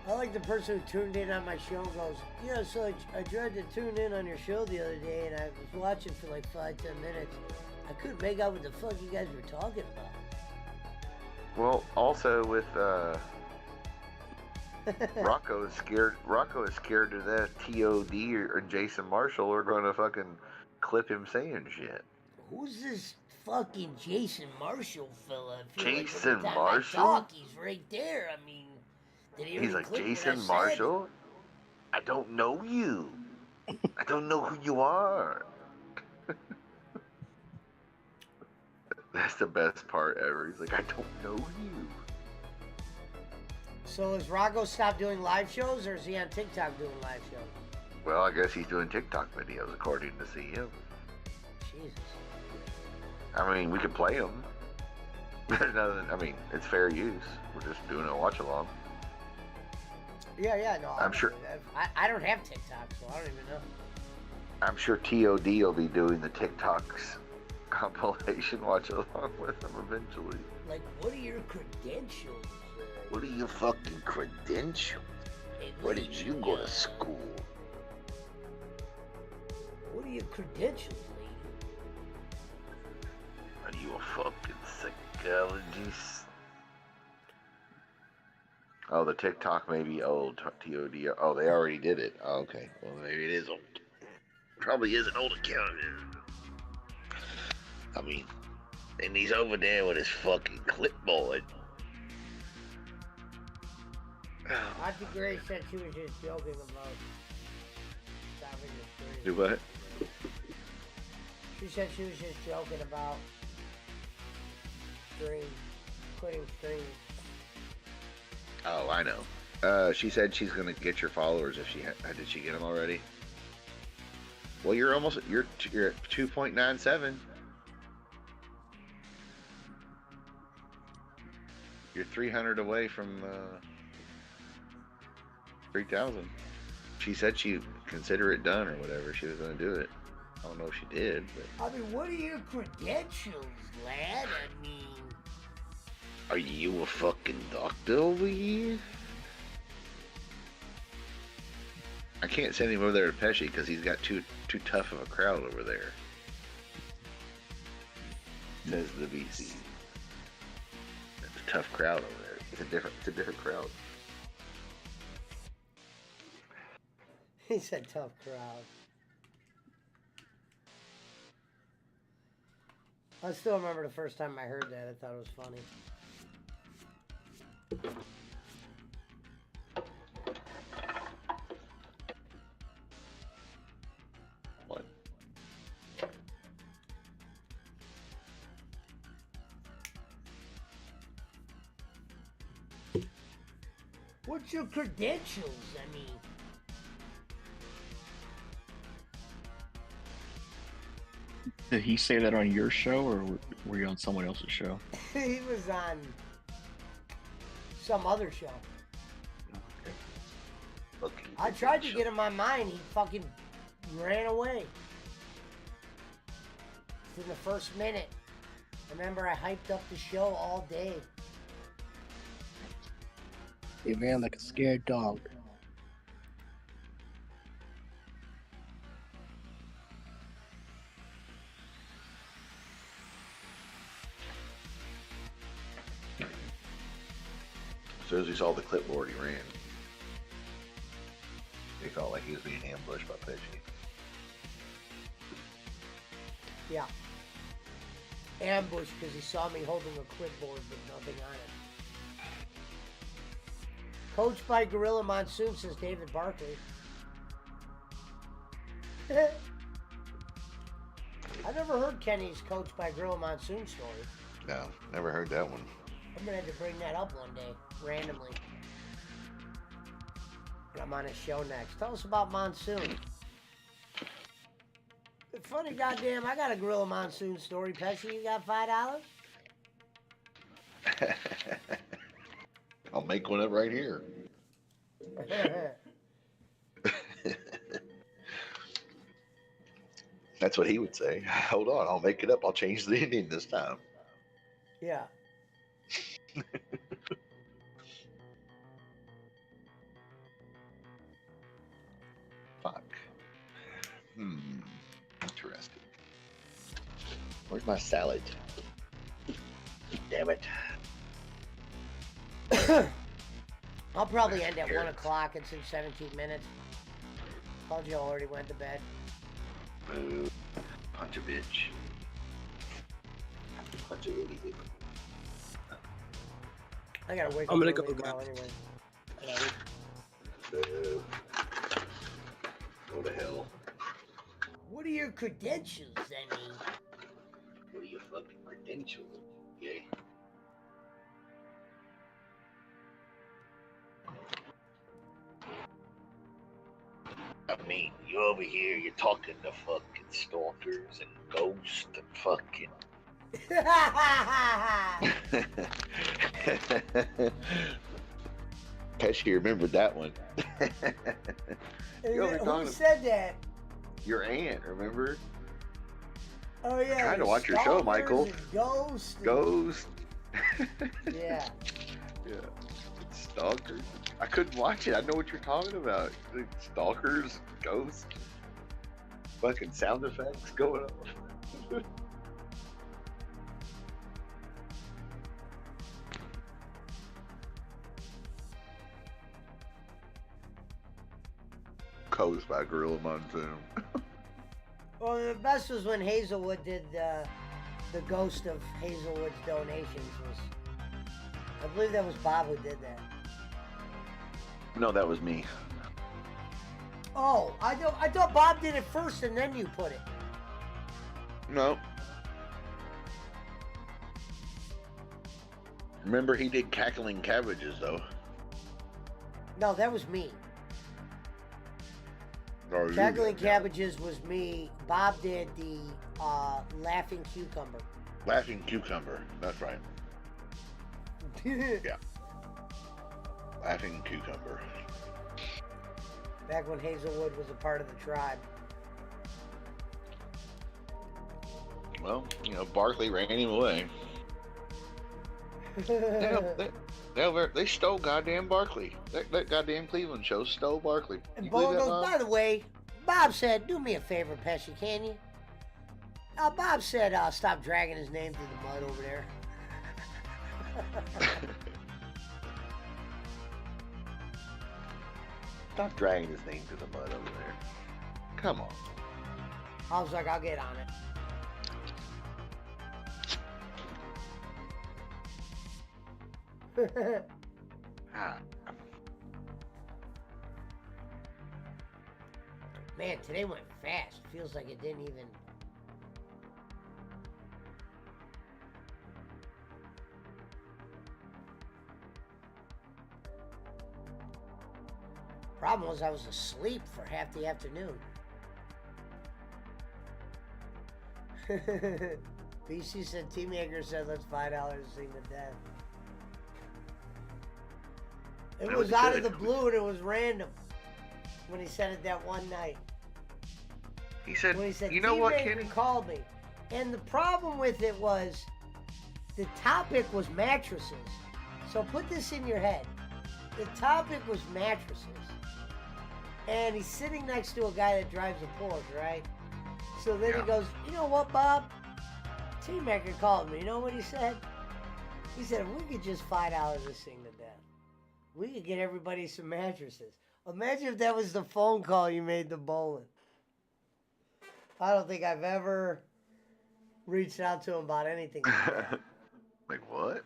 I like the person who tuned in on my show and goes, yeah, so I tried to tune in on your show the other day and I was watching for like 5-10 minutes. I couldn't make out what the fuck you guys were talking about. Well, also with Rocco is scared to death TOD or Jason Marshall are gonna fucking clip him saying shit. Who's this fucking Jason Marshall fella? I feel Jason like every time Marshall? I talk, he's right there. I mean, did he He's already like, clip what I Jason said? Marshall? I don't know you. I don't know who you are. That's the best part ever. He's like, I don't know you. So has Rocco stopped doing live shows, or is he on TikTok doing live shows? Well, I guess he's doing TikTok videos according to CM. Jesus. I mean, we could play them. There's nothing. I mean, it's fair use. We're just doing a watch along. Yeah, no. I'm sure. I don't have TikTok, so I don't even know. I'm sure TOD will be doing the TikToks compilation watch along with them eventually. Like, what are your credentials? What are your fucking credentials? Hey, Where did lady, you go to school? What are your credentials, lady? Are you a fucking psychologist? Oh, the TikTok may be old. TOD. Oh, they already did it. Oh, okay. Well, maybe it is old. probably is an old account. I mean, and he's over there with his fucking clipboard. Auntie Grace said she was just joking about stopping the stream. Do what? She said she was just joking about quitting streaming. Oh, I know. She said she's gonna get your followers if she did she get them already? Well, you're at 2.97. You're 300 away from 3,000. She said she'd consider it done or whatever. She was gonna do it. I don't know if she did, but I mean, what are your credentials, lad? I mean, Are you a fucking doctor over here? I can't send him over there to Pesci because he's got too tough of a crowd over there. Says the VC. It's a tough crowd over there. It's a different crowd. he's a tough crowd. I still remember the first time I heard that. I thought it was funny. What? What's your credentials? I mean, Did he say that on your show, or were you on someone else's show? he was on some other show. I tried to get him on mine. He fucking ran away. In the first minute. Remember, I hyped up the show all day. He ran like a scared dog. As soon as he saw the clipboard, he ran. He felt like he was being ambushed by Pesci. Yeah. Ambush because he saw me holding a clipboard with nothing on it. Coached by Gorilla Monsoon, says David Barkley. I never heard Kenny's Coached by Gorilla Monsoon story. No, never heard that one. I'm gonna have to bring that up one day, randomly. When I'm on his show next. Tell us about Monsoon. Funny goddamn, I got a Gorilla Monsoon story. Pesci, you got $5? I'll make one up right here. That's what he would say. Hold on, I'll make it up. I'll change the ending this time. Yeah. Fuck. Interesting. Where's my salad? Damn it. I'll probably end at 1 o'clock. It's in 17 minutes. Told you I already went to bed. Boo. Punch a bitch. Punch a idiot. I gotta wake up. I'm gonna early go, now guys. anyway. Boo. Go to hell. What are your credentials, I mean? What are your fucking credentials? Yeah. I mean, you over here, you're talking to fucking stalkers and ghosts and fucking. Pesci remembered that one. You over Who talking said that? your aunt, remember? Oh yeah. Trying to watch your show, Michael. Ghost. Ghost. Yeah. Yeah. Stalkers. I couldn't watch it. I know what you're talking about. The stalkers, ghosts, fucking sound effects going on. Coast by Gorilla Monsoon. Well, the best was when Hazelwood did the ghost of Hazelwood's donations. I believe that was Bob who did that. No, that was me. Oh, I thought Bob did it first and then you put it. No. Remember, he did cackling cabbages, though. No, that was me. Oh, you Cackling did. cabbages was me. Bob did the laughing cucumber. Laughing cucumber. That's right. Yeah. Laughing cucumber. Back when Hazelwood was a part of the tribe. Well, you know, Barkley ran him away. They stole goddamn Barkley. That goddamn Cleveland show stole Barkley. And You Bo believe that, goes, Bob? by the way, Bob said, do me a favor, Pesci, can you? Bob said, stop dragging his name through the mud over there. Stop dragging his name through the mud over there. Come on. I was like, I'll get on it. Ah. Man, today went fast. Feels like it didn't even... Problem was I was asleep for half the afternoon. BC said, Teamaker said, let's $5 to sing to death. It That was was out good. of the blue and it was random when he said it that one night. He said, When he said, you know what, Teamaker Kenny? called me. And the problem with it was the topic was mattresses. So put this in your head. The topic was mattresses. And he's sitting next to a guy that drives a Porsche, right? So then he goes, you know what, Bob? Teamaker called me. You know what he said? He said, if we could just $5 to sing to death, we could get everybody some mattresses. Imagine if that was the phone call you made to Bolin. I don't think I've ever reached out to him about anything like that. Like what?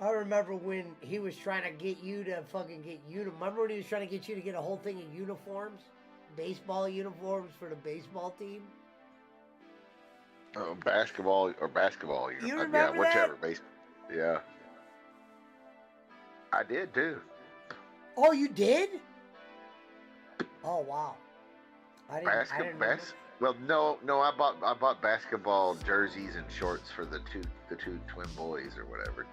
I remember when he was trying to get you to fucking get remember when he was trying to get you to get a whole thing of uniforms? Baseball uniforms for the baseball team? Basketball. You remember yeah, whichever. Yeah. I did too. Oh, you did? Oh, wow. I didn't know. Well, no. I bought basketball jerseys and shorts for the two twin boys or whatever.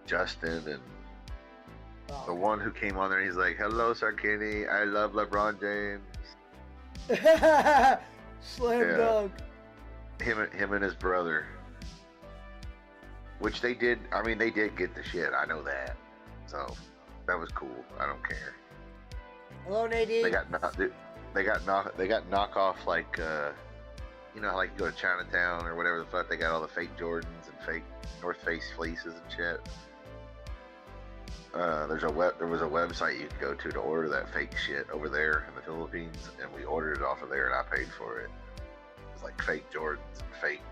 Justin and the one who came on there. He's like, "Hello, Sir Kenny. I love LeBron James." Slam dunk. Him and his brother. Which they did. I mean, they did get the shit. I know that. So that was cool. I don't care. Hello, Nadine. They got knockoff like you know how like you go to Chinatown or whatever the fuck, they got all the fake Jordans and fake North Face fleeces and shit. There was a website you could go to order that fake shit over there in the Philippines, and we ordered it off of there and I paid for it. It was like fake Jordans and fake,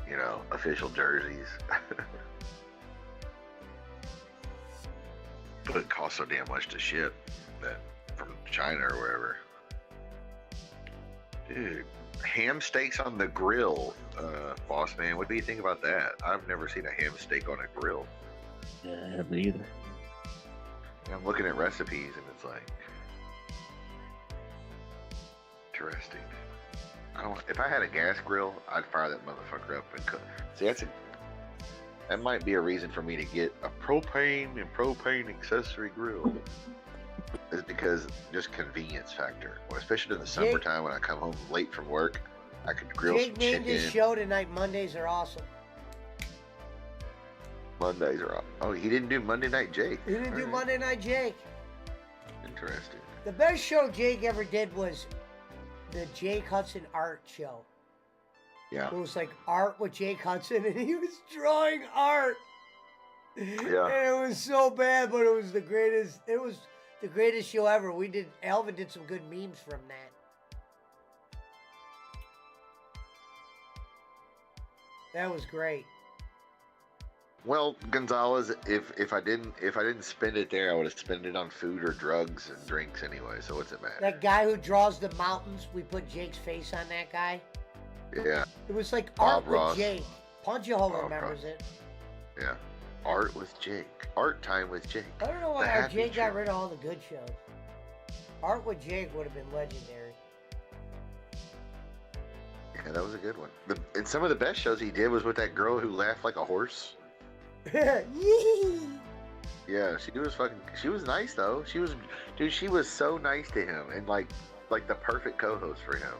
you know, official jerseys. But it cost so damn much to ship that from China or wherever. Dude, ham steaks on the grill, boss man. What do you think about that? I've never seen a ham steak on a grill. Yeah, I haven't either. I'm looking at recipes and it's like interesting. If I had a gas grill, I'd fire that motherfucker up and cook. See, that might be a reason for me to get a propane and propane accessory grill. Is because just convenience factor, well, especially in the summertime when I come home late from work, I could grill Jake some named chicken. his show tonight. Mondays are awesome. Mondays are off. Oh, he didn't do Monday Night Jake. He didn't do Alright. Monday Night Jake. Interesting. The best show Jake ever did was the Jake Hudson art show. Yeah. It was like art with Jake Hudson, and he was drawing art. Yeah. And it was so bad, but it was the greatest. It was The greatest show ever. Alvin did some good memes from that. That was great. Well, Gonzalez, if I didn't spend it there, I would have spent it on food or drugs and drinks anyway. So what's it matter? That guy who draws the mountains, we put Jake's face on that guy. Yeah. It was like Bob art Ross. with Jake. Punchahole Oh, remembers it. Yeah. Art with Jake. Art time with Jake. I don't know The why Happy Jake got Tree. rid of all the good shows. Art with Jake would have been legendary. Yeah, that was a good one. And some of the best shows he did was with that girl who laughed like a horse. Yee! Yeah, she was nice though. She was so nice to him and like the perfect co-host for him.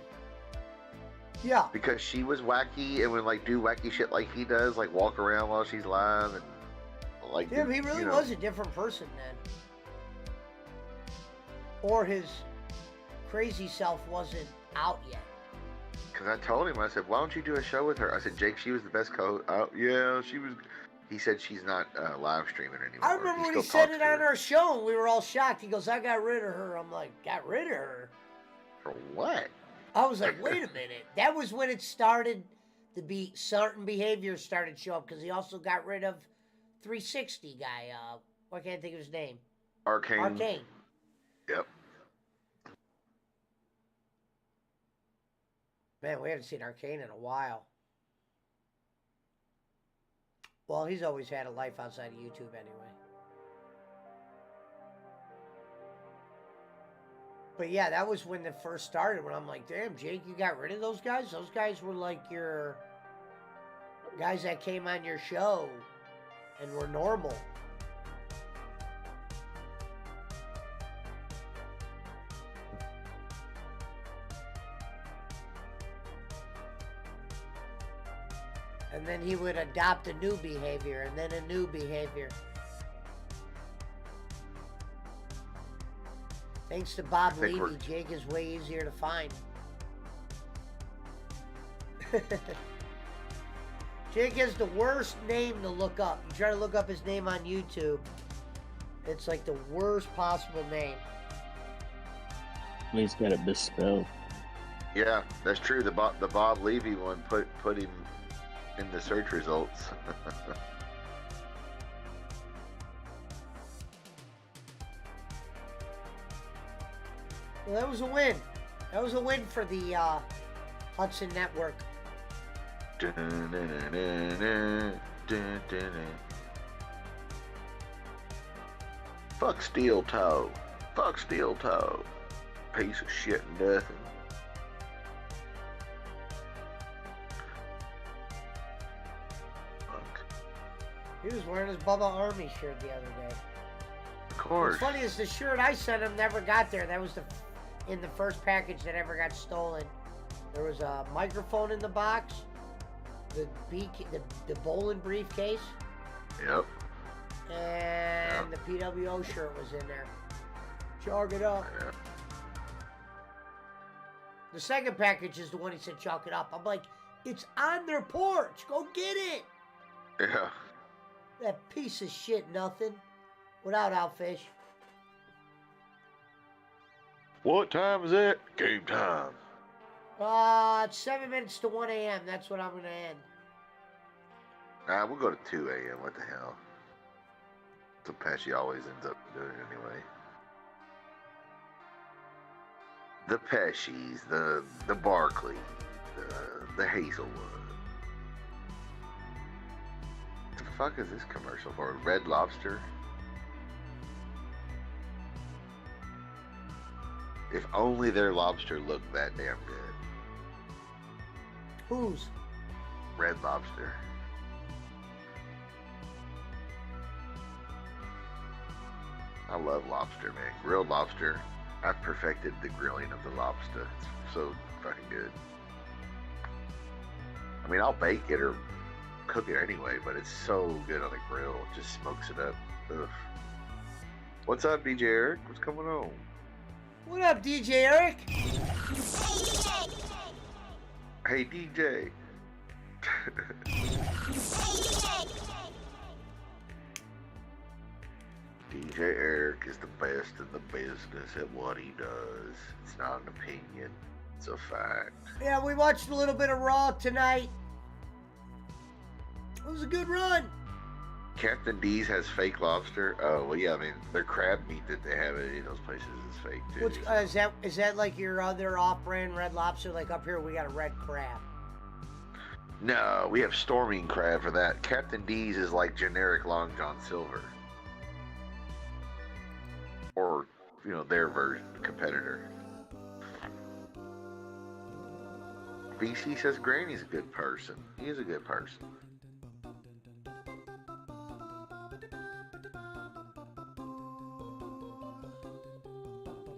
Yeah. Because she was wacky and would like do wacky shit like he does, like walk around while she's live and like. Yeah, he really was a different person then. Or his crazy self wasn't out yet. Because I told him, I said, why don't you do a show with her? I said, Jake, she was the best co-host. Oh, yeah, she was. He said she's not live streaming anymore. I remember when he said it on our show and we were all shocked. He goes, I got rid of her. I'm like, got rid of her? For what? I was like, wait a minute. That was when it started to be certain behaviors started to show up because he also got rid of 360 guy. I can't think of his name. Arcane. Yep. Man, we haven't seen Arcane in a while. Well, he's always had a life outside of YouTube anyway. But yeah, that was when it first started, when I'm like, damn, Jake, you got rid of those guys? Those guys were like your guys that came on your show and were normal. And then he would adopt a new behavior, and then a new behavior. Thanks to Bob Levy, Jake is way easier to find. Jake has the worst name to look up. You try to look up his name on YouTube, it's like the worst possible name. He's got it misspelled. Yeah, that's true. The Bob Levy one put him in the search results. Well, that was a win. That was a win for the Hudson Network. Fuck Steel Toe. Fuck Steel Toe. Piece of shit and nothing. He was wearing his Bubba Army shirt the other day. Of course. What's funny is the shirt I sent him never got there. That was in the first package that ever got stolen. There was a microphone in the box, the bowling briefcase. Yep. And the PWO shirt was in there. Chalk it up. Yeah. The second package is the one he said chalk it up. I'm like, it's on their porch. Go get it. Yeah. That piece of shit nothing. Without Outfish. What time is it? Game time. It's 7 minutes to 1 a.m. That's what I'm going to end. We'll go to 2 a.m. What the hell? So Pesci always ends up doing it anyway. The Pescis, the Barkley, the Hazelwood. What the fuck is this commercial for? Red Lobster? If only their lobster looked that damn good. Whose? Red Lobster. I love lobster, man. Grilled lobster. I've perfected the grilling of the lobster. It's so fucking good. I mean, I'll bake it or cook it anyway, but it's so good on the grill. It just smokes it up. Ugh. What's up, DJ Eric? What's going on? What up, DJ Eric? Hey, DJ. DJ Eric is the best in the business at what he does. It's not an opinion, it's a fact. Yeah, we watched a little bit of Raw tonight. It was a good run. Captain D's has fake lobster. Oh, well, yeah, I mean, their crab meat that they have at any of those places is fake, too. Which, is that like your other off-brand Red Lobster? Like up here, we got a red crab. No, we have Storming Crab for that. Captain D's is like generic Long John Silver. Or, you know, their version, competitor. BC says Granny's a good person. He is a good person.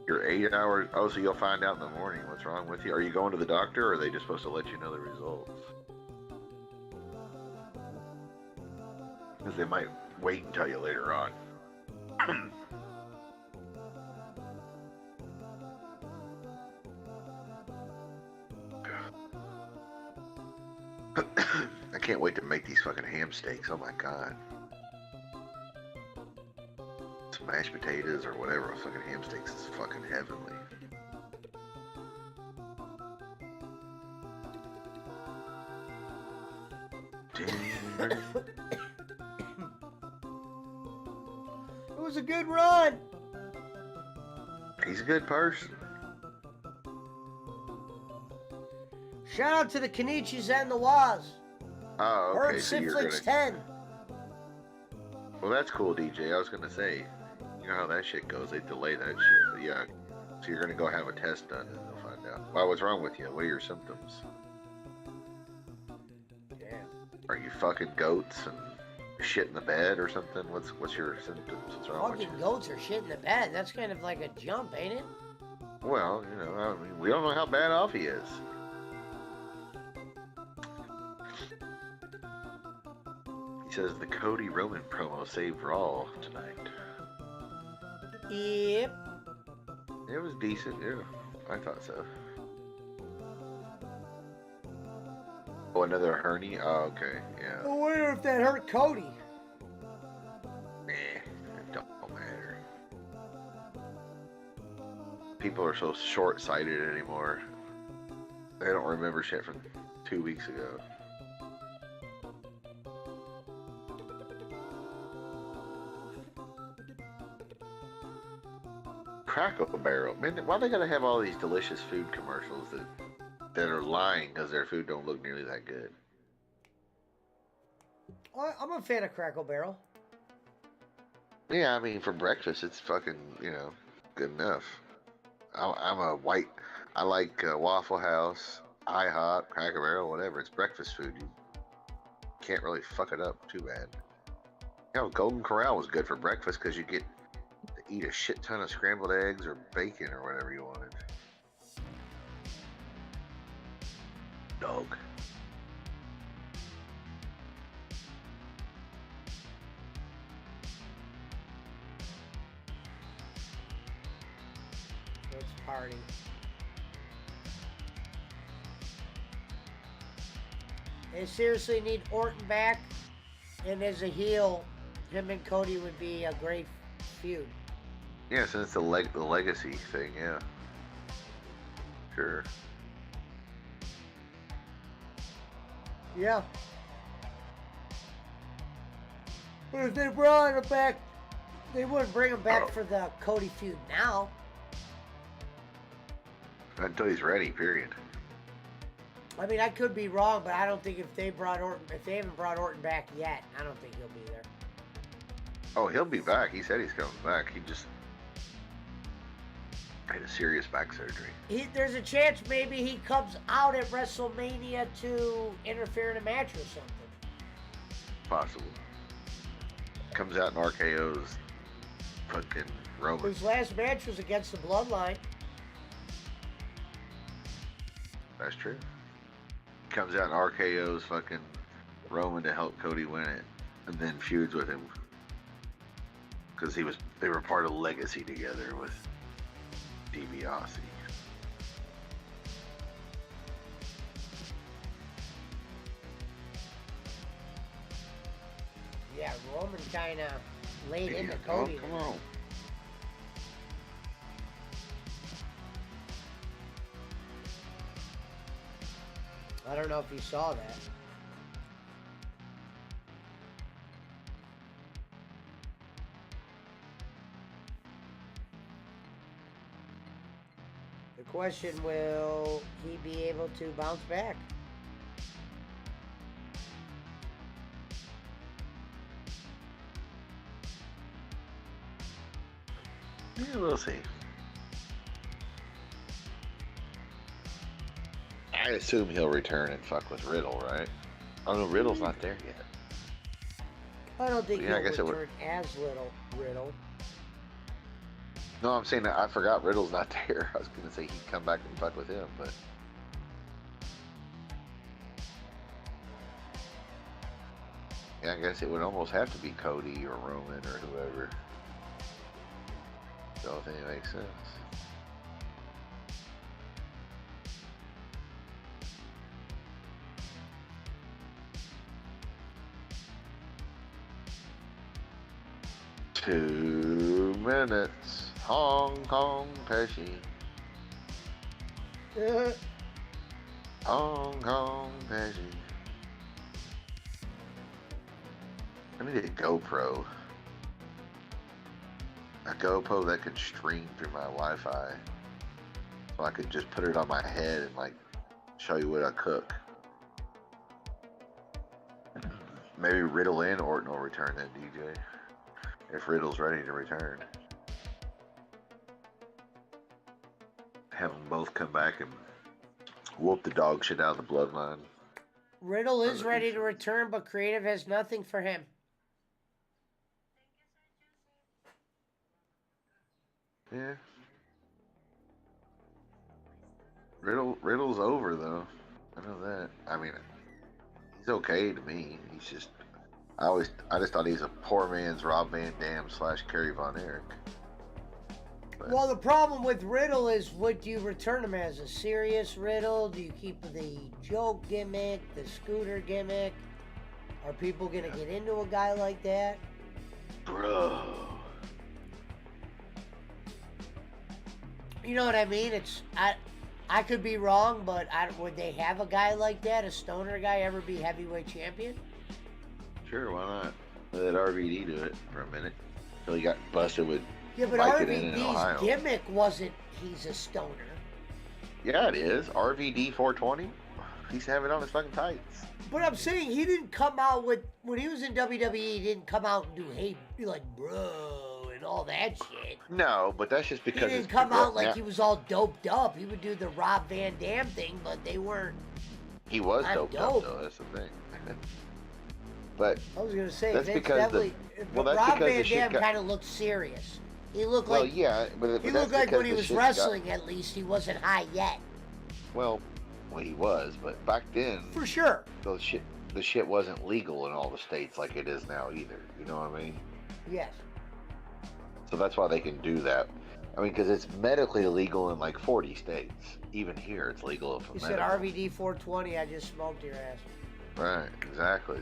You're 8 hours. Oh, so you'll find out in the morning what's wrong with you. Are you going to the doctor, or are they just supposed to let you know the results? Because they might wait and tell you later on. I can't wait to make these fucking ham steaks. Oh my god. Some mashed potatoes or whatever. Fucking ham steaks is fucking heavenly. It was a good run. He's a good person. Shout out to the Kenichis and the Waz. Oh, We're okay. in So you're Simplex gonna... 10. Well, that's cool, DJ. I was gonna say, you know how that shit goes. They delay that shit. But yeah. So you're gonna go have a test done and they'll find out. Why? What's wrong with you? What are your symptoms? Yeah. Are you fucking goats and shit in the bed or something? What's your symptoms? What's wrong with you? Fucking goats are shit in the bed. That's kind of like a jump, ain't it? Well, you know, I mean, we don't know how bad off he is. He says the Cody Roman promo saved Raw tonight. Yep. It was decent, yeah. I thought so. Oh, another hernia? Oh, okay, yeah. I wonder if that hurt Cody. It don't matter. People are so short-sighted anymore. They don't remember shit from 2 weeks ago. Crackle Barrel. Man, why they gotta have all these delicious food commercials that are lying because their food don't look nearly that good? I'm a fan of Crackle Barrel. Yeah, I mean, for breakfast, it's fucking, you know, good enough. I like Waffle House, IHOP, Cracker Barrel, whatever. It's breakfast food. You can't really fuck it up too bad. You know, Golden Corral was good for breakfast because you get to eat a shit ton of scrambled eggs or bacon or whatever you wanted. Dog. It's party. They seriously need Orton back, and as a heel, him and Cody would be a great feud. Yeah, since it's the legacy thing, yeah. Sure. Yeah. But if they brought him back, they wouldn't bring him back for the Cody feud now. Until he's ready, period. I mean, I could be wrong, but I don't think if they haven't brought Orton back yet, I don't think he'll be there. Oh, he'll be back. He said he's coming back. He just had a serious back surgery. There's a chance maybe he comes out at WrestleMania to interfere in a match or something. Possible. Comes out in RKO's fucking Roman. His last match was against the Bloodline. That's true. Comes out in RKO's fucking Roman to help Cody win it, and then feuds with him because they were part of Legacy together with DiBiase. Yeah, Roman kind of laid into Oh, Cody. come on. I don't know if you saw that. The question, will he be able to bounce back? Yeah, we'll see. I assume he'll return and fuck with Riddle, right? Oh no, Riddle's not there yet. I don't think Yeah, I he'll guess it would- return as little Riddle. No, I'm saying that I forgot Riddle's not there. I was gonna say he'd come back and fuck with him, but yeah, I guess it would almost have to be Cody or Roman or whoever. The only thing that makes sense. Two minutes. Hong Kong Pesci. Hong Kong Pesci. I need a GoPro. A GoPro that could stream through my Wi-Fi. So I could just put it on my head and like show you what I cook. Maybe Riddle and Orton will return then, DJ. If Riddle's ready to return. Have them both come back and whoop the dog shit out of the bloodline. Riddle is ready to return, but creative has nothing for him. Yeah. Riddle's over though. I know that. I mean, he's okay to me. He's just, I just thought he's a poor man's Rob Van Dam / Kerry Von Erich. But, Well, the problem with Riddle is, what do you return him as? A serious Riddle? Do you keep the joke gimmick, the scooter gimmick? Are people gonna get into a guy like that? bro. You know what I mean? I could be wrong, but would they have a guy like that, a stoner guy, ever be heavyweight champion? Sure, why not? Let RVD do it for a minute until he got busted with. Yeah, but Vicodin in Ohio. RVD's gimmick wasn't he's a stoner. Yeah, it is. RVD 420. He's having it on his fucking tights. But I'm saying he didn't come out with, when he was in WWE, he didn't come out and do, hey, be like, bro, and all that shit. No, but that's just He because didn't it's come out like now- he was all doped up. He would do the Rob Van Dam thing, but they weren't. He was I'm doped dope. up though. That's the thing. But I was gonna say That's Vince because definitely. well, that's Rob because the Van shit Dam got- kind of looked serious. He looked well, like yeah, but he that's looked like because when he the was shit got- wrestling. At least he wasn't high yet. well, he was, but back then For sure. the shit wasn't legal in all the states like it is now either. You know what I mean? Yes. So that's why they can do that. I mean, because it's medically illegal in like 40 states. Even here, it's legal for You said medical. RVD 420. I just smoked your ass. Right, exactly.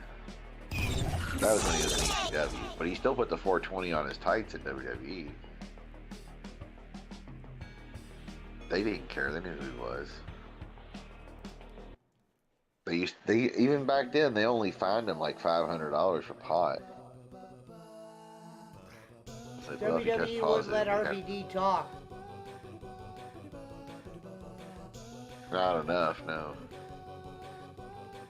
That was when he was in ECW, but he still put the 420 on his tights at WWE. They didn't care. They knew who he was. They even back then they only fined him like $500 for pot. It's like, well, if you test WWE wouldn't positive, let you have- RVD talk. Not enough, no.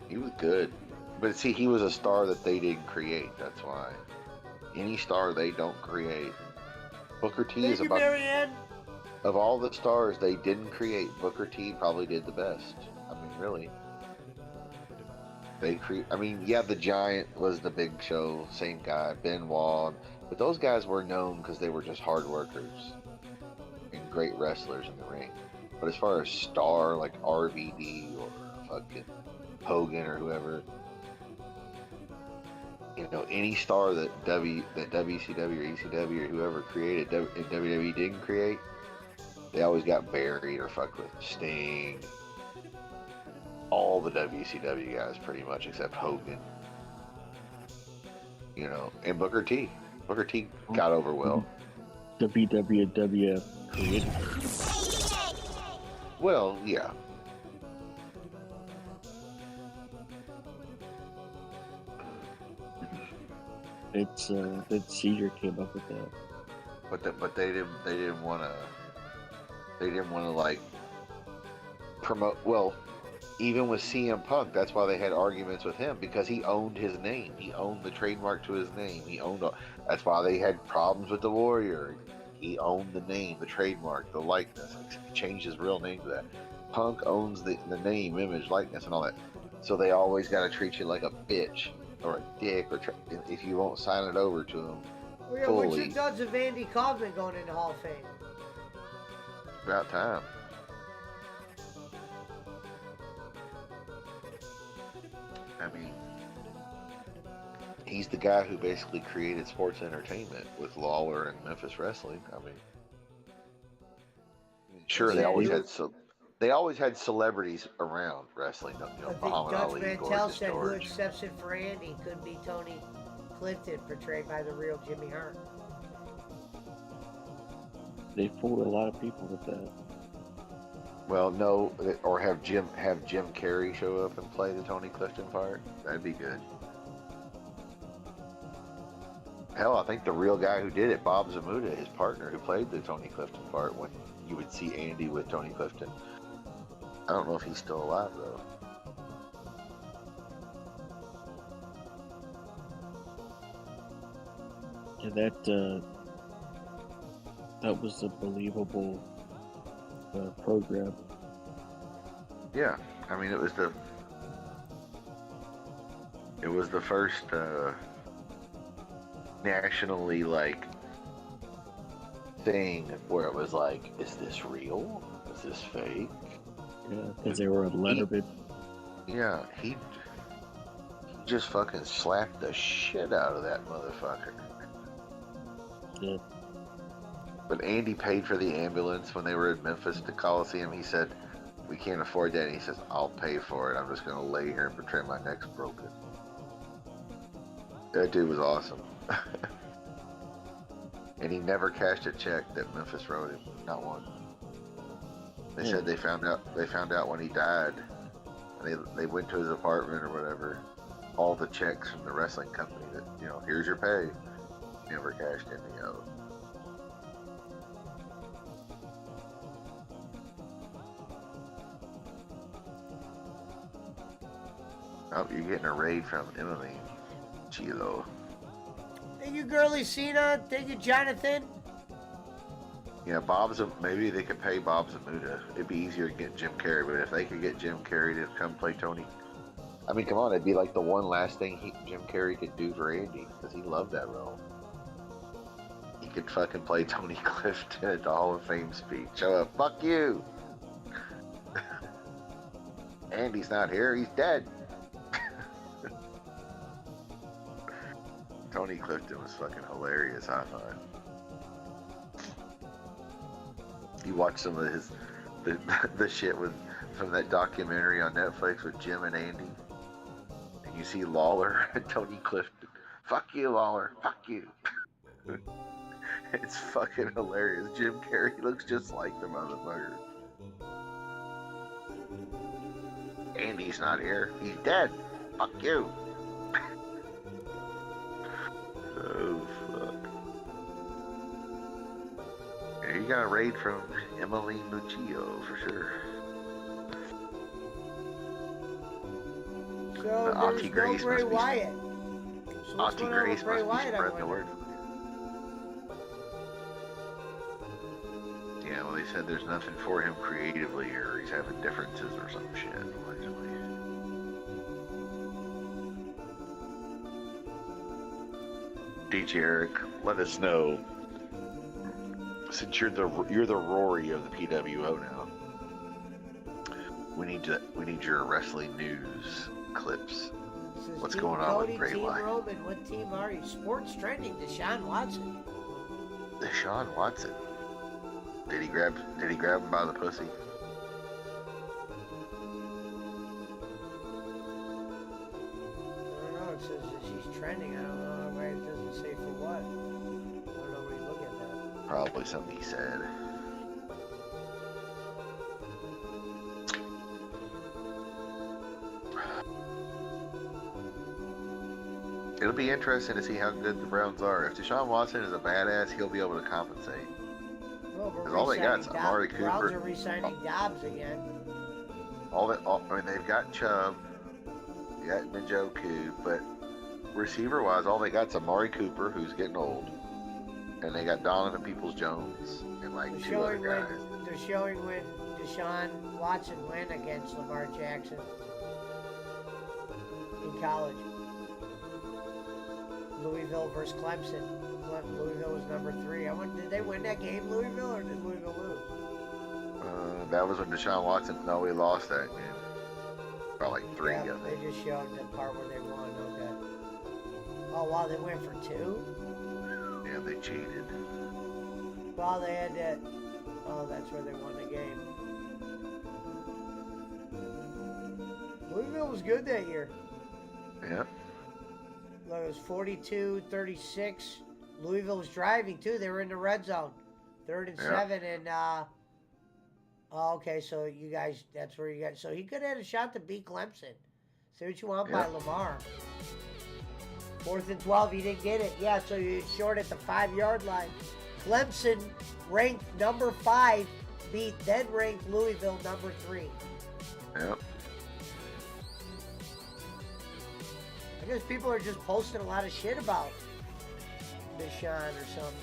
He was good. But see, he was a star that they didn't create, that's why. Any star they don't create. Booker T Thank is you, about, Marianne. of all the stars they didn't create, Booker T probably did the best. I mean, really. I mean, yeah, the Giant was the big show, same guy, Benoit, but those guys were known because they were just hard workers and great wrestlers in the ring. But as far as star, like RVD or fucking Hogan or whoever, you know, any star that WCW or ECW or whoever created and WWE didn't create, they always got buried or fucked with. Sting, all the WCW guys pretty much except Hogan, you know, and Booker T. Booker T got over well. The WWF created it. Well, yeah. It's that Caesar came up with that. But they didn't want to like promote. Well, even with CM Punk, that's why they had arguments with him, because he owned his name. He owned the trademark to his name. That's why they had problems with the Warrior. He owned the name, the trademark, the likeness. He changed his real name to that. Punk owns the name, image, likeness, and all that. So they always got to treat you like a bitch or a dick, or if you won't sign it over to them. Oh, yeah, what's your thoughts of Andy Kaufman going into Hall of Fame? About time. I mean, he's the guy who basically created sports entertainment with Lawler and Memphis Wrestling. I mean, sure, they always had celebrities around wrestling. You know, I think Muhammad Dutch Ali, Mantel Gorgeous said who George. accepts it for Andy could be Tony Clifton, portrayed by the real Jimmy Hart. They fooled a lot of people with that. Well, no, or have Jim Carrey show up and play the Tony Clifton part. That'd be good. Hell, I think the real guy who did it, Bob Zamuda, his partner who played the Tony Clifton part, when you would see Andy with Tony Clifton. I don't know if he's still alive though. Yeah, that was a believable program. Yeah, I mean it was the first nationally like thing where it was like, is this real? Is this fake? Yeah, because they were on Letterman. He just fucking slapped the shit out of that motherfucker. Yeah. But Andy paid for the ambulance when they were in Memphis at the Coliseum. He said, we can't afford that. And he says, I'll pay for it. I'm just going to lay here and pretend my neck's broken. That dude was awesome. And he never cashed a check that Memphis wrote him. Not one. They said they found out when he died. And they went to his apartment or whatever. All the checks from the wrestling company that, you know, here's your pay. He never cashed any of them. Oh, you're getting a raid from Emily Chilo. Thank you, Girly Cena. Thank you, Jonathan. Yeah, maybe they could pay Bob Zamuda. It'd be easier to get Jim Carrey, but if they could get Jim Carrey to come play Tony, I mean, come on, it'd be like the one last thing Jim Carrey could do for Andy, because he loved that role. He could fucking play Tony Clifton at the Hall of Fame speech. Show up, fuck you. Andy's not here, he's dead. Tony Clifton was fucking hilarious, I thought. You watch some of the shit from that documentary on Netflix with Jim and Andy, and you see Lawler and Tony Clifton. Fuck you, Lawler. Fuck you. It's fucking hilarious. Jim Carrey looks just like the motherfucker. Andy's not here. He's dead. Fuck you. Oh, fuck. Yeah, you got a raid from Emily Muccio for sure. So Auntie there's Grace no Bray must be- Wyatt. So what's Auntie going on Grace with Bray must be Wyatt, I spreading the wonder? word. Yeah, well, they said there's nothing for him creatively, or he's having differences or some shit, allegedly. DJ Eric, let us know, since you're the Rory of the PWO now. We need your wrestling news clips. Says What's Team going on Cody, with Bray Team Wyatt? Roman, what team are you? Sports trending, Deshaun Watson. Deshaun Watson. Did he grab him by the pussy? I don't know, it says that she's trending. I don't know why it doesn't say for what. Probably something he said. It'll be interesting to see how good the Browns are. If Deshaun Watson is a badass, he'll be able to compensate. Well, we're 'Cause all they got is re-signing Amari Dobbs. Browns Cooper. are re-signing Dobbs again. I mean, they've got Chubb, you got Njoku, but receiver-wise, all they got is Amari Cooper, who's getting old, and they got Donovan Peoples-Jones and like They're two other showing guys. they're showing when Deshaun Watson went against Lamar Jackson in college. Louisville versus Clemson. Louisville was number 3. Did they win that game, Louisville, or did Louisville lose? That was when Deshaun Watson. No, we lost that game. By like 3, Yeah, I they think. just showed the part where they won. Okay. Oh wow, they went for 2. Yeah, they cheated. Well, they had that. Oh, that's where they won the game. Louisville was good that year. Yeah. Look, it was 42-36. Louisville was driving too. They were in the red zone, 3rd and 7, and oh, okay. So you guys, that's where you got. So he could have had a shot to beat Clemson. Say what you want by Lamar. 4th and 12, he didn't get it. Yeah, so you're short at the 5-yard line. Clemson, ranked number 5, beat then ranked Louisville number 3. Yep. I guess people are just posting a lot of shit about Deshaun or something.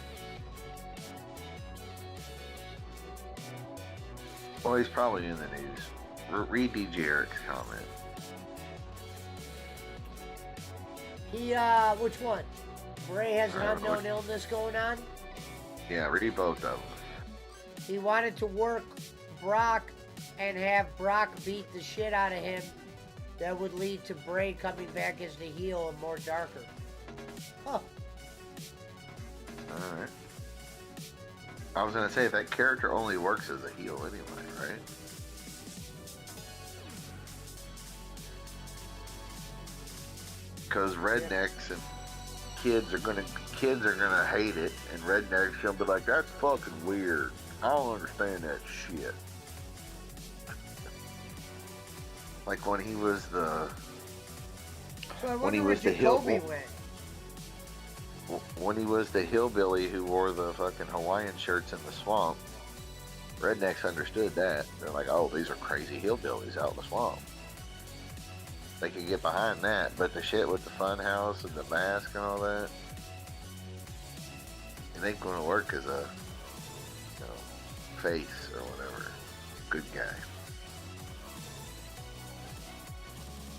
Well, he's probably in the news. Read DJ Eric's comment. He, which one? Bray has an unknown illness going on? Yeah, read both of them. He wanted to work Brock and have Brock beat the shit out of him. That would lead to Bray coming back as the heel and more darker. Huh. Alright. I was going to say, that character only works as a heel anyway, right? Because rednecks and kids are gonna hate it, and rednecks gonna be like, that's fucking weird. I don't understand that shit. Like when he was the So I when he wonder was where the Jacoby went. when he was the hillbilly who wore the fucking Hawaiian shirts in the swamp, rednecks understood that. They're like, oh, these are crazy hillbillies out in the swamp. They could get behind that, but the shit with the fun house and the mask and all that, it ain't gonna work as a face or whatever. Good guy.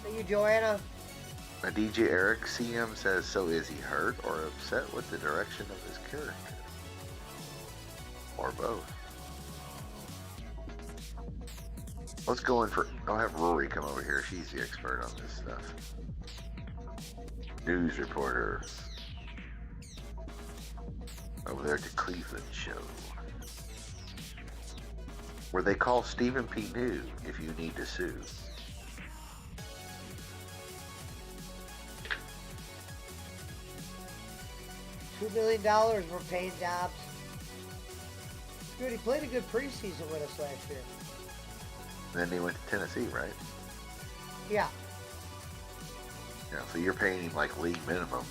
Are you Joanna? Now, DJ Eric CM says, so is he hurt or upset with the direction of his character? Or both? Let's go in for... I'll have Rory come over here. She's the expert on this stuff. News reporter. Over there at the Cleveland show. Where they call Stephen P. New if you need to sue. $2 million we're paying Dobbs. Good, he played a good preseason with us last year. Then he went to Tennessee, right? Yeah. Yeah, so you're paying him like league minimum.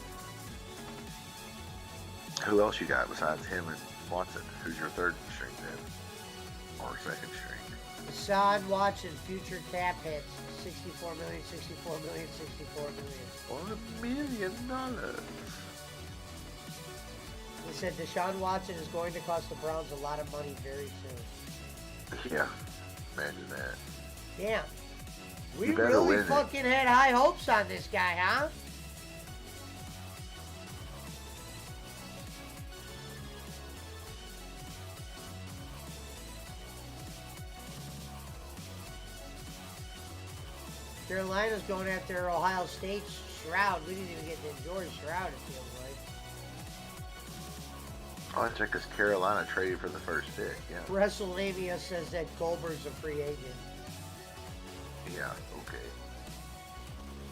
Who else you got besides him and Watson? Who's your third string then? Or second string? Deshaun Watson, future cap hits. 64 million, 64 million, 64 million. $1 million. They said Deshaun Watson is going to cost the Browns a lot of money very soon. Yeah, imagine that. Damn. We You better really win it. fucking had high hopes on this guy, huh? Carolina's going after Ohio State's Shroud. We didn't even get to enjoy Shroud, it feels like. Oh, that's right, because Carolina traded for the first pick, yeah. WrestleMania says that Goldberg's a free agent. Yeah, okay.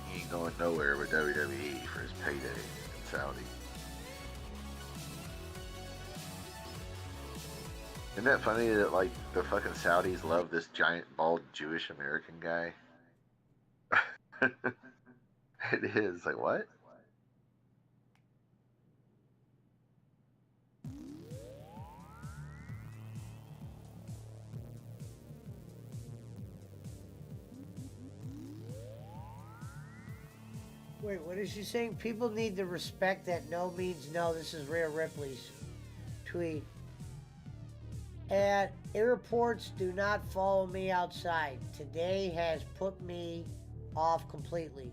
He ain't going nowhere with WWE for his payday in Saudi. Isn't that funny that like the fucking Saudis love this giant bald Jewish American guy? It is like what? Wait, what is she saying? People need to respect that no means no. This is Rhea Ripley's tweet. At airports, do not follow me outside. Today has put me off completely.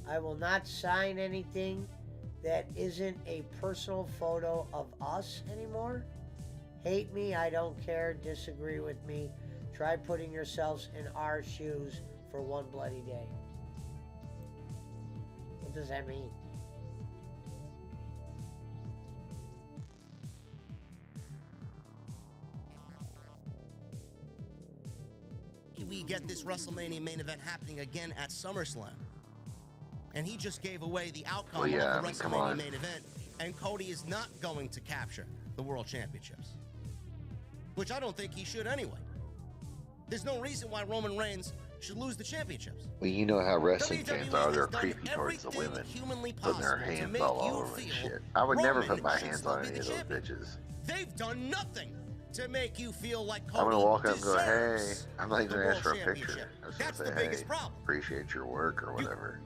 I will not sign anything that isn't a personal photo of us anymore. Hate me, I don't care. Disagree with me. Try putting yourselves in our shoes for one bloody day. What does that mean? We get this WrestleMania main event happening again at SummerSlam. And he just gave away the outcome Well, yeah, of the come WrestleMania on. main event, and Cody is not going to capture the World Championships. Which I don't think he should anyway. There's no reason why Roman Reigns should lose the championships. Well, you know how wrestling WWE fans are. They're has done creepy towards the everything women, humanly putting their possible to hands make all you over and feel shit. I would never Roman put my should hands still on be any the of those champion. bitches. They've done nothing to make you feel like Cody I'm gonna walk up and go, hey, deserves I'm not even the gonna ask World for a picture. Championship. I was That's gonna the say, biggest hey, problem. appreciate your work or whatever.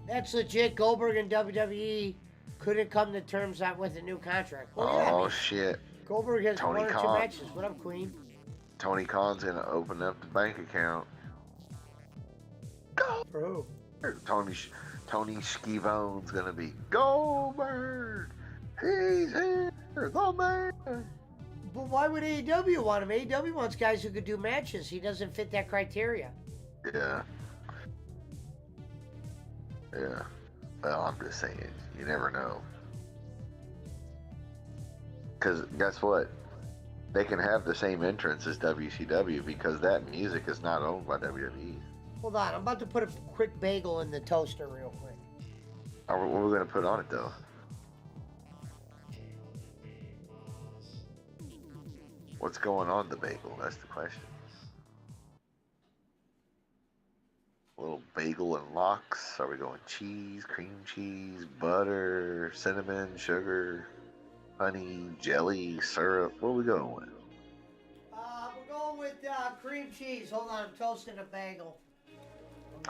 That's legit. Goldberg and WWE couldn't come to terms with a new contract. Well, yeah, I Oh mean, shit, Goldberg has Tony one or two Khan. matches. What up, Queen? Tony Khan's gonna open up the bank account. For who? Tony Schiavone's gonna be Goldberg. He's here, the man. But why would AEW want him? AEW wants guys who could do matches. He doesn't fit that criteria. Yeah. Yeah. Well, I'm just saying, you never know. Because guess what? They can have the same entrance as WCW because that music is not owned by WWE. Hold on, I'm about to put a quick bagel in the toaster real quick. What are we going to put on it, though? What's going on the bagel? That's the question. A little bagel and lox. Are we going cheese, cream cheese, butter, cinnamon, sugar, honey, jelly, syrup? What are we going with? We're going with cream cheese. Hold on, I'm toasting a bagel.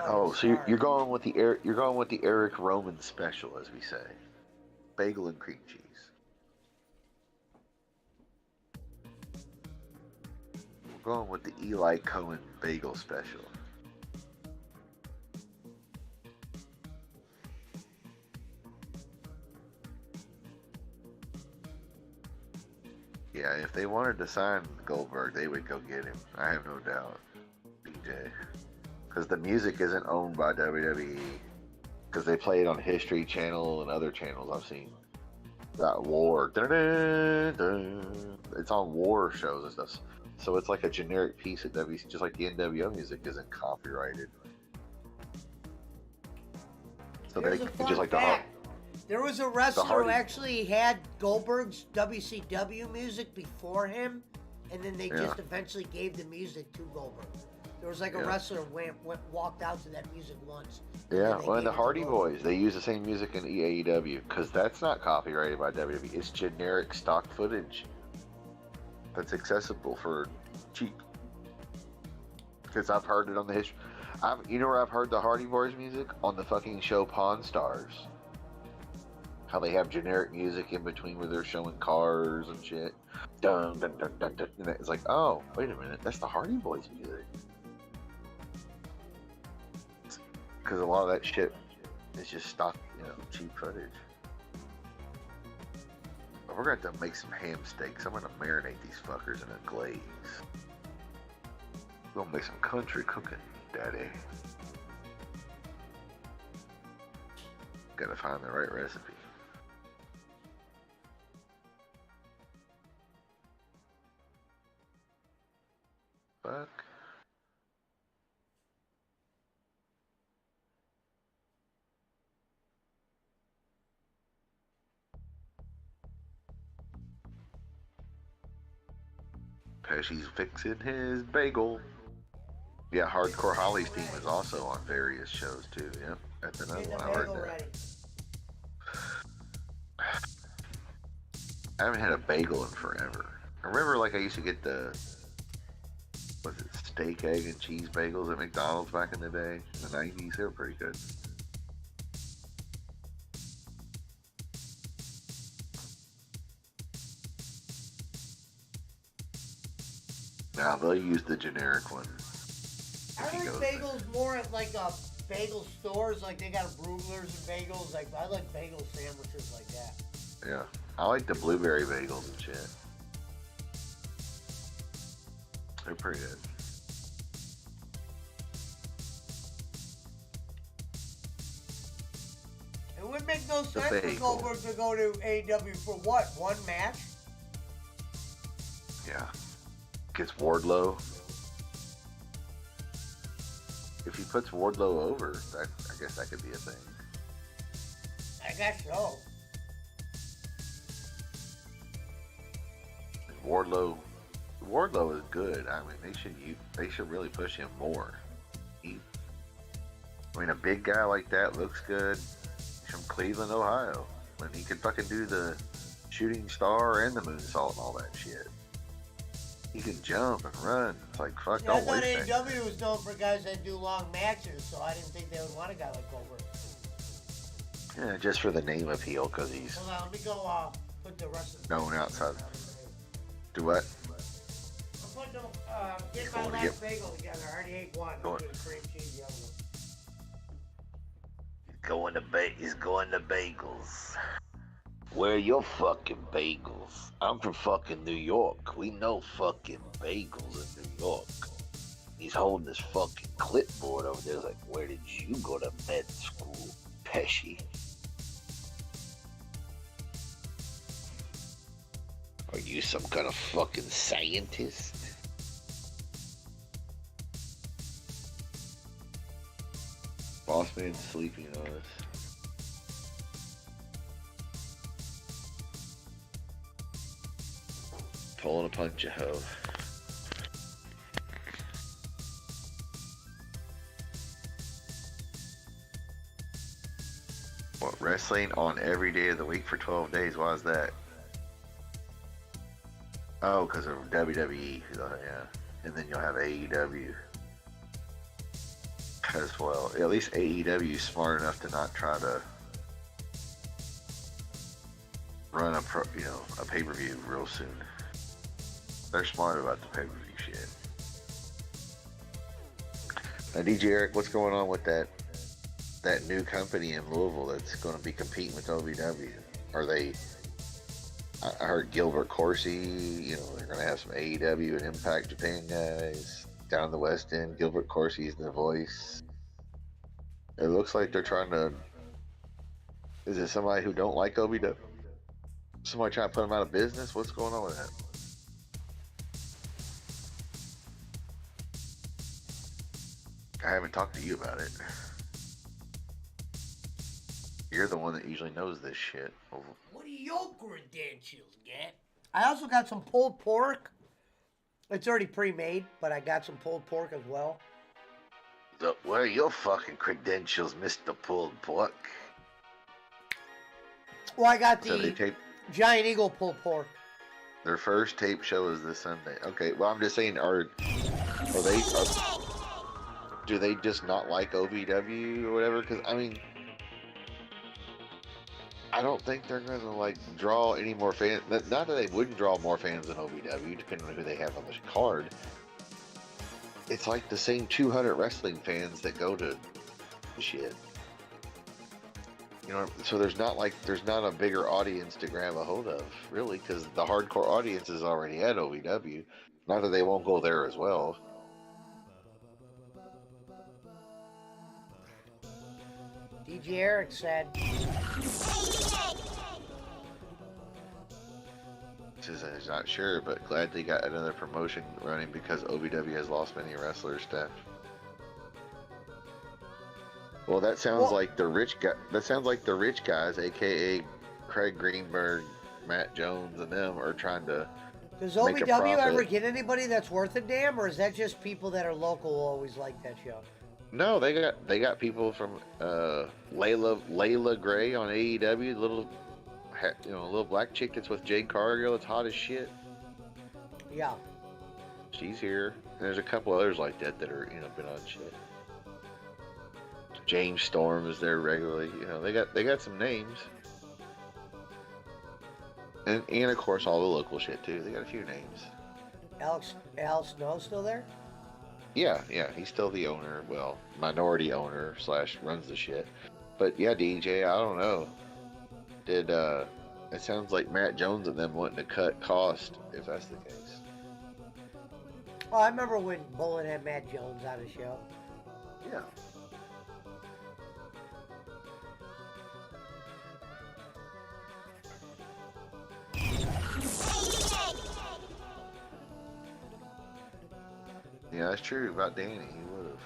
Oh, so you're going with the Eric Roman special, as we say, bagel and cream cheese. We're going with the Eli Cohen bagel special. Yeah, if they wanted to sign Goldberg, they would go get him. I have no doubt. BJ. Because the music isn't owned by WWE. Because they play it on History Channel and other channels I've seen. That War. It's on War shows and stuff. So it's like a generic piece of WC, just like the NWO music isn't copyrighted. So Here's they a fun just like fact. There was a wrestler who Hardy- actually had Goldberg's WCW music before him, and then they just eventually gave the music to Goldberg. There was like a wrestler walked out to that music once. Yeah, well, and the Hardy Boys, they use the same music in AEW because that's not copyrighted by WWE. It's generic stock footage that's accessible for cheap. Because I've heard it on the history. You know where I've heard the Hardy Boys music? On the fucking show Pawn Stars. How they have generic music in between where they're showing cars and shit. Dun, dun, dun, dun, dun. And it's like, oh, wait a minute, that's the Hardy Boys music. Because a lot of that shit is just stock, cheap footage. But we're going to have to make some ham steaks. I'm going to marinate these fuckers in a glaze. We're going to make some country cooking, daddy. Got to find the right recipe. Fuck. Pesci's fixing his bagel. Yeah, Hardcore Holly's team is also on various shows too. Yep, that's another Get the one. I heard bagel that. ready. I haven't had a bagel in forever. I remember, like, I used to get was it steak, egg, and cheese bagels at McDonald's back in the day, in the 90s. They were pretty good. Now they'll use the generic one. I like bagels more at like bagel stores. Like they got Brugler's and bagels. Like I like bagel sandwiches like that. Yeah, I like the blueberry bagels and shit. They're pretty good. It would make no sense for bagel. Goldberg to go to AEW for what? One match? Yeah. Gets Wardlow. If he puts Wardlow over, I guess that could be a thing. I guess so. Wardlow is good. I mean, they should really push him more. A big guy like that looks good. He's from Cleveland, Ohio. When he could fucking do the shooting star and the moonsault and all that shit. He can jump and run. It's like, fuck, Yeah, I don't thought waste that. AEW was known for guys that do long matches, so I didn't think they would want a guy like Goldberg. Yeah, just for the name appeal, because he's Hold on, let me go put the rest of the known outside. Do what? I'm putting get my Going to last get- bagel together. I already ate one. I'm Going- doing cream cheese the other one. He's going to bagels. Where are your fucking bagels? I'm from fucking New York. We know fucking bagels in New York. He's holding this fucking clipboard over there. He's like, where did you go to med school, Pesci? Are you some kind of fucking scientist? Boss man's sleeping on us. Pulling a punch a hoe. What, wrestling on every day of the week for 12 days? Why is that? Oh, because of WWE. Yeah. And then you'll have AEW as well. At least AEW is smart enough to not try to run a pay-per-view real soon. They're smart about the pay-per-view shit. Now, DJ Eric, what's going on with that new company in Louisville that's going to be competing with OVW? Are they? I heard Gilbert Corsi. They're going to have some AEW and Impact Japan guys down the West End. Gilbert Corsi's the voice. It looks like they're trying to. Is it somebody who don't like OVW? Somebody trying to put them out of business? What's going on with that? I haven't talked to you about it. You're the one that usually knows this shit. What are your credentials, Get? I also got some pulled pork. It's already pre-made, but I got some pulled pork as well. Where are your fucking credentials, Mr. Pulled Pork? Well, I got So they the tape Giant Eagle pulled pork. their first tape show is this Sunday. Okay, well I'm just saying, do they just not like OVW or whatever? Because I mean, I don't think they're gonna draw any more fans. Not that they wouldn't draw more fans than OVW, depending on who they have on the card. It's like the same 200 wrestling fans that go to shit. So there's not a bigger audience to grab a hold of, really, because the hardcore audience is already at OVW. Not that they won't go there as well. DJ Eric said. Says he's not sure, but glad they got another promotion running because OVW has lost many wrestlers staff. Well, that sounds like the rich guy. That sounds like the rich guys, aka Craig Greenberg, Matt Jones, and them are trying to Does make a OVW ever profit. get anybody that's worth a damn, or is that just people that are local who always like that show? No, they got people from Layla Gray on AEW, little black chick that's with Jade Cargill. That's hot as shit. Yeah. She's here. And there's a couple others like that that are been on shit. James Storm is there regularly. They got some names. And of course all the local shit too. They got a few names. Al Snow still there? Yeah, he's still the owner. Well, minority owner / runs the shit. But yeah, DJ, I don't know. Did it sounds like Matt Jones and them wanting to cut cost if that's the case. Oh, I remember when Bullet had Matt Jones on the show. Yeah. Yeah, that's true about Danny. He would have.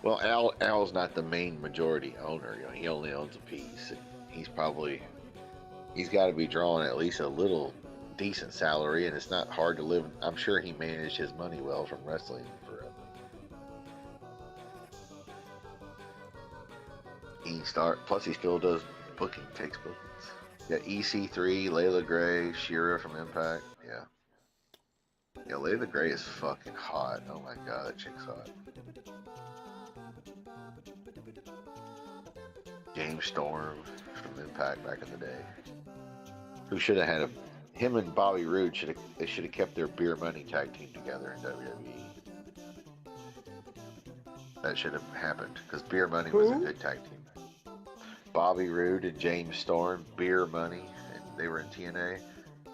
Well, Al's not the main majority owner. He only owns a piece. He's got to be drawing at least a little decent salary, and it's not hard to live. I'm sure he managed his money well from wrestling forever. Plus he still does takes bookings. Yeah, EC3, Layla Gray, Shira from Impact. Yeah. Yeah, Layla Gray is fucking hot. Oh my god, that chick's hot. James Storm from Impact back in the day. Who should have had him and Bobby Roode should have kept their Beer Money tag team together in WWE. That should have happened because Beer Money was a good tag team. Bobby Roode and James Storm, Beer Money, and they were in TNA.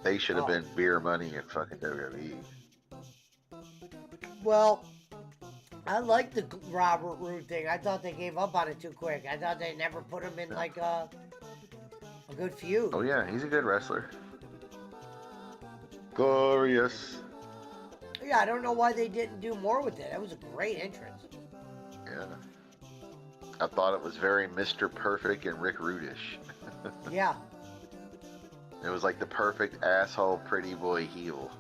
They should have been Beer Money in fucking WWE. Well, I like the Robert Roode thing. I thought they gave up on it too quick. I thought they never put him in like a good feud. Oh yeah, he's a good wrestler. Glorious. Yeah, I don't know why they didn't do more with it. That was a great entrance. Yeah. I thought it was very Mr. Perfect and Rick Rudish. Yeah. It was like the perfect asshole pretty boy heel.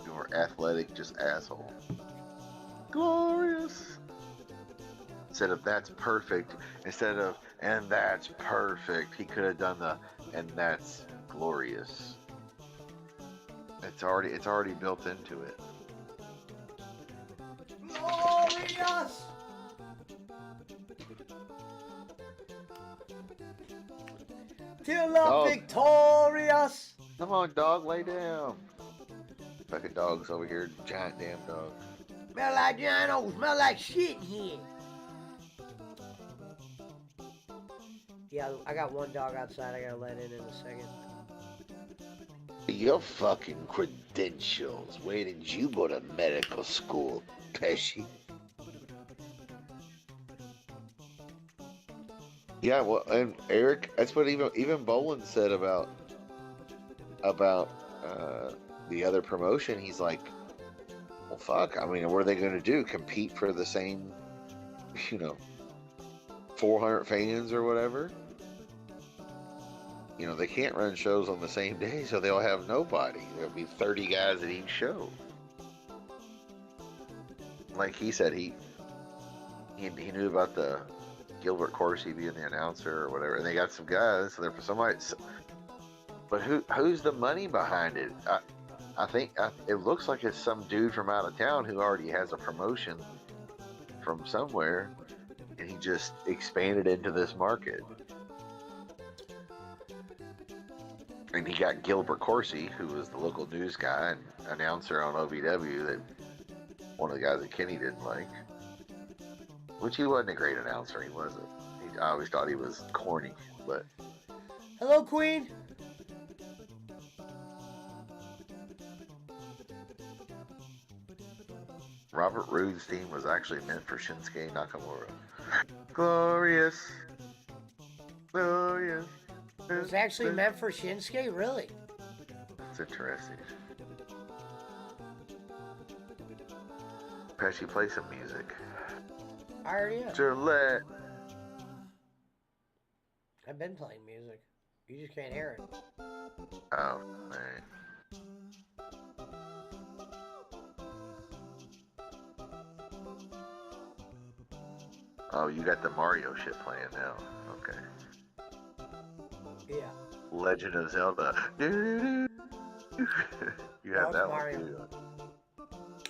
You were athletic, just asshole. Glorious. Instead of that's perfect, instead of and that's perfect, he could have done the and that's glorious. It's already built into it. Glorious! Till I'm victorious! Come on, dog, lay down. Fucking dog's over here, giant damn dog. Smell like Giano, smell like shit here. Yeah, I got one dog outside I gotta let in a second. Your fucking credentials. Where did you go to medical school, Pesci? Yeah, well, and Eric, that's what even Bolin said about the other promotion. He's like, well, fuck. I mean, what are they going to do? Compete for the same, 400 fans or whatever? They can't run shows on the same day, so they'll have nobody. There'll be 30 guys at each show. Like he said, he knew about the Gilbert Corsi being the announcer or whatever, and they got some guys. So they're for somebody. But who's the money behind it? I think it looks like it's some dude from out of town who already has a promotion from somewhere, and he just expanded into this market. And he got Gilbert Corsi, who was the local news guy and announcer on OVW, that one of the guys that Kenny didn't like. Which he wasn't a great announcer, he wasn't. I always thought he was corny, but... Hello, Queen. Robert Roode's team was actually meant for Shinsuke Nakamura. Glorious. Glorious. It was actually meant for Shinsuke? Really? That's interesting. Pesci, play some music. I already am. Gillette. I've been playing music. You just can't hear it. Oh, man. Oh, you got the Mario shit playing now. Okay. Yeah. Legend of Zelda. You Oh, had it's that Mario. one too.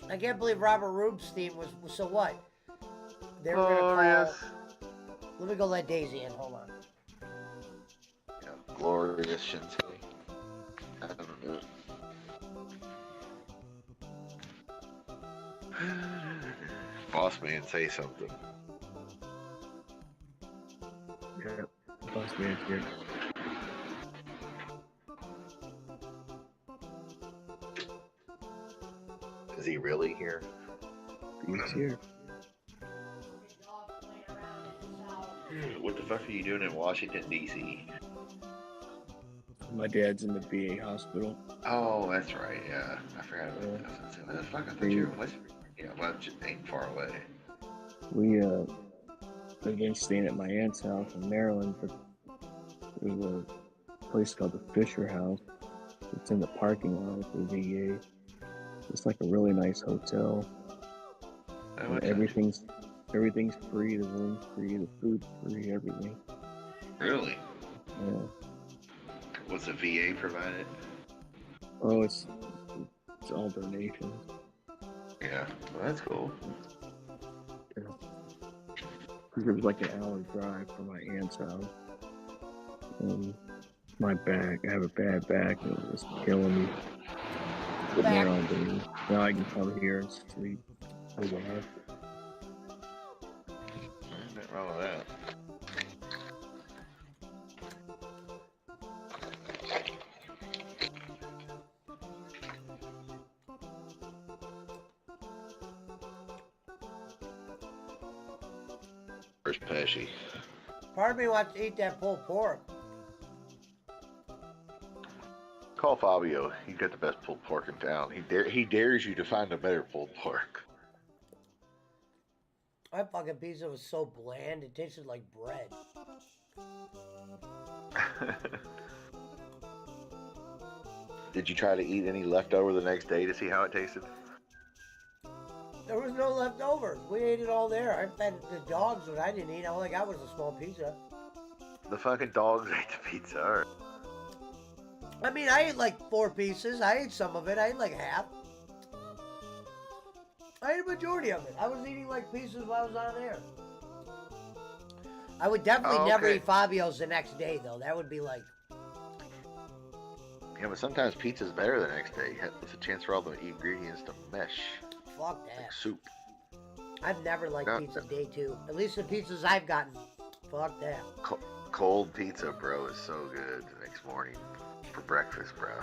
I can't believe Robert Roope's theme was so what? They were gonna Glorious. call. Let me go let Daisy in. Hold on. Yeah, glorious Shinsuke. I don't know. Boss man, say something. Yeah, boss man's here. Is he really here? He's here. What the fuck are you doing in Washington, D.C.? My dad's in the VA hospital. Oh, that's right. Yeah, I forgot about that. I was gonna say, fuck, I thought you were in West. Yeah, well, it ain't far away. I've been staying at my aunt's house in Maryland, but there's a place called the Fisher House. It's in the parking lot of the VA. It's like a really nice hotel. Oh, And everything's free. The room's free. The food's free. Everything. Really? Yeah. Was the VA provided? Oh, it's all donations. Yeah, well, that's cool. Yeah. It was like an hour drive from my aunt's house. My back, I have a bad back, and it was killing me. Sitting there all day. Now I can come here and sleep. Oh, wow. Nothing wrong with that. Where's Pesci? Part of me wants to eat that pulled pork. Call Fabio. He's got the best pulled pork in town. He dares you to find a better pulled pork. My fucking pizza was so bland, it tasted like bread. Did you try to eat any leftover the next day to see how it tasted? There was no leftovers. We ate it all there. I fed the dogs what I didn't eat. All I got was a small pizza. The fucking dogs ate the pizza. All right. I mean, I ate like 4 pieces. I ate some of it. I ate like half. I ate a majority of it. I was eating like pieces while I was on there. I would definitely never eat Fabio's the next day, though. That would be like... Yeah, but sometimes pizza's better the next day. It's a chance for all the ingredients to mesh. Fuck that. Like soup. I've never liked pizza day 2. At least the pizzas I've gotten. Fuck that. Cold pizza, bro, is so good the next morning for breakfast, bro.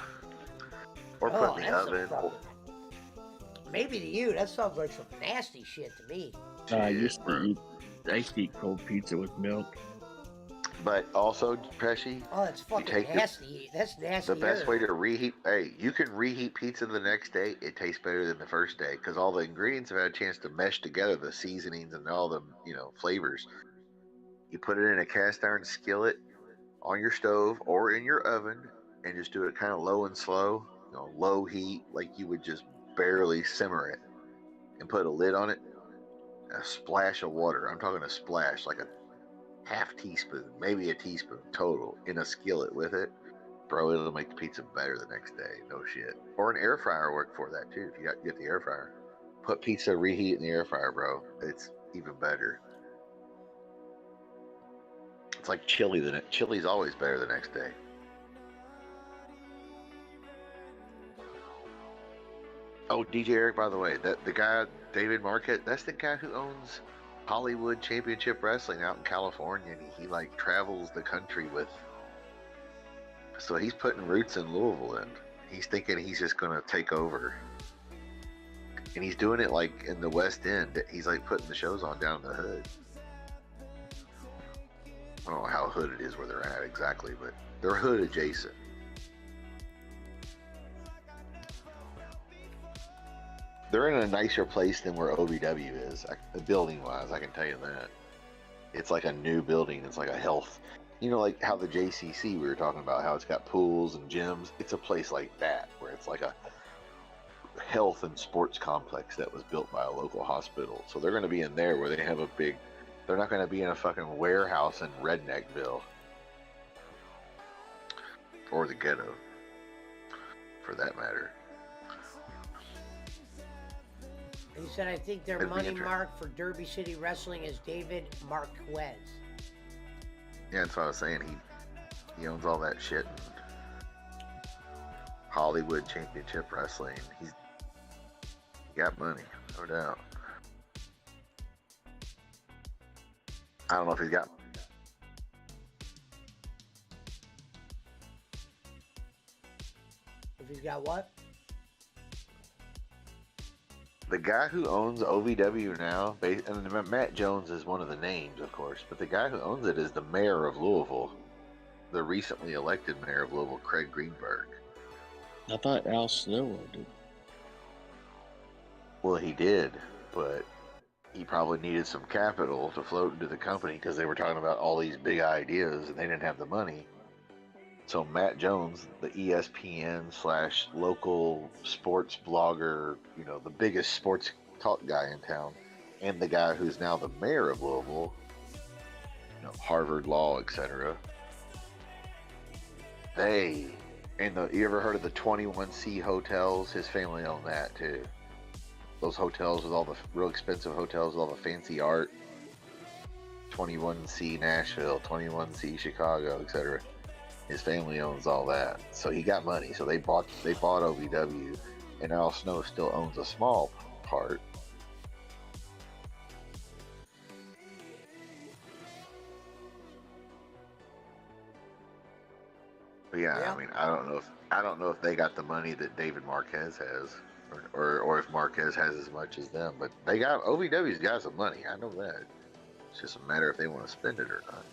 Or put in the oven. Maybe to you, that sounds like some nasty shit to me. I used to eat cold pizza with milk. But also, Pesci, oh, that's fucking nasty. That's nasty. The best way to reheat, you can reheat pizza the next day. It tastes better than the first day because all the ingredients have had a chance to mesh together, the seasonings and all the flavors. You put it in a cast iron skillet on your stove or in your oven, and just do it kind of low and slow, low heat, like you would just barely simmer it, and put a lid on it. A splash of water. I'm talking a splash, like a half teaspoon, maybe a teaspoon total in a skillet with it. Bro, it'll make the pizza better the next day. No shit. Or an air fryer work for that too. If you get the air fryer, put pizza, reheat in the air fryer, bro. It's even better. It's like chili. Chili's always better the next day. Oh, DJ Eric, by the way, the guy David Marquette, that's the guy who owns Hollywood Championship Wrestling out in California, and he like travels the country with. So he's putting roots in Louisville, and he's thinking he's just gonna take over, and he's doing it like in the West End. He's like putting the shows on down in the hood. I don't know how hood it is where they're at exactly, but they're hood adjacent. They're in a nicer place than where OVW is, building-wise. I can tell you that. It's like a new building. It's like a health You know, like how the JCC we were talking about, how it's got pools and gyms. It's a place like that where it's like a health and sports complex that was built by a local hospital. So they're going to be in there where they have a big. They're not going to be in a fucking warehouse in Redneckville or the ghetto, for that matter. He said, I think their It'd be money interesting. mark for Derby City Wrestling is David Marquez. Yeah, that's what I was saying. He owns all that shit. And Hollywood Championship Wrestling. He got money, no doubt. I don't know if he's got. If he's got what? The guy who owns OVW now, and Matt Jones is one of the names, of course, but the guy who owns it is the mayor of Louisville, the recently elected mayor of Louisville, Craig Greenberg. I thought Al Snow owned it. Well, he did, but he probably needed some capital to float into the company because they were talking about all these big ideas and they didn't have the money. So Matt Jones, the ESPN/local sports blogger, you know, the biggest sports talk guy in town, and the guy who's now the mayor of Louisville, you know, Harvard Law, etc. You ever heard of the 21C hotels? His family owned that too. Those hotels with all the real expensive hotels with all the fancy art. 21C Nashville, 21C Chicago, etc. His family owns all that, so he got money. So they bought OVW, and Al Snow still owns a small part. But yeah, I mean, I don't know if they got the money that David Marquez has, or if Marquez has as much as them. But OVW's got some money. I know that. It's just a matter if they want to spend it or not.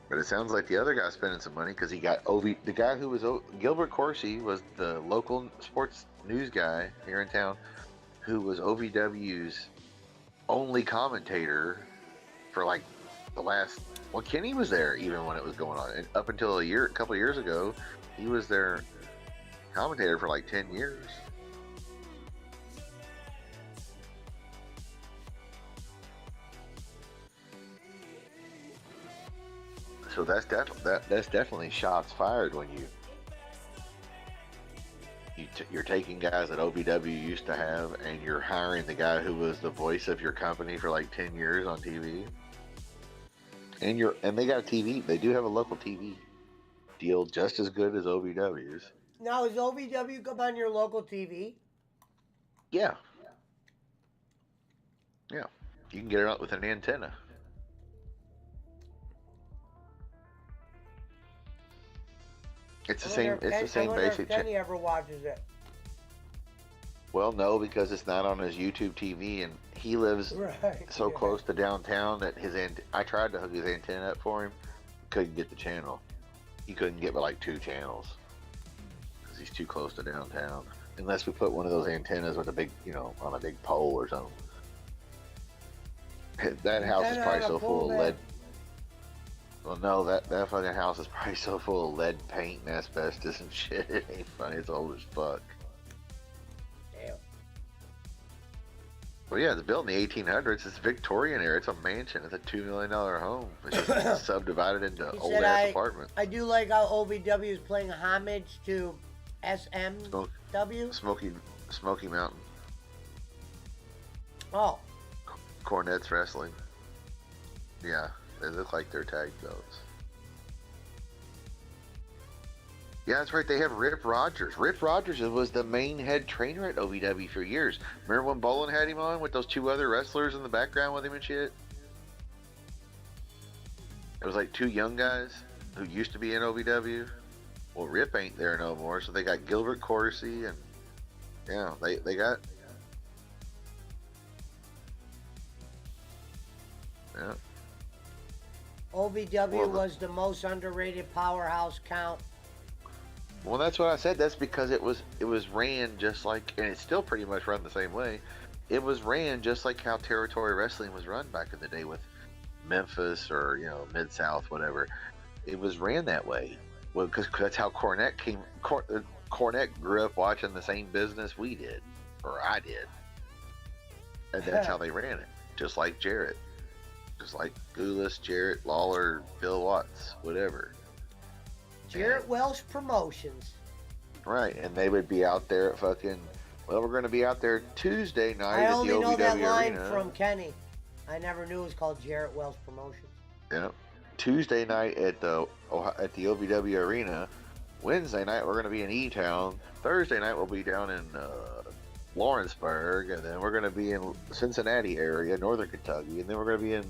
But it sounds like the other guy's spending some money because he got the guy who was Gilbert Corsi was the local sports news guy here in town, who was OVW's only commentator for like the last. Well, Kenny was there even when it was going on, and up until a couple of years ago, he was their commentator for like 10 years. So that's definitely shots fired when you're taking guys that OVW used to have, and you're hiring the guy who was the voice of your company for like 10 years on TV. And they got a TV. They do have a local TV deal just as good as OVW's. Now, is OVW come on your local TV? Yeah. Yeah. You can get it out with an antenna. It's the same basic. Kenny ever watches it? Well, no, because it's not on his YouTube TV, and he lives so close to downtown that I tried to hook his antenna up for him, couldn't get the channel. He couldn't get but like 2 channels because he's too close to downtown. Unless we put one of those antennas with a big, on a big pole or something. That house is probably so full of lead. Well, no, that fucking house is probably so full of lead paint and asbestos and shit. It ain't funny. It's old as fuck. Damn. Well, yeah, it's built in the 1800s. It's Victorian era. It's a mansion. It's a $2 million home. It's just subdivided into old ass apartments. I do like how OVW is playing homage to SMW. Smoky Mountain. Oh. Cornette's Wrestling. Yeah, they look like they're tag belts. Yeah, that's right. They have Rip Rogers. Rip Rogers was the main head trainer at OVW for years. Remember when Bolin had him on with those 2 other wrestlers in the background with him and shit? It was like 2 young guys who used to be in OVW. Well, Rip ain't there no more, so they got Gilbert Corsi and yeah, they got. Yeah. OVW was the most underrated powerhouse count. Well, that's what I said. That's because it was ran just like, and it's still pretty much run the same way. It was ran just like how territory wrestling was run back in the day with Memphis or Mid South, whatever, it was ran that way. Well, because that's how Cornette came. Cornette grew up watching the same business we did, or I did, and that's how they ran it. Just like Jarrett, just like Goulas, Jarrett, Lawler, Bill Watts, whatever. Jarrett Welsh Promotions. Right, and they would be out there at fucking. Well, we're going to be out there Tuesday night I at the only know OVW that line Arena. from Kenny. I never knew it was called Jarrett Welsh Promotions. Yeah. Tuesday night at the OVW Arena. Wednesday night we're going to be in E-Town. Thursday night we'll be down in Lawrenceburg, and then we're going to be in Cincinnati area, Northern Kentucky, and then we're going to be in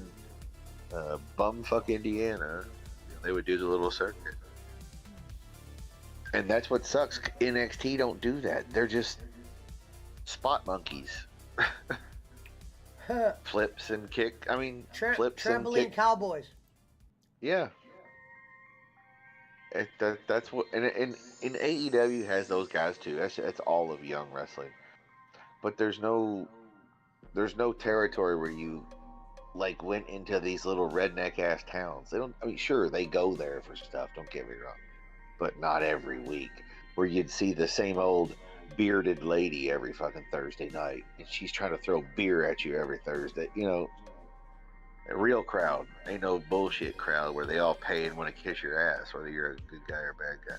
bumfuck Indiana. They would do the little circuit. And that's what sucks. NXT don't do that. They're just spot monkeys. Flips and kick. I mean, flips and Trampoline kick. Cowboys. Yeah. That's what. And AEW has those guys too. That's all of young wrestling. But there's no territory where you like went into these little redneck ass towns. They don't. I mean, sure they go there for stuff. Don't get me wrong, but not every week. Where you'd see the same old bearded lady every fucking Thursday night, and she's trying to throw beer at you every Thursday. A real crowd. Ain't no bullshit crowd where they all pay and want to kiss your ass, whether you're a good guy or a bad guy.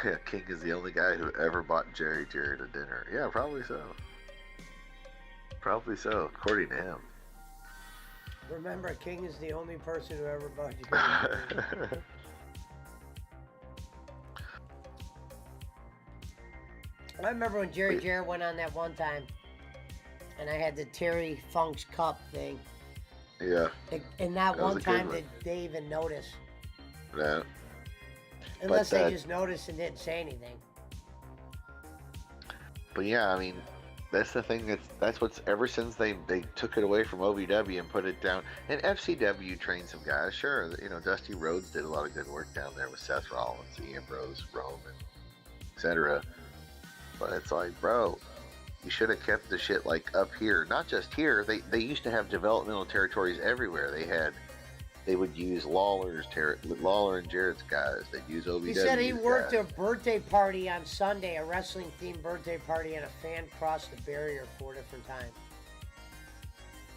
Yeah, King is the only guy who ever bought Jerry Jarrett a dinner. Yeah, probably so. Probably so, according to him. Remember, King is the only person who ever bought you. I remember when Jerry Jarrett went on that one time, and I had the Terry Funk's cup thing. Yeah. And that was one a good time, one. did they even notice? Yeah. Unless But, they just noticed and didn't say anything. But yeah, I mean, that's the thing. That's what's ever since they took it away from OVW and put it down. And FCW trained some guys. Sure, Dusty Rhodes did a lot of good work down there with Seth Rollins, Ambrose, Roman, etc. But it's like, bro, you should have kept the shit like up here. Not just here. They used to have developmental territories everywhere. They would use Lawler and Jarrett's guys. They'd use OVW. He said he worked guys. a birthday party on Sunday, a wrestling-themed birthday party, and a fan crossed the barrier 4 different times.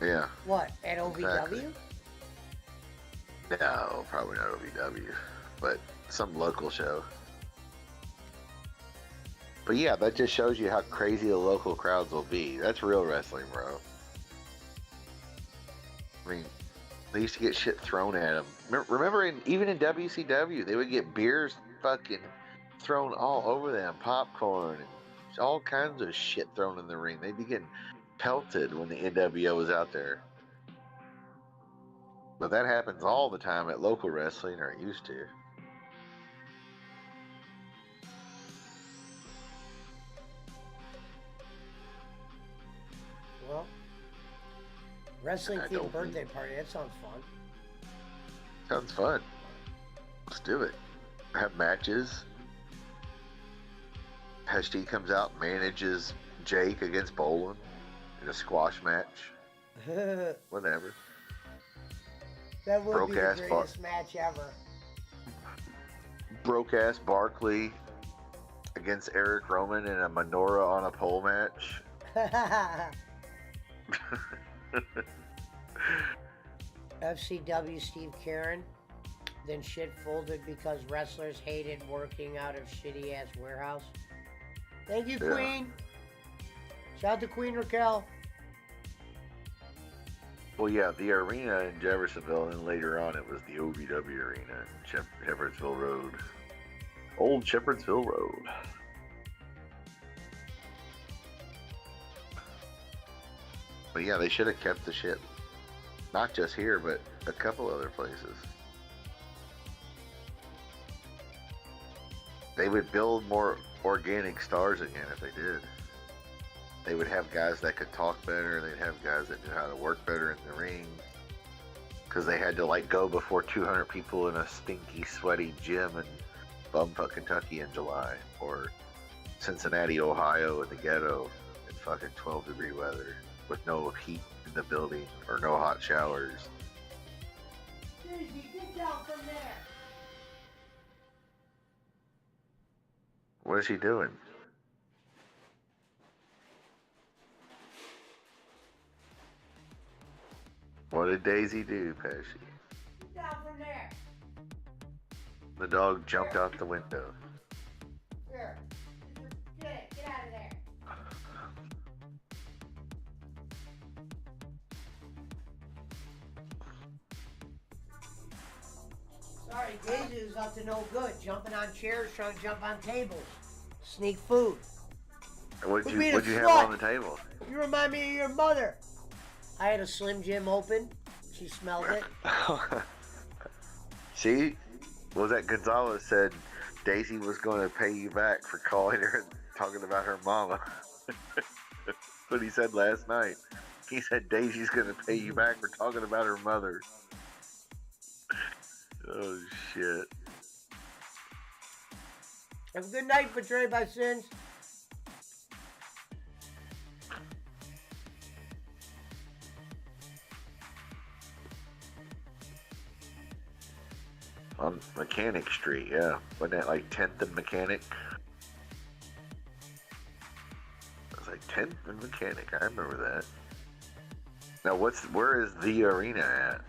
Yeah. What, at OVW? Exactly. No, probably not OVW, but some local show. But yeah, that just shows you how crazy the local crowds will be. That's real wrestling, bro. I mean, they used to get shit thrown at them. Remember, even in WCW, they would get beers fucking thrown all over them, popcorn, and all kinds of shit thrown in the ring. They'd be getting pelted when the NWO was out there. But that happens all the time at local wrestling, or it used to. Well, wrestling-themed birthday party, that sounds fun. Sounds fun. Let's do it. Have matches. Pesci comes out and manages Jake against Bolin in a squash match. Whatever. That would be the Broke-ass greatest match ever. Broke-ass Barkley against Eric Roman in a menorah on a pole match. FCW Steve Karen. Then shit folded because wrestlers hated working out of shitty-ass warehouse. Thank you, Yeah. Queen. Shout out to Queen Raquel. Well, yeah, the arena in Jeffersonville, and later on it was the OVW arena in Shepherdsville Road. Old Shepherdsville Road. But yeah, they should have kept the shit. Not just here, but a couple other places. They would build more organic stars again if they did. They would have guys that could talk better. They'd have guys that knew how to work better in the ring. Because they had to go before 200 people in a stinky, sweaty gym in bumfuck Kentucky in July. Or Cincinnati, Ohio, in the ghetto in fucking 12-degree weather with no heat in the building or no hot showers. Daisy, get down from there. What is she doing? What did Daisy do, Pesci? Get down from there. The dog jumped out the window. Here. Get out of there. Sorry, Daisy was up to no good. Jumping on chairs, trying to jump on tables. Sneak food. What'd We're being a you have slut. on the table? You remind me of your mother. I had a Slim Jim open. She smelled it. See? What was that Gonzalez said Daisy was going to pay you back for calling her and talking about her mama. That's what he said last night. He said Daisy's going to pay you back for talking about her mother. Oh, shit. Have a good night, Betrayed by Sins. On Mechanic Street, yeah. Wasn't that like 10th and Mechanic? It was like 10th and Mechanic. I remember that. Now, where is the arena at?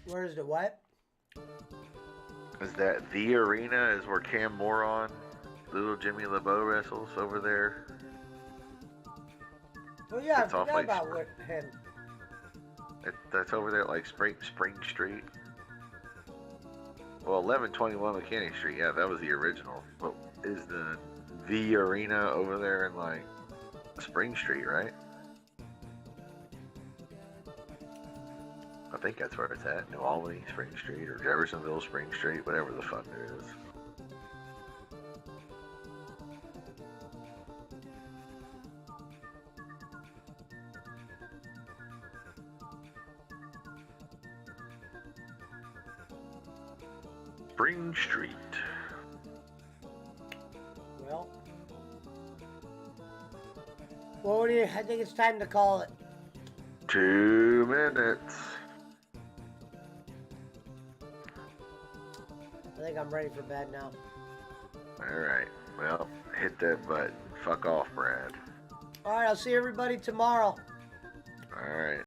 Where's the what? Is that the arena? Is where Cam Moron, little Jimmy LeBeau wrestles over there? Oh yeah, I It's off, forgot like, about him. That's over there at like Spring Street. Well, 1121 Mechanic Street. Yeah, that was the original. But is the arena over there in like Spring Street, right? I think that's where it's at. New Albany, Spring Street, or Jeffersonville, Spring Street, whatever the fuck it is. Spring Street. Well, what do you? I think it's time to call it. 2 minutes. I think I'm ready for bed now. Alright. Well, hit that button. Fuck off, Brad. All right, I'll see everybody tomorrow. Alright.